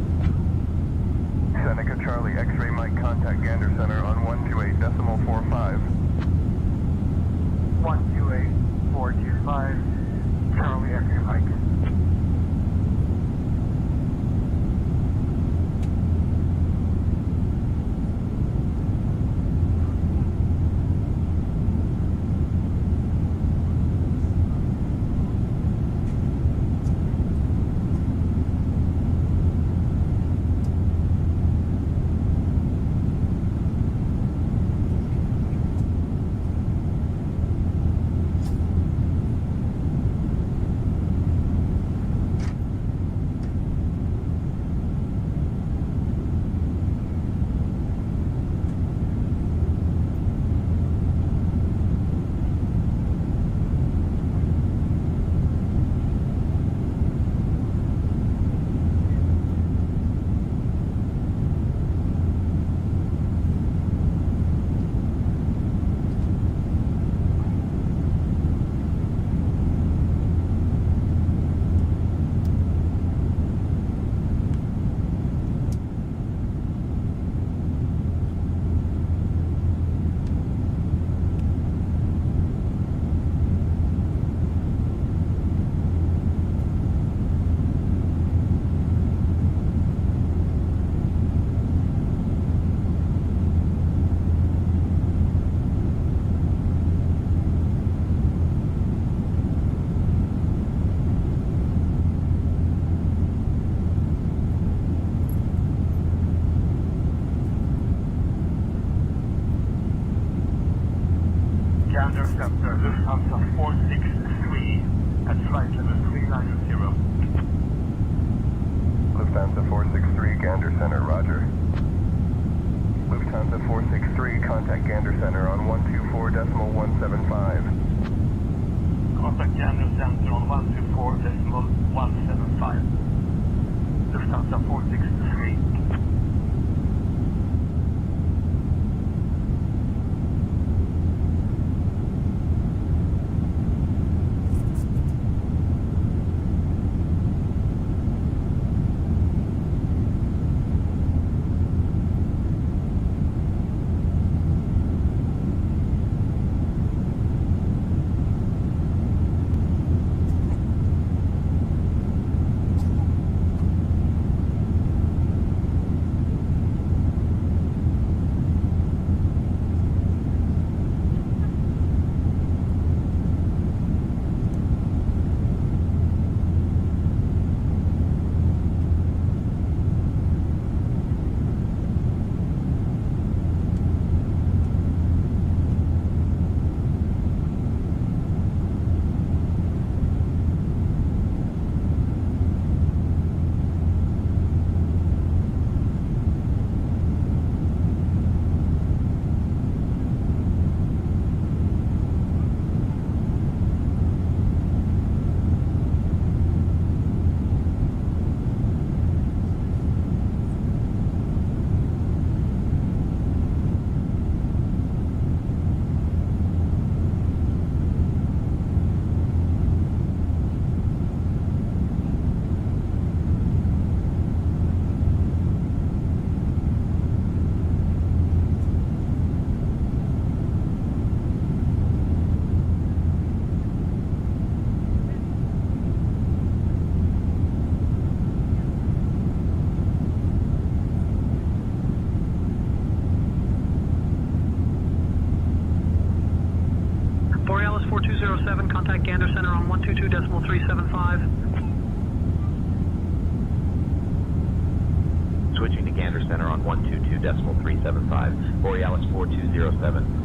Seneca Charlie X-ray Mike contact Gander Center on 128.45. 128.425, Charlie X-ray Mike. Gander Center, Lufthansa 463 at flight level 390. Lufthansa 463, Gander Center, roger. Lufthansa 463, contact Gander Center on 124.175. Contact Gander Center on 124.175. Lufthansa 463. Borealis 4207, contact Gander Center on 122.375. Switching to Gander Center on 122.375. Borealis 4207.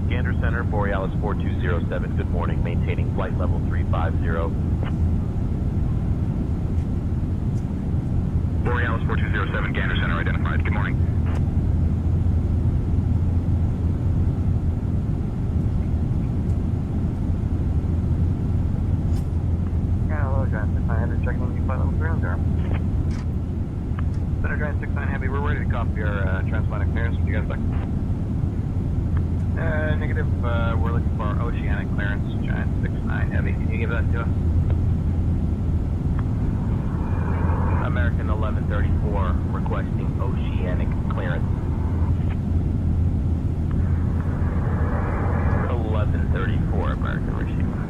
Gander Center, Borealis 4207, good morning, maintaining flight level 350. Borealis 4207, Gander Center identified. Good morning. Yeah, hello, John. I had to check takeoff your transatlantic clearance. What do you guys like? Negative. We're looking for oceanic clearance. Giant 6-9 Heavy. Can you give that to us? American 1134 requesting oceanic clearance. 1134 American receiver.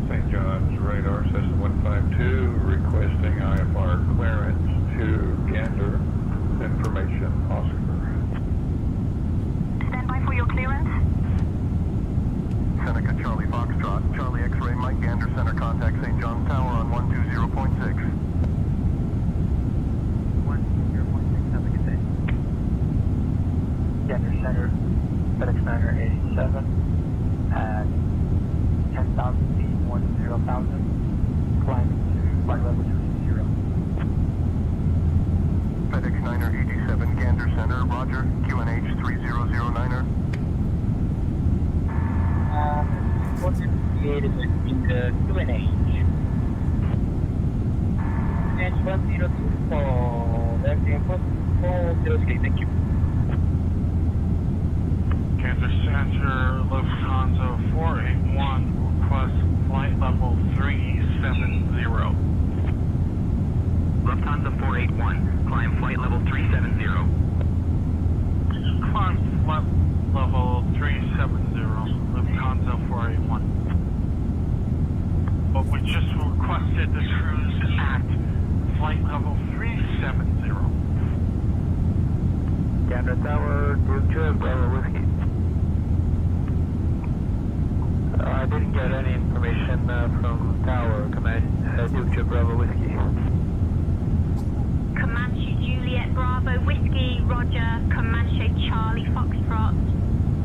St. John's radar system 152 requesting IFR clearance to Gander. Information, Oscar. Stand by for your clearance. Seneca Charlie Foxtrot, Charlie X-ray, Mike Gander, center contact St. John's Tower on 120.6. 120.6, have a good day. Gander Center, FedEx 987 at 10,000 feet, 10,000, climbing to flight level 260. FedEx 987, Gander Center, Roger, QNH 3009er. 458 is in the QNH. QNH 1024, that's the input, 403, thank you. Kansas Center, Lufthansa 481, request flight level 370. Lufthansa 481, climb flight level 370. Climb flight level 370, Lufthansa 481. But we just requested the cruise at flight level 370. Gander Tower, Duke Bravo Whiskey. I didn't get any information from Tower Command, Duke Bravo Whiskey. Comanche Juliet Bravo Whiskey, Roger. Comanche Charlie Foxtrot,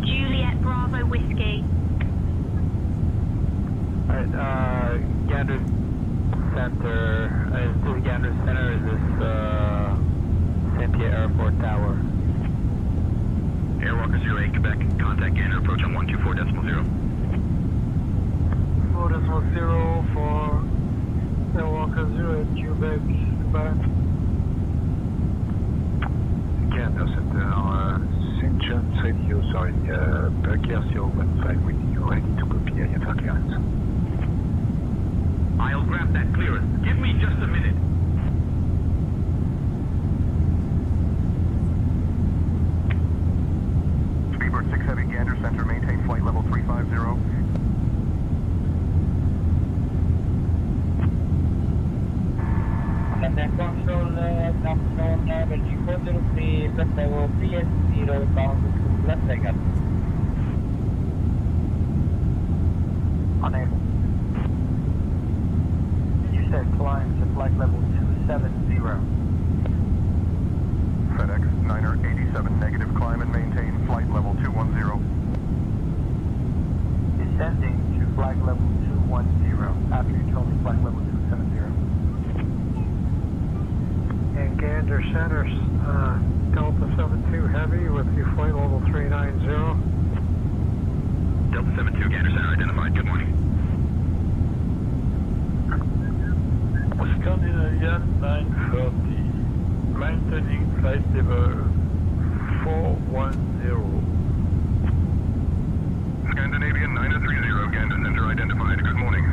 Juliet Bravo Whiskey. Alright, Gander Center, is this Gander Center, is this St. Pierre Airport Tower? Airwalker 08, Quebec, contact Gander, approach on 124.0. 4.0 for Airwalker 08, Quebec, Quebec. Gander Center, St. John's Radio, sorry, Burger 015 with you, ready to copy IFR clearance. I'll grab that clearance. Give me just a minute. Speedbird 6 Heavy, Gander Center, maintain flight level 350. And then control, Belgium 403, flight level 380, bound to Las Vegas. Unable. You said climb to flight level 270. FedEx 987, negative, climb and maintain flight level 210. Descending to flight level 210 after you told me flight level 270. And Gander Center, Delta 72 Heavy with you flight level 390. Delta 72, Gander Center identified. Good morning. Scandinavian 930, maintaining flight level 410. Scandinavian 930, Gander Center identified. Good morning.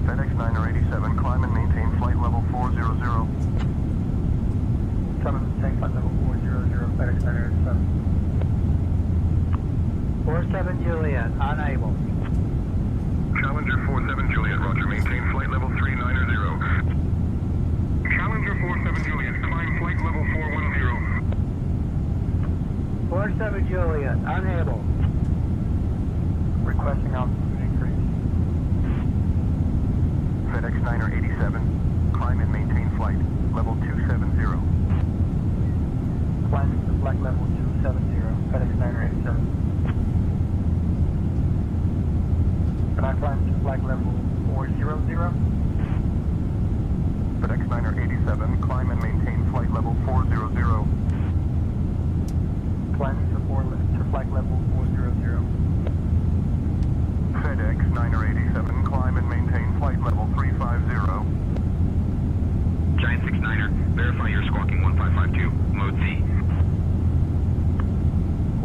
FedEx 987, climb and maintain flight level 400. Come and take flight level 400, FedEx 987. 47 Juliet, unable. Challenger 47 Juliet, roger, maintain flight level 390. Challenger 47 Juliet, climb flight level 410. 47 Juliet, unable. Requesting altitude increase. FedEx 987, climb and maintain flight level 270. Climbing to flight level 270, FedEx 987. Can I climb to flight level 400? FedEx 987, climb and maintain flight level 400. Climbing to flight level 400. FedEx 987, climb and maintain flight level 350. Giant 69er, verify you're squawking 1552, mode C.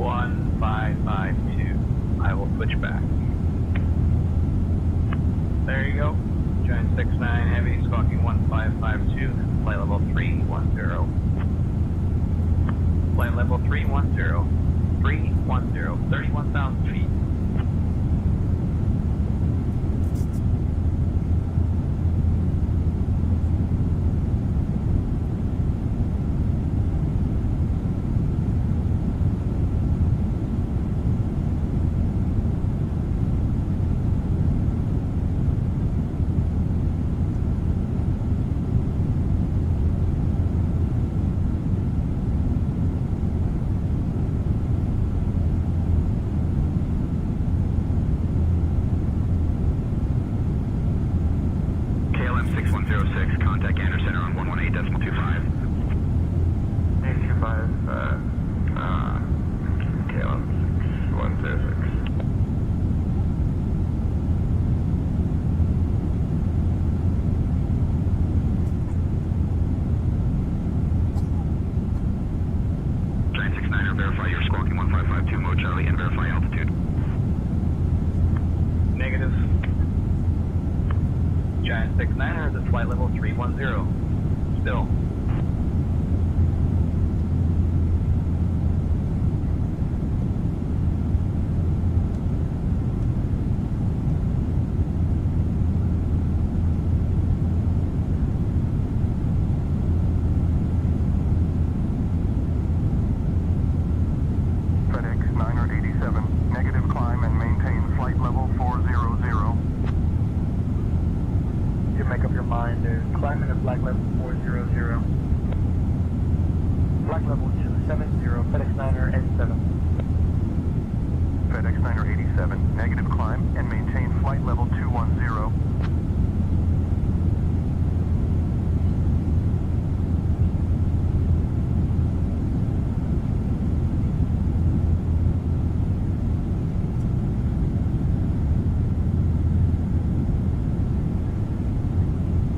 1552. I will switch back. There you go. Giant 69 Heavy, squawking 1552, flight level 310. Flight level 310. 31,000 feet. KLM 6106, contact Gander Center on 118.25. 825, KLM 6106. Giant 69er, verify you're squawking 1552, mode Charlie, and verify altitude. Negative. Giant 69er, this flight level 310. Still. FedEx 987, negative climb and maintain flight level 400. You make up your mind to climb in at flight level 400. Flight level 270, FedEx 9er 87. FedEx 987, negative climb and maintain flight level 210.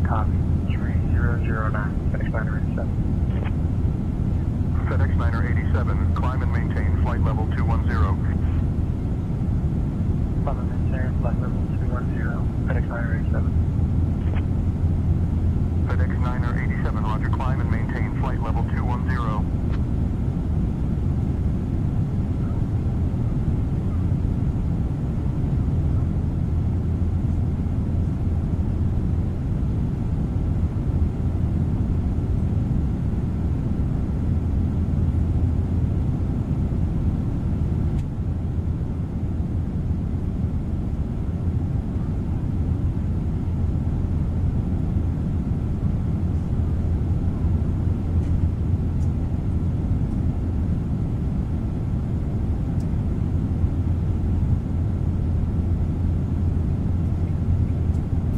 Copy. 3009, FedEx 9er 87. FedEx 987, climb and maintain flight level 210. Climb and maintain flight level 210, FedEx 9er 87. FedEx 987, roger, climb and maintain flight level 210.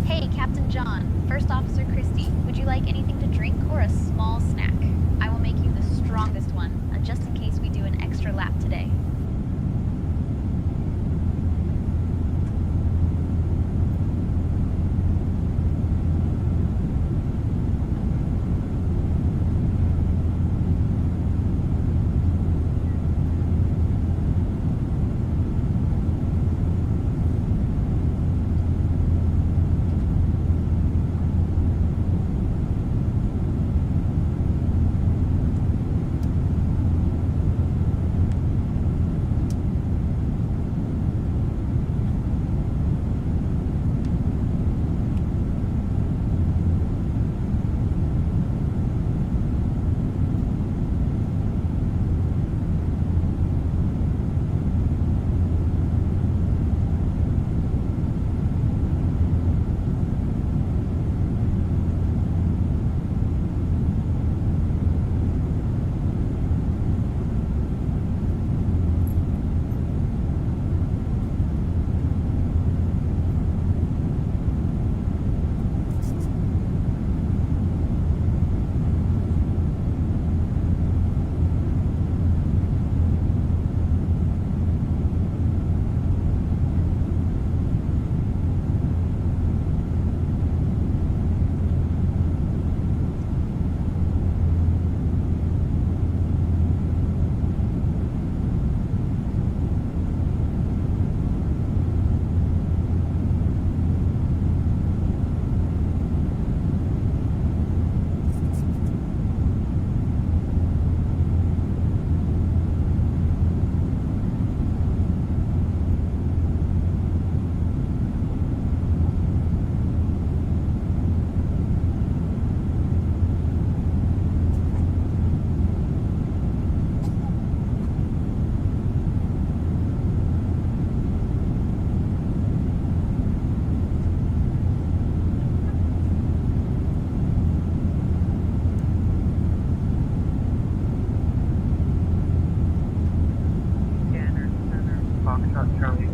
Hey, Captain John. First Officer Christie, would you like anything to drink or a small snack? I will make you the strongest one, just in case we do an extra lap today.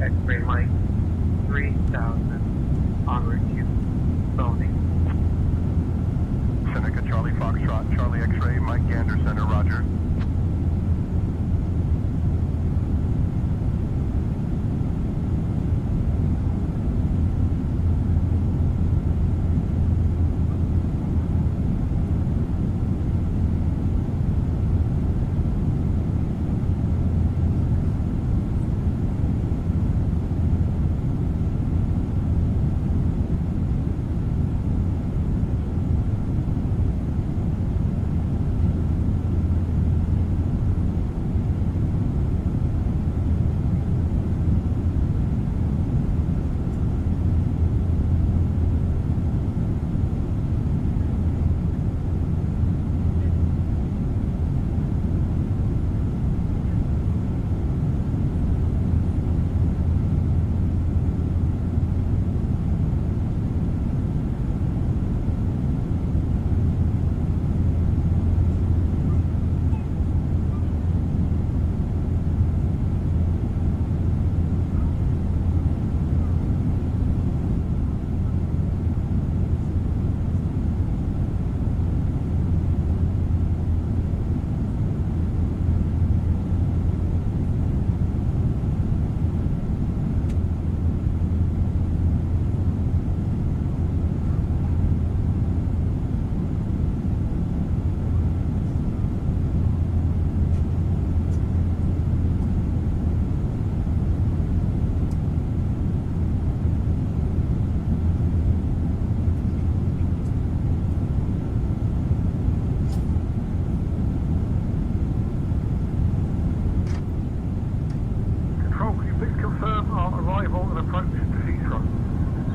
X-ray Mike 3000, en route to Boning. Seneca Charlie Foxtrot, Charlie X-ray, Mike Gander Center, roger.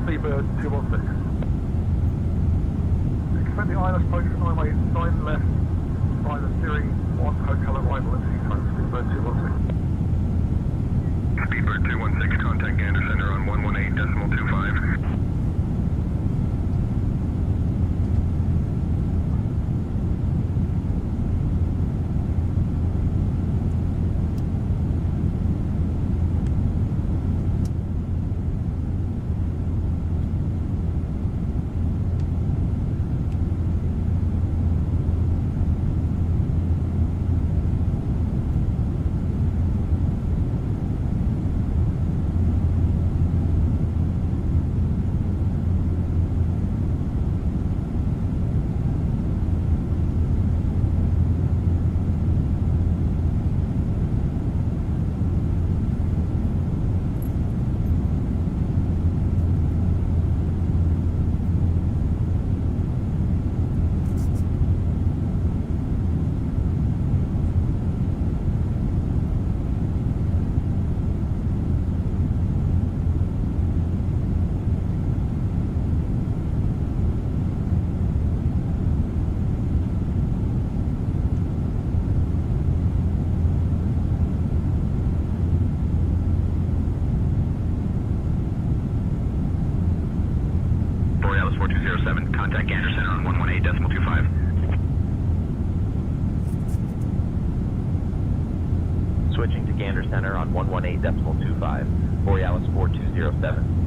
Speedbird 216. Expect the ILS approach runway 9 left by the Siri 1 hotel arrival at Heathrow. Speedbird 216. Speedbird 216, contact Gander Center on 118.25. Contact Gander Center on 118.25. Switching to Gander Center on 118.25. Borealis 4207.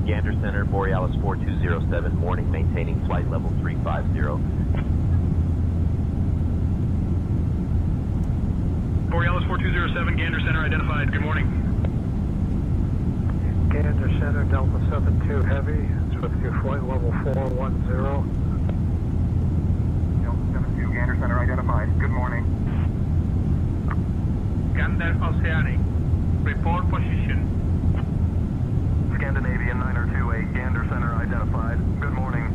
Gander Center, Borealis 4207, morning, maintaining flight level 350. Borealis 4207, Gander Center identified. Good morning. Gander Center, Delta 72 Heavy, with your flight level 410. Delta 72, Gander Center identified. Good morning. Gander Oceanic, report position. Scandinavian 9028, Gander Center identified. Good morning.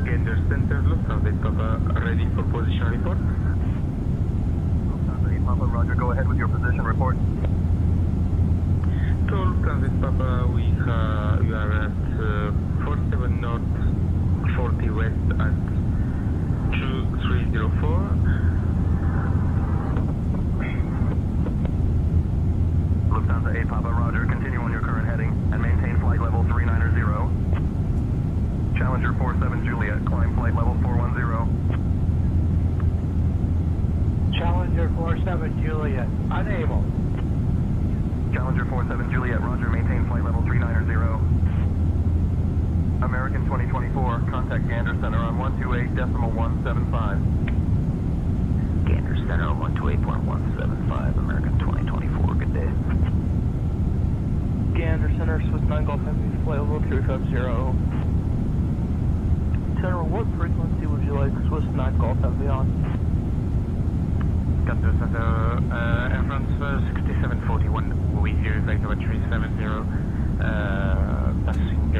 Gander Center, Lufthansa Papa, ready for position report. Lufthansa Papa, roger, go ahead with your position report. To Lufthansa Papa, we are at 47 north, 40 west at 2304. Lufthansa 8 Papa, roger, continue. Challenger 47 Juliet, climb flight level 410. Challenger 47 Juliet, unable. Challenger 47 Juliet, roger, maintain flight level 390. American 2024, contact Gander Center on 128.175. Gander Center on 128.175, American 2024, good day. Gander Center, Swiss 9 Golf Heavy, flight level 350. General, what frequency would you like Swiss 9 Golf Heavy on? Gander Center, Air France 6741, with you, flight level 370, passing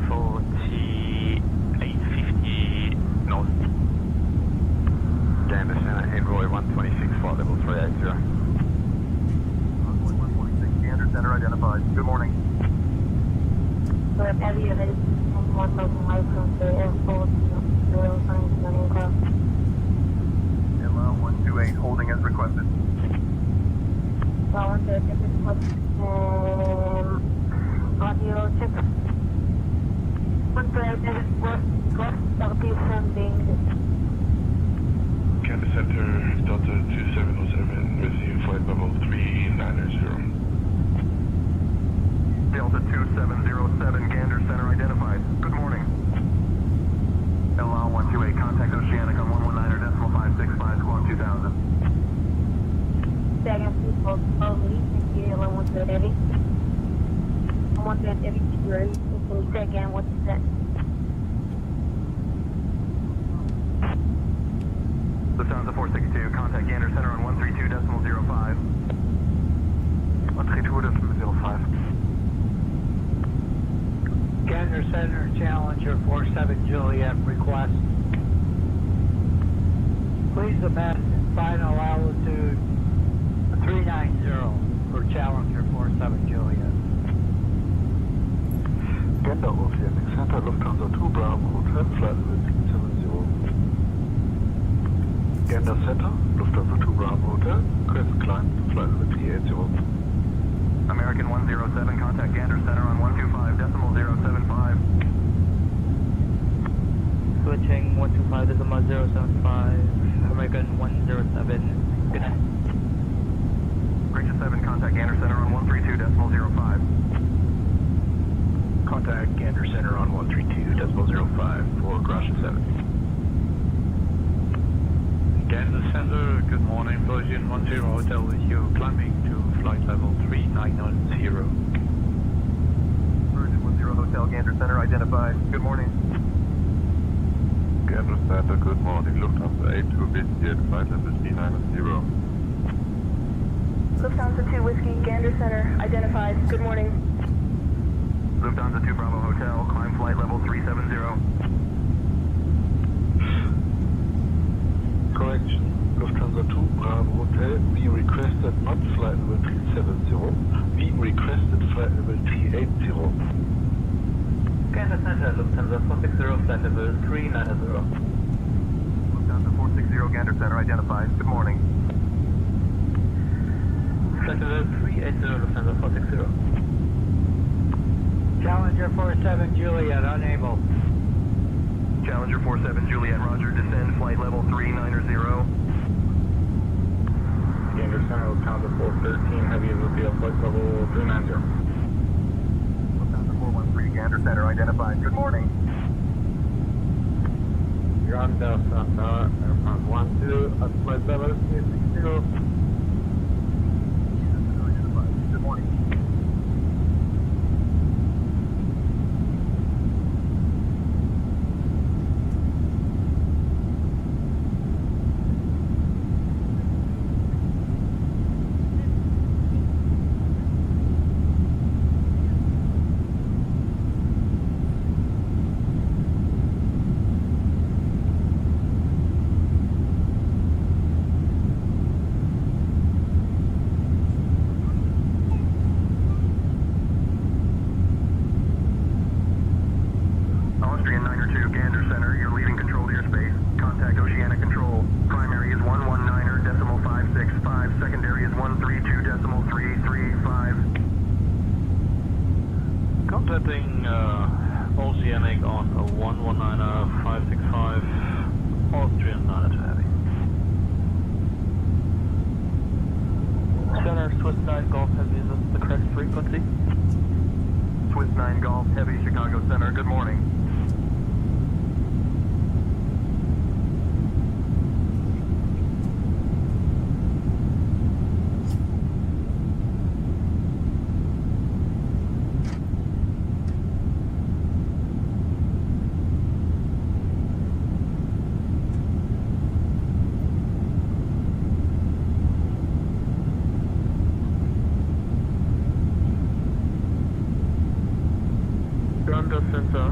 4850 north. Gander Center, Envoy 126, flight level 380. 146, Gander Center identified. Good morning. Heavy unit, 1,000 miles from the airport, 0 signs of any aircraft. ML 128, holding as requested. Challenger, audio check. What is sending? Gander Center, Delta 2707, with you, flight level 390. Delta 2707, Gander Center identified. Good morning. LL 128, contact Oceanic on 119.565, squawk 2000. Second, please hold slowly. Thank you, LL 130. 130, can you say again what you said? Lufthansa 462, contact Gander Center on 132.05. 132.05. Gander Center, Challenger 47 Juliet, request. Please amend final altitude 390 for Challenger 47 Juliet. Gander Oceanic Center, Lufthansa 2 Bravo Hotel, flight level 370. Gander Center, Lufthansa 2 Bravo Hotel, crest climb, flight level 380. American 107, contact Gander Center on 125.075. Switching 125.075, American 107, good night. Gracious 7, contact Gander Center on 132.05. Contact Gander Center on 132.05 for Gracious 7. Gander Center, good morning, Virgin 10 Hotel with you, climbing to flight level 3990. Virgin 10 Hotel, Gander Center identified. Good morning. Gander Center, good morning. Lufthansa 82 Whiskey at flight level 390. Lufthansa 2 Whiskey, Gander Center, identified. Good morning. Lufthansa 2 Bravo Hotel, climb flight level 370. Correction. Lufthansa 2 Bravo Hotel, we requested not flight level 370, we requested flight level 380. Gander Center, Lufthansa 460, flight level 390. Lufthansa 460, Gander Center identified. Good morning. Flight level 380, Lufthansa 460. Challenger 47 Juliet, unable. Challenger 47 Juliet, roger, descend flight level 390. Gander Center, Lufthansa 413, heavy Olivia, flight level 390. Lufthansa 413, Gander Center identified. Good morning. Gander Center, Air France 12, at flight level 360. Good morning. 119.565, Austrian 9 to heavy. Center, Swiss 9 Golf Heavy, is this the correct frequency? Swiss 9 Golf Heavy, Chicago Center, good morning. Lambda Center,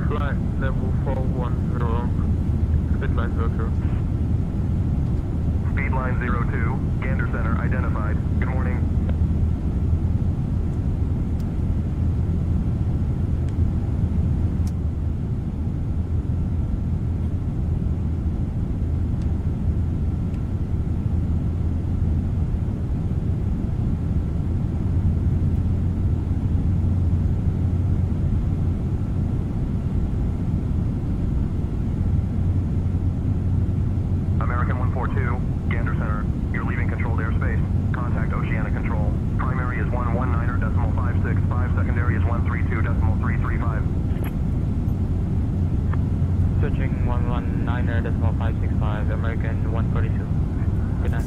flight level 410, speedline 02. Speedline 02, Gander Center, identified. Good morning. American 142, Gander Center, you're leaving controlled airspace. Contact Oceanic Control. Primary is 119.565, secondary is 132.335. Switching 119.565, American 142. Good night.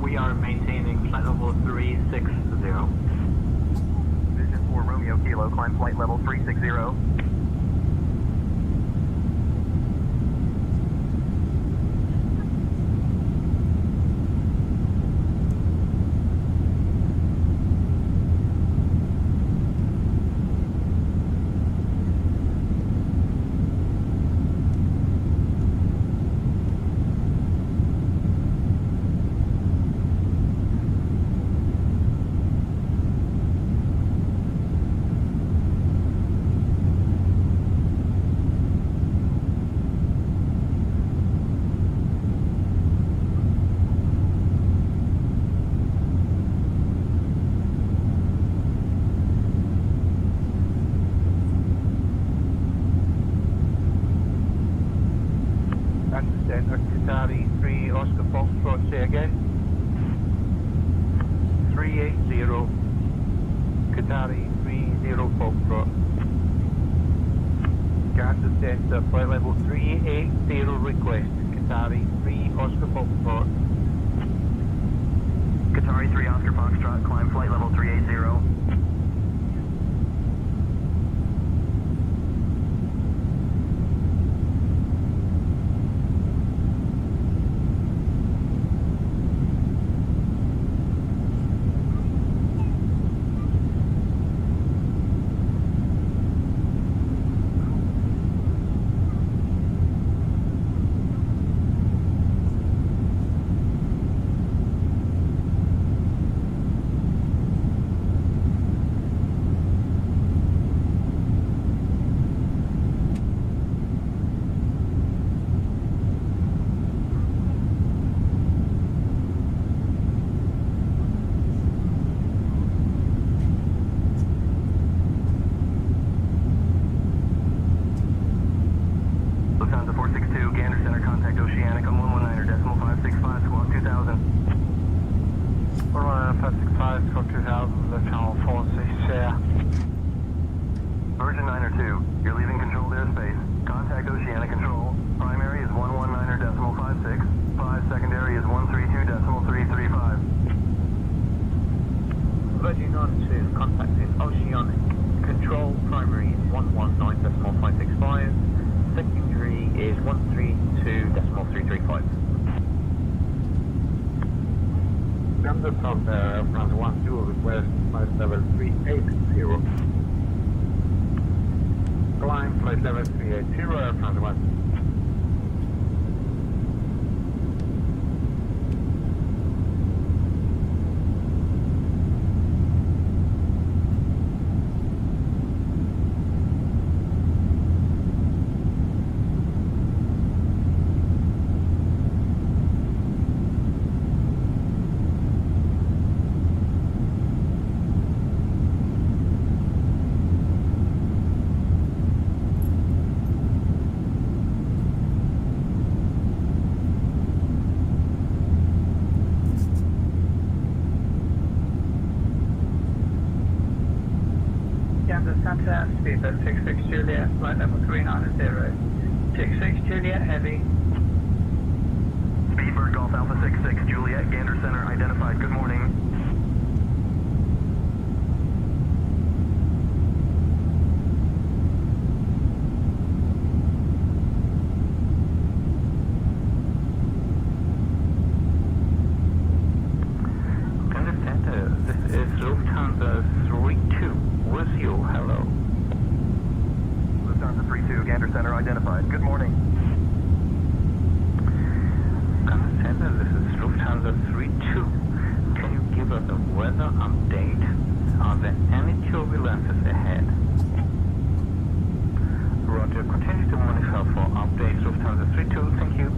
We are maintaining flight level 360. Vision for Romeo Kilo, climb flight level 360. Center, Qatari 3 Oscar Foxtrot, say again. 380, Qatari 30 Foxtrot. Gander Center, flight level 380 request, Qatari 3 Oscar Foxtrot. Qatari 3 Oscar Foxtrot, climb flight level 380. Lufthansa 462, Gander Center, contact Oceanic on 119.565, squawk 2000. 119.565, squawk 2000, Lufthansa 462. Virgin 902, you're leaving controlled airspace. Contact Oceanic Control. Primary is 119.56, 5 secondary is 132.335. Virgin 92, contacted Oceanic. Control primary is Lufthansa Air France 12, request flight level 380. Climb flight level 380, Air France 1. Santa, speedbird 66 Juliet, flight level 390. 66 Juliet Heavy. Speedbird Golf Alpha 66 Juliet, Gander Center identified. Good morning. Gander Center, this is Lufthansa 32 with you, hello. Lufthansa 32, Gander Center identified. Good morning. Gander Center, this is Lufthansa 32. Can you give us a weather update? Are there any turbulences ahead? Roger, continue to monitor for updates, Lufthansa 32, thank you.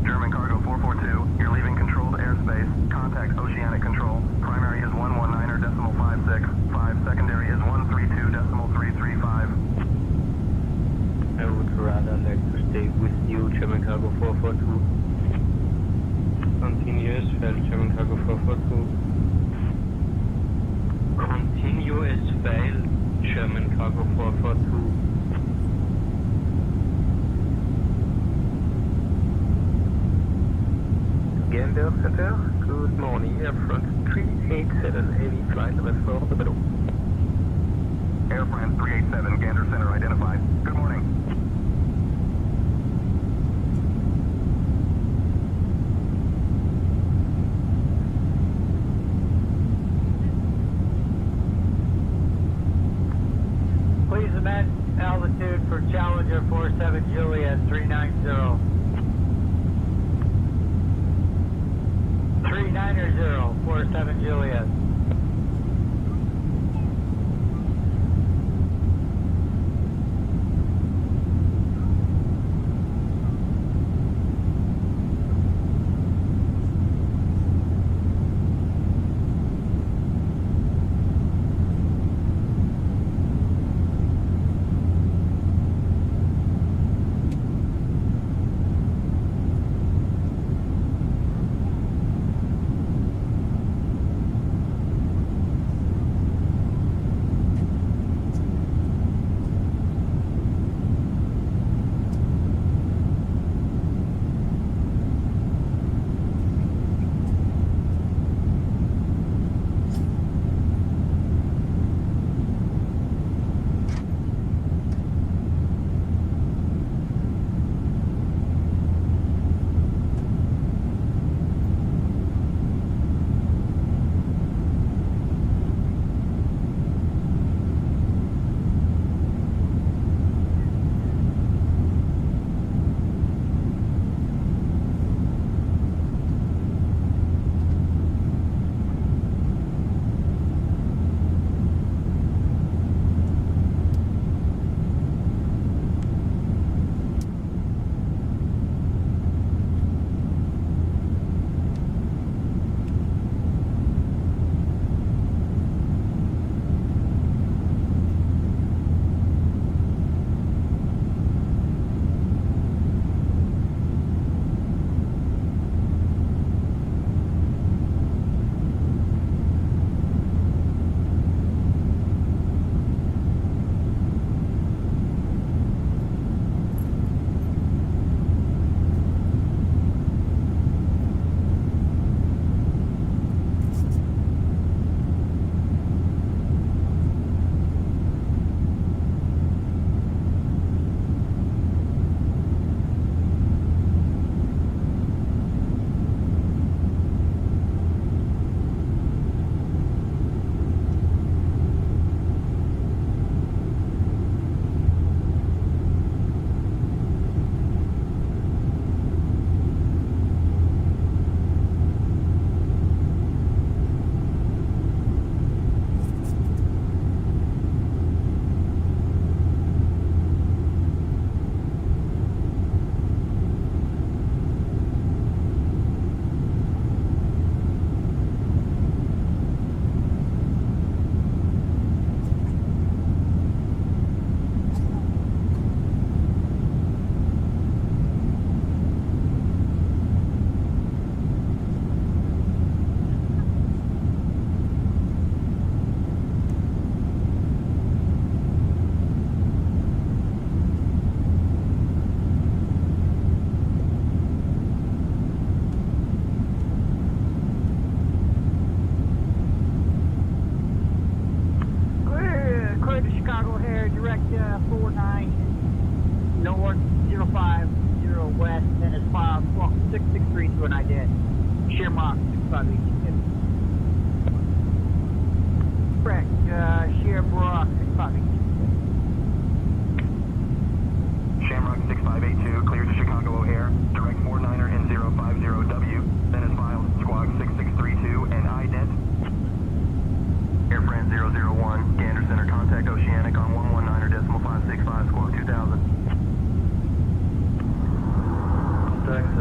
German Cargo 442, you're leaving controlled airspace. Contact Oceanic Control. Primary is 119er decimal 565. Secondary is 132 decimal 335. I would rather like to stay with you, German Cargo 442. Continuous fail, German Cargo 442. Continuous fail, German Cargo 442. Gander Center, good morning, Air France 387 heavy flight level 4 the middle. Air France 387, Gander Center identified. Good morning. Please amend altitude for Challenger 47 Juliet 390. 390, 47 Juliet. 49 north, 050 west, then it's filed squawk 663 to an ident. Shamrock 658. Correct, Shamrock 658. Shamrock 6582, cleared to Chicago O'Hare, direct 49er in 050W, then is filed squawk 6632 and ident. Air France 001, Gander Center, contact Oceanic on 119.565, squawk 2000. Contact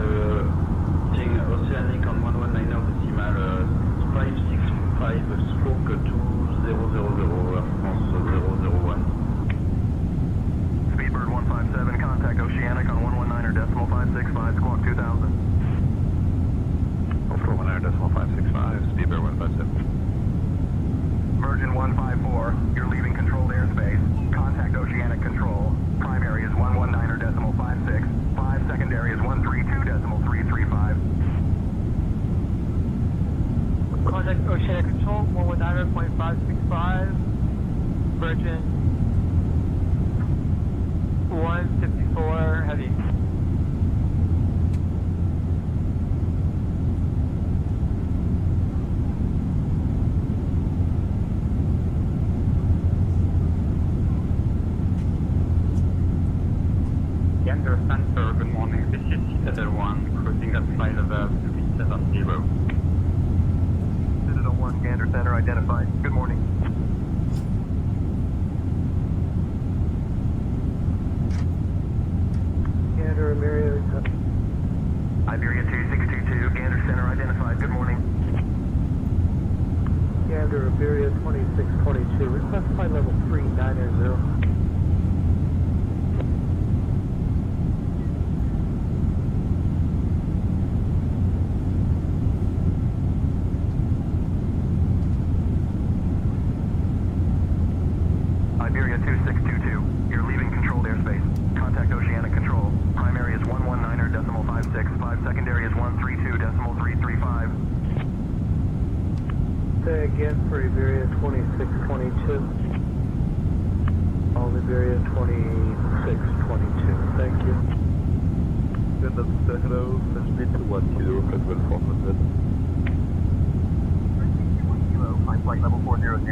Oceanic on 119 decimal 565, stroke 2000, Air France 001. Speedbird 157, contact Oceanic on 119.565, squawk 2000. 119.565, Speedbird 157. Virgin 154, you're leaving controlled airspace. Contact Oceanic Control. Primary is 119.56. 5, secondary is 132.335. Contact Oceanic Control, 119.565. Virgin 154, heavy. Gander Center, good morning. This is Citadel 1, cruising at flight level 370. Citadel 1, Gander Center, identified. Good morning. Gander, Iberia, Iberia 2622, Gander Center, identified. Good morning. Gander, Iberia 2622, request flight level 390. Iberia 2622, you're leaving controlled airspace. Contact Oceanic Control. Primary is 119.56. 5, secondary is 132.335. Say again for Iberia 2622. All Iberia 2622. Thank you. Hello, transmit to 1 kilo, flight level 400. Kilo, climb flight level 400.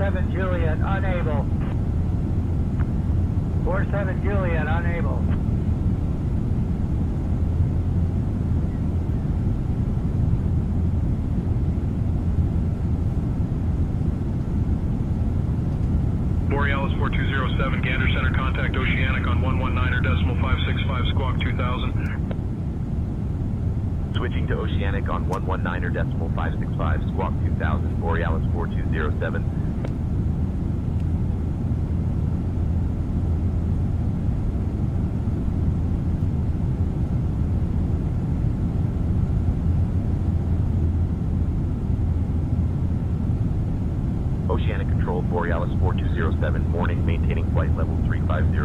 47 Juliet, unable. 47 Juliet, unable. Borealis 4207, Gander Center, contact Oceanic on 119.565, squawk 2000. Switching to Oceanic on 119.565, squawk 2000, Borealis 4207. Oceanic Control, Borealis 4207, morning, maintaining flight level 350.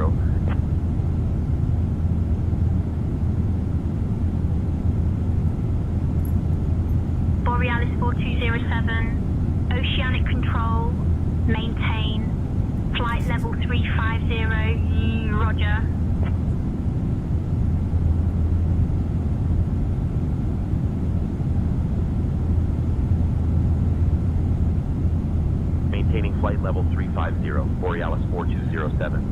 Borealis 4207, Oceanic Control, maintain, flight level 350, roger. Maintaining flight level 350, Borealis 4207.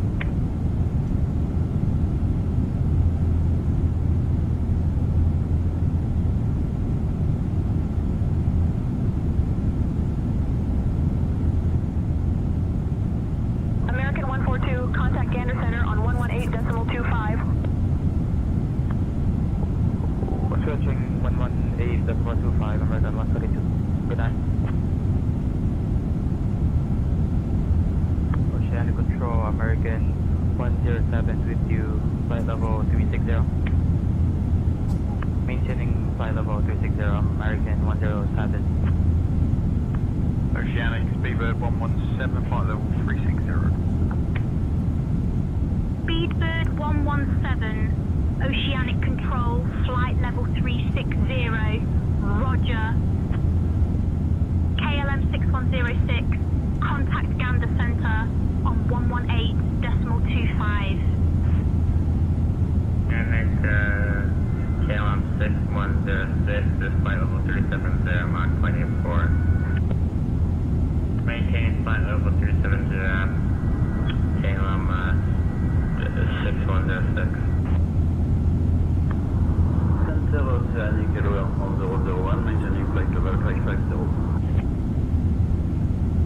American 142, contact Gander Center on 118.25. Searching 118.25, American 132. Good night. Oceanic Control, American 107 with you, flight level 360. Maintaining flight level 360, American 107. Oceanic, Speedbird 117, flight level 360. Speedbird 117, Oceanic Control, flight level 360, roger. KLM 6106, contact Gander Center on 118.25. And it's KLM 6106, this flight level 370, Mach 24. Maintain flight level 370, KLM 6106. Center Oceanic, LOR 1001, maintaining flight level 550.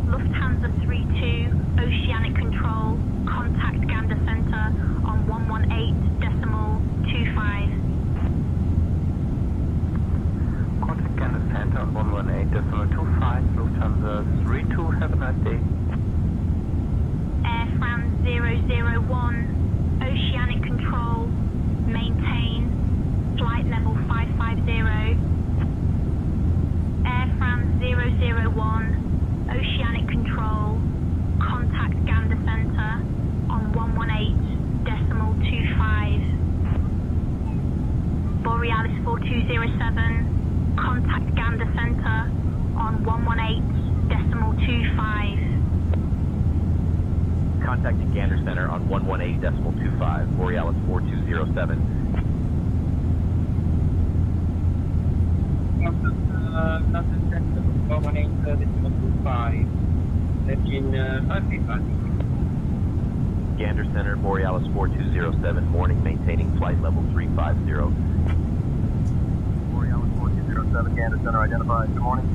Lufthansa 32, Oceanic Control, contact Gander Center on 118.25. Contact Gander Center on 118.25, Lufthansa 32, have a nice day. Air France 001, Oceanic Control, maintain, flight level 550. Air France 001, Oceanic Control, contact Gander Center on 118.25. Borealis 4207, contact Gander Center on 118.25. Contacting Gander Center on 118.25, Borealis 4207. Gander Center, Borealis 4207, morning, maintaining flight level 350. Borealis 4207, Gander Center identified. Good morning.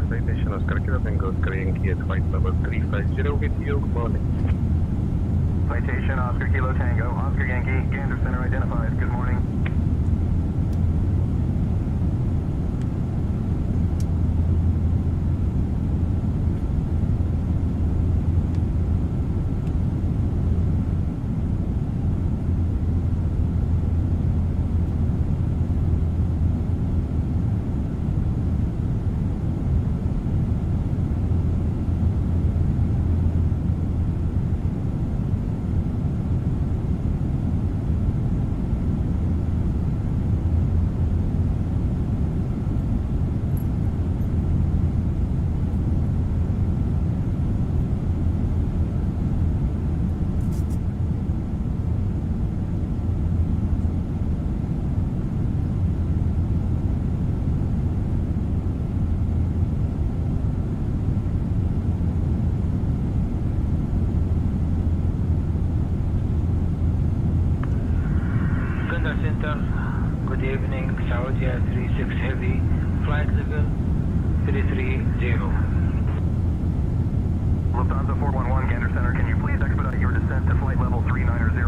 Citation Oscar Kilo Tango, Oscar Yankee at flight level 350 with you. Good morning. Citation Oscar Kilo Tango, Oscar Yankee, Gander Center identified. Good morning. Center. Good evening, Saudi 36 Heavy, flight level 330. Lufthansa 411, Gander Center, can you please expedite your descent to flight level 390?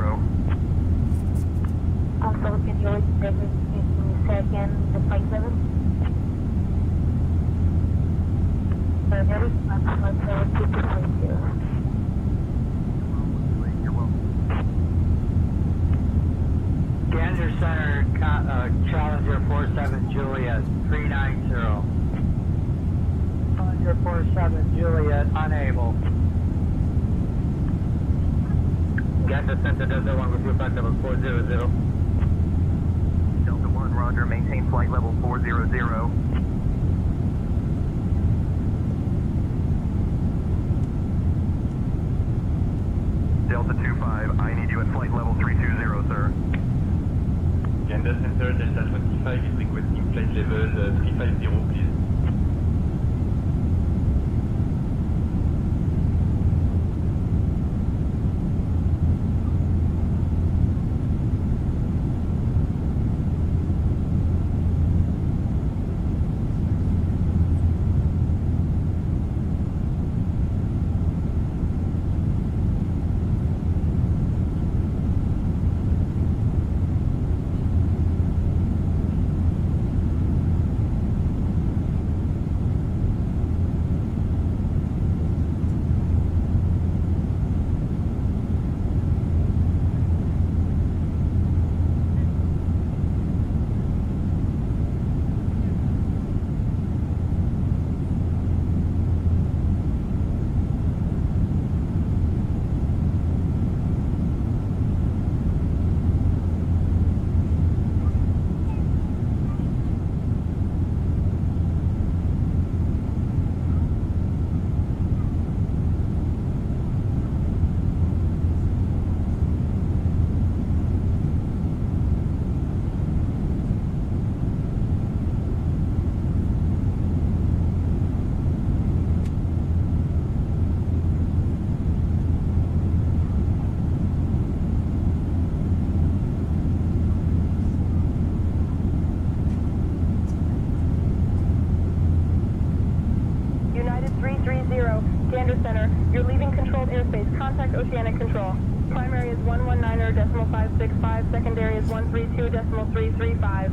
Also, can you say again the flight level? Gander Center, Challenger 47 Juliet, 390. Challenger 47 Juliet, unable. Gander Center, Delta 1 with you, flight level 400. Delta 1, roger, maintain flight level 400. Delta 25, I need you at flight level 320, sir. Gander Center, Delta 25 is requesting flight level 350, please. Gander Center, you're leaving controlled airspace. Contact Oceanic Control. Primary is 119.565, secondary is 132.335.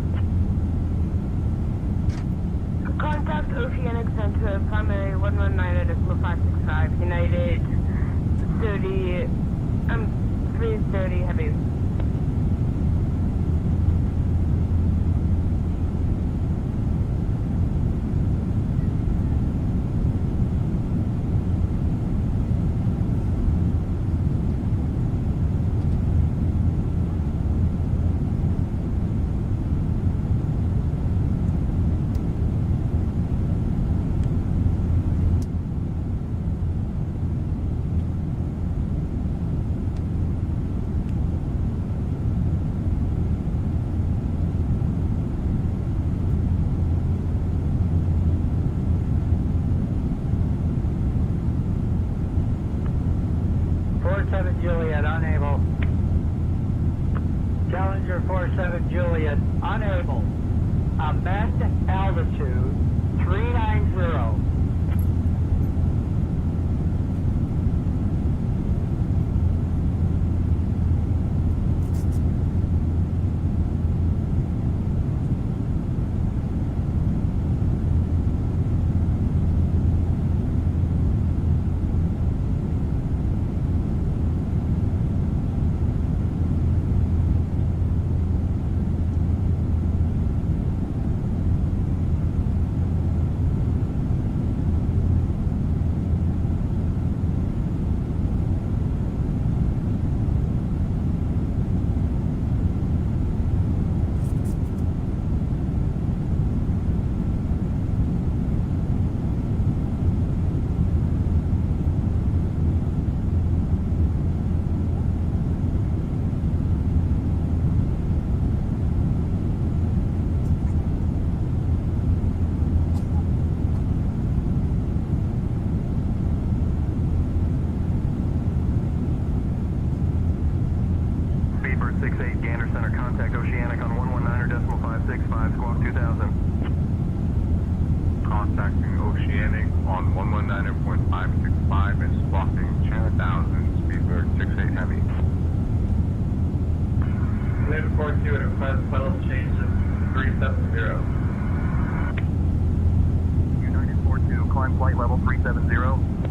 Contact Oceanic Center, primary 119.565, United 330 Heavy. Juliet, unable. Challenger 47 Juliet, unable. Amend altitude 390. 468 Gander Center, contact Oceanic on 119.565, squawk 2000. Contacting Oceanic on 119.565 and squawking 2000, Speedbird 68 Heavy. United 42 at a flight level change of 370. United 42, climb flight level 370.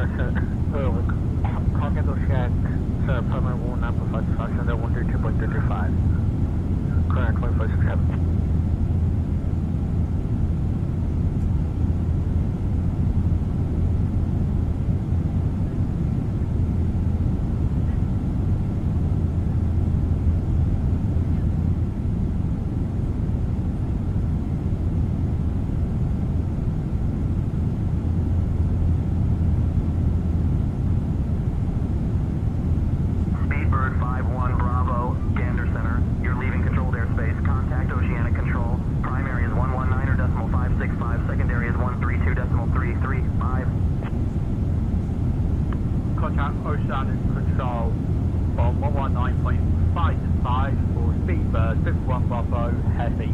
Contact Oceanic, primary 195, center 132.35. Current 2567. Speedbird 5-1 Bravo, Gander Center. You're leaving controlled airspace. Contact Oceanic Control. Primary is 119.565. Secondary is 132.335. Contact Oceanic Control on 119.55 for Speedbird 51 Bravo Heavy.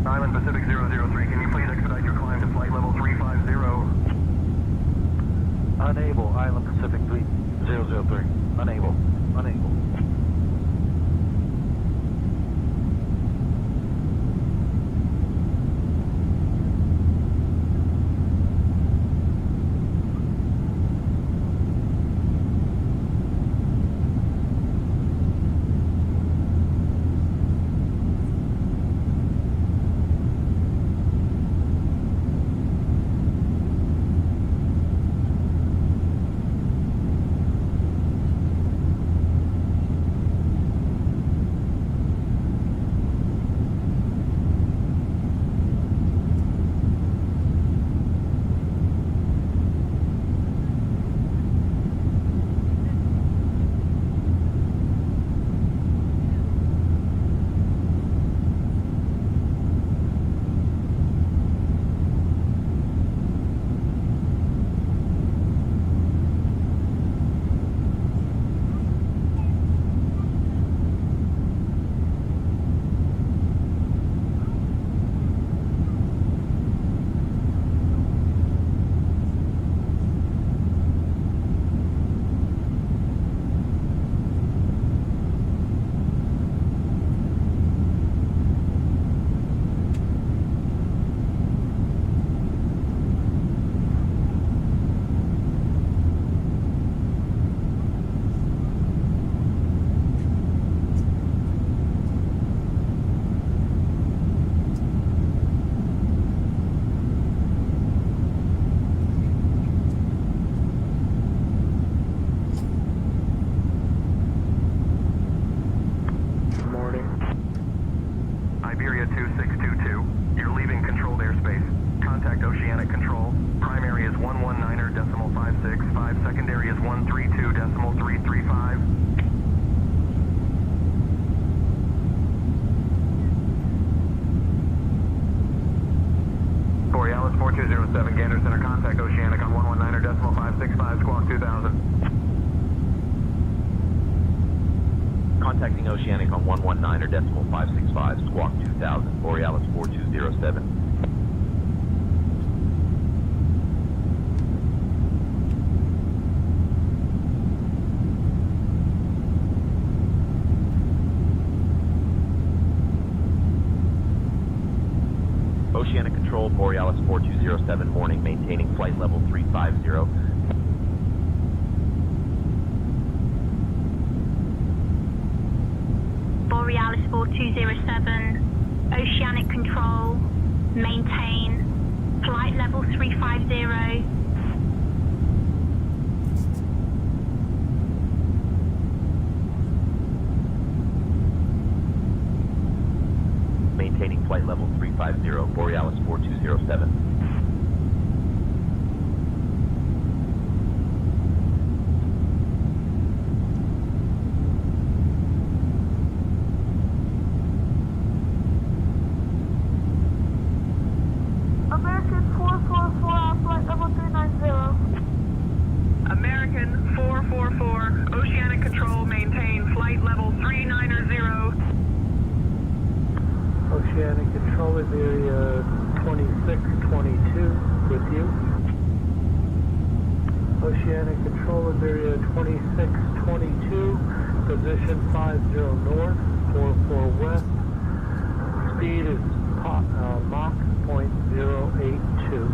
Island Pacific 003, can you please expedite your climb to flight level 350? Unable, Island Pacific 3003. Unable. 2622. You're leaving controlled airspace. Contact Oceanic Control. Primary is 119.565. Secondary is 132.335. Borealis 4207, Gander Center, contact Oceanic on 119.565, squawk 2000. Contacting Oceanic on 119.565, squawk 2000, Borealis 4207. Oceanic Control, Borealis 4207, morning, maintaining flight level 350. Borealis 4207, Oceanic Control, maintain flight level 350. Maintaining flight level 350, Borealis 4207. American 444 out flight level 390. American 444, Oceanic Control, maintain flight level 390. Oceanic Control is area 2622 with you. Oceanic Control is area 2622, position 50 north, 44 west. Speed is Mach .082.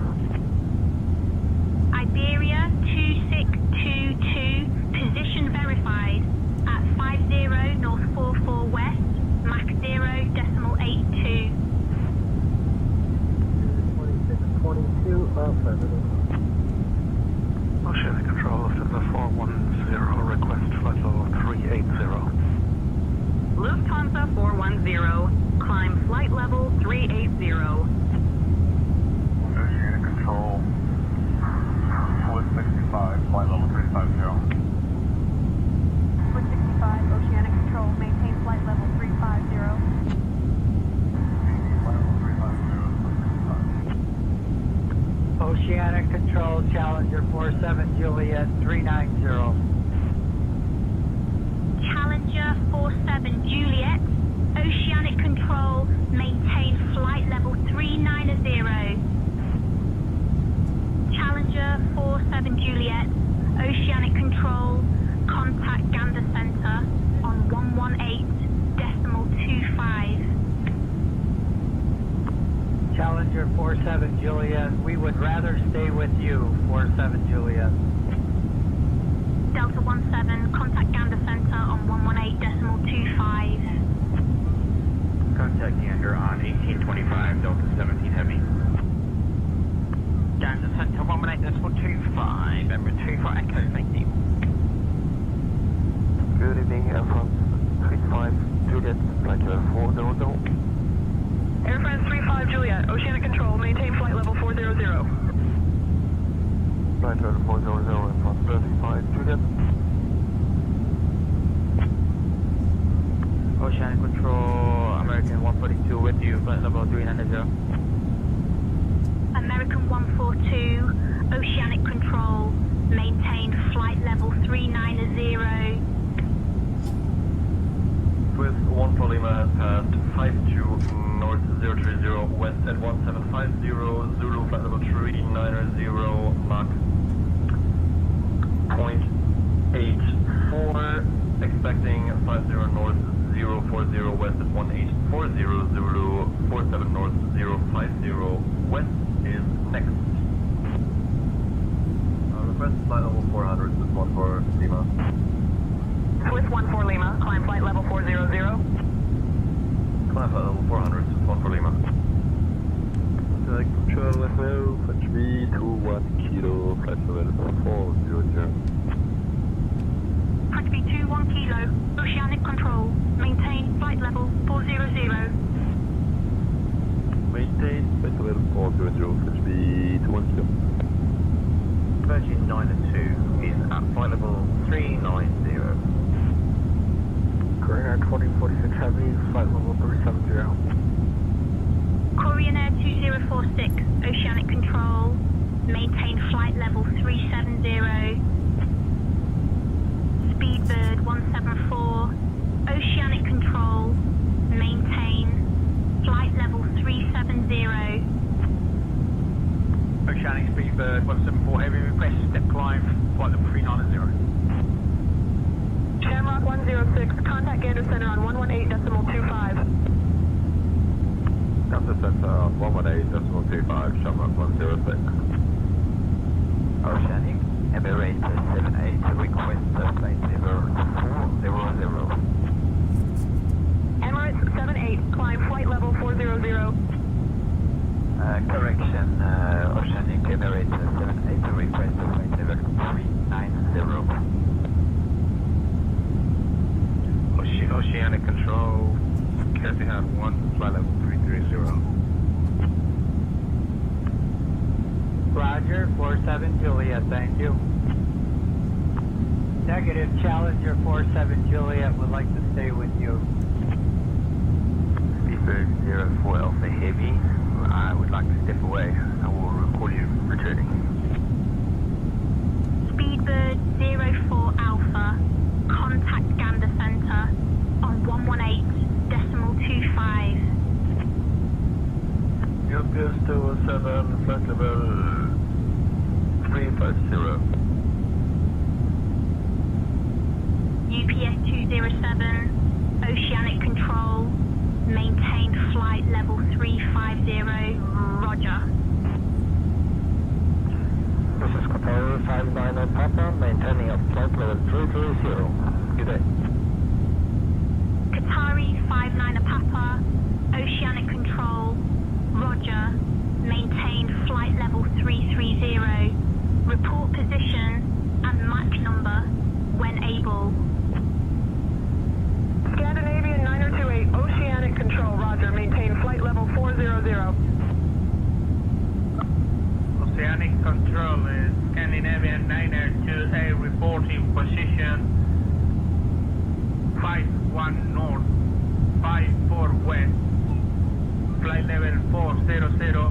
Iberia 2622, position verified at 50 north 44 west, Mach 0.82. 2622, affirmative. Oceanic Control, Cessna 410, request flight level 380. Lufthansa 410, climb flight level 380. Oceanic Control, Wood 65, flight level 350. Wood 65, Oceanic Control, maintain flight level 350. Oceanic Control, Challenger 47 Juliet 390. Challenger 47 Juliet, Oceanic Control, maintain flight level 390. Challenger 47 Juliet, Oceanic Control, contact Gander Center on 118.25. Challenger 47 Juliet, we would rather stay with you, 47 Juliet. Delta 17, contact Gander Center on 118.25. Contact Gander on 1825, Delta 17 Heavy. Gander Center 118.25, Emirates 24 Echo, thank you. Good evening, Air France 35 Juliet, flight level 400. Air France 35 Juliet, Oceanic Control, maintain flight level 400. Flight level 400, Air France 35 Juliet. Oceanic Control, American 142 with you, flight level 390. American 142, Oceanic Control, maintain flight level 390. Swiss 1 for Lima has passed 52 north 030 west at 1750, Zulu flight level 390, Mach .84, expecting 50 north 040 west at 1840, Zulu 47 north 050 west is next. Request flight level 400, this one for Lima. Swiss 1 for Lima, climb flight level 400. Climb flight level 400, this one for Lima. Control level, French B, 21 kilo, flight level 400. French B 21 kilo, Oceanic Control, maintain flight level 400. 420, B210. Virgin 902 is at flight level 390. Korean Air 2046 Heavy, flight level 370. Korean Air 2046, Oceanic Control, maintain flight level 370. Speedbird 174, Oceanic Control, maintain flight level 370. Oceanic Speedbird 174 Heavy, request step climb, flight level 390. Shamrock 106, contact Gander Center on 118.25. Gander Center 118.25, Shamrock 106. Oceanic, Emirates 78, request flight level 400. Emirates 78, climb flight level 400. Correction, Oceanic, Emirates 78, request flight level 390. Oceanic Control, Cathy Hat 1, flight level 330. Roger, 47 Juliet, thank you. Negative, Challenger 47 Juliet would like to stay with you. Speedbird 04 Alpha Heavy, I would like to step away. I will call you returning. Speedbird 04 Alpha, contact Gander Center on 118.25. UPS 207, flight level 350. UPS 207, Oceanic Control, maintain flight level 350. Roger. This is Qatar 59 Papa, maintaining a flight level 330. Good day. Qatari 59 Papa, Oceanic Control, Roger, maintain flight level 330. Report position and Mach number when able. Scandinavian 9028, Oceanic Control, roger, maintain flight level 400. Oceanic Control is Scandinavian 928 reporting position 51 north, 54 west, flight level 400,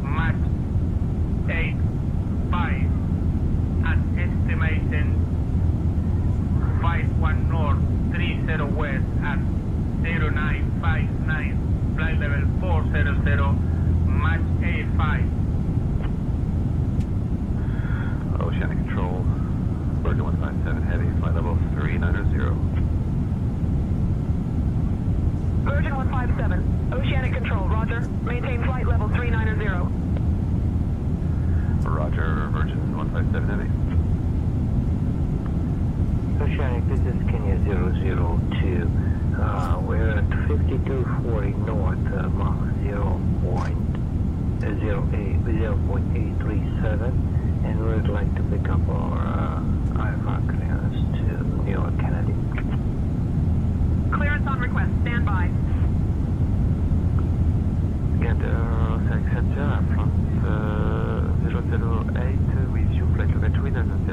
Mach 85, and estimating 51 north, 30 west at 0959, flight level 400, Mach 85. Oceanic Control, Virgin 157 Heavy, flight level 390. Virgin 157, Oceanic Control, roger, maintain flight level 390. Roger, Virgin 157 Heavy. Oceanic, this is Kenya 002. We're at 5240 north, Mach 0.837, and we'd like to pick up our IFR clearance to New York, Kennedy. Clearance on request, stand by. Gander Center, France 008 with you, flight level 390.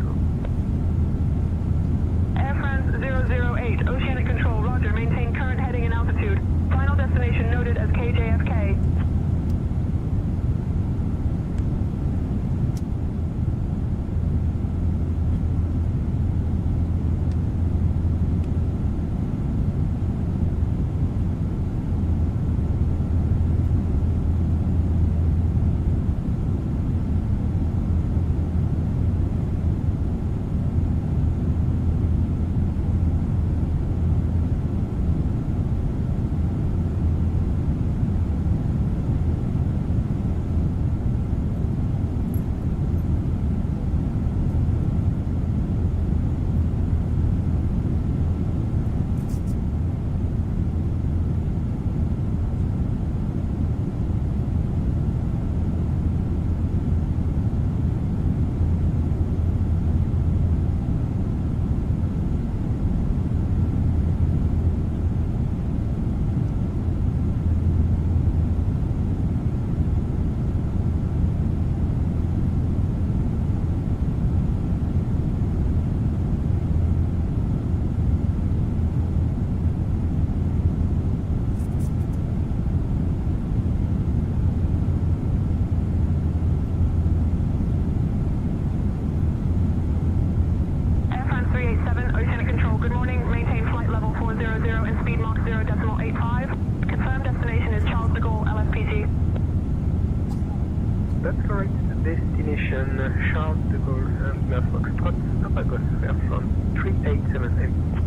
Air France 008, Oceanic Control, roger, maintain current heading and altitude. Final destination noted as KJFK. Heavy. That's correct. Destination Charles de Gaulle and Mel Foxtrot, Papa Golf Air from 3878.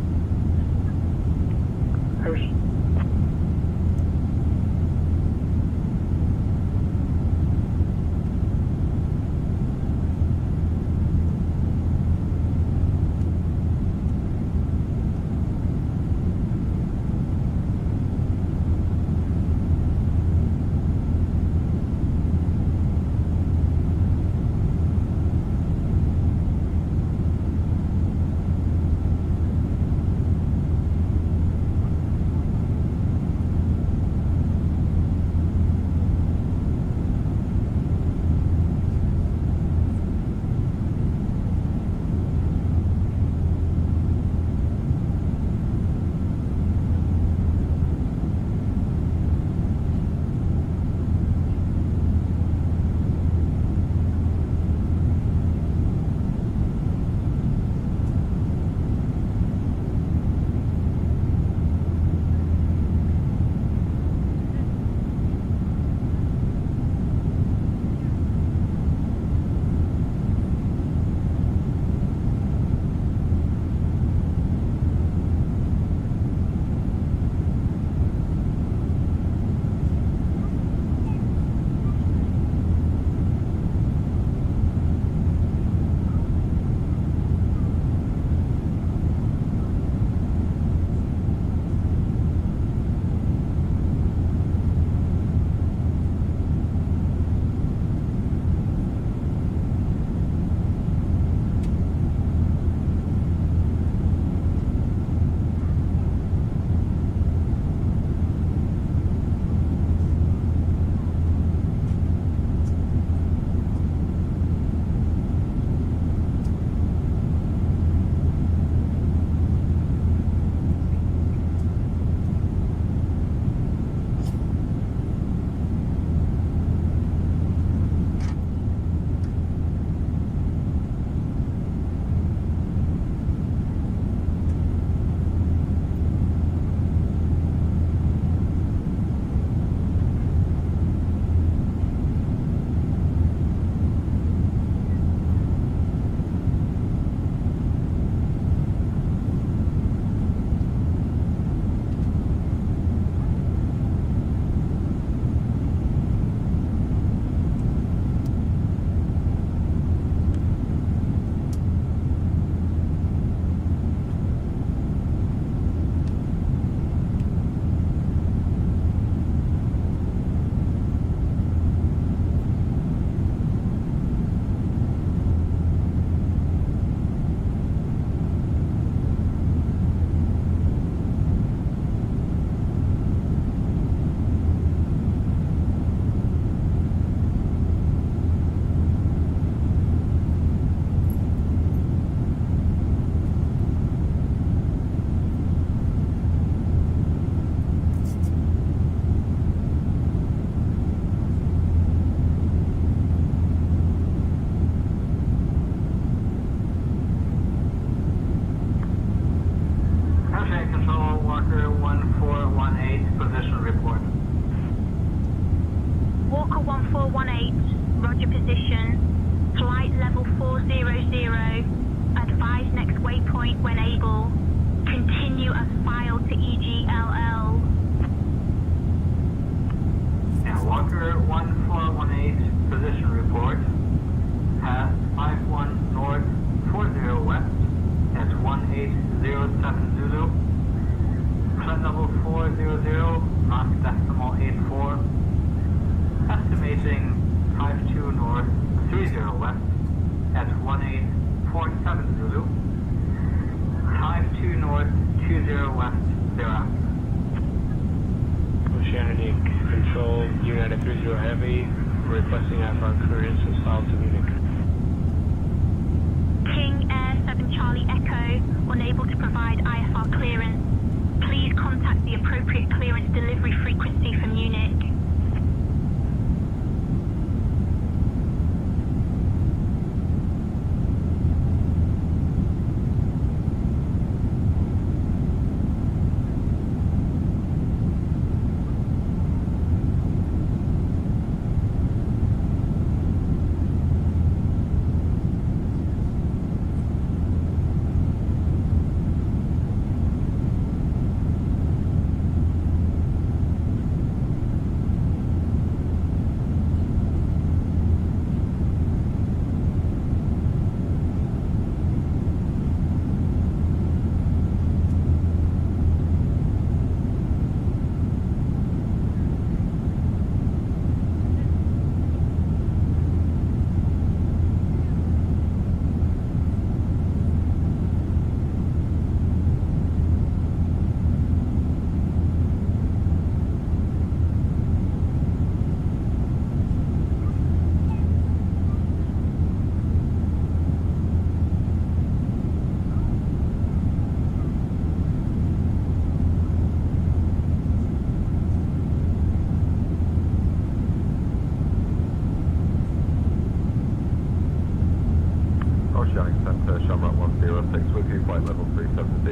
Oceanic Center, Shamrock 106 with you, flight level 370.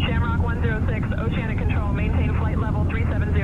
Shamrock 106, Oceanic Control, maintain flight level 370.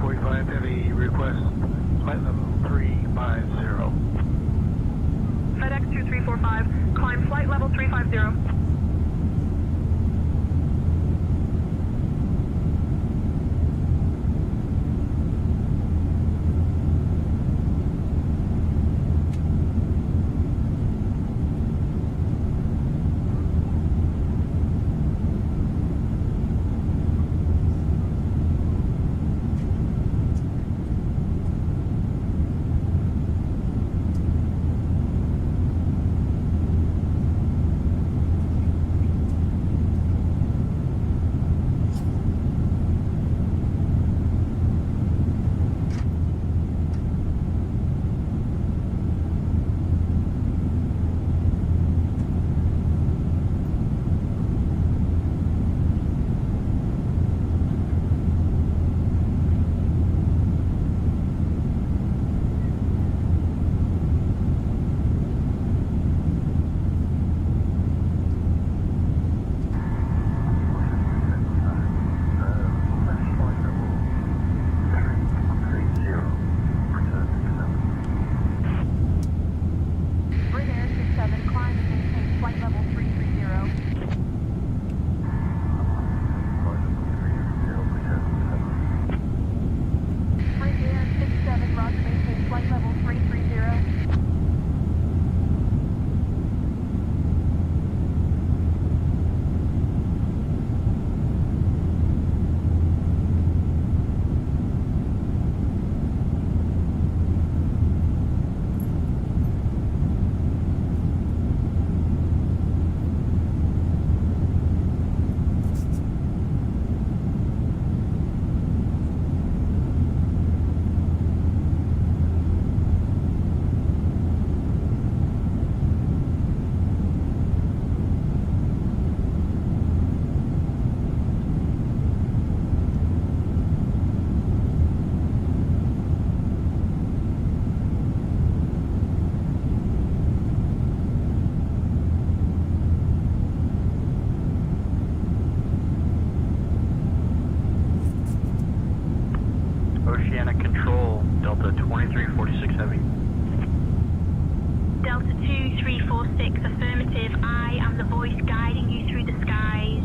45 Heavy, request flight level 350. FedEx 2345, climb flight level 350. Oceanic Control, Delta 2346 Heavy. Delta 2346, affirmative. I am the voice guiding you through the skies.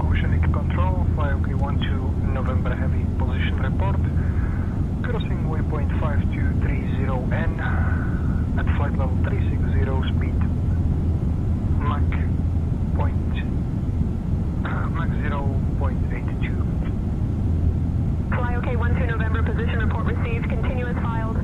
Oceanic Control, FlyOK-12 November Heavy, position report. Crossing waypoint 5230N at flight level 360, speed Mach 0.82. FlyOK-12 November, position report received, continuous filed.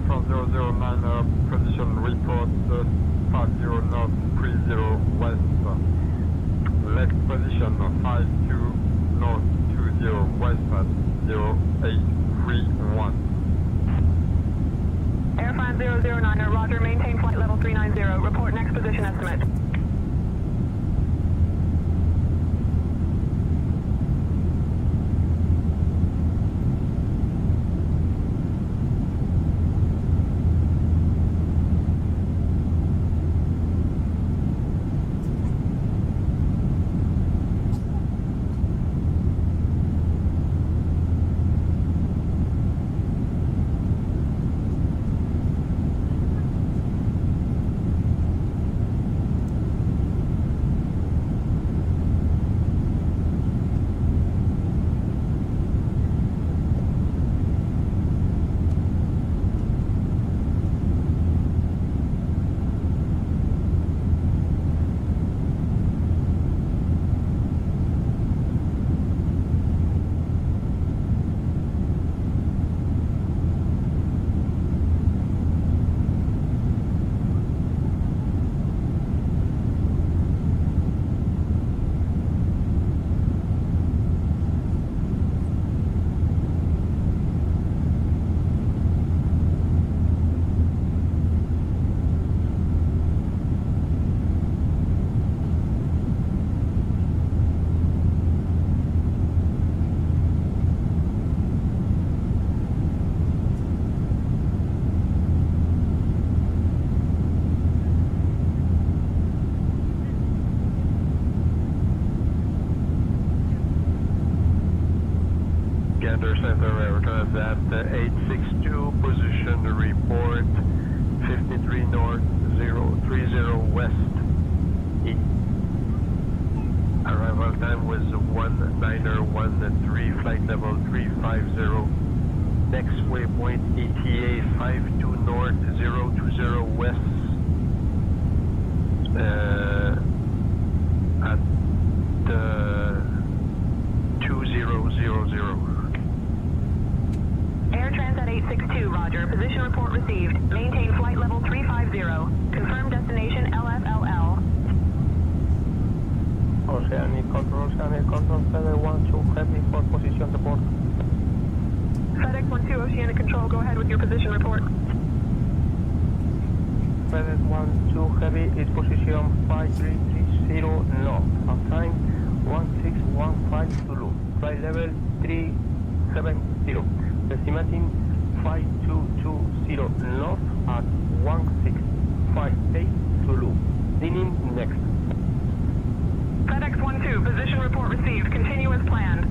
IFR 009, position report 50 north, 30 west. Left position 52 north, 20 west at 0831. Airfine 009, roger, maintain flight level 390. Report next position estimate. Gander Center America at 862, position report 53 north, 030 west. Arrival time was 1913, flight level 350. Next waypoint ETA 52 north, 020 west. At 2000. Air Transat 862, roger. Position report received. Maintain flight level 350. Confirm destination LFLL. Oceanic Control, FedEx 12 heavy for position report. FedEx 12 Oceanic Control, go ahead with your position report. FedEx 12 heavy is position 5330 north. At time 1615 Zulu. Flight level 370. Estimating 5220 north at 1658 Zulu. Leaning next. FedEx 12, position report received. Continue as planned.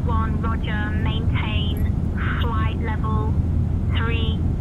1, roger, maintain flight level 360.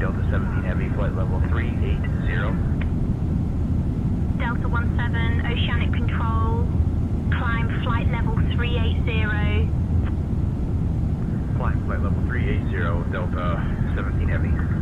Delta 17 Heavy, flight level 380. Delta 17, Oceanic Control, climb flight level 380. Flying flight level 380, Delta 17 Heavy.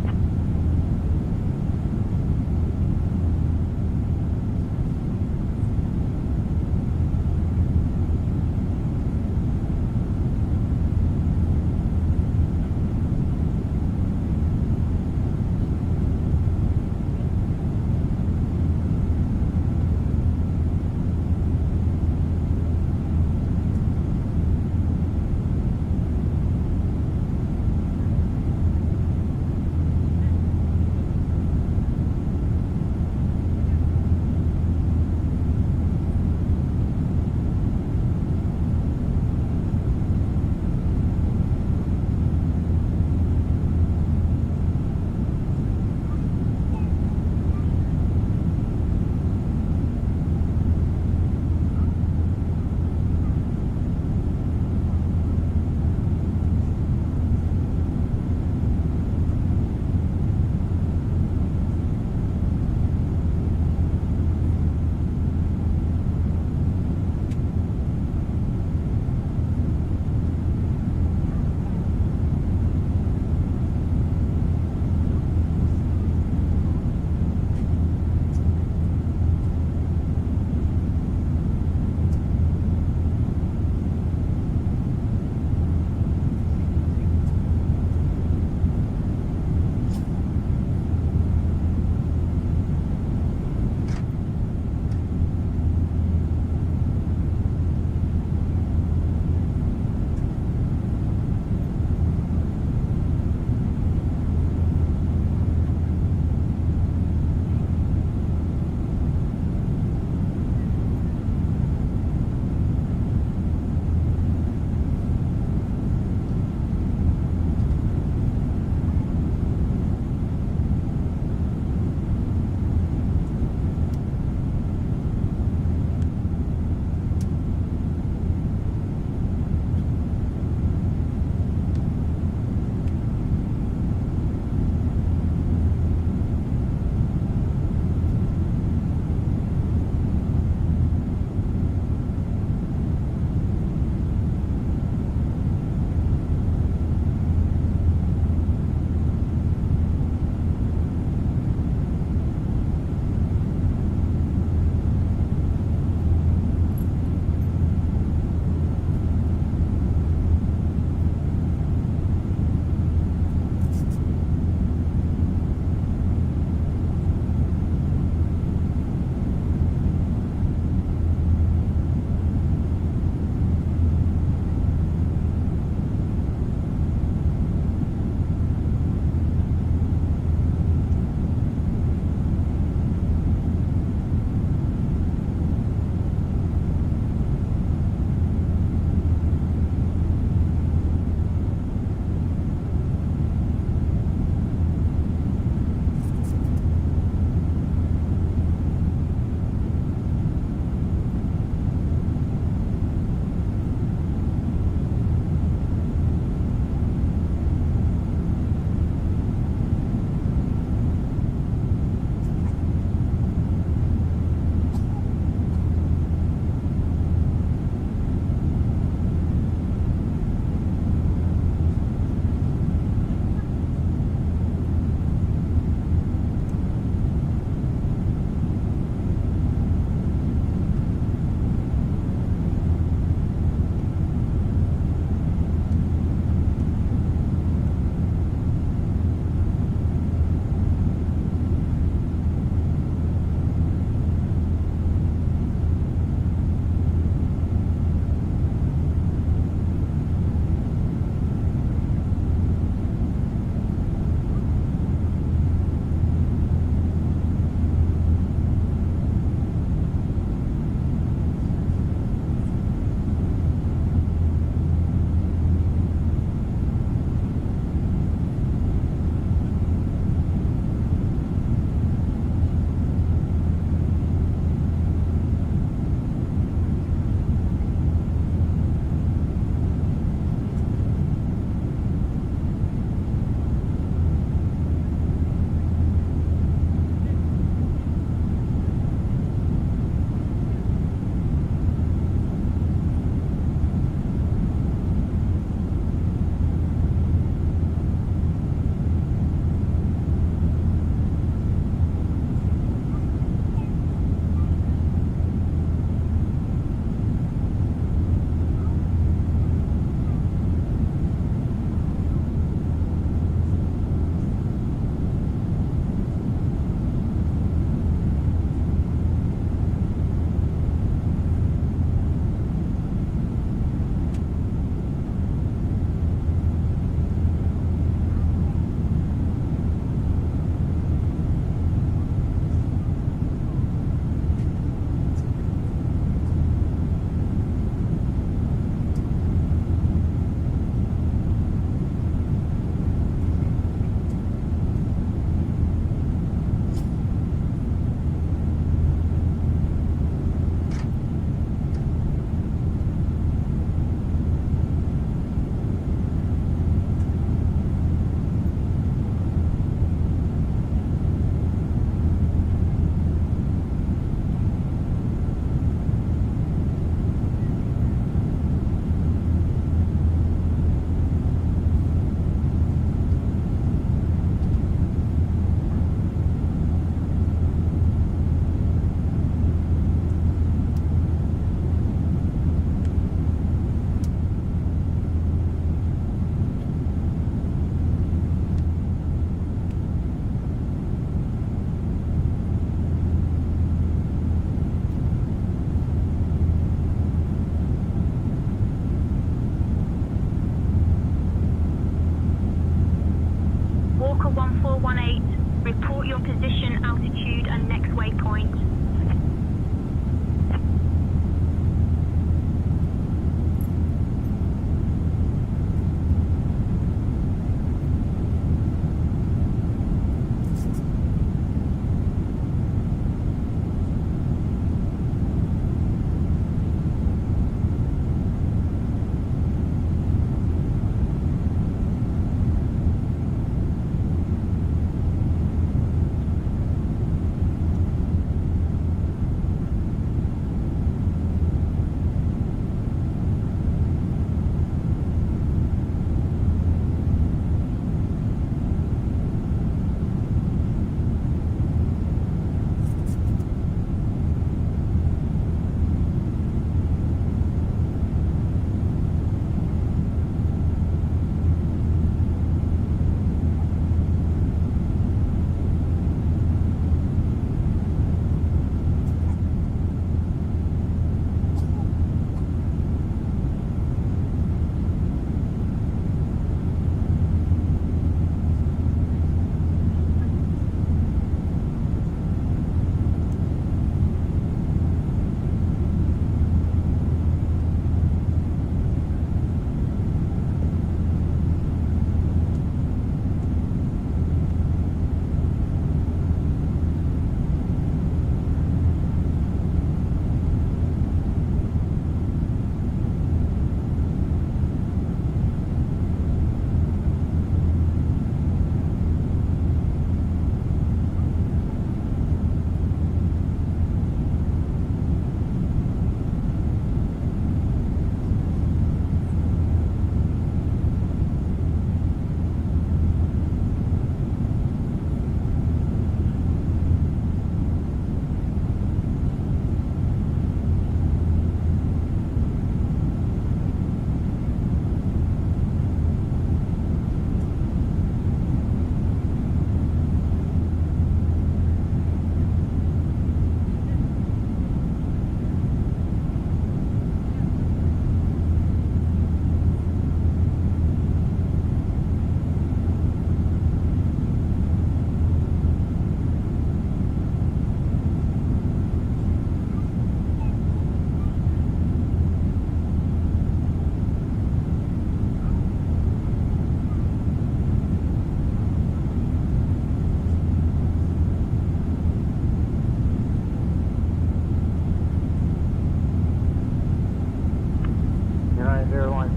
Fokker 1418, report your position, altitude, and next waypoint.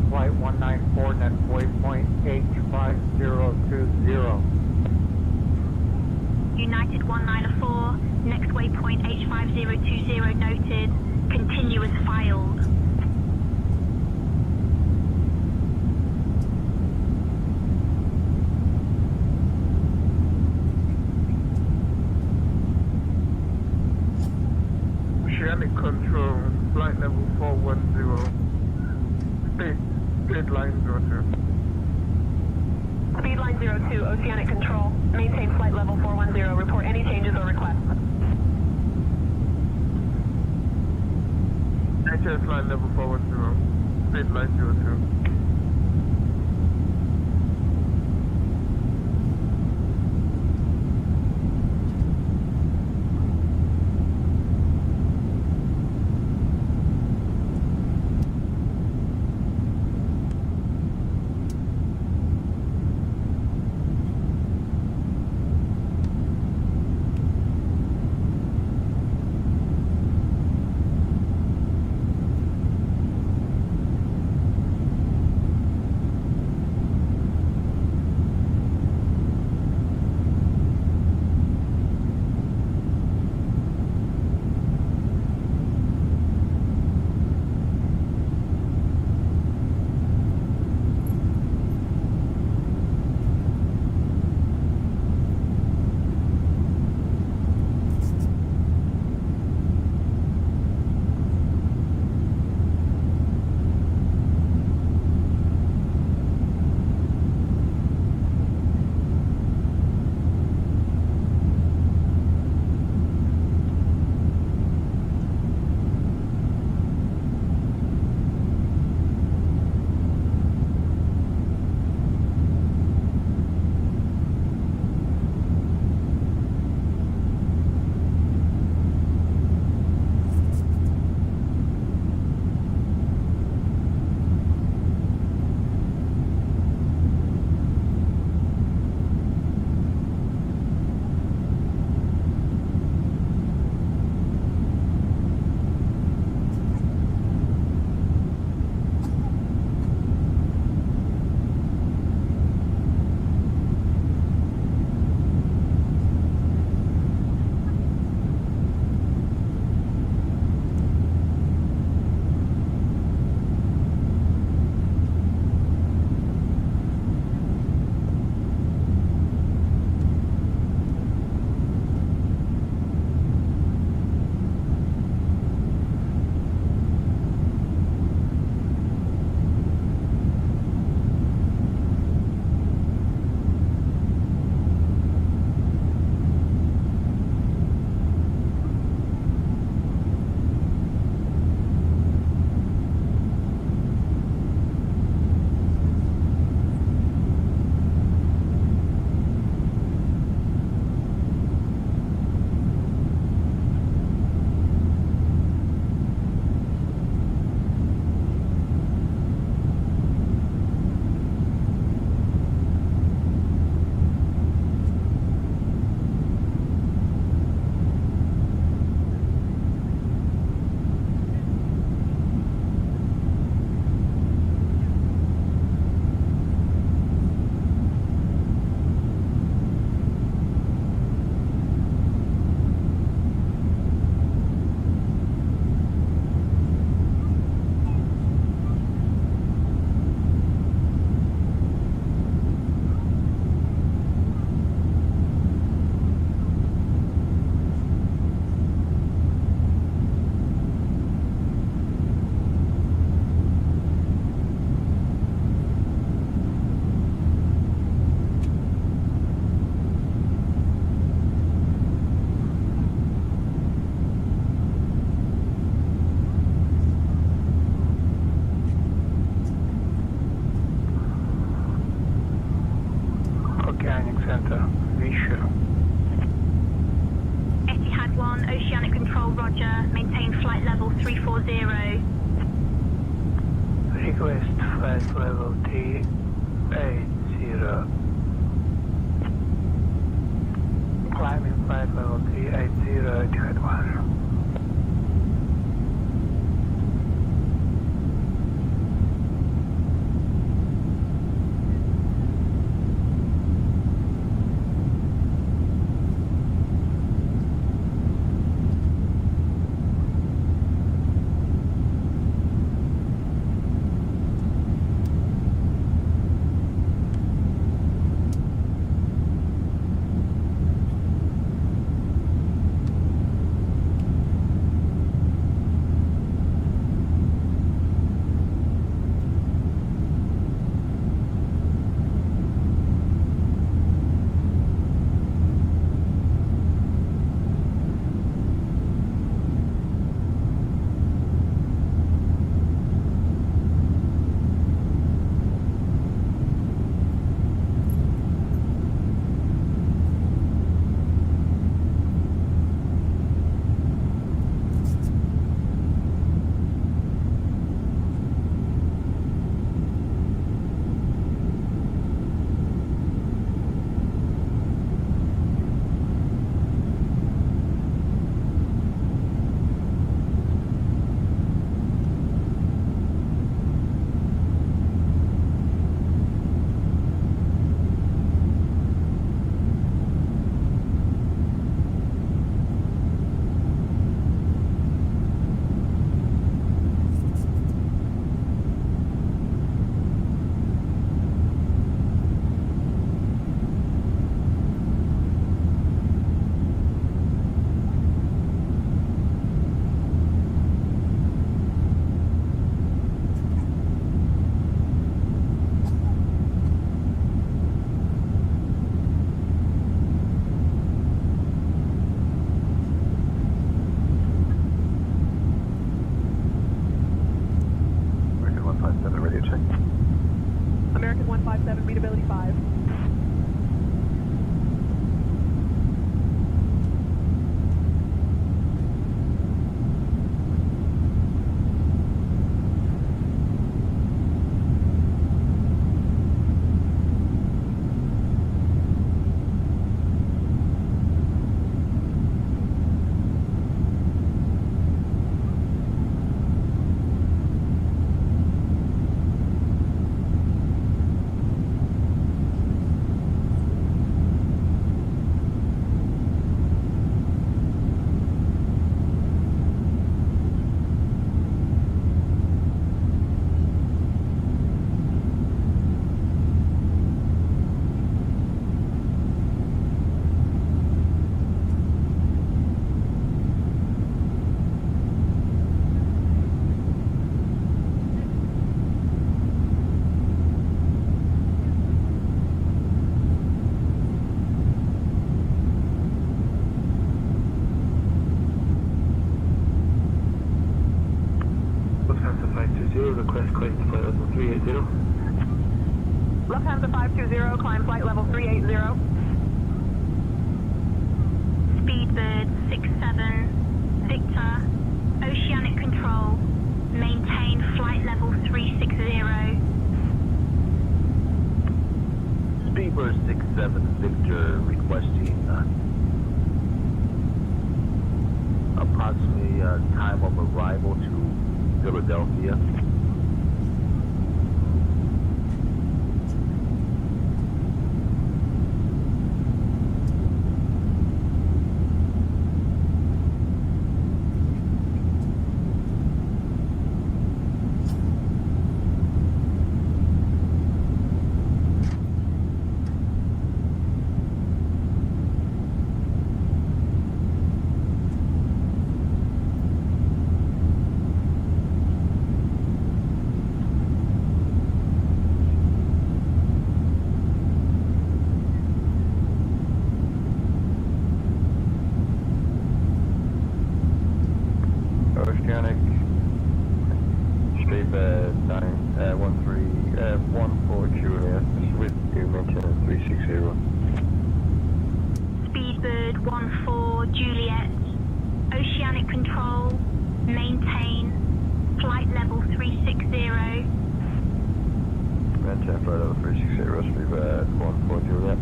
Flight 194, next waypoint H5020. United 194, next waypoint H5020 noted, continuous filed. Oceanic control, flight level 410. Speed line 02. Speed line 02, Oceanic Control. Maintain flight level 410. Report any changes or requests. HS line level 410. Speed line 02. Oceanic Center, Vishu. Etihad 1, Oceanic Control, roger. Maintain flight level 340. Request flight level T80. Climbing flight level T80, Etihad 1. American 157, readability 5. Request climb to flight level 380. Lufthansa 520, climb flight level 380. Speedbird 67, Victor, Oceanic Control, maintain flight level 360. Speedbird 67, Victor, requesting approximately time of arrival to Philadelphia. 14 Juliet. Oceanic control. Maintain. Flight level 360. Maintain flight level 360, rest be bad, 14 Juliet.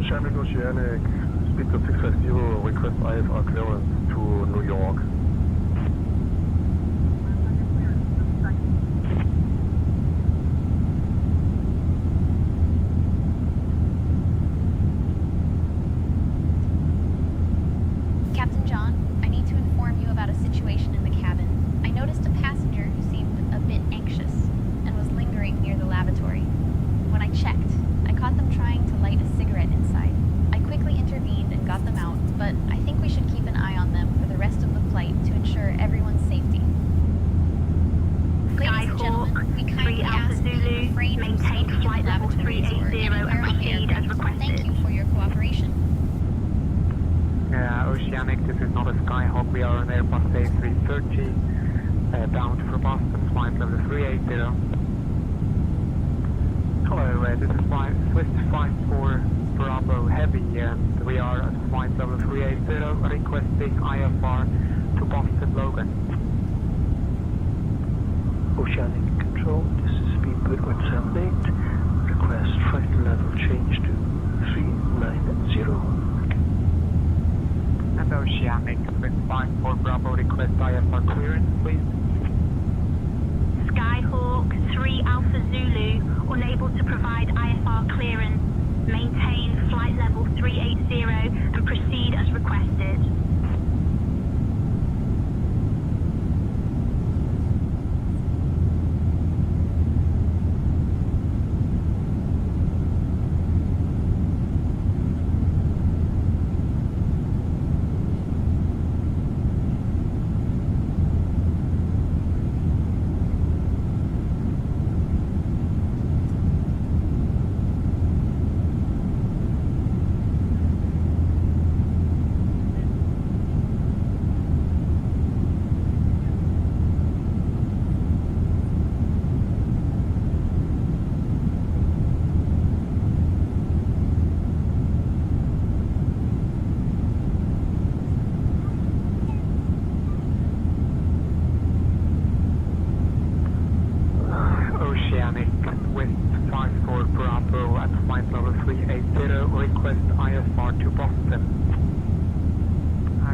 Shamrock Oceanic, speed to 650, request IFR clearance to New York. Captain John, I need to inform you about a situation in the cabin. I noticed a passenger who seemed a bit anxious and was lingering near the lavatory. When I checked, I caught them trying to light a cigarette inside. I quickly intervened and got them out, but I think we should keep an eye on them for the rest of the flight to ensure everyone's safety. Ladies and gentlemen, we kindly ask that you refrain from maintain smoking flight in level lavatories or 380 anywhere and on the proceed as aircraft. requested. Thank you for your cooperation. Oceanic, this is not a Skyhawk. We are on Airbus A330, bound for Boston, flight level 380. Hello, this is Swiss 54 Bravo Heavy, and we are at flight level 380, requesting IFR to Boston Logan. Oceanic Control, this is Speedbird 178. Request flight level change to 390. And Oceanic, Swiss 54 Bravo, request IFR clearance, please. Skyhawk 3 Alpha Zulu, unable to provide IFR clearance. Maintain flight level 380 and proceed as requested. Oceanic, West 54 Bravo at flight level 380, request IFR to Boston.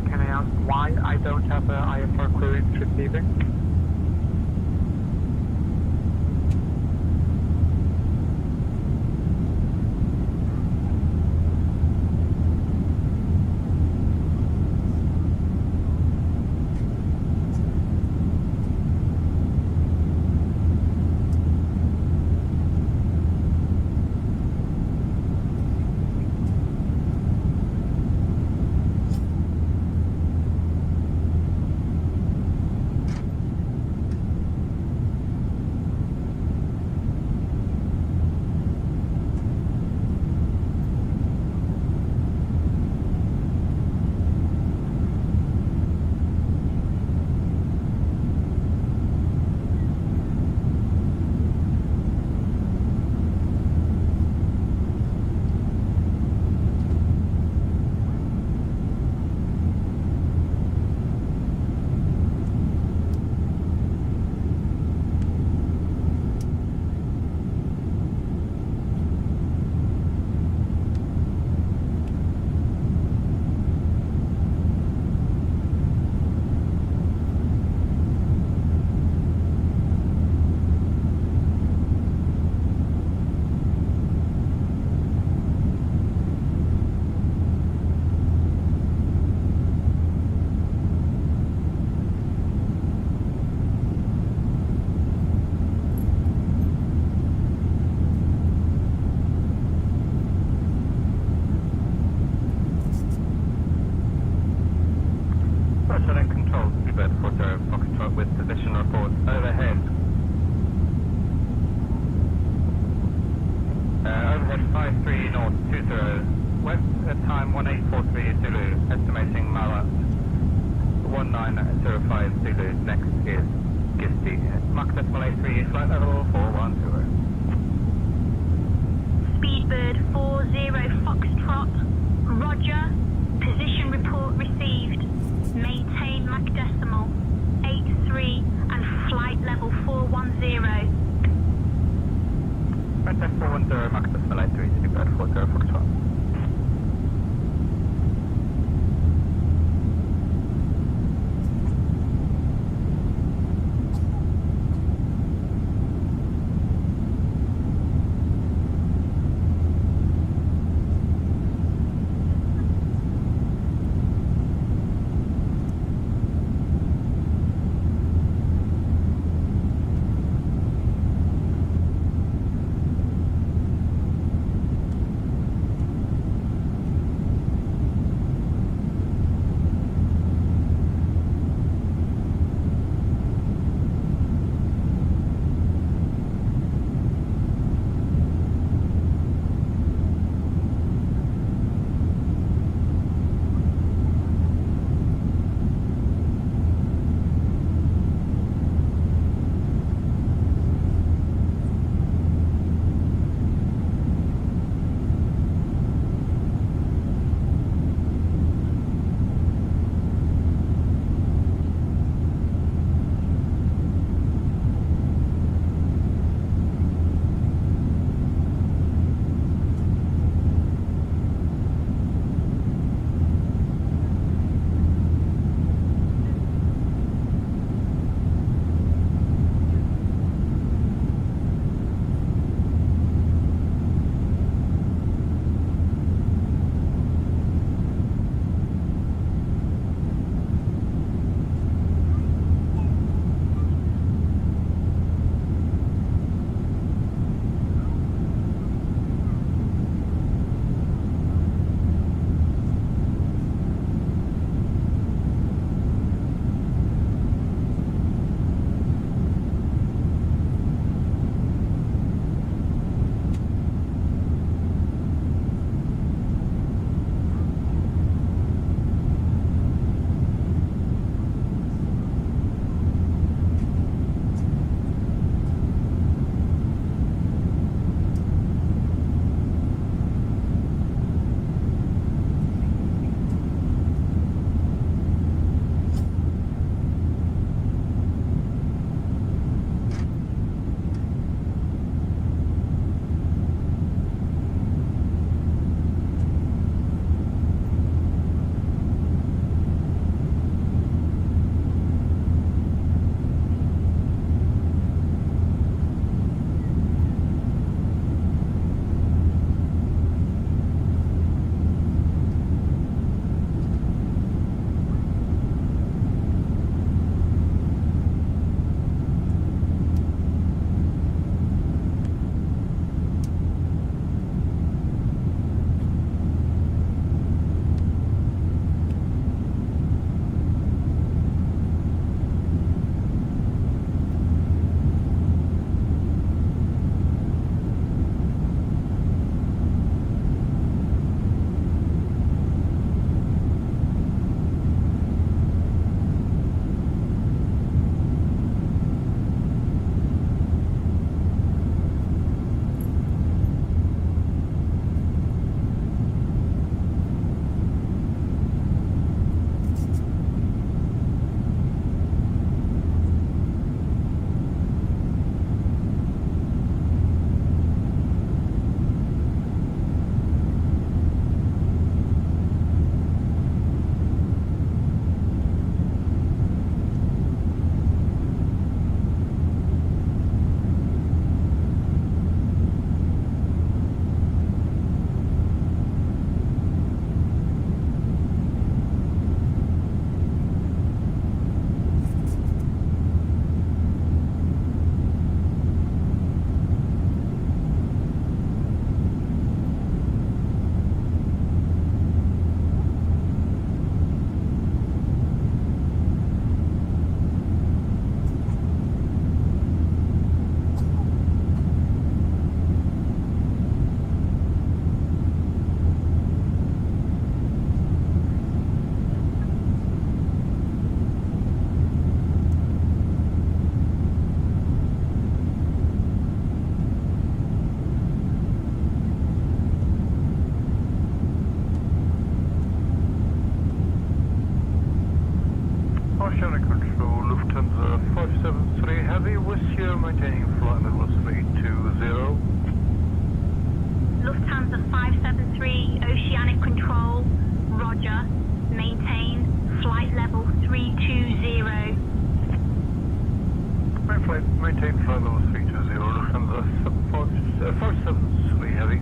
Can I ask why I don't have a IFR clearance receiving? Oceanic Control, Speedbird 40 Foxtrot with position report overhead. North 20, west at time 1843 Zulu, estimating Mara 1905 Zulu, next is Gisti, Mach decimal 83, flight level 410. Speedbird 40 Foxtrot, roger, position report received, maintain Mach decimal 83 and flight level 410. Flight level 410, Mach decimal 83, Speedbird 40 Foxtrot. Swiss here, maintaining flight level 320. Lufthansa 573, Oceanic Control, roger. Maintain flight level 320. Maintain flight level 320, Lufthansa 573 heavy.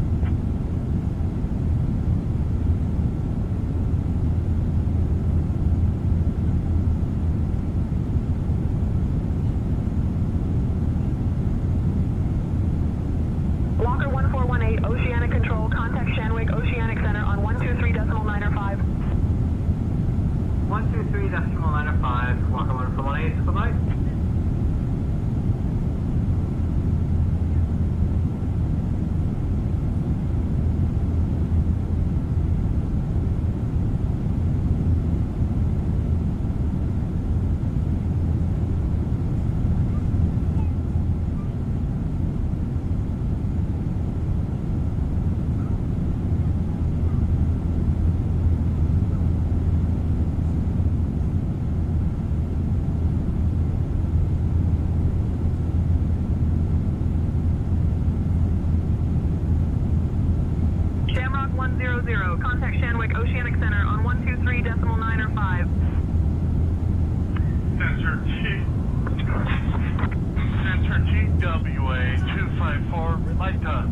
Walker 1418, Oceanic Control, contact Shanwick Oceanic Center on 123.905. 123.905, Walker 1418, goodbye. Shamrock 100, contact Shanwick Oceanic Center on 123.905. Center GWA 254, would like to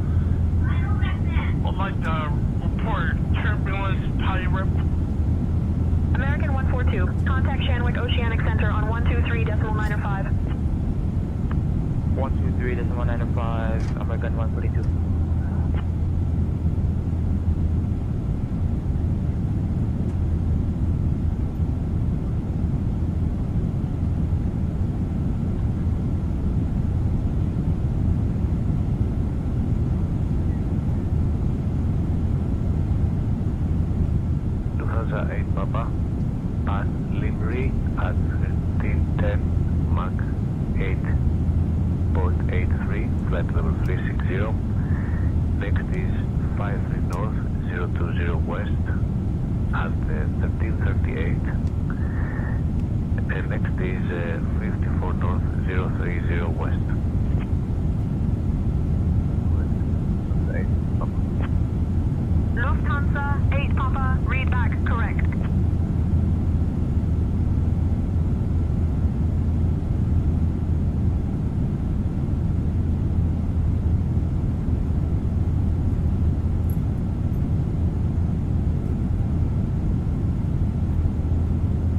report turbulence pirate. American 142, contact Shanwick Oceanic Center on 123.905. 123.905, American 142. Lufthansa 8 Papa, at Limbury at 1310 Mach 8.83, flight level 360. Next is 53 North, 020 West at 1338. And next is 54 North, 030 West. Lufthansa 8 Papa, read back, correct.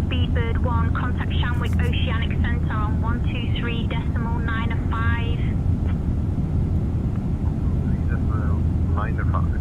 Speedbird 1, contact Shanwick Oceanic Center on 123.905. 905.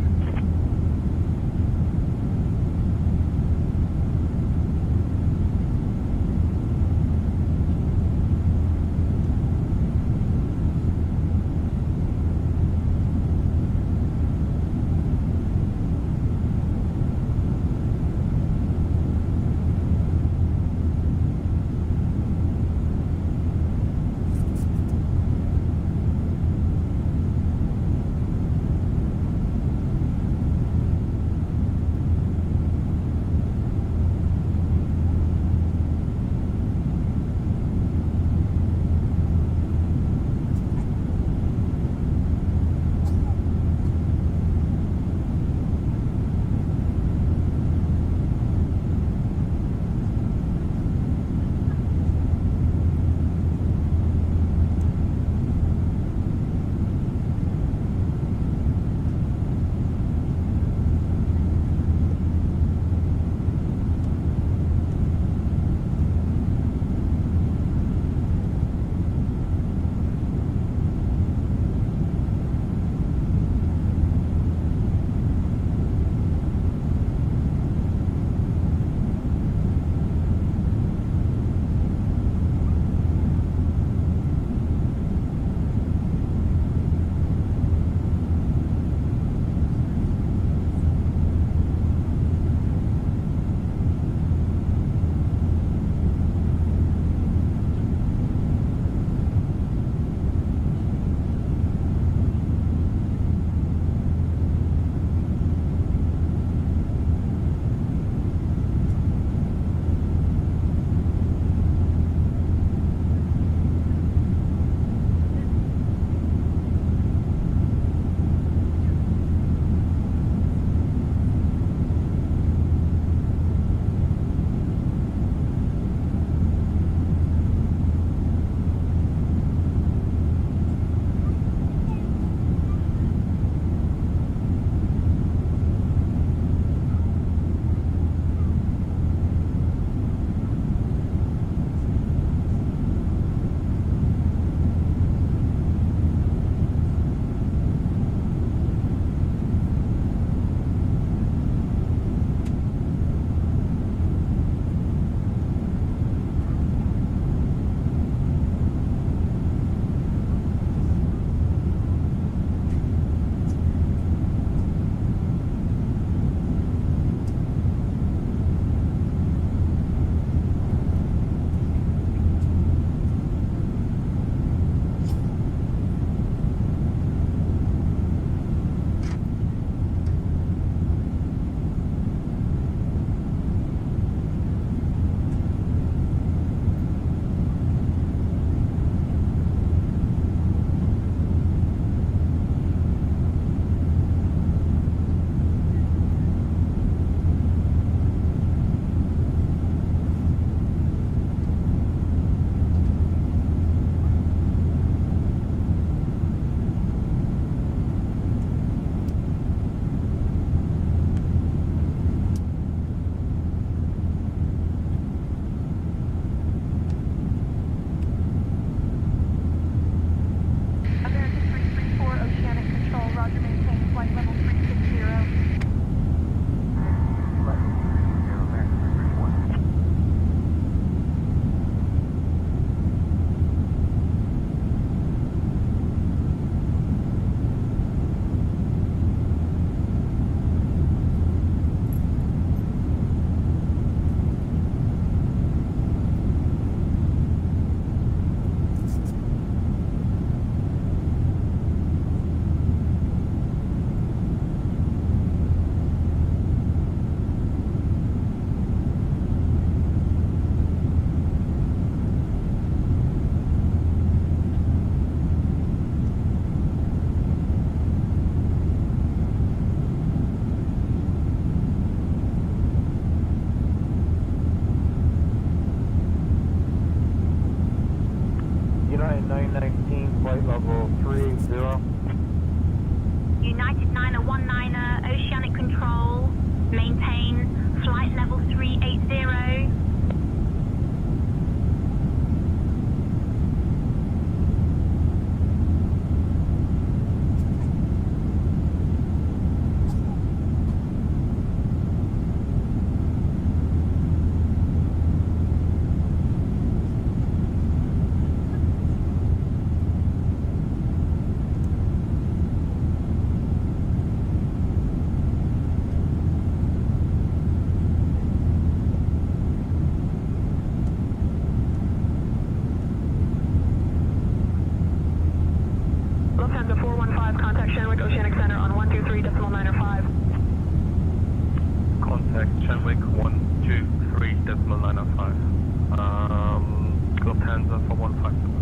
United 919, flight level 380. United 919er, Oceanic Control, maintain flight level 380. Lufthansa 415, contact Shenwick Oceanic Center on 123.905. Contact Shenwick 123.905. Lufthansa 415.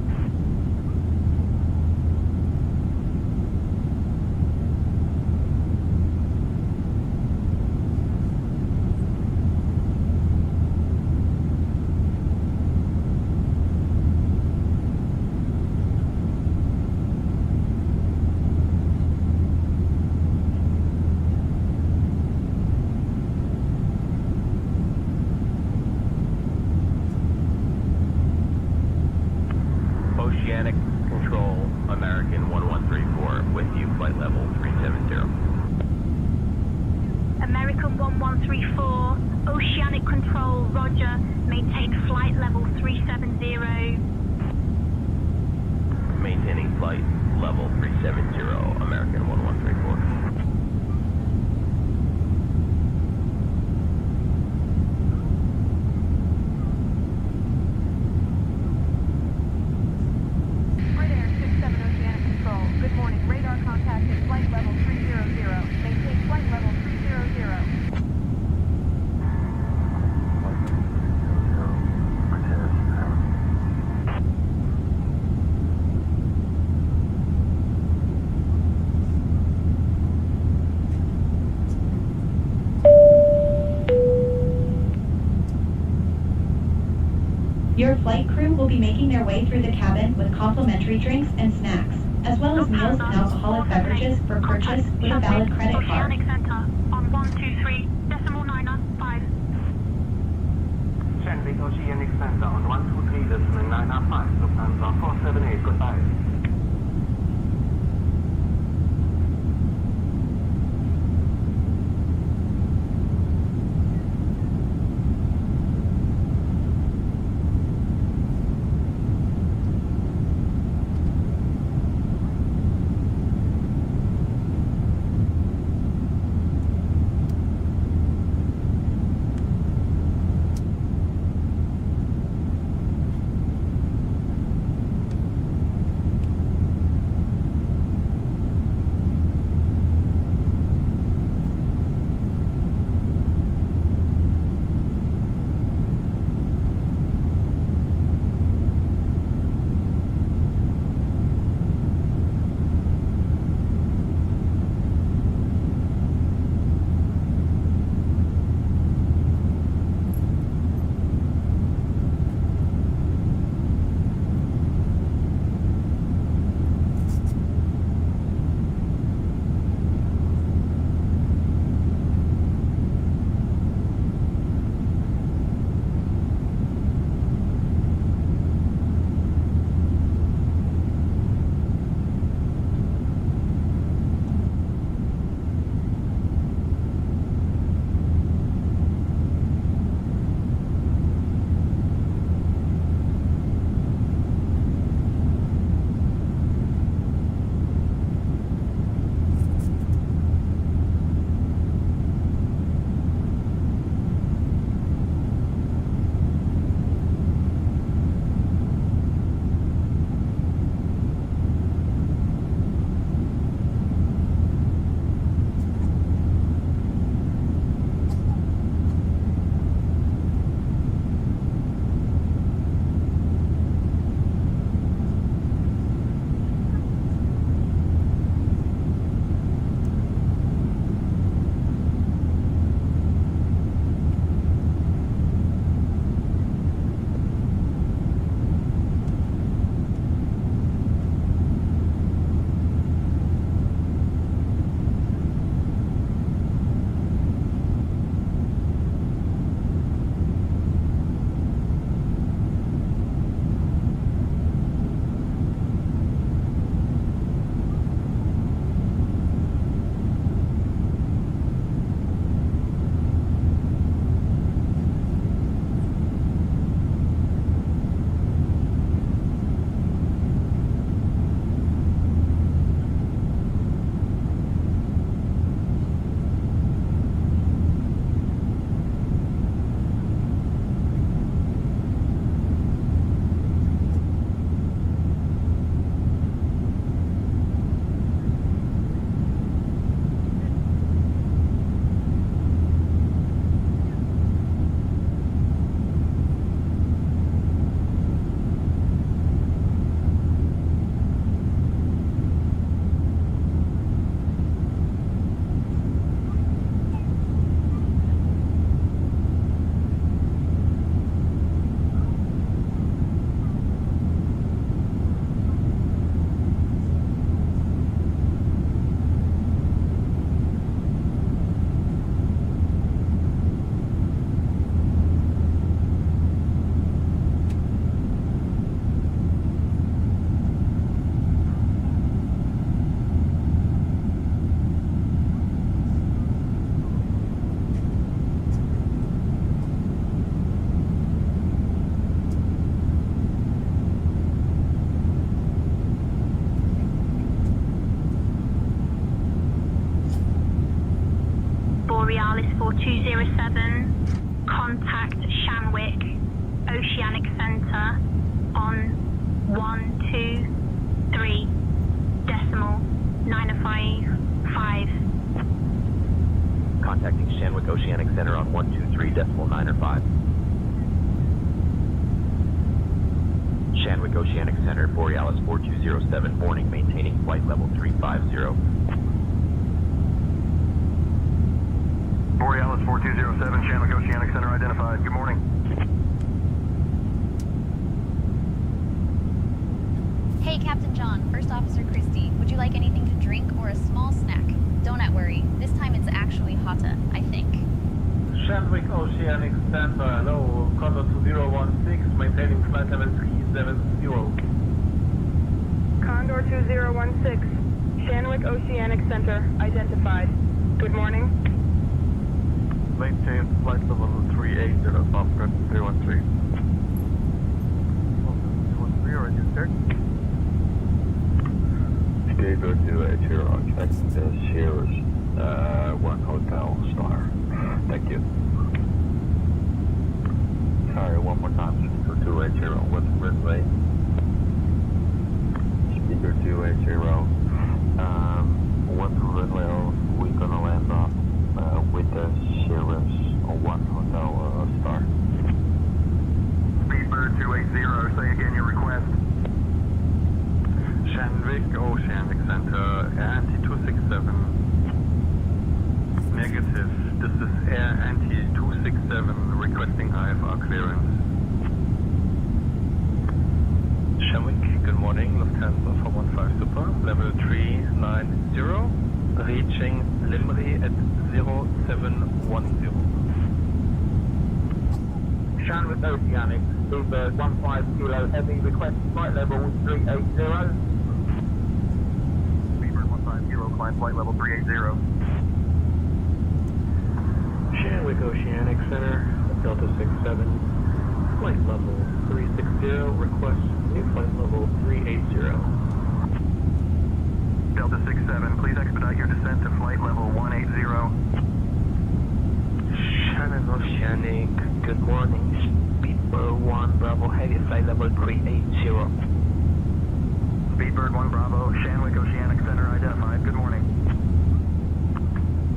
Oceanic Control, American 1134, with you, flight level 370. American 1134, Oceanic Control, roger, maintain flight level 370. Maintaining flight level 370, American 1134. Radar 67 Oceanic Control. Good morning. Radar contact at flight level 300. Maintain flight level 300. Your flight crew will be making their way through the cabin with complimentary drinks and snacks, as well as meals and alcoholic beverages for purchase with a valid credit card. Oceanic Center on 123.905. Shenwick Oceanic Center on 123.905. Lufthansa 478, goodbye. Borealis 4207, contact Shanwick Oceanic Center on 123.955. Contacting Shanwick Oceanic Center on 123.955. Shanwick Oceanic Center, Borealis 4207, morning, maintaining flight level 350. Borealis 4207, Shanwick Oceanic Center identified. Good morning. Hey, Captain John, First Officer Christie. Would you like anything to drink or a small snack? Don't worry, this time it's actually hotter, I think. Shanwick Oceanic Center, hello, Condor 2016, maintaining flight level 370. Condor 2016, Shanwick Oceanic Center, identified. Good morning. Maintain flight level 380, Foxtrot 313. 313, are you check? Speedbird 280, checking the Sierra 1 Hotel Star. Thank you. Sorry, one more time, Speedbird 280, what's the runway? Speedbird 280, what's the runway? We're gonna land off with the Sierra 1 Hotel Star. Speedbird 280, say again your request. Shanwick Oceanic Center, Air 267. Negative. This is Air 267 requesting IFR clearance. Shanwick, good morning. Lufthansa 415 Super, level 390, reaching Limri at 0710. Shanwick Oceanic, Speedbird 15 Kilo Heavy, request flight level 380. Speedbird 15 Kilo, climb flight level 380. Shanwick Oceanic Center, Delta 67, flight level 360, request new flight level 380. Delta 67, please expedite your descent to flight level 180. Shannon Oceanic, good morning. Speedbird 1 Bravo Heavy, flight level 380. Speedbird 1 Bravo, Shanwick Oceanic Center identified. Good morning.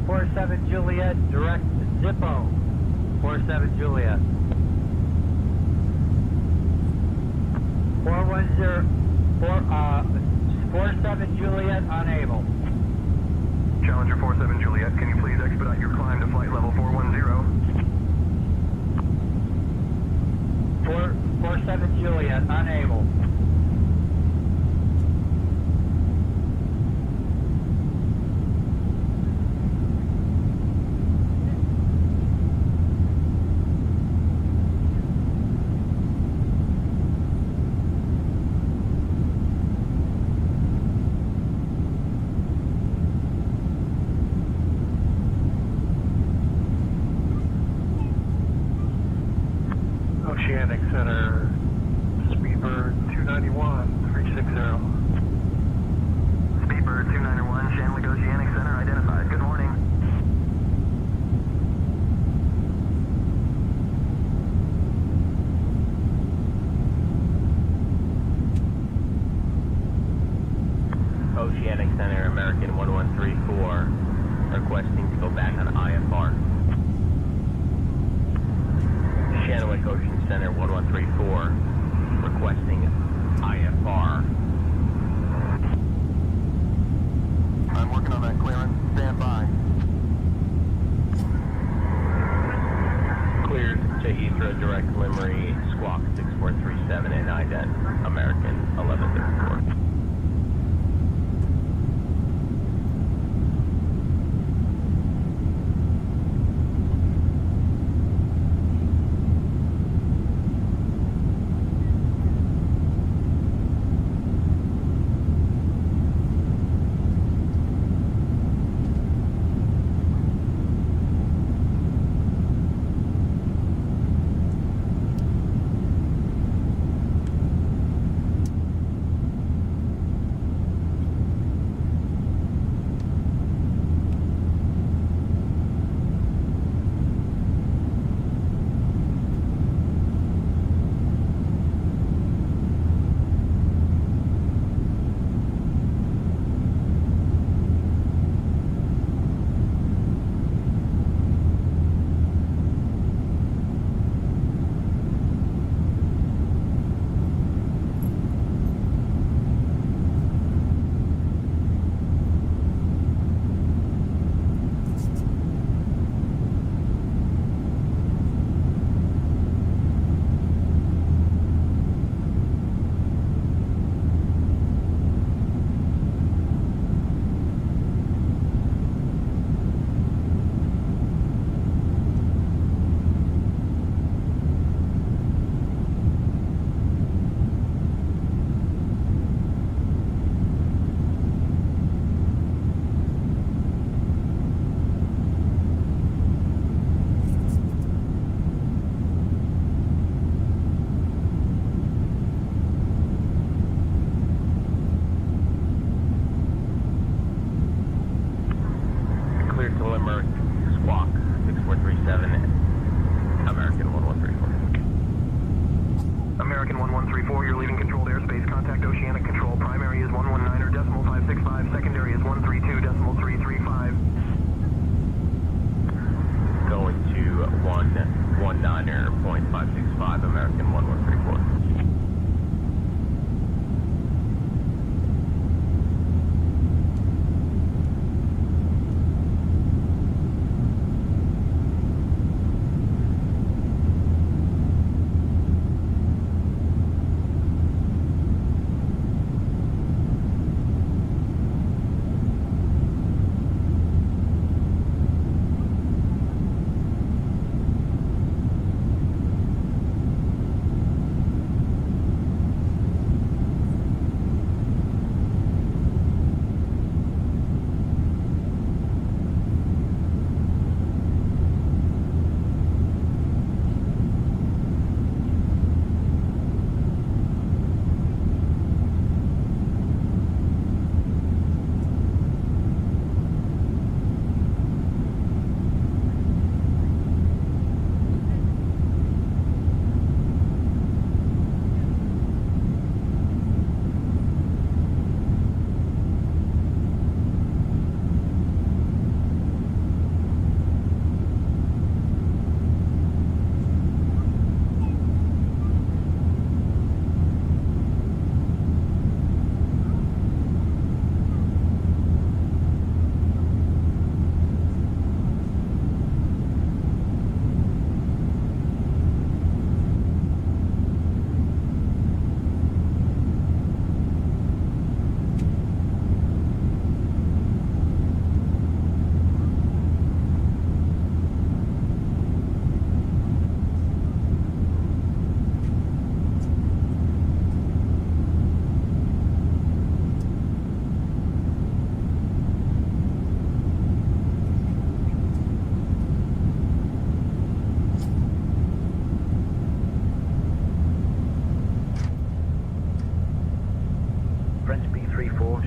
47 Juliet, direct Zippo. 47 Juliet. 47 Juliet, unable. Challenger 47 Juliet, can you please expedite your climb to flight level 410? 47 Juliet, unable. Oceanic Center, Speedbird 291, 360. Speedbird 291, Shanwick Oceanic Center identified. Good morning. Oceanic Center, American 1134, requesting to go back on IFR. Shanwick Ocean Center 1134, requesting IFR. I'm working on that clearance. Stand by. Cleared to Heathrow, direct Limerick, Squawk 6437 and ident, American 1134.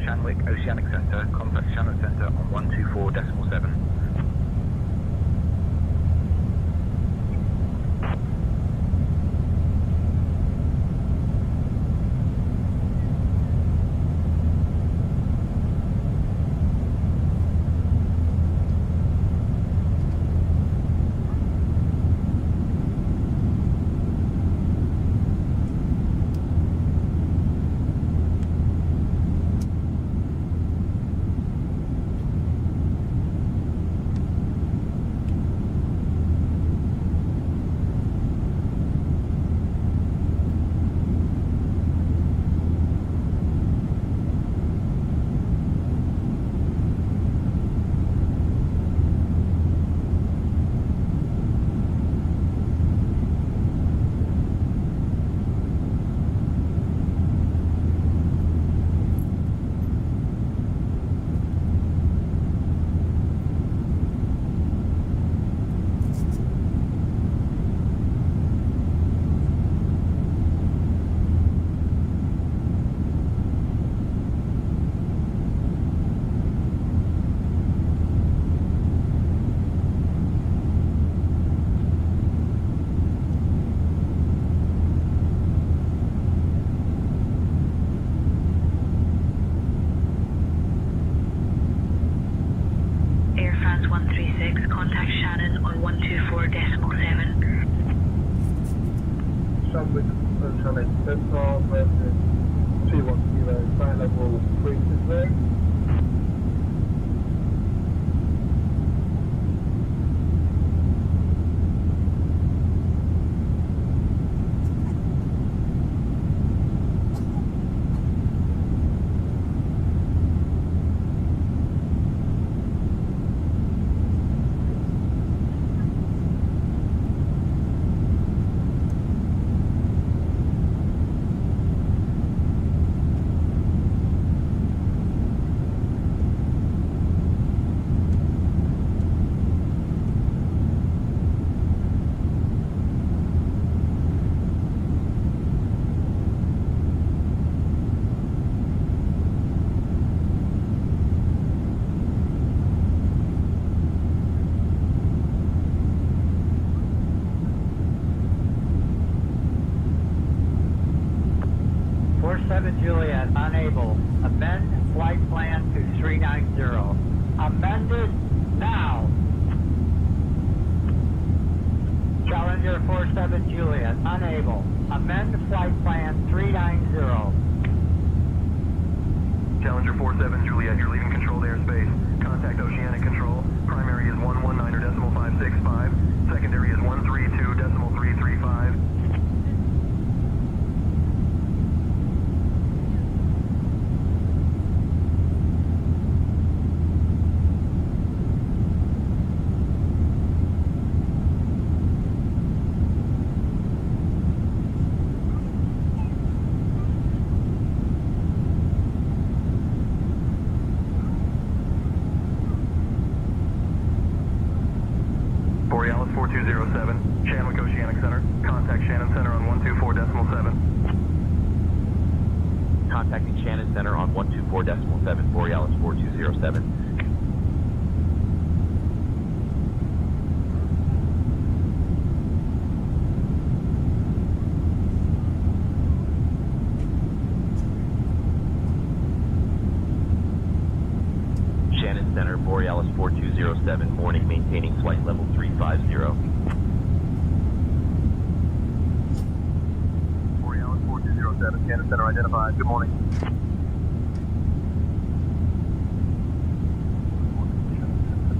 Shanwick Oceanic Center. Contact Shannon Center on 124.7. Shanwick Oceanic Center versus 210, flight level 360. Juliet, unable. Amend flight plan to 390. Amended now. Challenger 47 Juliet, unable. Amend flight plan 390. Challenger 47 Juliet, you're leaving controlled airspace. Contact Oceanic Control. Primary is 119.565. Secondary is 132.335. Borealis 4207, Shanwick Oceanic Center. Contact Shannon Center on 124.7. Contacting Shannon Center on 124.7, Borealis 4207. Shannon Center, Borealis 4207, morning, maintaining flight level 350. Borealis 4207, Shannon Center identified. Good morning.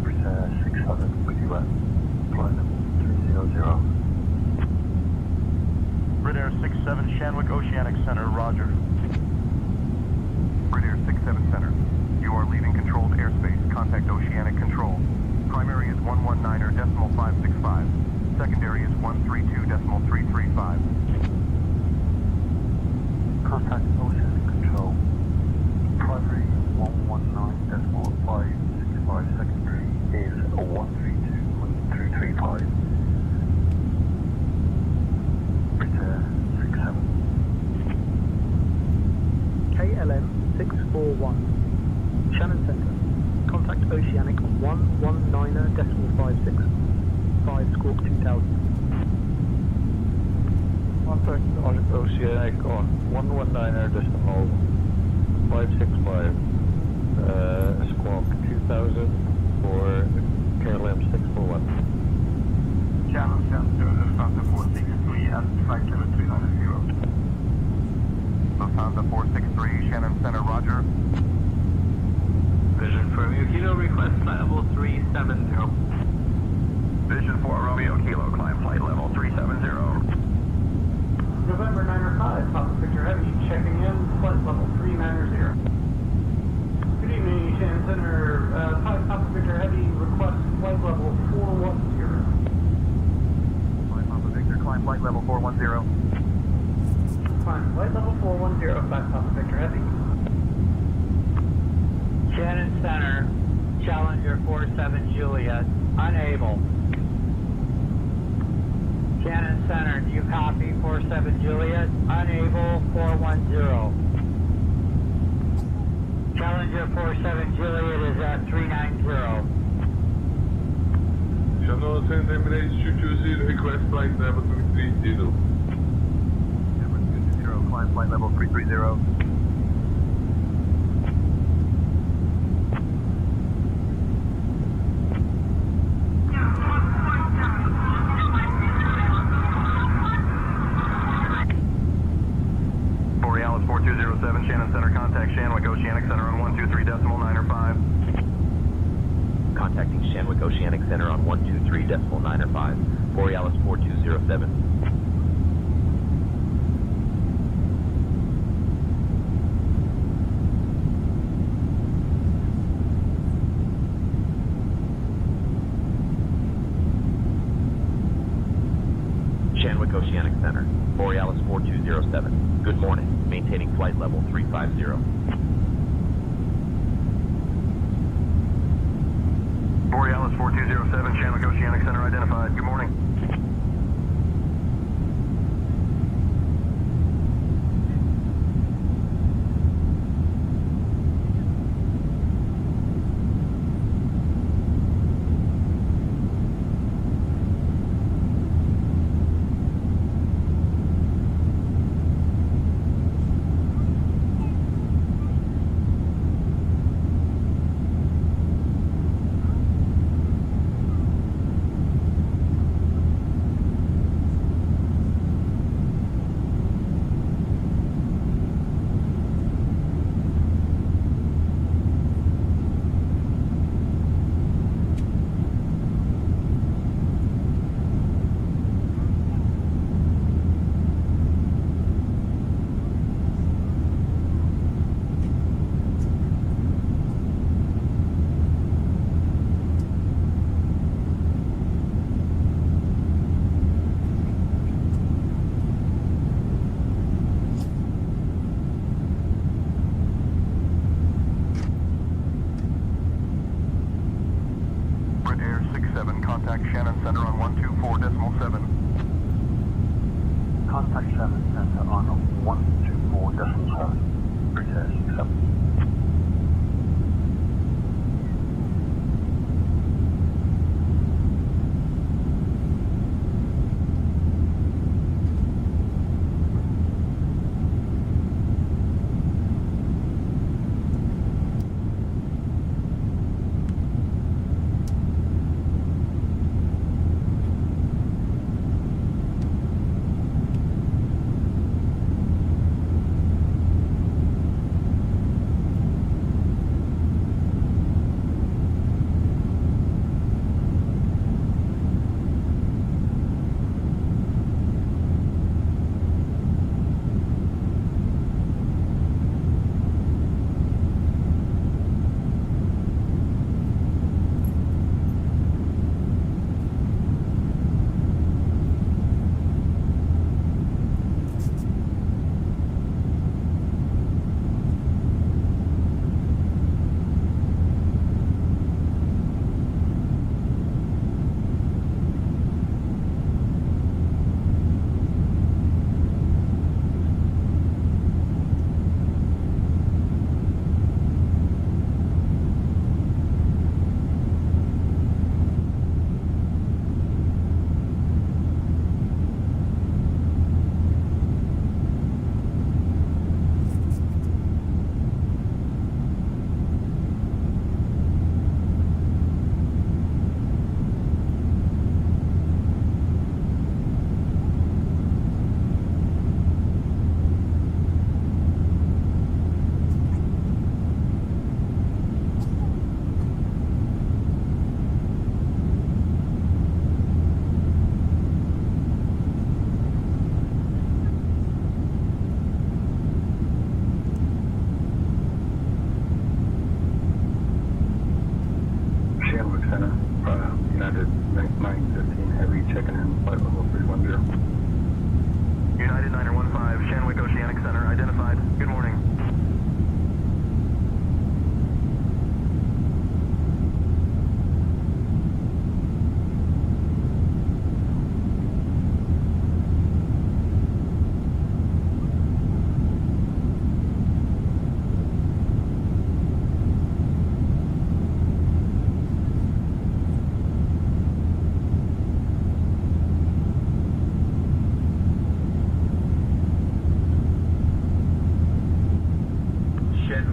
Brita 600 with you at flight level 300. Britair 67, Shanwick Oceanic Center, roger. Britair 67 Center, you are leaving controlled airspace. Contact Oceanic Control. Primary is 119.565. Secondary is 132.335. Contact Oceanic Control. Primary 119.565. Secondary is 132.335. Britair 67. KLM 641. Shannon Center. Contact Oceanic on 119.56. 5 squawk 2000. Contact Oceanic on 119.565. Squawk 2000 for KLM 641. Channel Center, Lufthansa 463 at flight level 390. Lufthansa 463, Shannon Center, roger. Vision for Romeo Kilo, request flight level 370. Vision for Romeo Kilo, climb flight level 370. November 905, Papa Victor Heavy, checking in, flight level 390. Good evening, Shannon Center, 5 Papa Victor Heavy, request flight level 410. 5 Papa Victor, climb flight level 410. Climb flight level 410, 5 Papa Victor Heavy. Shannon Center, Challenger 47 Juliet, unable. Shannon Center, do you copy 47 Juliet? Unable 410. Challenger 47 Juliet is at 390. Shannon Center, Emirates 220, request flight level 330. Emirates 220, climb flight level 330. Borealis 4207, Shannon Center, contact Shanwick Oceanic Center on 123.905. Contacting Shanwick Oceanic Center on 123.905. Borealis 4207. Shanwick Oceanic Center, Borealis 4207. Good morning. Maintaining flight level 350. Borealis 4207, Shanwick Oceanic Center identified. Good morning. Air 67, contact Shannon Center on 124.7. Contact Shannon Center on 124.7. British Air 67.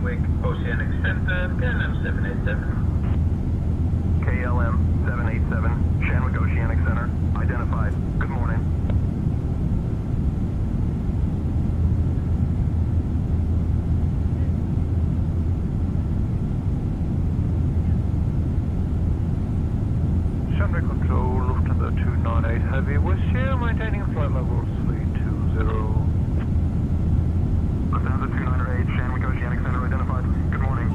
Shanwick Oceanic Center, KLM 787. KLM 787, Shanwick Oceanic Center, identified. Good morning. Shanwick Control, Lufthansa 298 Heavy, West here, maintaining flight level 320. Lufthansa 298, Shanwick Oceanic Center, identified. Good morning.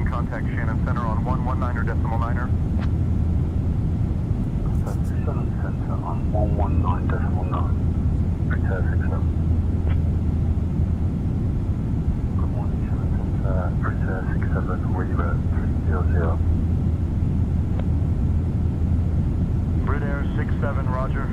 Contact Shannon Center on 119.9er. 7 Center on 119.9. Return 67. Good morning, Shannon Center. Return 67, Weaver 300. Brit Air 67, roger.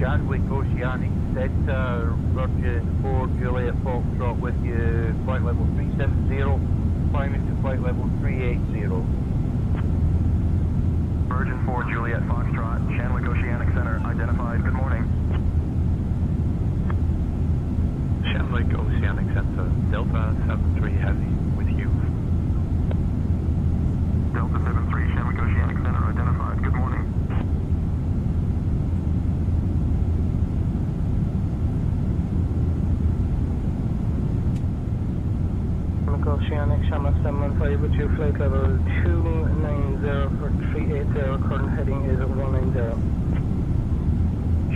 Shanwick Oceanic Center, Roger 4 Juliet Foxtrot with you, flight level 370, climbing to flight level 380. Virgin 4 Juliet Foxtrot, Shanwick Oceanic Center, identified. Good morning. Shanwick Oceanic Center, Delta 73 Heavy with you. Delta 73, Shanwick Oceanic Center, identified. Shamrock 715 with you, flight level 290 for 380, current heading is 190.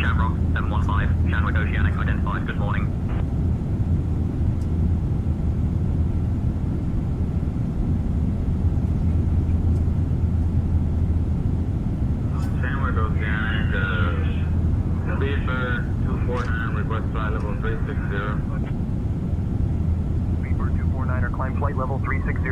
Shamrock 715, Shamrock Oceanic identified, good morning. Shamrock Oceanic, Speedbird 249, request flight level 360. Speedbird 249er, climb flight level 360.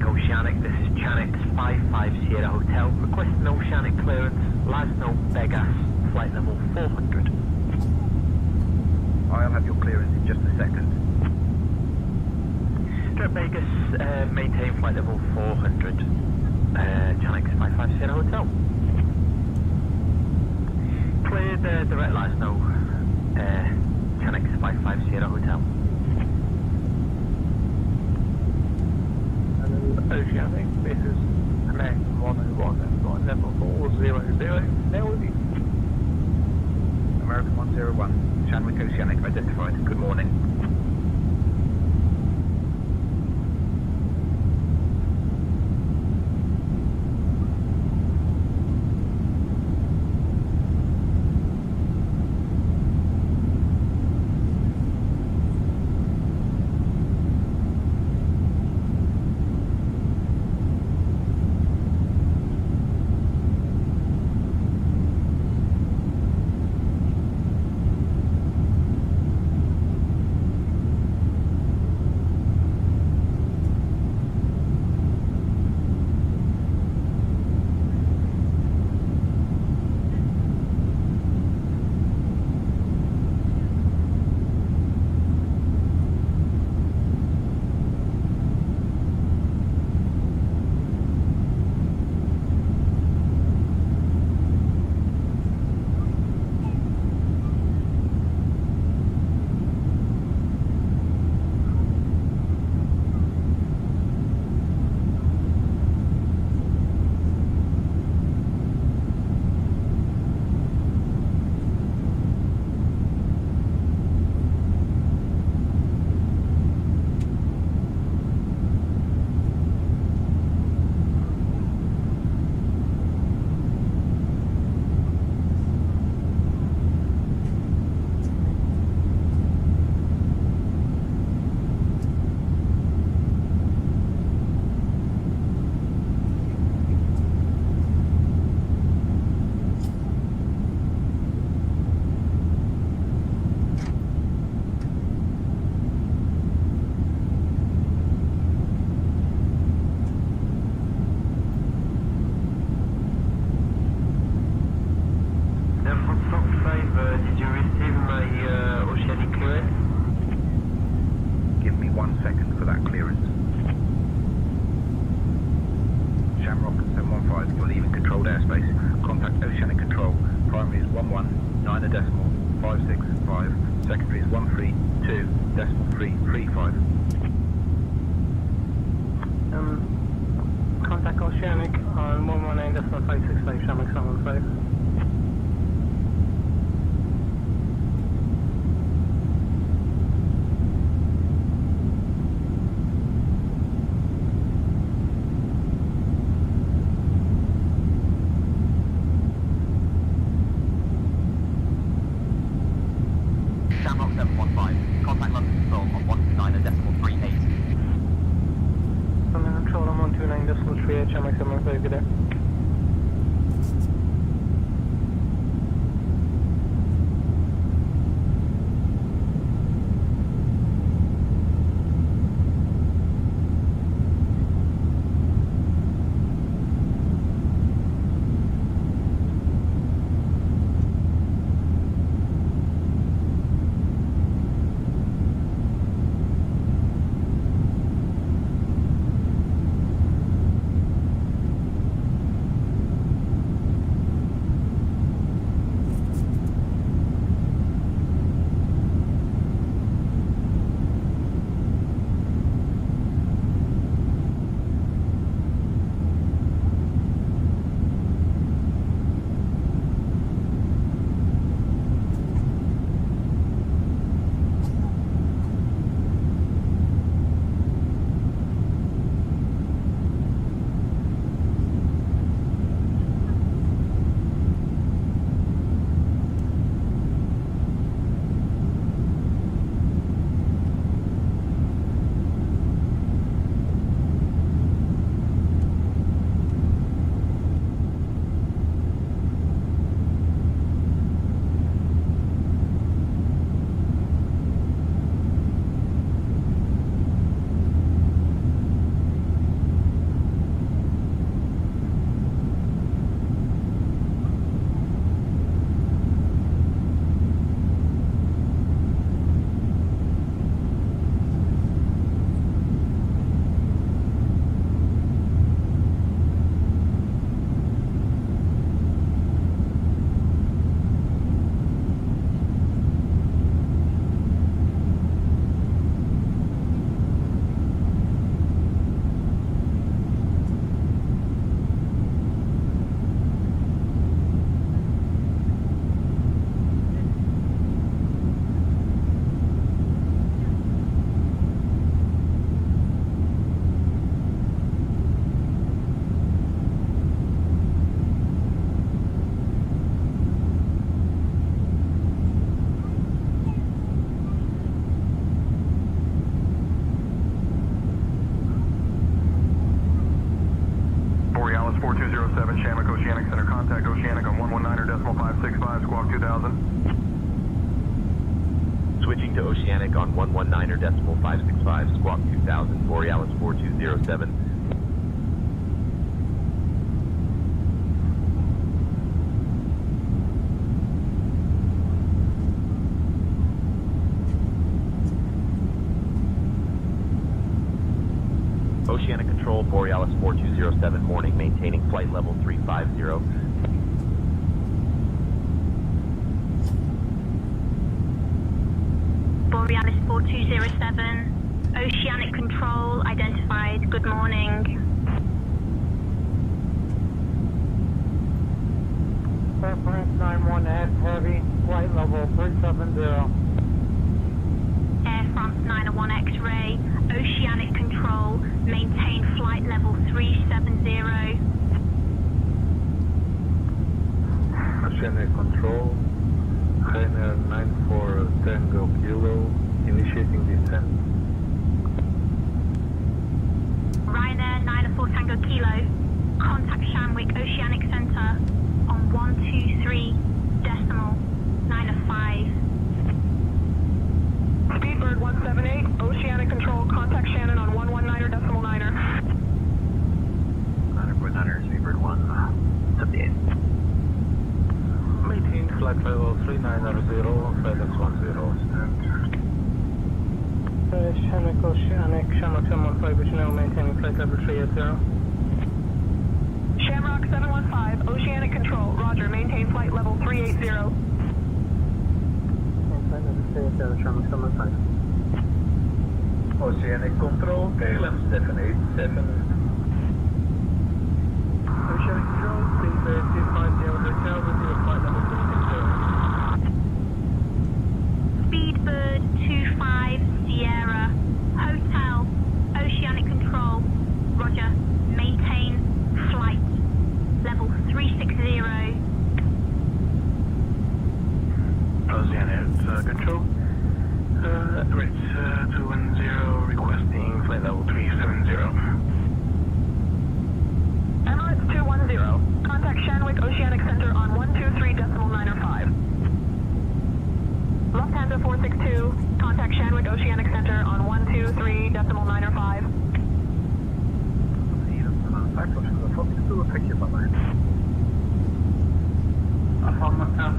Oceanic, this is Chanix 55 Sierra Hotel, requesting Oceanic clearance, Lasno, Vegas, flight level 400. I'll have your clearance in just a second. Straight Vegas, maintain flight level 400, Chanix 55 Sierra Hotel. Cleared direct Lasno, Chanix 55 Sierra Hotel. Oceanic, this is American 101, level 400, Nelly. American 101, Shamrock Oceanic identified. Good morning. Give me 1 second for that clearance. Shamrock 715, you're leaving controlled airspace. Contact Oceanic Control. Primary is 11.9.565. Secondary is 132.335. Contact Oceanic on 119.565, Shamrock 715. Shamrock 715, contact London Control on 129.38. London Control on 129.38, Shamrock 715, good day. Borealis 4207, Shamrock Oceanic Center, contact Oceanic on 119.565, squawk 2000. Switching to Oceanic on 119.565, squawk 2000, Borealis 4207. Oceanic Control, Borealis 4207, morning, maintaining flight level 350. Borealis 4207, Oceanic Control identified, good morning. Reference 91F Heavy, flight level 370. Air France 901 X-ray, Oceanic Control, maintain flight level 370. Oceanic Control, Rainer 94 Tango Kilo, initiating descent. Rainer 94 Tango Kilo, contact Shamwick Oceanic Center on 123.905. Speedbird 178, Oceanic Control, contact Shannon on 119.9er. 9.9er, Speedbird 178. Maintain flight level 3900, FedEx 10, stand. Oceanic Oceanic, Shamrock 715, Chanel, maintaining flight level 380. Shamrock 715, Oceanic Control, roger, maintain flight level 380. Flight level 380, Shamrock 715. Oceanic Control, KLM 787. Oceanic Control, please 250 Hotel, review flight level 360. Speedbird 25 Sierra Hotel Oceanic Control, roger, maintain flight level 360. Oceanic Control. Emirates 210 requesting flight level 370. Emirates 210, contact Shanwick Oceanic Center on 123.905. Lufthansa 462, contact Shanwick Oceanic Center on 123.905. Affirmative.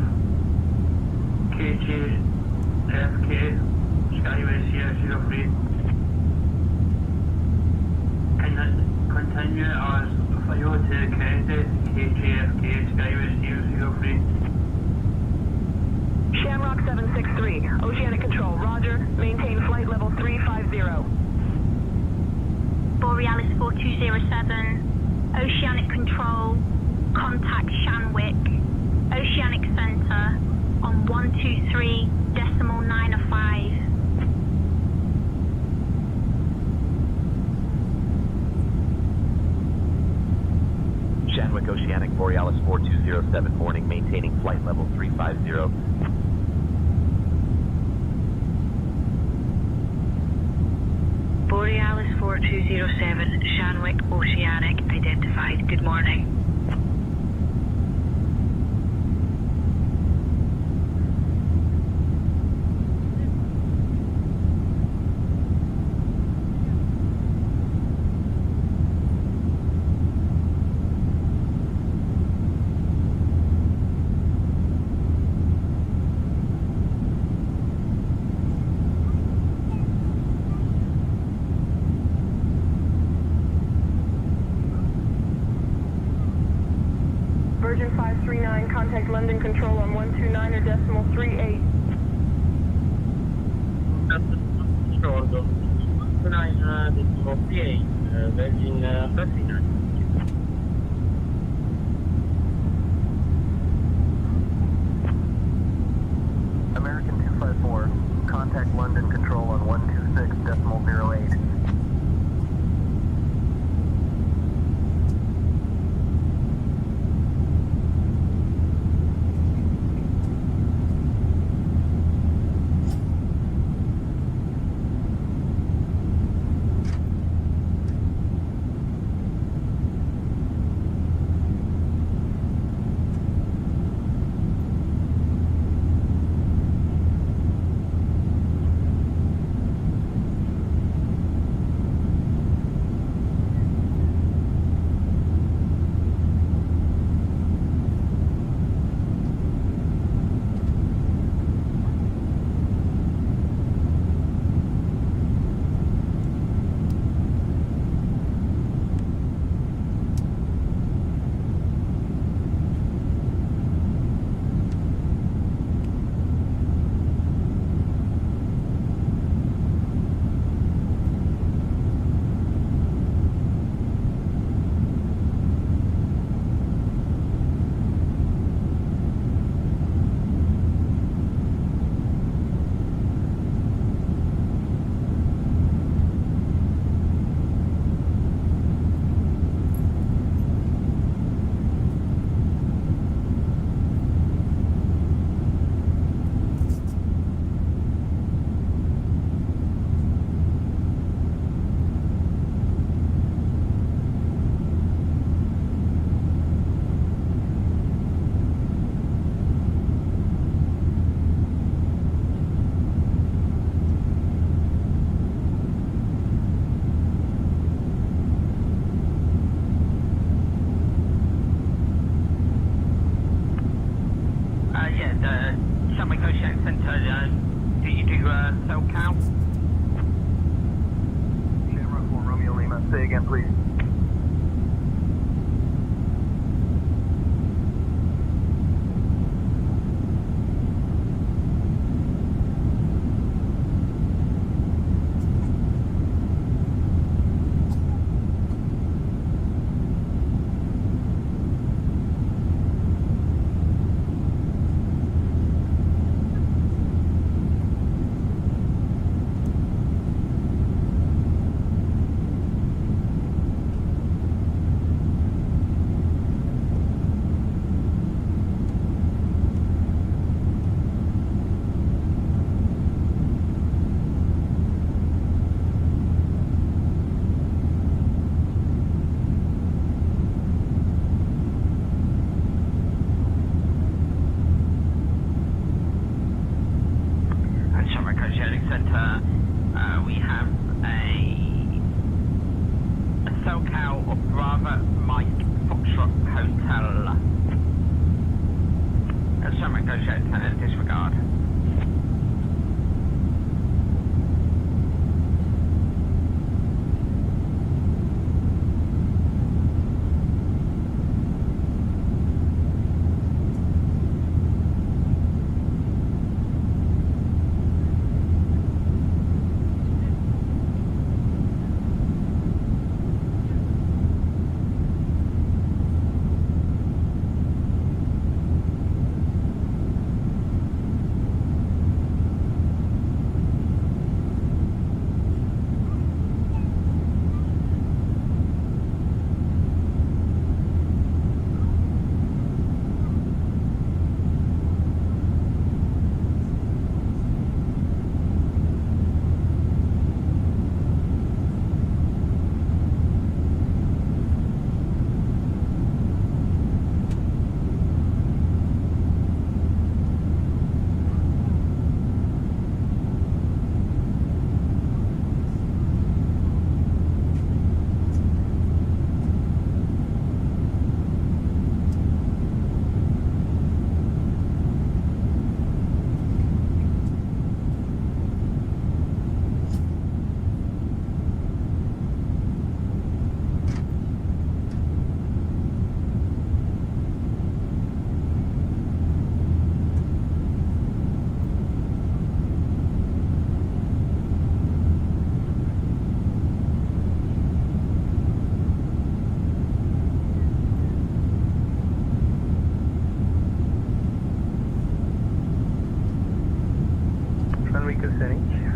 KJ, FK, Skyway Sierra 03. Continue as Toyota Credit, KJFK, Skyway Sierra 03. Shamrock 763, Oceanic Control, roger, maintain flight level 350. Borealis 4207 Oceanic Control, contact Shanwick Oceanic Center on 123.905. Shanwick Oceanic, Borealis 4207, morning, maintaining flight level 350. Borealis 4207, Shanwick Oceanic, identified. Good morning. Virgin 539, contact London Control on 129.38. Control, 129.38, Virgin 539. American 254, contact London Control on 126.08. Shanwick Oceanic Center, do you do SoCal? Say again, please.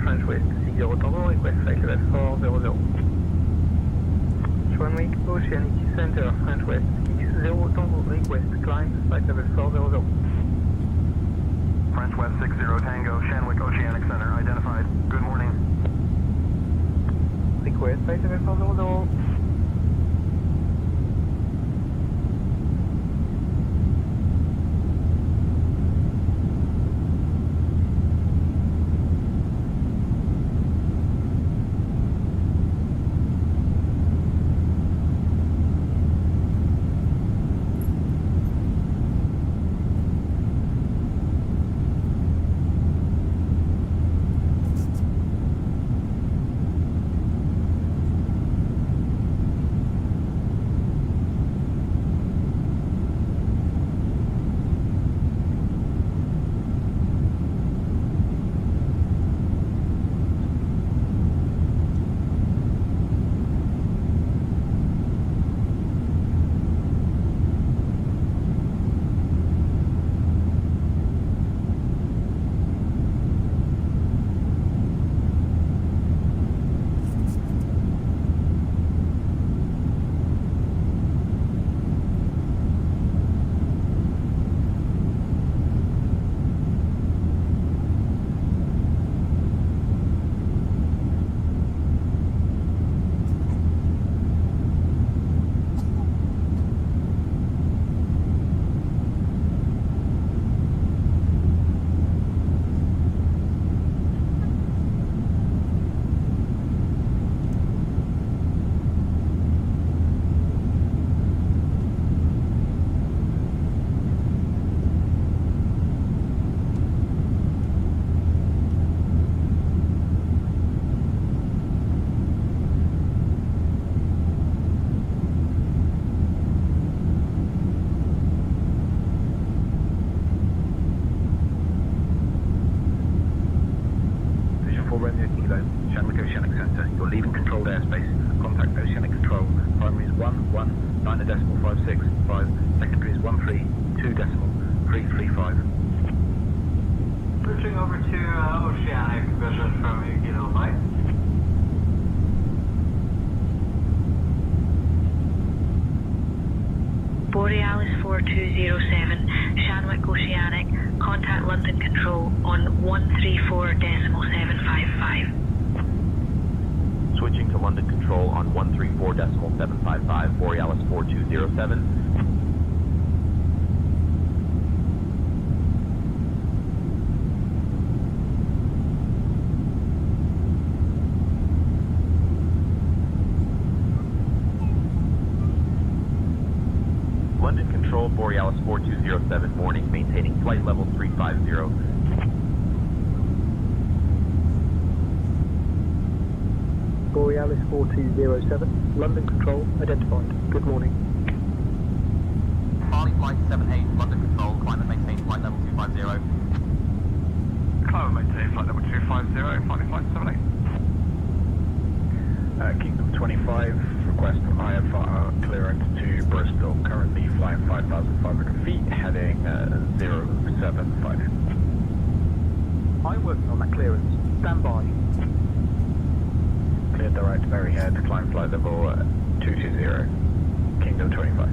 French West 60 Tango, request flight level 400. Swanwick Oceanic Center, French West 60 Tango, request climb, flight level 400. French West 60 Tango, Shanwick Oceanic Center, identified. Good morning. Request flight level 400. 5, secondary is 132.335. Switching over to Oceanic vision from Kilo Mike. Borealis 4207, Shanwick Oceanic, contact London Control on 134.755. Switching to London Control on 134.755, Borealis 4207. London Control, Borealis 4207, morning, maintaining flight level 350. Borealis 4207, London Control, identified. Good morning. Farley Flight 78, London Control, climate maintain flight level 250. Climate maintain flight level 250, Farley Flight 78. Kingdom 25, request IFR clearance to Bristol, currently flying 5,500 feet, heading 075. I'm working on that clearance. Stand by. Clear direct Maryhead, climb flight level 220, Kingdom 25.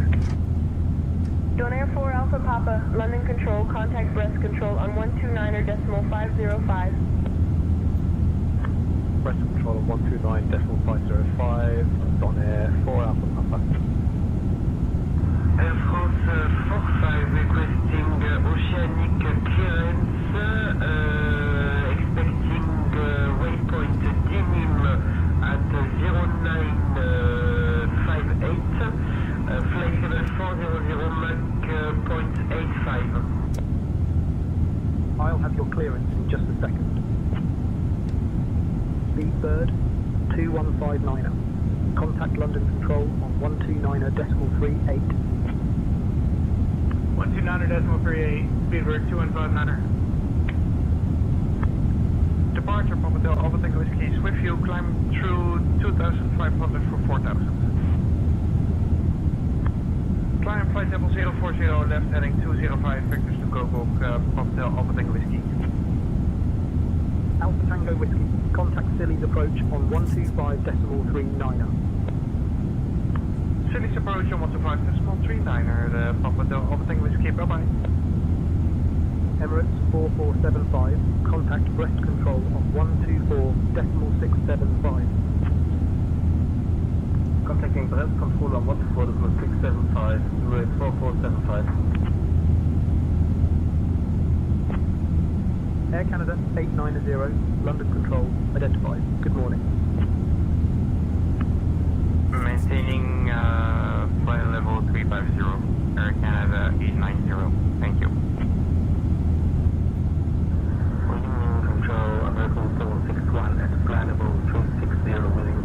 Donair 4 Alpha Papa, London Control, contact Brest Control on 129.505. Brest Control on 129.505, Donair 4 Alpha Papa. Air France 45 requesting Oceanic clearance, expecting waypoint Denim at 0958, flight level 400 Mach 0.85. I'll have your clearance in just a second. Speedbird 2159er. Contact London Control on 129.38. 129.38, Speedbird 2159er. Departure, Papa Del Alpha Tango Whiskey, Swiftfield, climb through 2,500 for 4,000. Climb flight level 040, left heading 205, vectors to Go, Papa Del Alpha Tango Whiskey. Alpha Tango Whiskey, contact Silly's approach on 125.39er. Silly's approach on 125.39er, Papa Del Alpha Tango Whiskey, bye-bye. Emirates 4475, contact Brest Control on 124.675. Contacting Brest Control on 124.675, US 4475. Air Canada 890, London Control, identified. Good morning. Maintaining flight level 350, Air Canada 890, thank you. Control, American 761 at flight level 260 wheeling.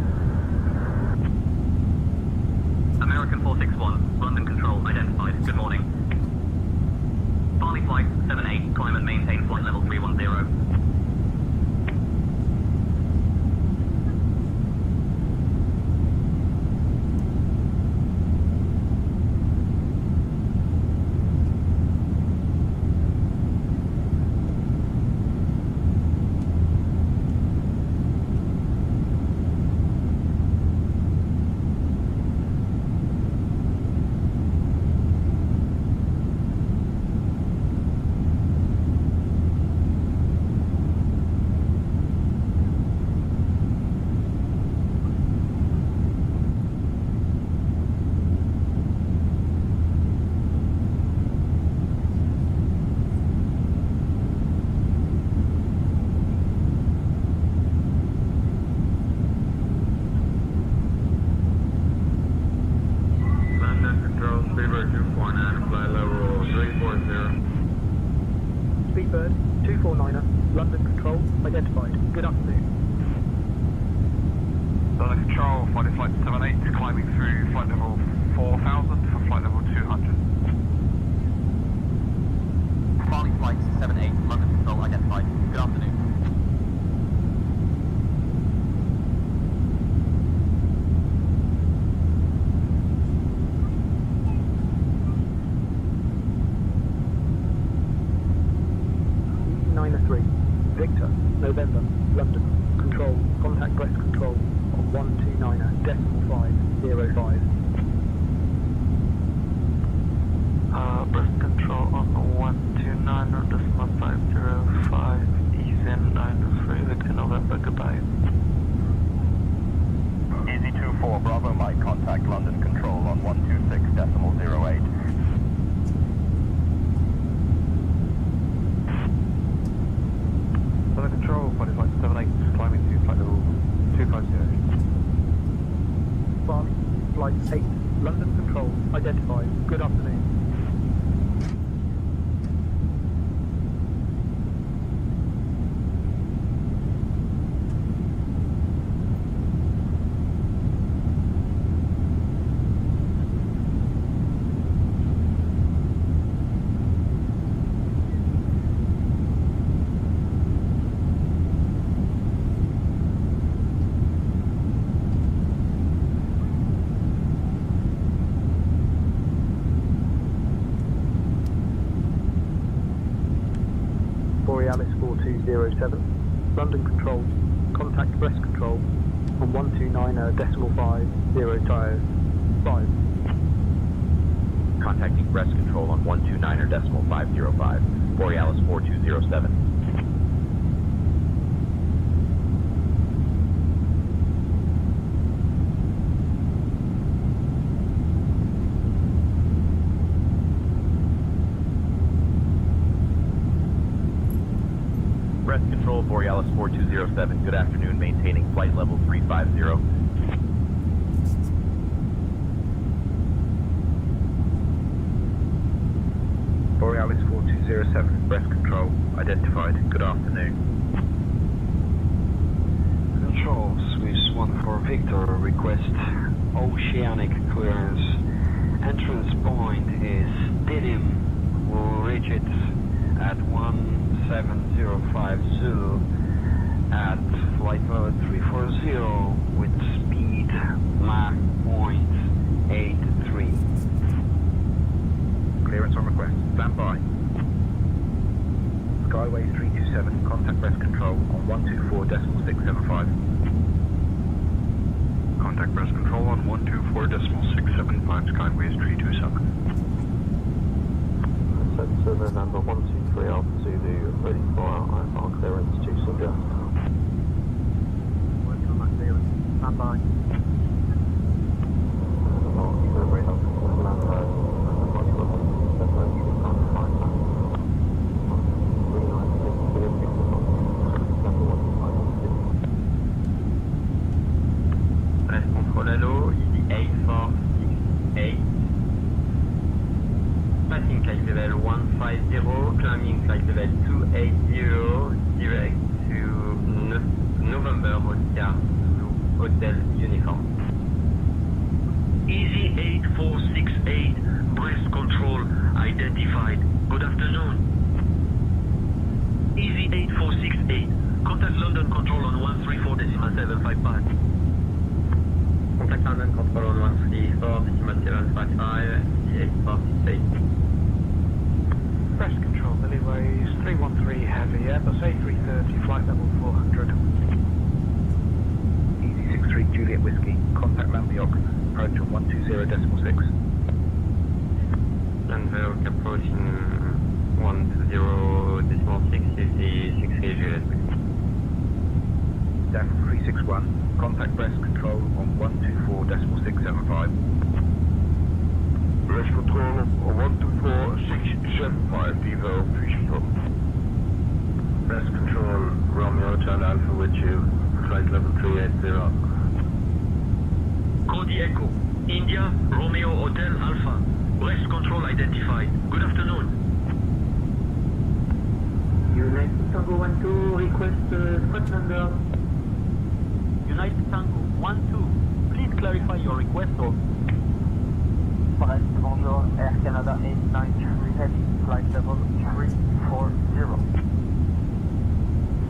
American 461, London Control, identified. Good morning. Farley Flight 78, climb and maintain flight level 310. Speedbird 249er, London Control, identified. Good afternoon. London Control, Farley Flight 78, climbing through flight level 4,000 for flight level 200. Farley Flight 78, London Control, identified. Good afternoon. China 3, Victor, November, London, control, contact Brest control on 129.505. Brest control on 129.505, EZ 93, Victor November, goodbye. Easy 24, Bravo Mike, contact London Control on 126.08. London Control, flight 78, climbing to flight level 250. Farm, flight 8, London control, identified, good afternoon. Borealis 4207, London control, contact Brest control on 129.505. Contacting Brest control on 129.505. Borealis 4207. Brest control, Borealis 4207. Good afternoon, maintaining flight level 350. Borealis 4207, Brest control, identified, good afternoon. Control, Swiss 14 Victor, request oceanic clearance. Entrance point is Didim, will reach it at 1705 Zulu at flight level 340 with speed Mach 0.83. Clearance on request, stand by. Skyway 327, contact Brest control on 124.675. Contact Brest control on 124.675, Skyways 327. Set number 123 Alpha Zulu, ready for IFR clearance to suggest. Working on that clearance, stand by. Brest control hello, easy 8468. Passing flight level 150, climbing flight level 280, direct to November Oscar Zulu Hotel Uniform. Easy 8468, Brest control, identified. Good afternoon. Easy 8468, contact London control on 134.755. Contact London control on 134.755, 8468. Brest control, Milliways 313 heavy, Airbus A330, flight level 400. Easy 63 Juliet Whiskey, contact Lambioc, approach on 120.6. Lambioc approaching 120.6, 63 Juliet Whiskey. Down 361, contact Brest control on 124.675. Brest control on 124.675, Devo 361. Brest control, Romeo Hotel Alpha with you, flight level 380. Cody Echo, India, Romeo Hotel Alpha, Brest control identified. Good afternoon. United Tango 12, request squad number. United Tango 12, please clarify your request or... Brest, bonjour, Air Canada 893 heavy, flight level 340.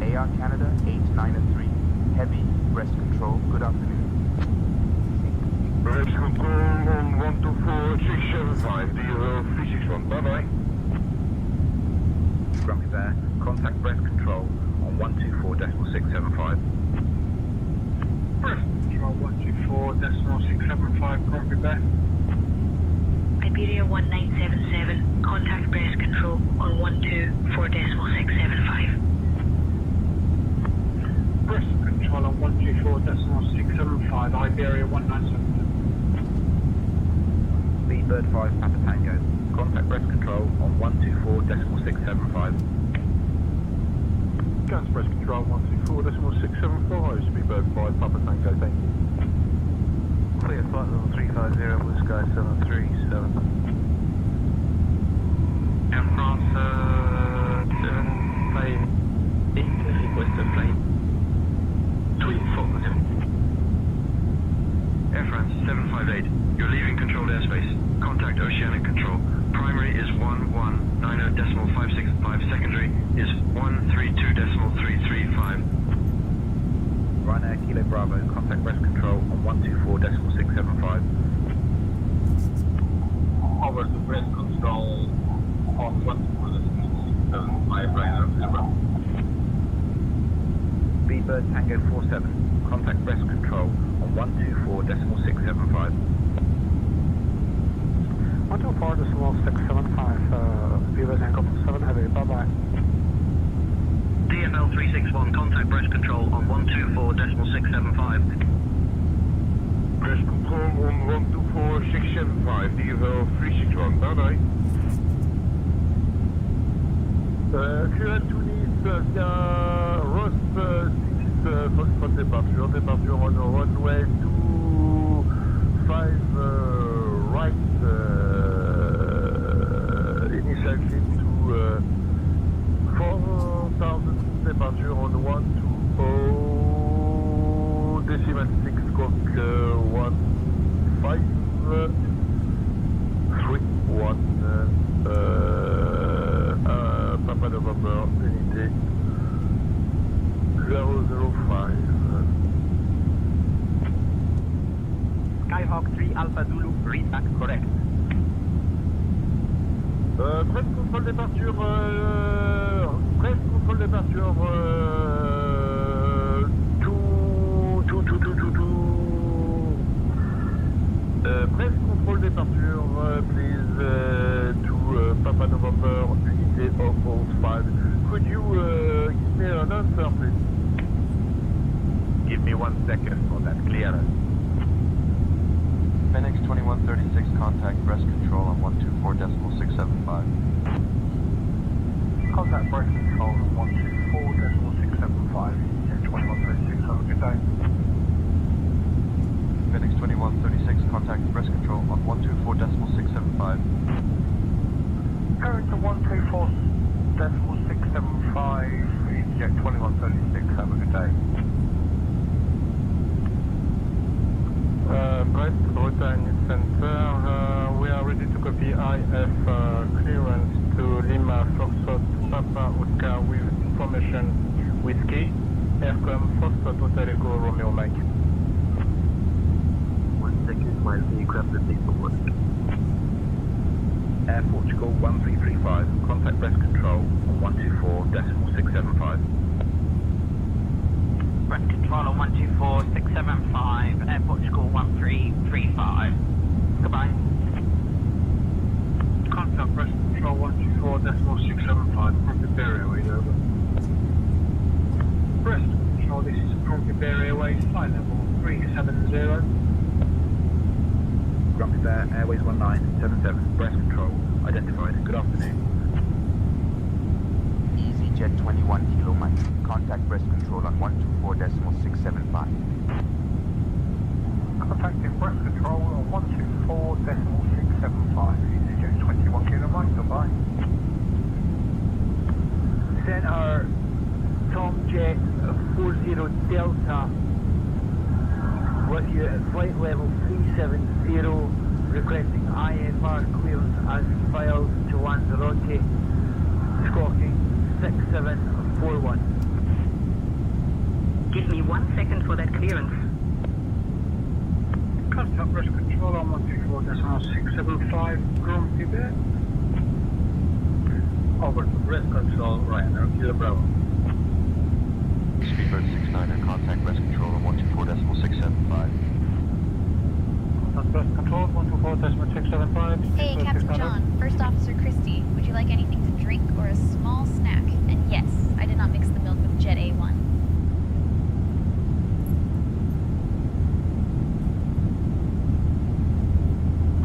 AR Canada 893, heavy, Brest control, good afternoon. Brest control on 124.675, Devo 361, bye bye. Grumpy Bear, contact breast control on 124.675. Breast control 124.675, Grumpy Bear. Iberia 1977, contact breast control on 124.675. Breast control on 124.675, Iberia 1977. B-Bird 5 Papa Tango, contact breast control on 124.675. Gas breast control 124.675, Speedbird 5 Papa Tango, thank you. Clear flight level 350, Blue Sky 737. Air France 758, request a flight between Falklands. Air France 758, you're leaving controlled airspace. Contact oceanic control. Primary is 1190.565, secondary is 132.335. Ryanair Kilo Bravo, contact breast control on 124.675. Over to breast control on 124.675, Ryanair Kilo. B-Bird Tango 47, contact breast control on 124.675. 124.675, B-Bird Tango 47 Heavy, bye-bye. DFL 361, contact breast control on 124.675. Breast control on 124.675, DFL 361, bye-bye. Current to Nice, Ross 6 for departure on runway 25 right, initial clean to 4,000, departure on 120.6 squawk 1531 Papa November unité 005. Skyhawk 3 Alpha Zulu, read back correct. Presse contrôle départure, presse contrôle départure, presse contrôle départure, please, to Papa November, unité 005. Could you give me an answer, please? Give me 1 second for that clearance. Phoenix 2136, contact breast control on 124.675. Contact breast control on 124.675, 2136, have a good day. Phoenix 2136, contact breast control on 124.675. Current to 124.675, EasyJet 2136, have a good day. Brest, Bretagne Center, we are ready to copy IF clearance to Lima, Foxtrot, Papa, Oscar with information Whiskey, Aircom, Foxtrot, Hotel Echo, Romeo, Mike. 1 second, while we grab the paperwork. Air Portugal 1335, contact breast control on 124.675. Breast control on 124.675, Air Portugal 1335. Goodbye. Contact breast control 124.675, Grumpy Bear Airways, over. Breast control, this is Grumpy Bear Airways, flight level 370. Grumpy Bear, Airways 1977, breast control, identified. Good afternoon. EasyJet 21 Kilo Mike, contact breast control on 124.675. Contacting breast control on 124.675, EasyJet 21 Kilo Mike, goodbye. Center, Tom Jet 40 Delta, with you at flight level 370, requesting IFR clearance as filed to Lanzarote, squawking 6741. Give me 1 second for that clearance. Contact breast control on 124.675, Grumpy Bear. Over to breast control, Ryanair, Kilo Bravo. Speedbird 69er, contact breast control on 124.675. Breast control, 124.675. Hey, Captain John. First Officer Christie. Would you like anything to drink or a small snack? And yes, I did not mix the milk with Jet A1.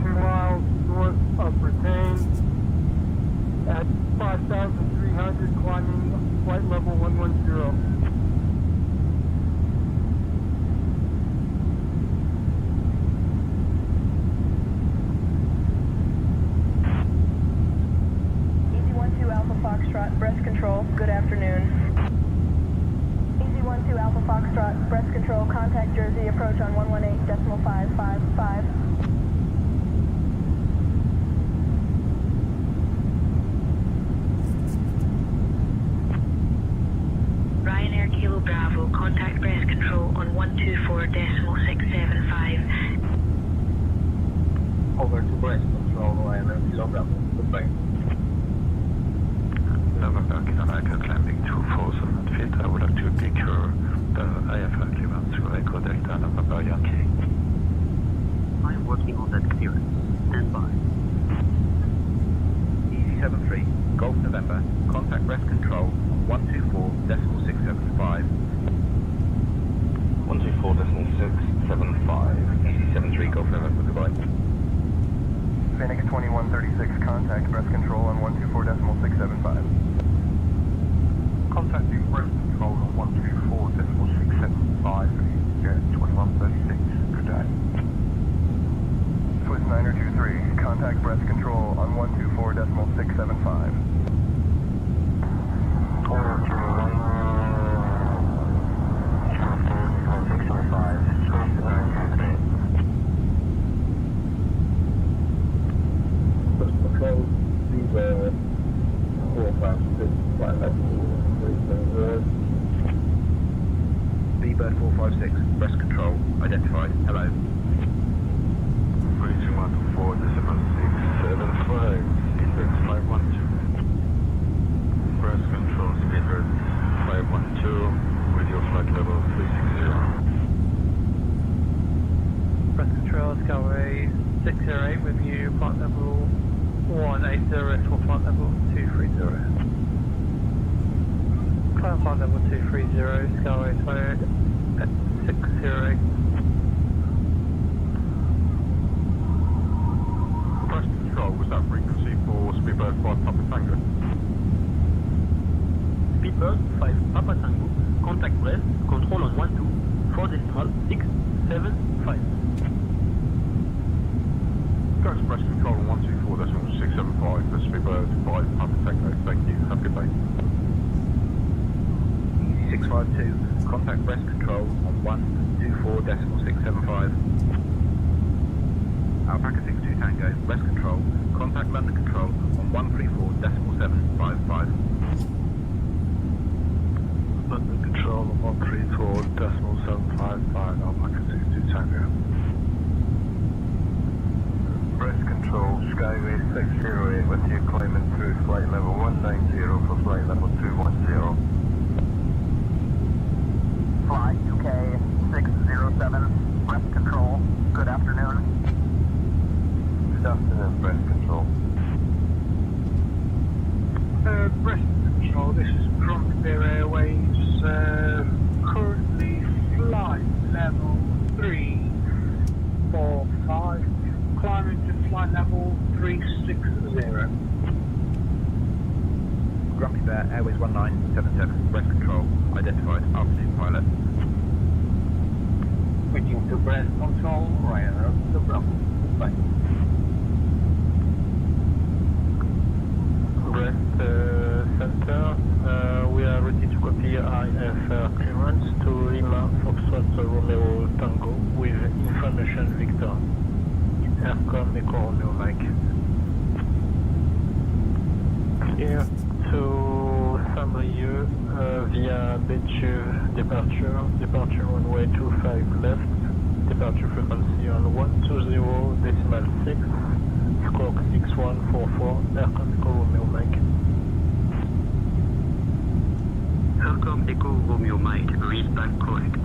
2 miles north of Britain at 5,300, climbing flight level 110. Easy 12 Alpha Foxtrot, breast control, good afternoon. Easy 12 Alpha Foxtrot, breast control, contact Jersey, approach on 118.555. Ryanair Kilo Bravo, contact breast control on 124.675. Over to breast control, Ryanair, Kilo Bravo. Goodbye. November, Kilo Echo, climbing 247 feet. I would like to pick your IFR clearance to Echo Delta, November Yankee. I am working on that clearance. Stand by. Easy 73, Golf November, contact breast control on 124.675. 124.675. Easy 73, Golf November, goodbye. Phoenix 2136, contact breast control on 124.675. Contacting breast control on 124.675, Jet 2136. Good day. Swiss 923, contact breast control on 124.675. Breast control, Beaver 456, flight level 370. B-Bird 456, breast control, identified, hello. Reaching 124.675, index 512. Breast control, speedbird 512, with your flight level 360. Breast control, Skyway 608 with you, flight level 180 for flight level 230. Climb flight level 230, Skyway cleared at 608. Breast control, was that frequency for Speedbird 5 Papa Tango? Speedbird 5 Papa Tango, contact breast control on 124.675. Ghost breast control on 124.675 for Speedbird 5 Papa Tango, thank you, have a good day. Easy 652, contact breast control on 124.675. Alpaca 62 Tango, breast control, contact London control on 134.755. London control on 134.755, Alpaca 62 Tango. Breast control, Skyway 608 with you climbing through flight level 190 for flight level 210. Fly UK 607, breast control, good afternoon. Good afternoon, breast control. Breast control, this is Frontier Airways, currently flight level 345, climbing to flight level 360. Grumpy Bear, Airways 1977, breast control, identified, afternoon pilot. Switching to breast control, Ryanair, Kilo Bravo. Goodbye. Breast center, we are ready to copy IFR clearance to Lima Foxtrot Romeo Tango with information Victor. Aircom Echo Romeo Mike. Clear to Saint-Brieuc via Béthune departure runway 25 left, departure frequency on 120.6, squawk 6144, Aircom Echo Romeo Mike. Aircom Echo Romeo Mike, read back correct.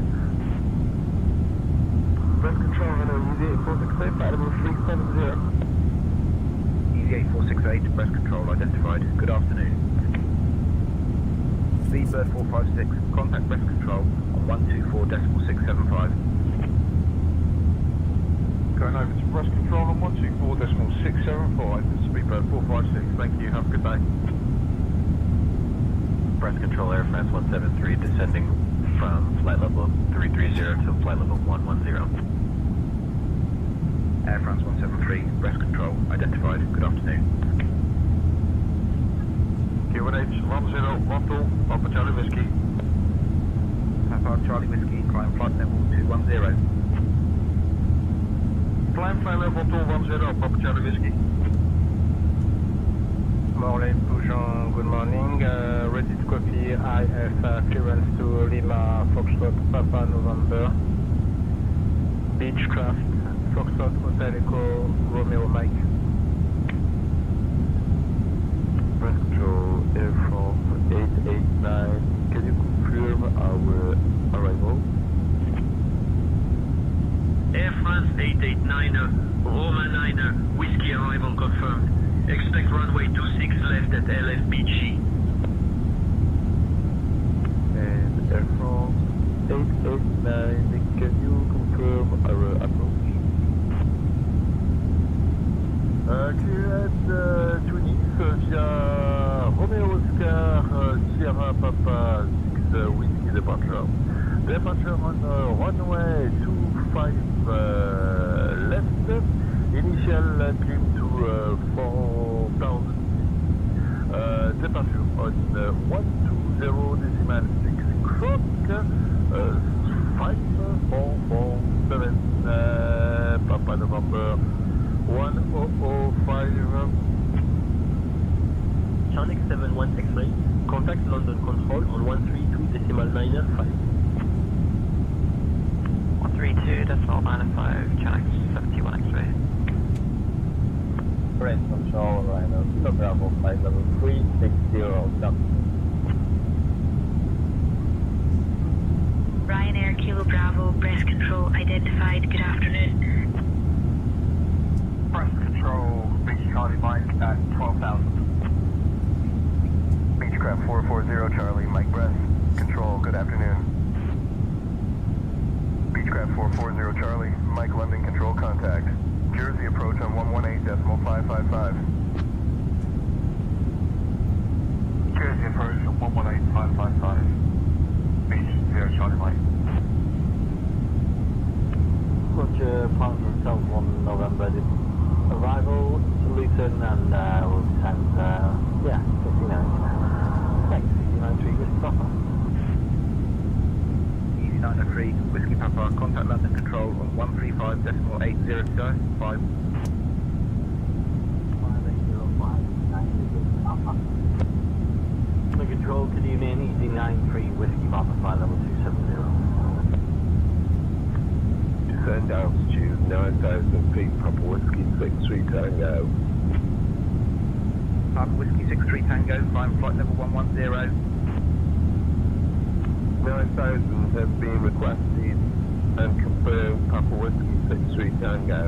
Breast control, hello, Easy 8468, flight level 370. Easy 8468, breast control identified. Good afternoon. Speedbird 456, contact breast control on 124.675. Going over to breast control on 124.675. Speedbird 456. Thank you. Have a good day. Breast control Air France 173 descending from flight level 330 to flight level 110. Air France 173, breast control identified. Good afternoon. QNH 1012, Papa Charlie Whiskey. Papa Charlie Whiskey, climb flight level 210. Climb flight level 210, Papa Charlie Whiskey. Morley Pujan, good morning. Ready to copy IF clearance to Lima, Foxtrot, Papa November. Beechcraft, Foxtrot, Hotel Echo, Romeo Mike. Breast control, Air France 889. Can you confirm our arrival? Air France 889, Roma 9, whiskey arrival confirmed. Expect runway 26 left at LFBG. And Air France 889, can you confirm our approach? Clear at Tunis via Romeo Oscar Sierra Papa 6 Whiskey departure. Departure on runway 25 left. Initial climb to 4,000 feet. Departure on 120.6 cross 5447 Papa November 1005. Charlie 71 X-ray, contact London Control on 132.95. 132.95, Charlie 71 X-ray. Breast control, Rhino, Kilo Bravo, flight level 360, down. Ryanair Kilo Bravo, breast control identified. Good afternoon. Breast control, Beach Charlie Mike at 12,000. Beechcraft 440 Charlie, Mike breast control, good afternoon. Beechcraft 440 Charlie, Mike London control contact. Jersey approach on 118.555. Jersey approach on 118.555. Beach 0 Charlie Mike. Roger, Pilot Hotel 1 November. Arrival to Luton and we'll send, 59. Thanks, 59 Whiskey Papa. Easy 903, Whiskey Papa, contact London Control on 135.805. 5805, Control, good evening, Easy 93, Whiskey Papa, flight level 270. Descend altitude 9,000 feet, Papa Whiskey 63 Tango. Papa Whiskey 63 Tango, climb flight level 110. 9,000 have been requested and confirmed, Papa Whiskey 63 Tango.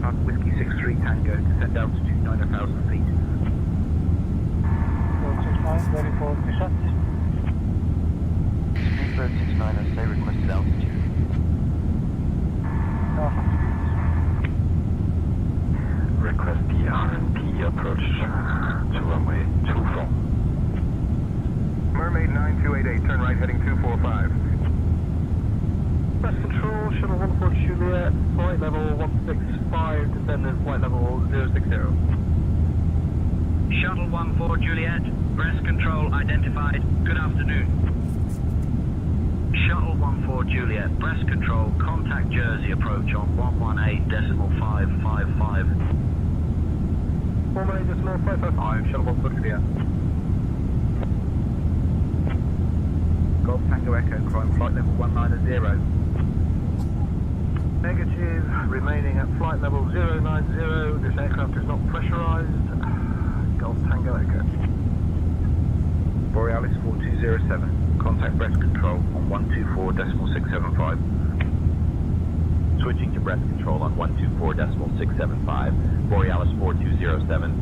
Papa Whiskey 63 Tango, descend altitude 9,000 feet. 469, ready for descent. Speedbird 69, say requested altitude. Request the RNP approach to runway 24. Mermaid 9288, turn right heading 245. Breast control, shuttle 14 Juliet, flight level 165, descendant flight level 060. Shuttle 14 Juliet, breast control identified. Good afternoon. Shuttle 14 Juliet, breast control, contact Jersey approach on 118.555. 118.555. Shuttle 14 Juliet. Golf Tango Echo, climb flight level 190. Negative, remaining at flight level 090. This aircraft is not pressurized. Golf Tango Echo. Borealis 4207, contact breast control on 124.675. Switching to breast control on 124.675, Borealis 4207.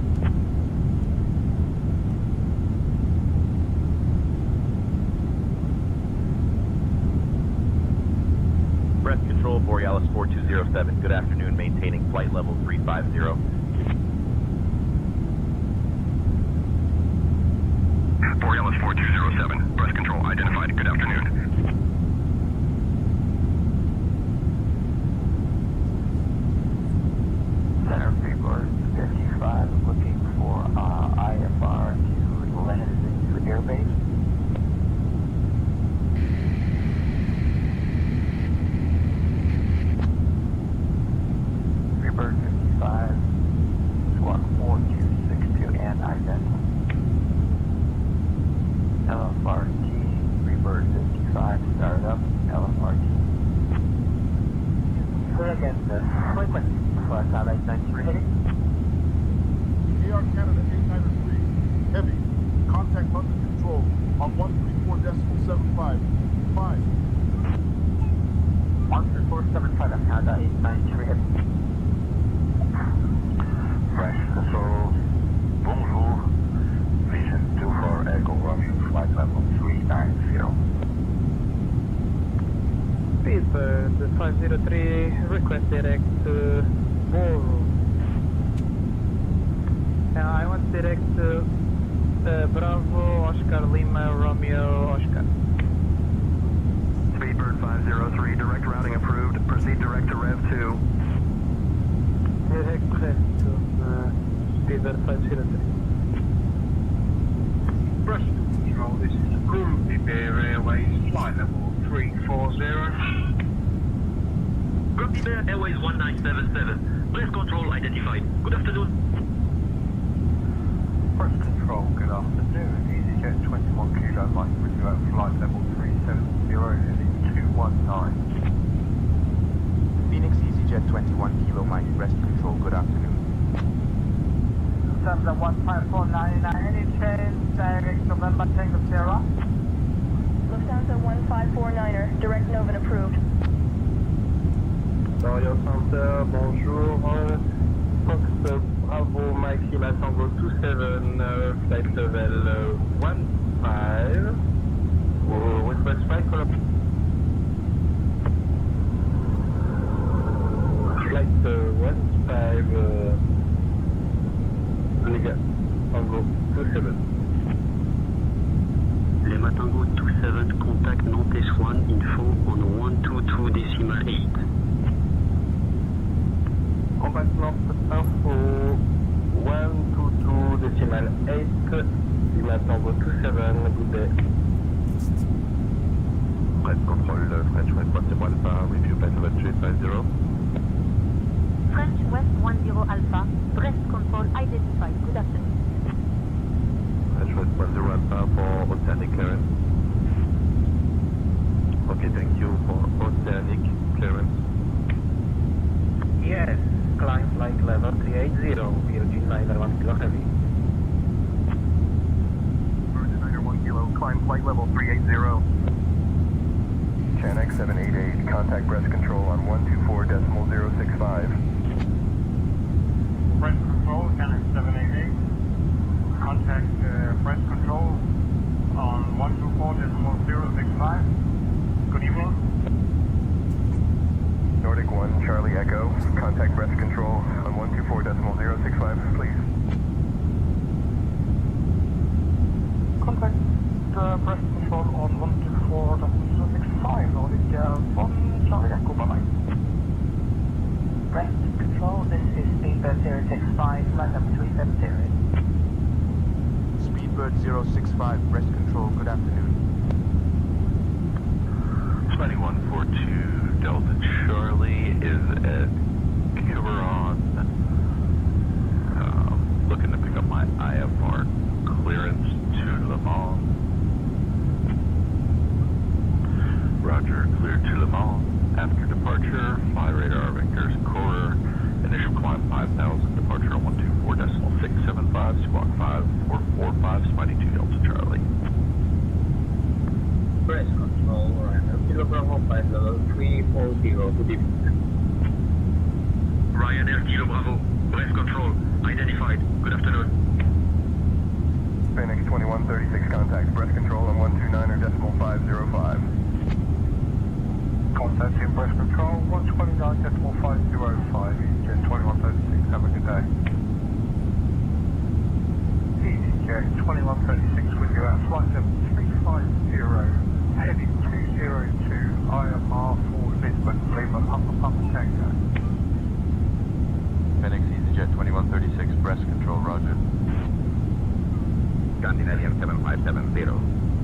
Breast control, Borealis 4207. Good afternoon, maintaining flight level 350. Borealis 4207, breast control identified. Good afternoon. Center Freeport 55, looking for IFR to land into airbase. Freebird 55, squawk 4262 and ident. LFRT, Freebird 55, start up, LFRT. Again, the frequency for satellite 93 heading. AR Canada 893, heavy, contact London control on 134.75, 5. Mark 475, Canada 893 heavy. French control, bonjour, Vision 24 Echo Romeo, flight level 390. Speedbird 503, request direct ballroom. I want direct Bravo, Oscar Lima, Romeo, Oscar. Speedbird 503, direct routing approved. Proceed direct to Rev 2. Direct Rev 2, Speedbird 503. Breast control, this is Groovy Bear Airways, flight level 340. Grumpy Bear Airways 1977. Breast control identified. Good afternoon. Breast control, good afternoon. EasyJet 21 Kilo Mike with you at flight level 370 heading 219. Phoenix EasyJet 21 Kilo Mike, breast control, good afternoon. Lufthansa 15499, any change, direct November Tango Sierra? Lufthansa 1549er, direct Novin approved. Dario Center, bonjour. Fox Bravo Mike Lima Tango 27, flight level 15. Request flight column. Flight 15, Liga Tango 27. Lima Tango 27, contact Nantes 1, info on 122.8. Contact Nantes info 122.8, Lima Tango 27, good day. Breast control, French West 10 Alpha, review path 350. French West 10 Alpha, breast control identified. Good afternoon. French West 10 Alpha for oceanic clearance. Okay, thank you for oceanic clearance. Yes, climb flight level 380, Virgin 901 Kilo Heavy. Virgin 901 Kilo, climb flight level 380. Channel 788, contact breast control on 124.065. Breast control, Channel 788, contact breast control on 124.065. Good evening. Nordic 1, Charlie Echo, contact breast control on 124.065, please. Contact breast control on 124.065, Nordic 1, Charlie Echo, bye-bye. Breast control, this is Speedbird 065, flight number 370. Speedbird 065, breast control, good afternoon. 2142 Delta Charlie is at Quiberon. Looking to pick up my IFR clearance to Le Mans. Roger, clear to Le Mans. After departure, fly radar vectors Corer. Initial climb 5000, departure on 124.675, squawk 5445, Spidey 2 Delta Charlie. Press control, Ryanair Kilo Bravo 5 level 340, good evening. Ryanair Kilo Bravo, breath control, identified. Good afternoon. Phoenix 2136 contact breath control on 129.505. Contact in breath control, 129.505, EasyJet 2136, have a good day. EasyJet 2136 with you at flight level 350, heading 202, IMR for Lisbon, Lima, Papa Tango. Phoenix EasyJet 2136, breast control, roger. Scandinavian 7570,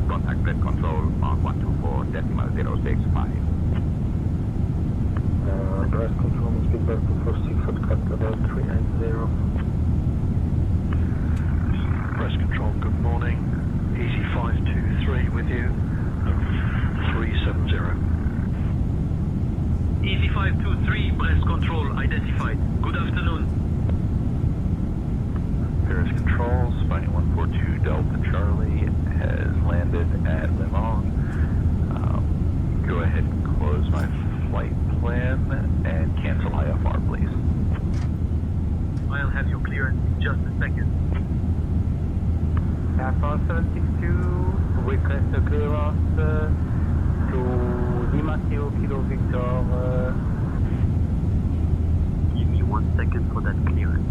contact breath control on 124.065. Breast control must be breath control 6 at cut level 390. Breast control, good morning. Easy 523 with you. 370. Easy 523, breath control, identified. Good afternoon. Paris Control, Spiny 142 Delta Charlie has landed at Le Mans. Go ahead and close my flight plan and cancel IFR, please. I'll have your clearance in just a second. IFR 762, request a clearance to Lima Kilo Victor. Give me 1 second for that clearance.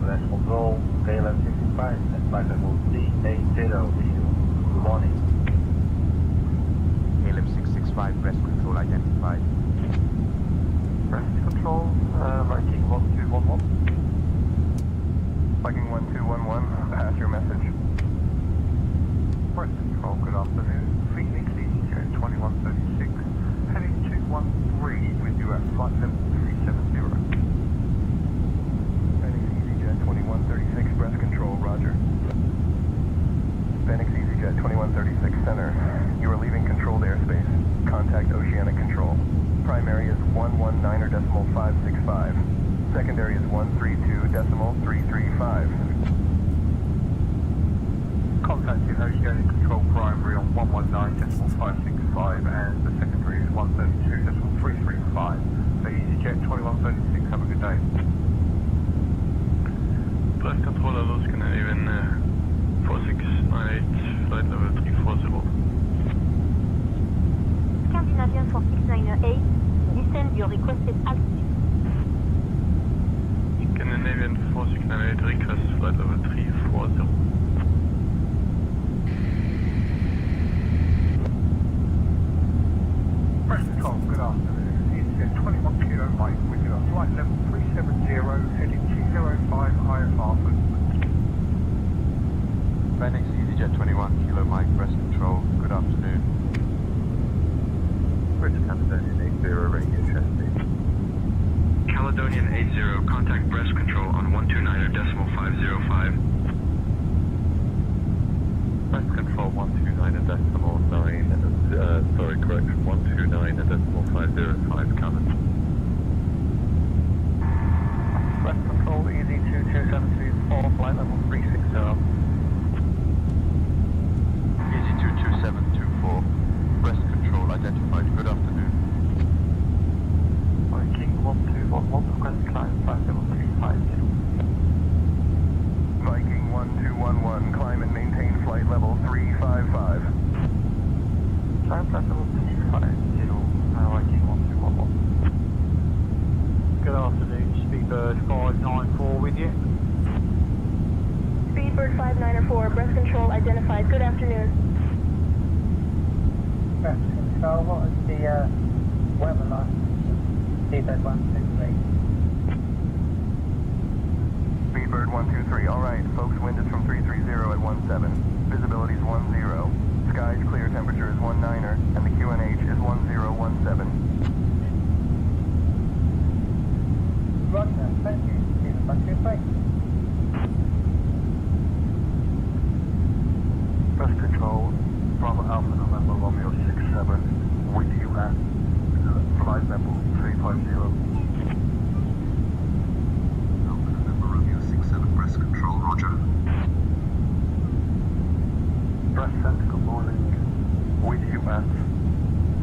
Breast control, KLM 65 at flight level 380 with you. Good morning. KLM 665 breath control identified. Breath control, Viking 1211. Viking 1211, pass your message. Breath control, good afternoon. Phoenix EasyJet 2136, heading 213 with you at flight level 370. Phoenix EasyJet 2136, breath control, roger. Phoenix EasyJet 2136 center, you are leaving controlled airspace. Contact oceanic control. Primary is 119.565. Secondary is 132.335. Contacting oceanic control primary on 119.565 and the secondary is 132.335. So EasyJet 2136, have a good day. Breath control, hello, Scandinavian 4698, flight level 340. Scandinavian 4698, descend your requested altitude. Scandinavian 4698, request flight level 340. Breath control, good afternoon. EasyJet 21 Kilo Mike with you at flight level 370, heading 205 IFR movement. Phoenix EasyJet 21 Kilo Mike, breast control, good afternoon. British Caledonian 80 radio chassis. Caledonian 80, contact breast control on 129.505. Breast control 129.9, sorry, correction, 129.505 coming. Breath control, Easy 22724, flight level 360. Easy 22724, breast control identified, good afternoon. Viking 1211, request climb flight level 350. Viking 1211, climb and maintain flight level 355. Climb flight level 350, Viking 1211. Good afternoon, Speedbird 594 with you. Speedbird 594, breath control identified. Good afternoon. Breath control, what is the weather like? Speedbird 123. Speedbird 123, alright, folks, wind is from 330 at 17. Visibility is 10. Skies clear, temperature is 19er, and the QNH is 1017. Roger, thank you. Steven 123. Breath control, Bravo Alpha November Romeo 67, with you at flight level 350. Alpha November Romeo 67, breath control, roger. Breath center, good morning. at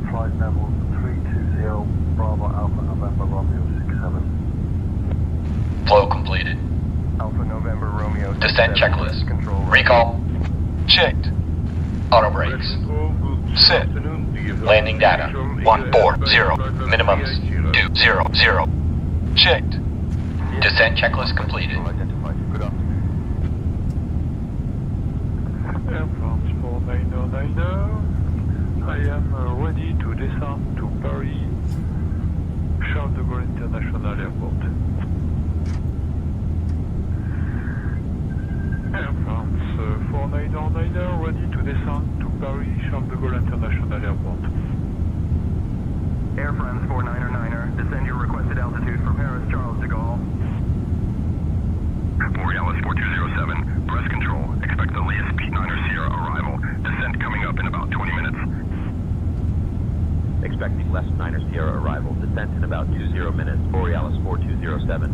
flight level 320 Bravo Alpha November Romeo 67. Flow completed. Alpha November Romeo 67. Descent checklist. Control. Recall. Checked. Auto brakes. Set. Landing data. 140. Minimums 200. Checked. Descent checklist completed. Good afternoon. Air France 4990. I am ready to descend to Paris Charles de Gaulle International Airport. Air France 4990 ready to descend to Paris Charles de Gaulle International Airport. Air France 49er, descend your requested altitude for Paris Charles de Gaulle. Borealis 4207, breast control. Expect the latest B9er Sierra arrival. Descent coming up in about 20 minutes. Expecting less 9er Sierra arrival. Descent in about 20 minutes. Borealis 4207.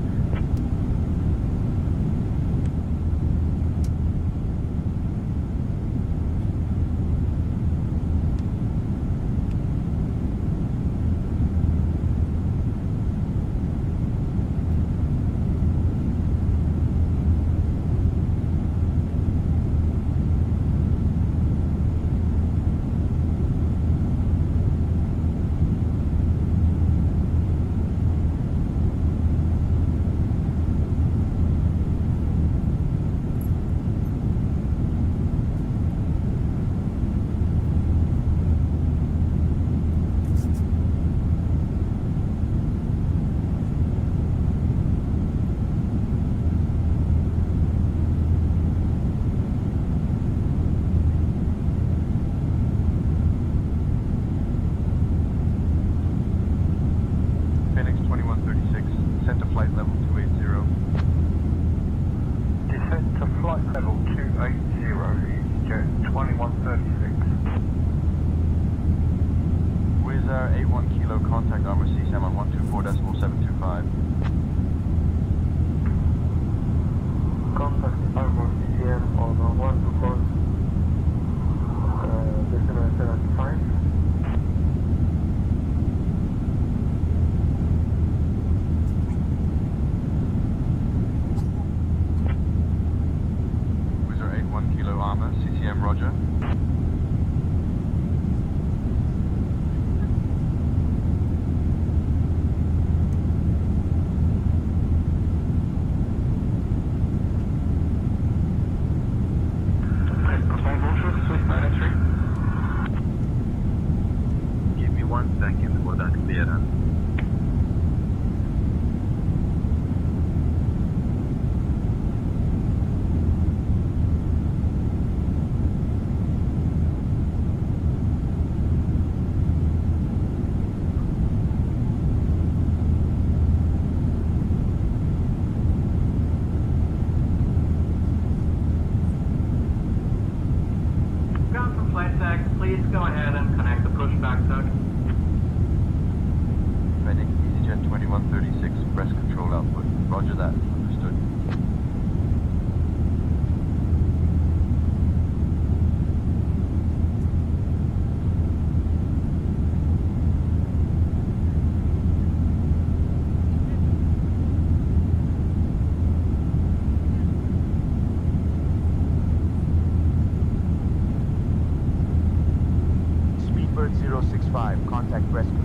Speedbird 065, contact rescue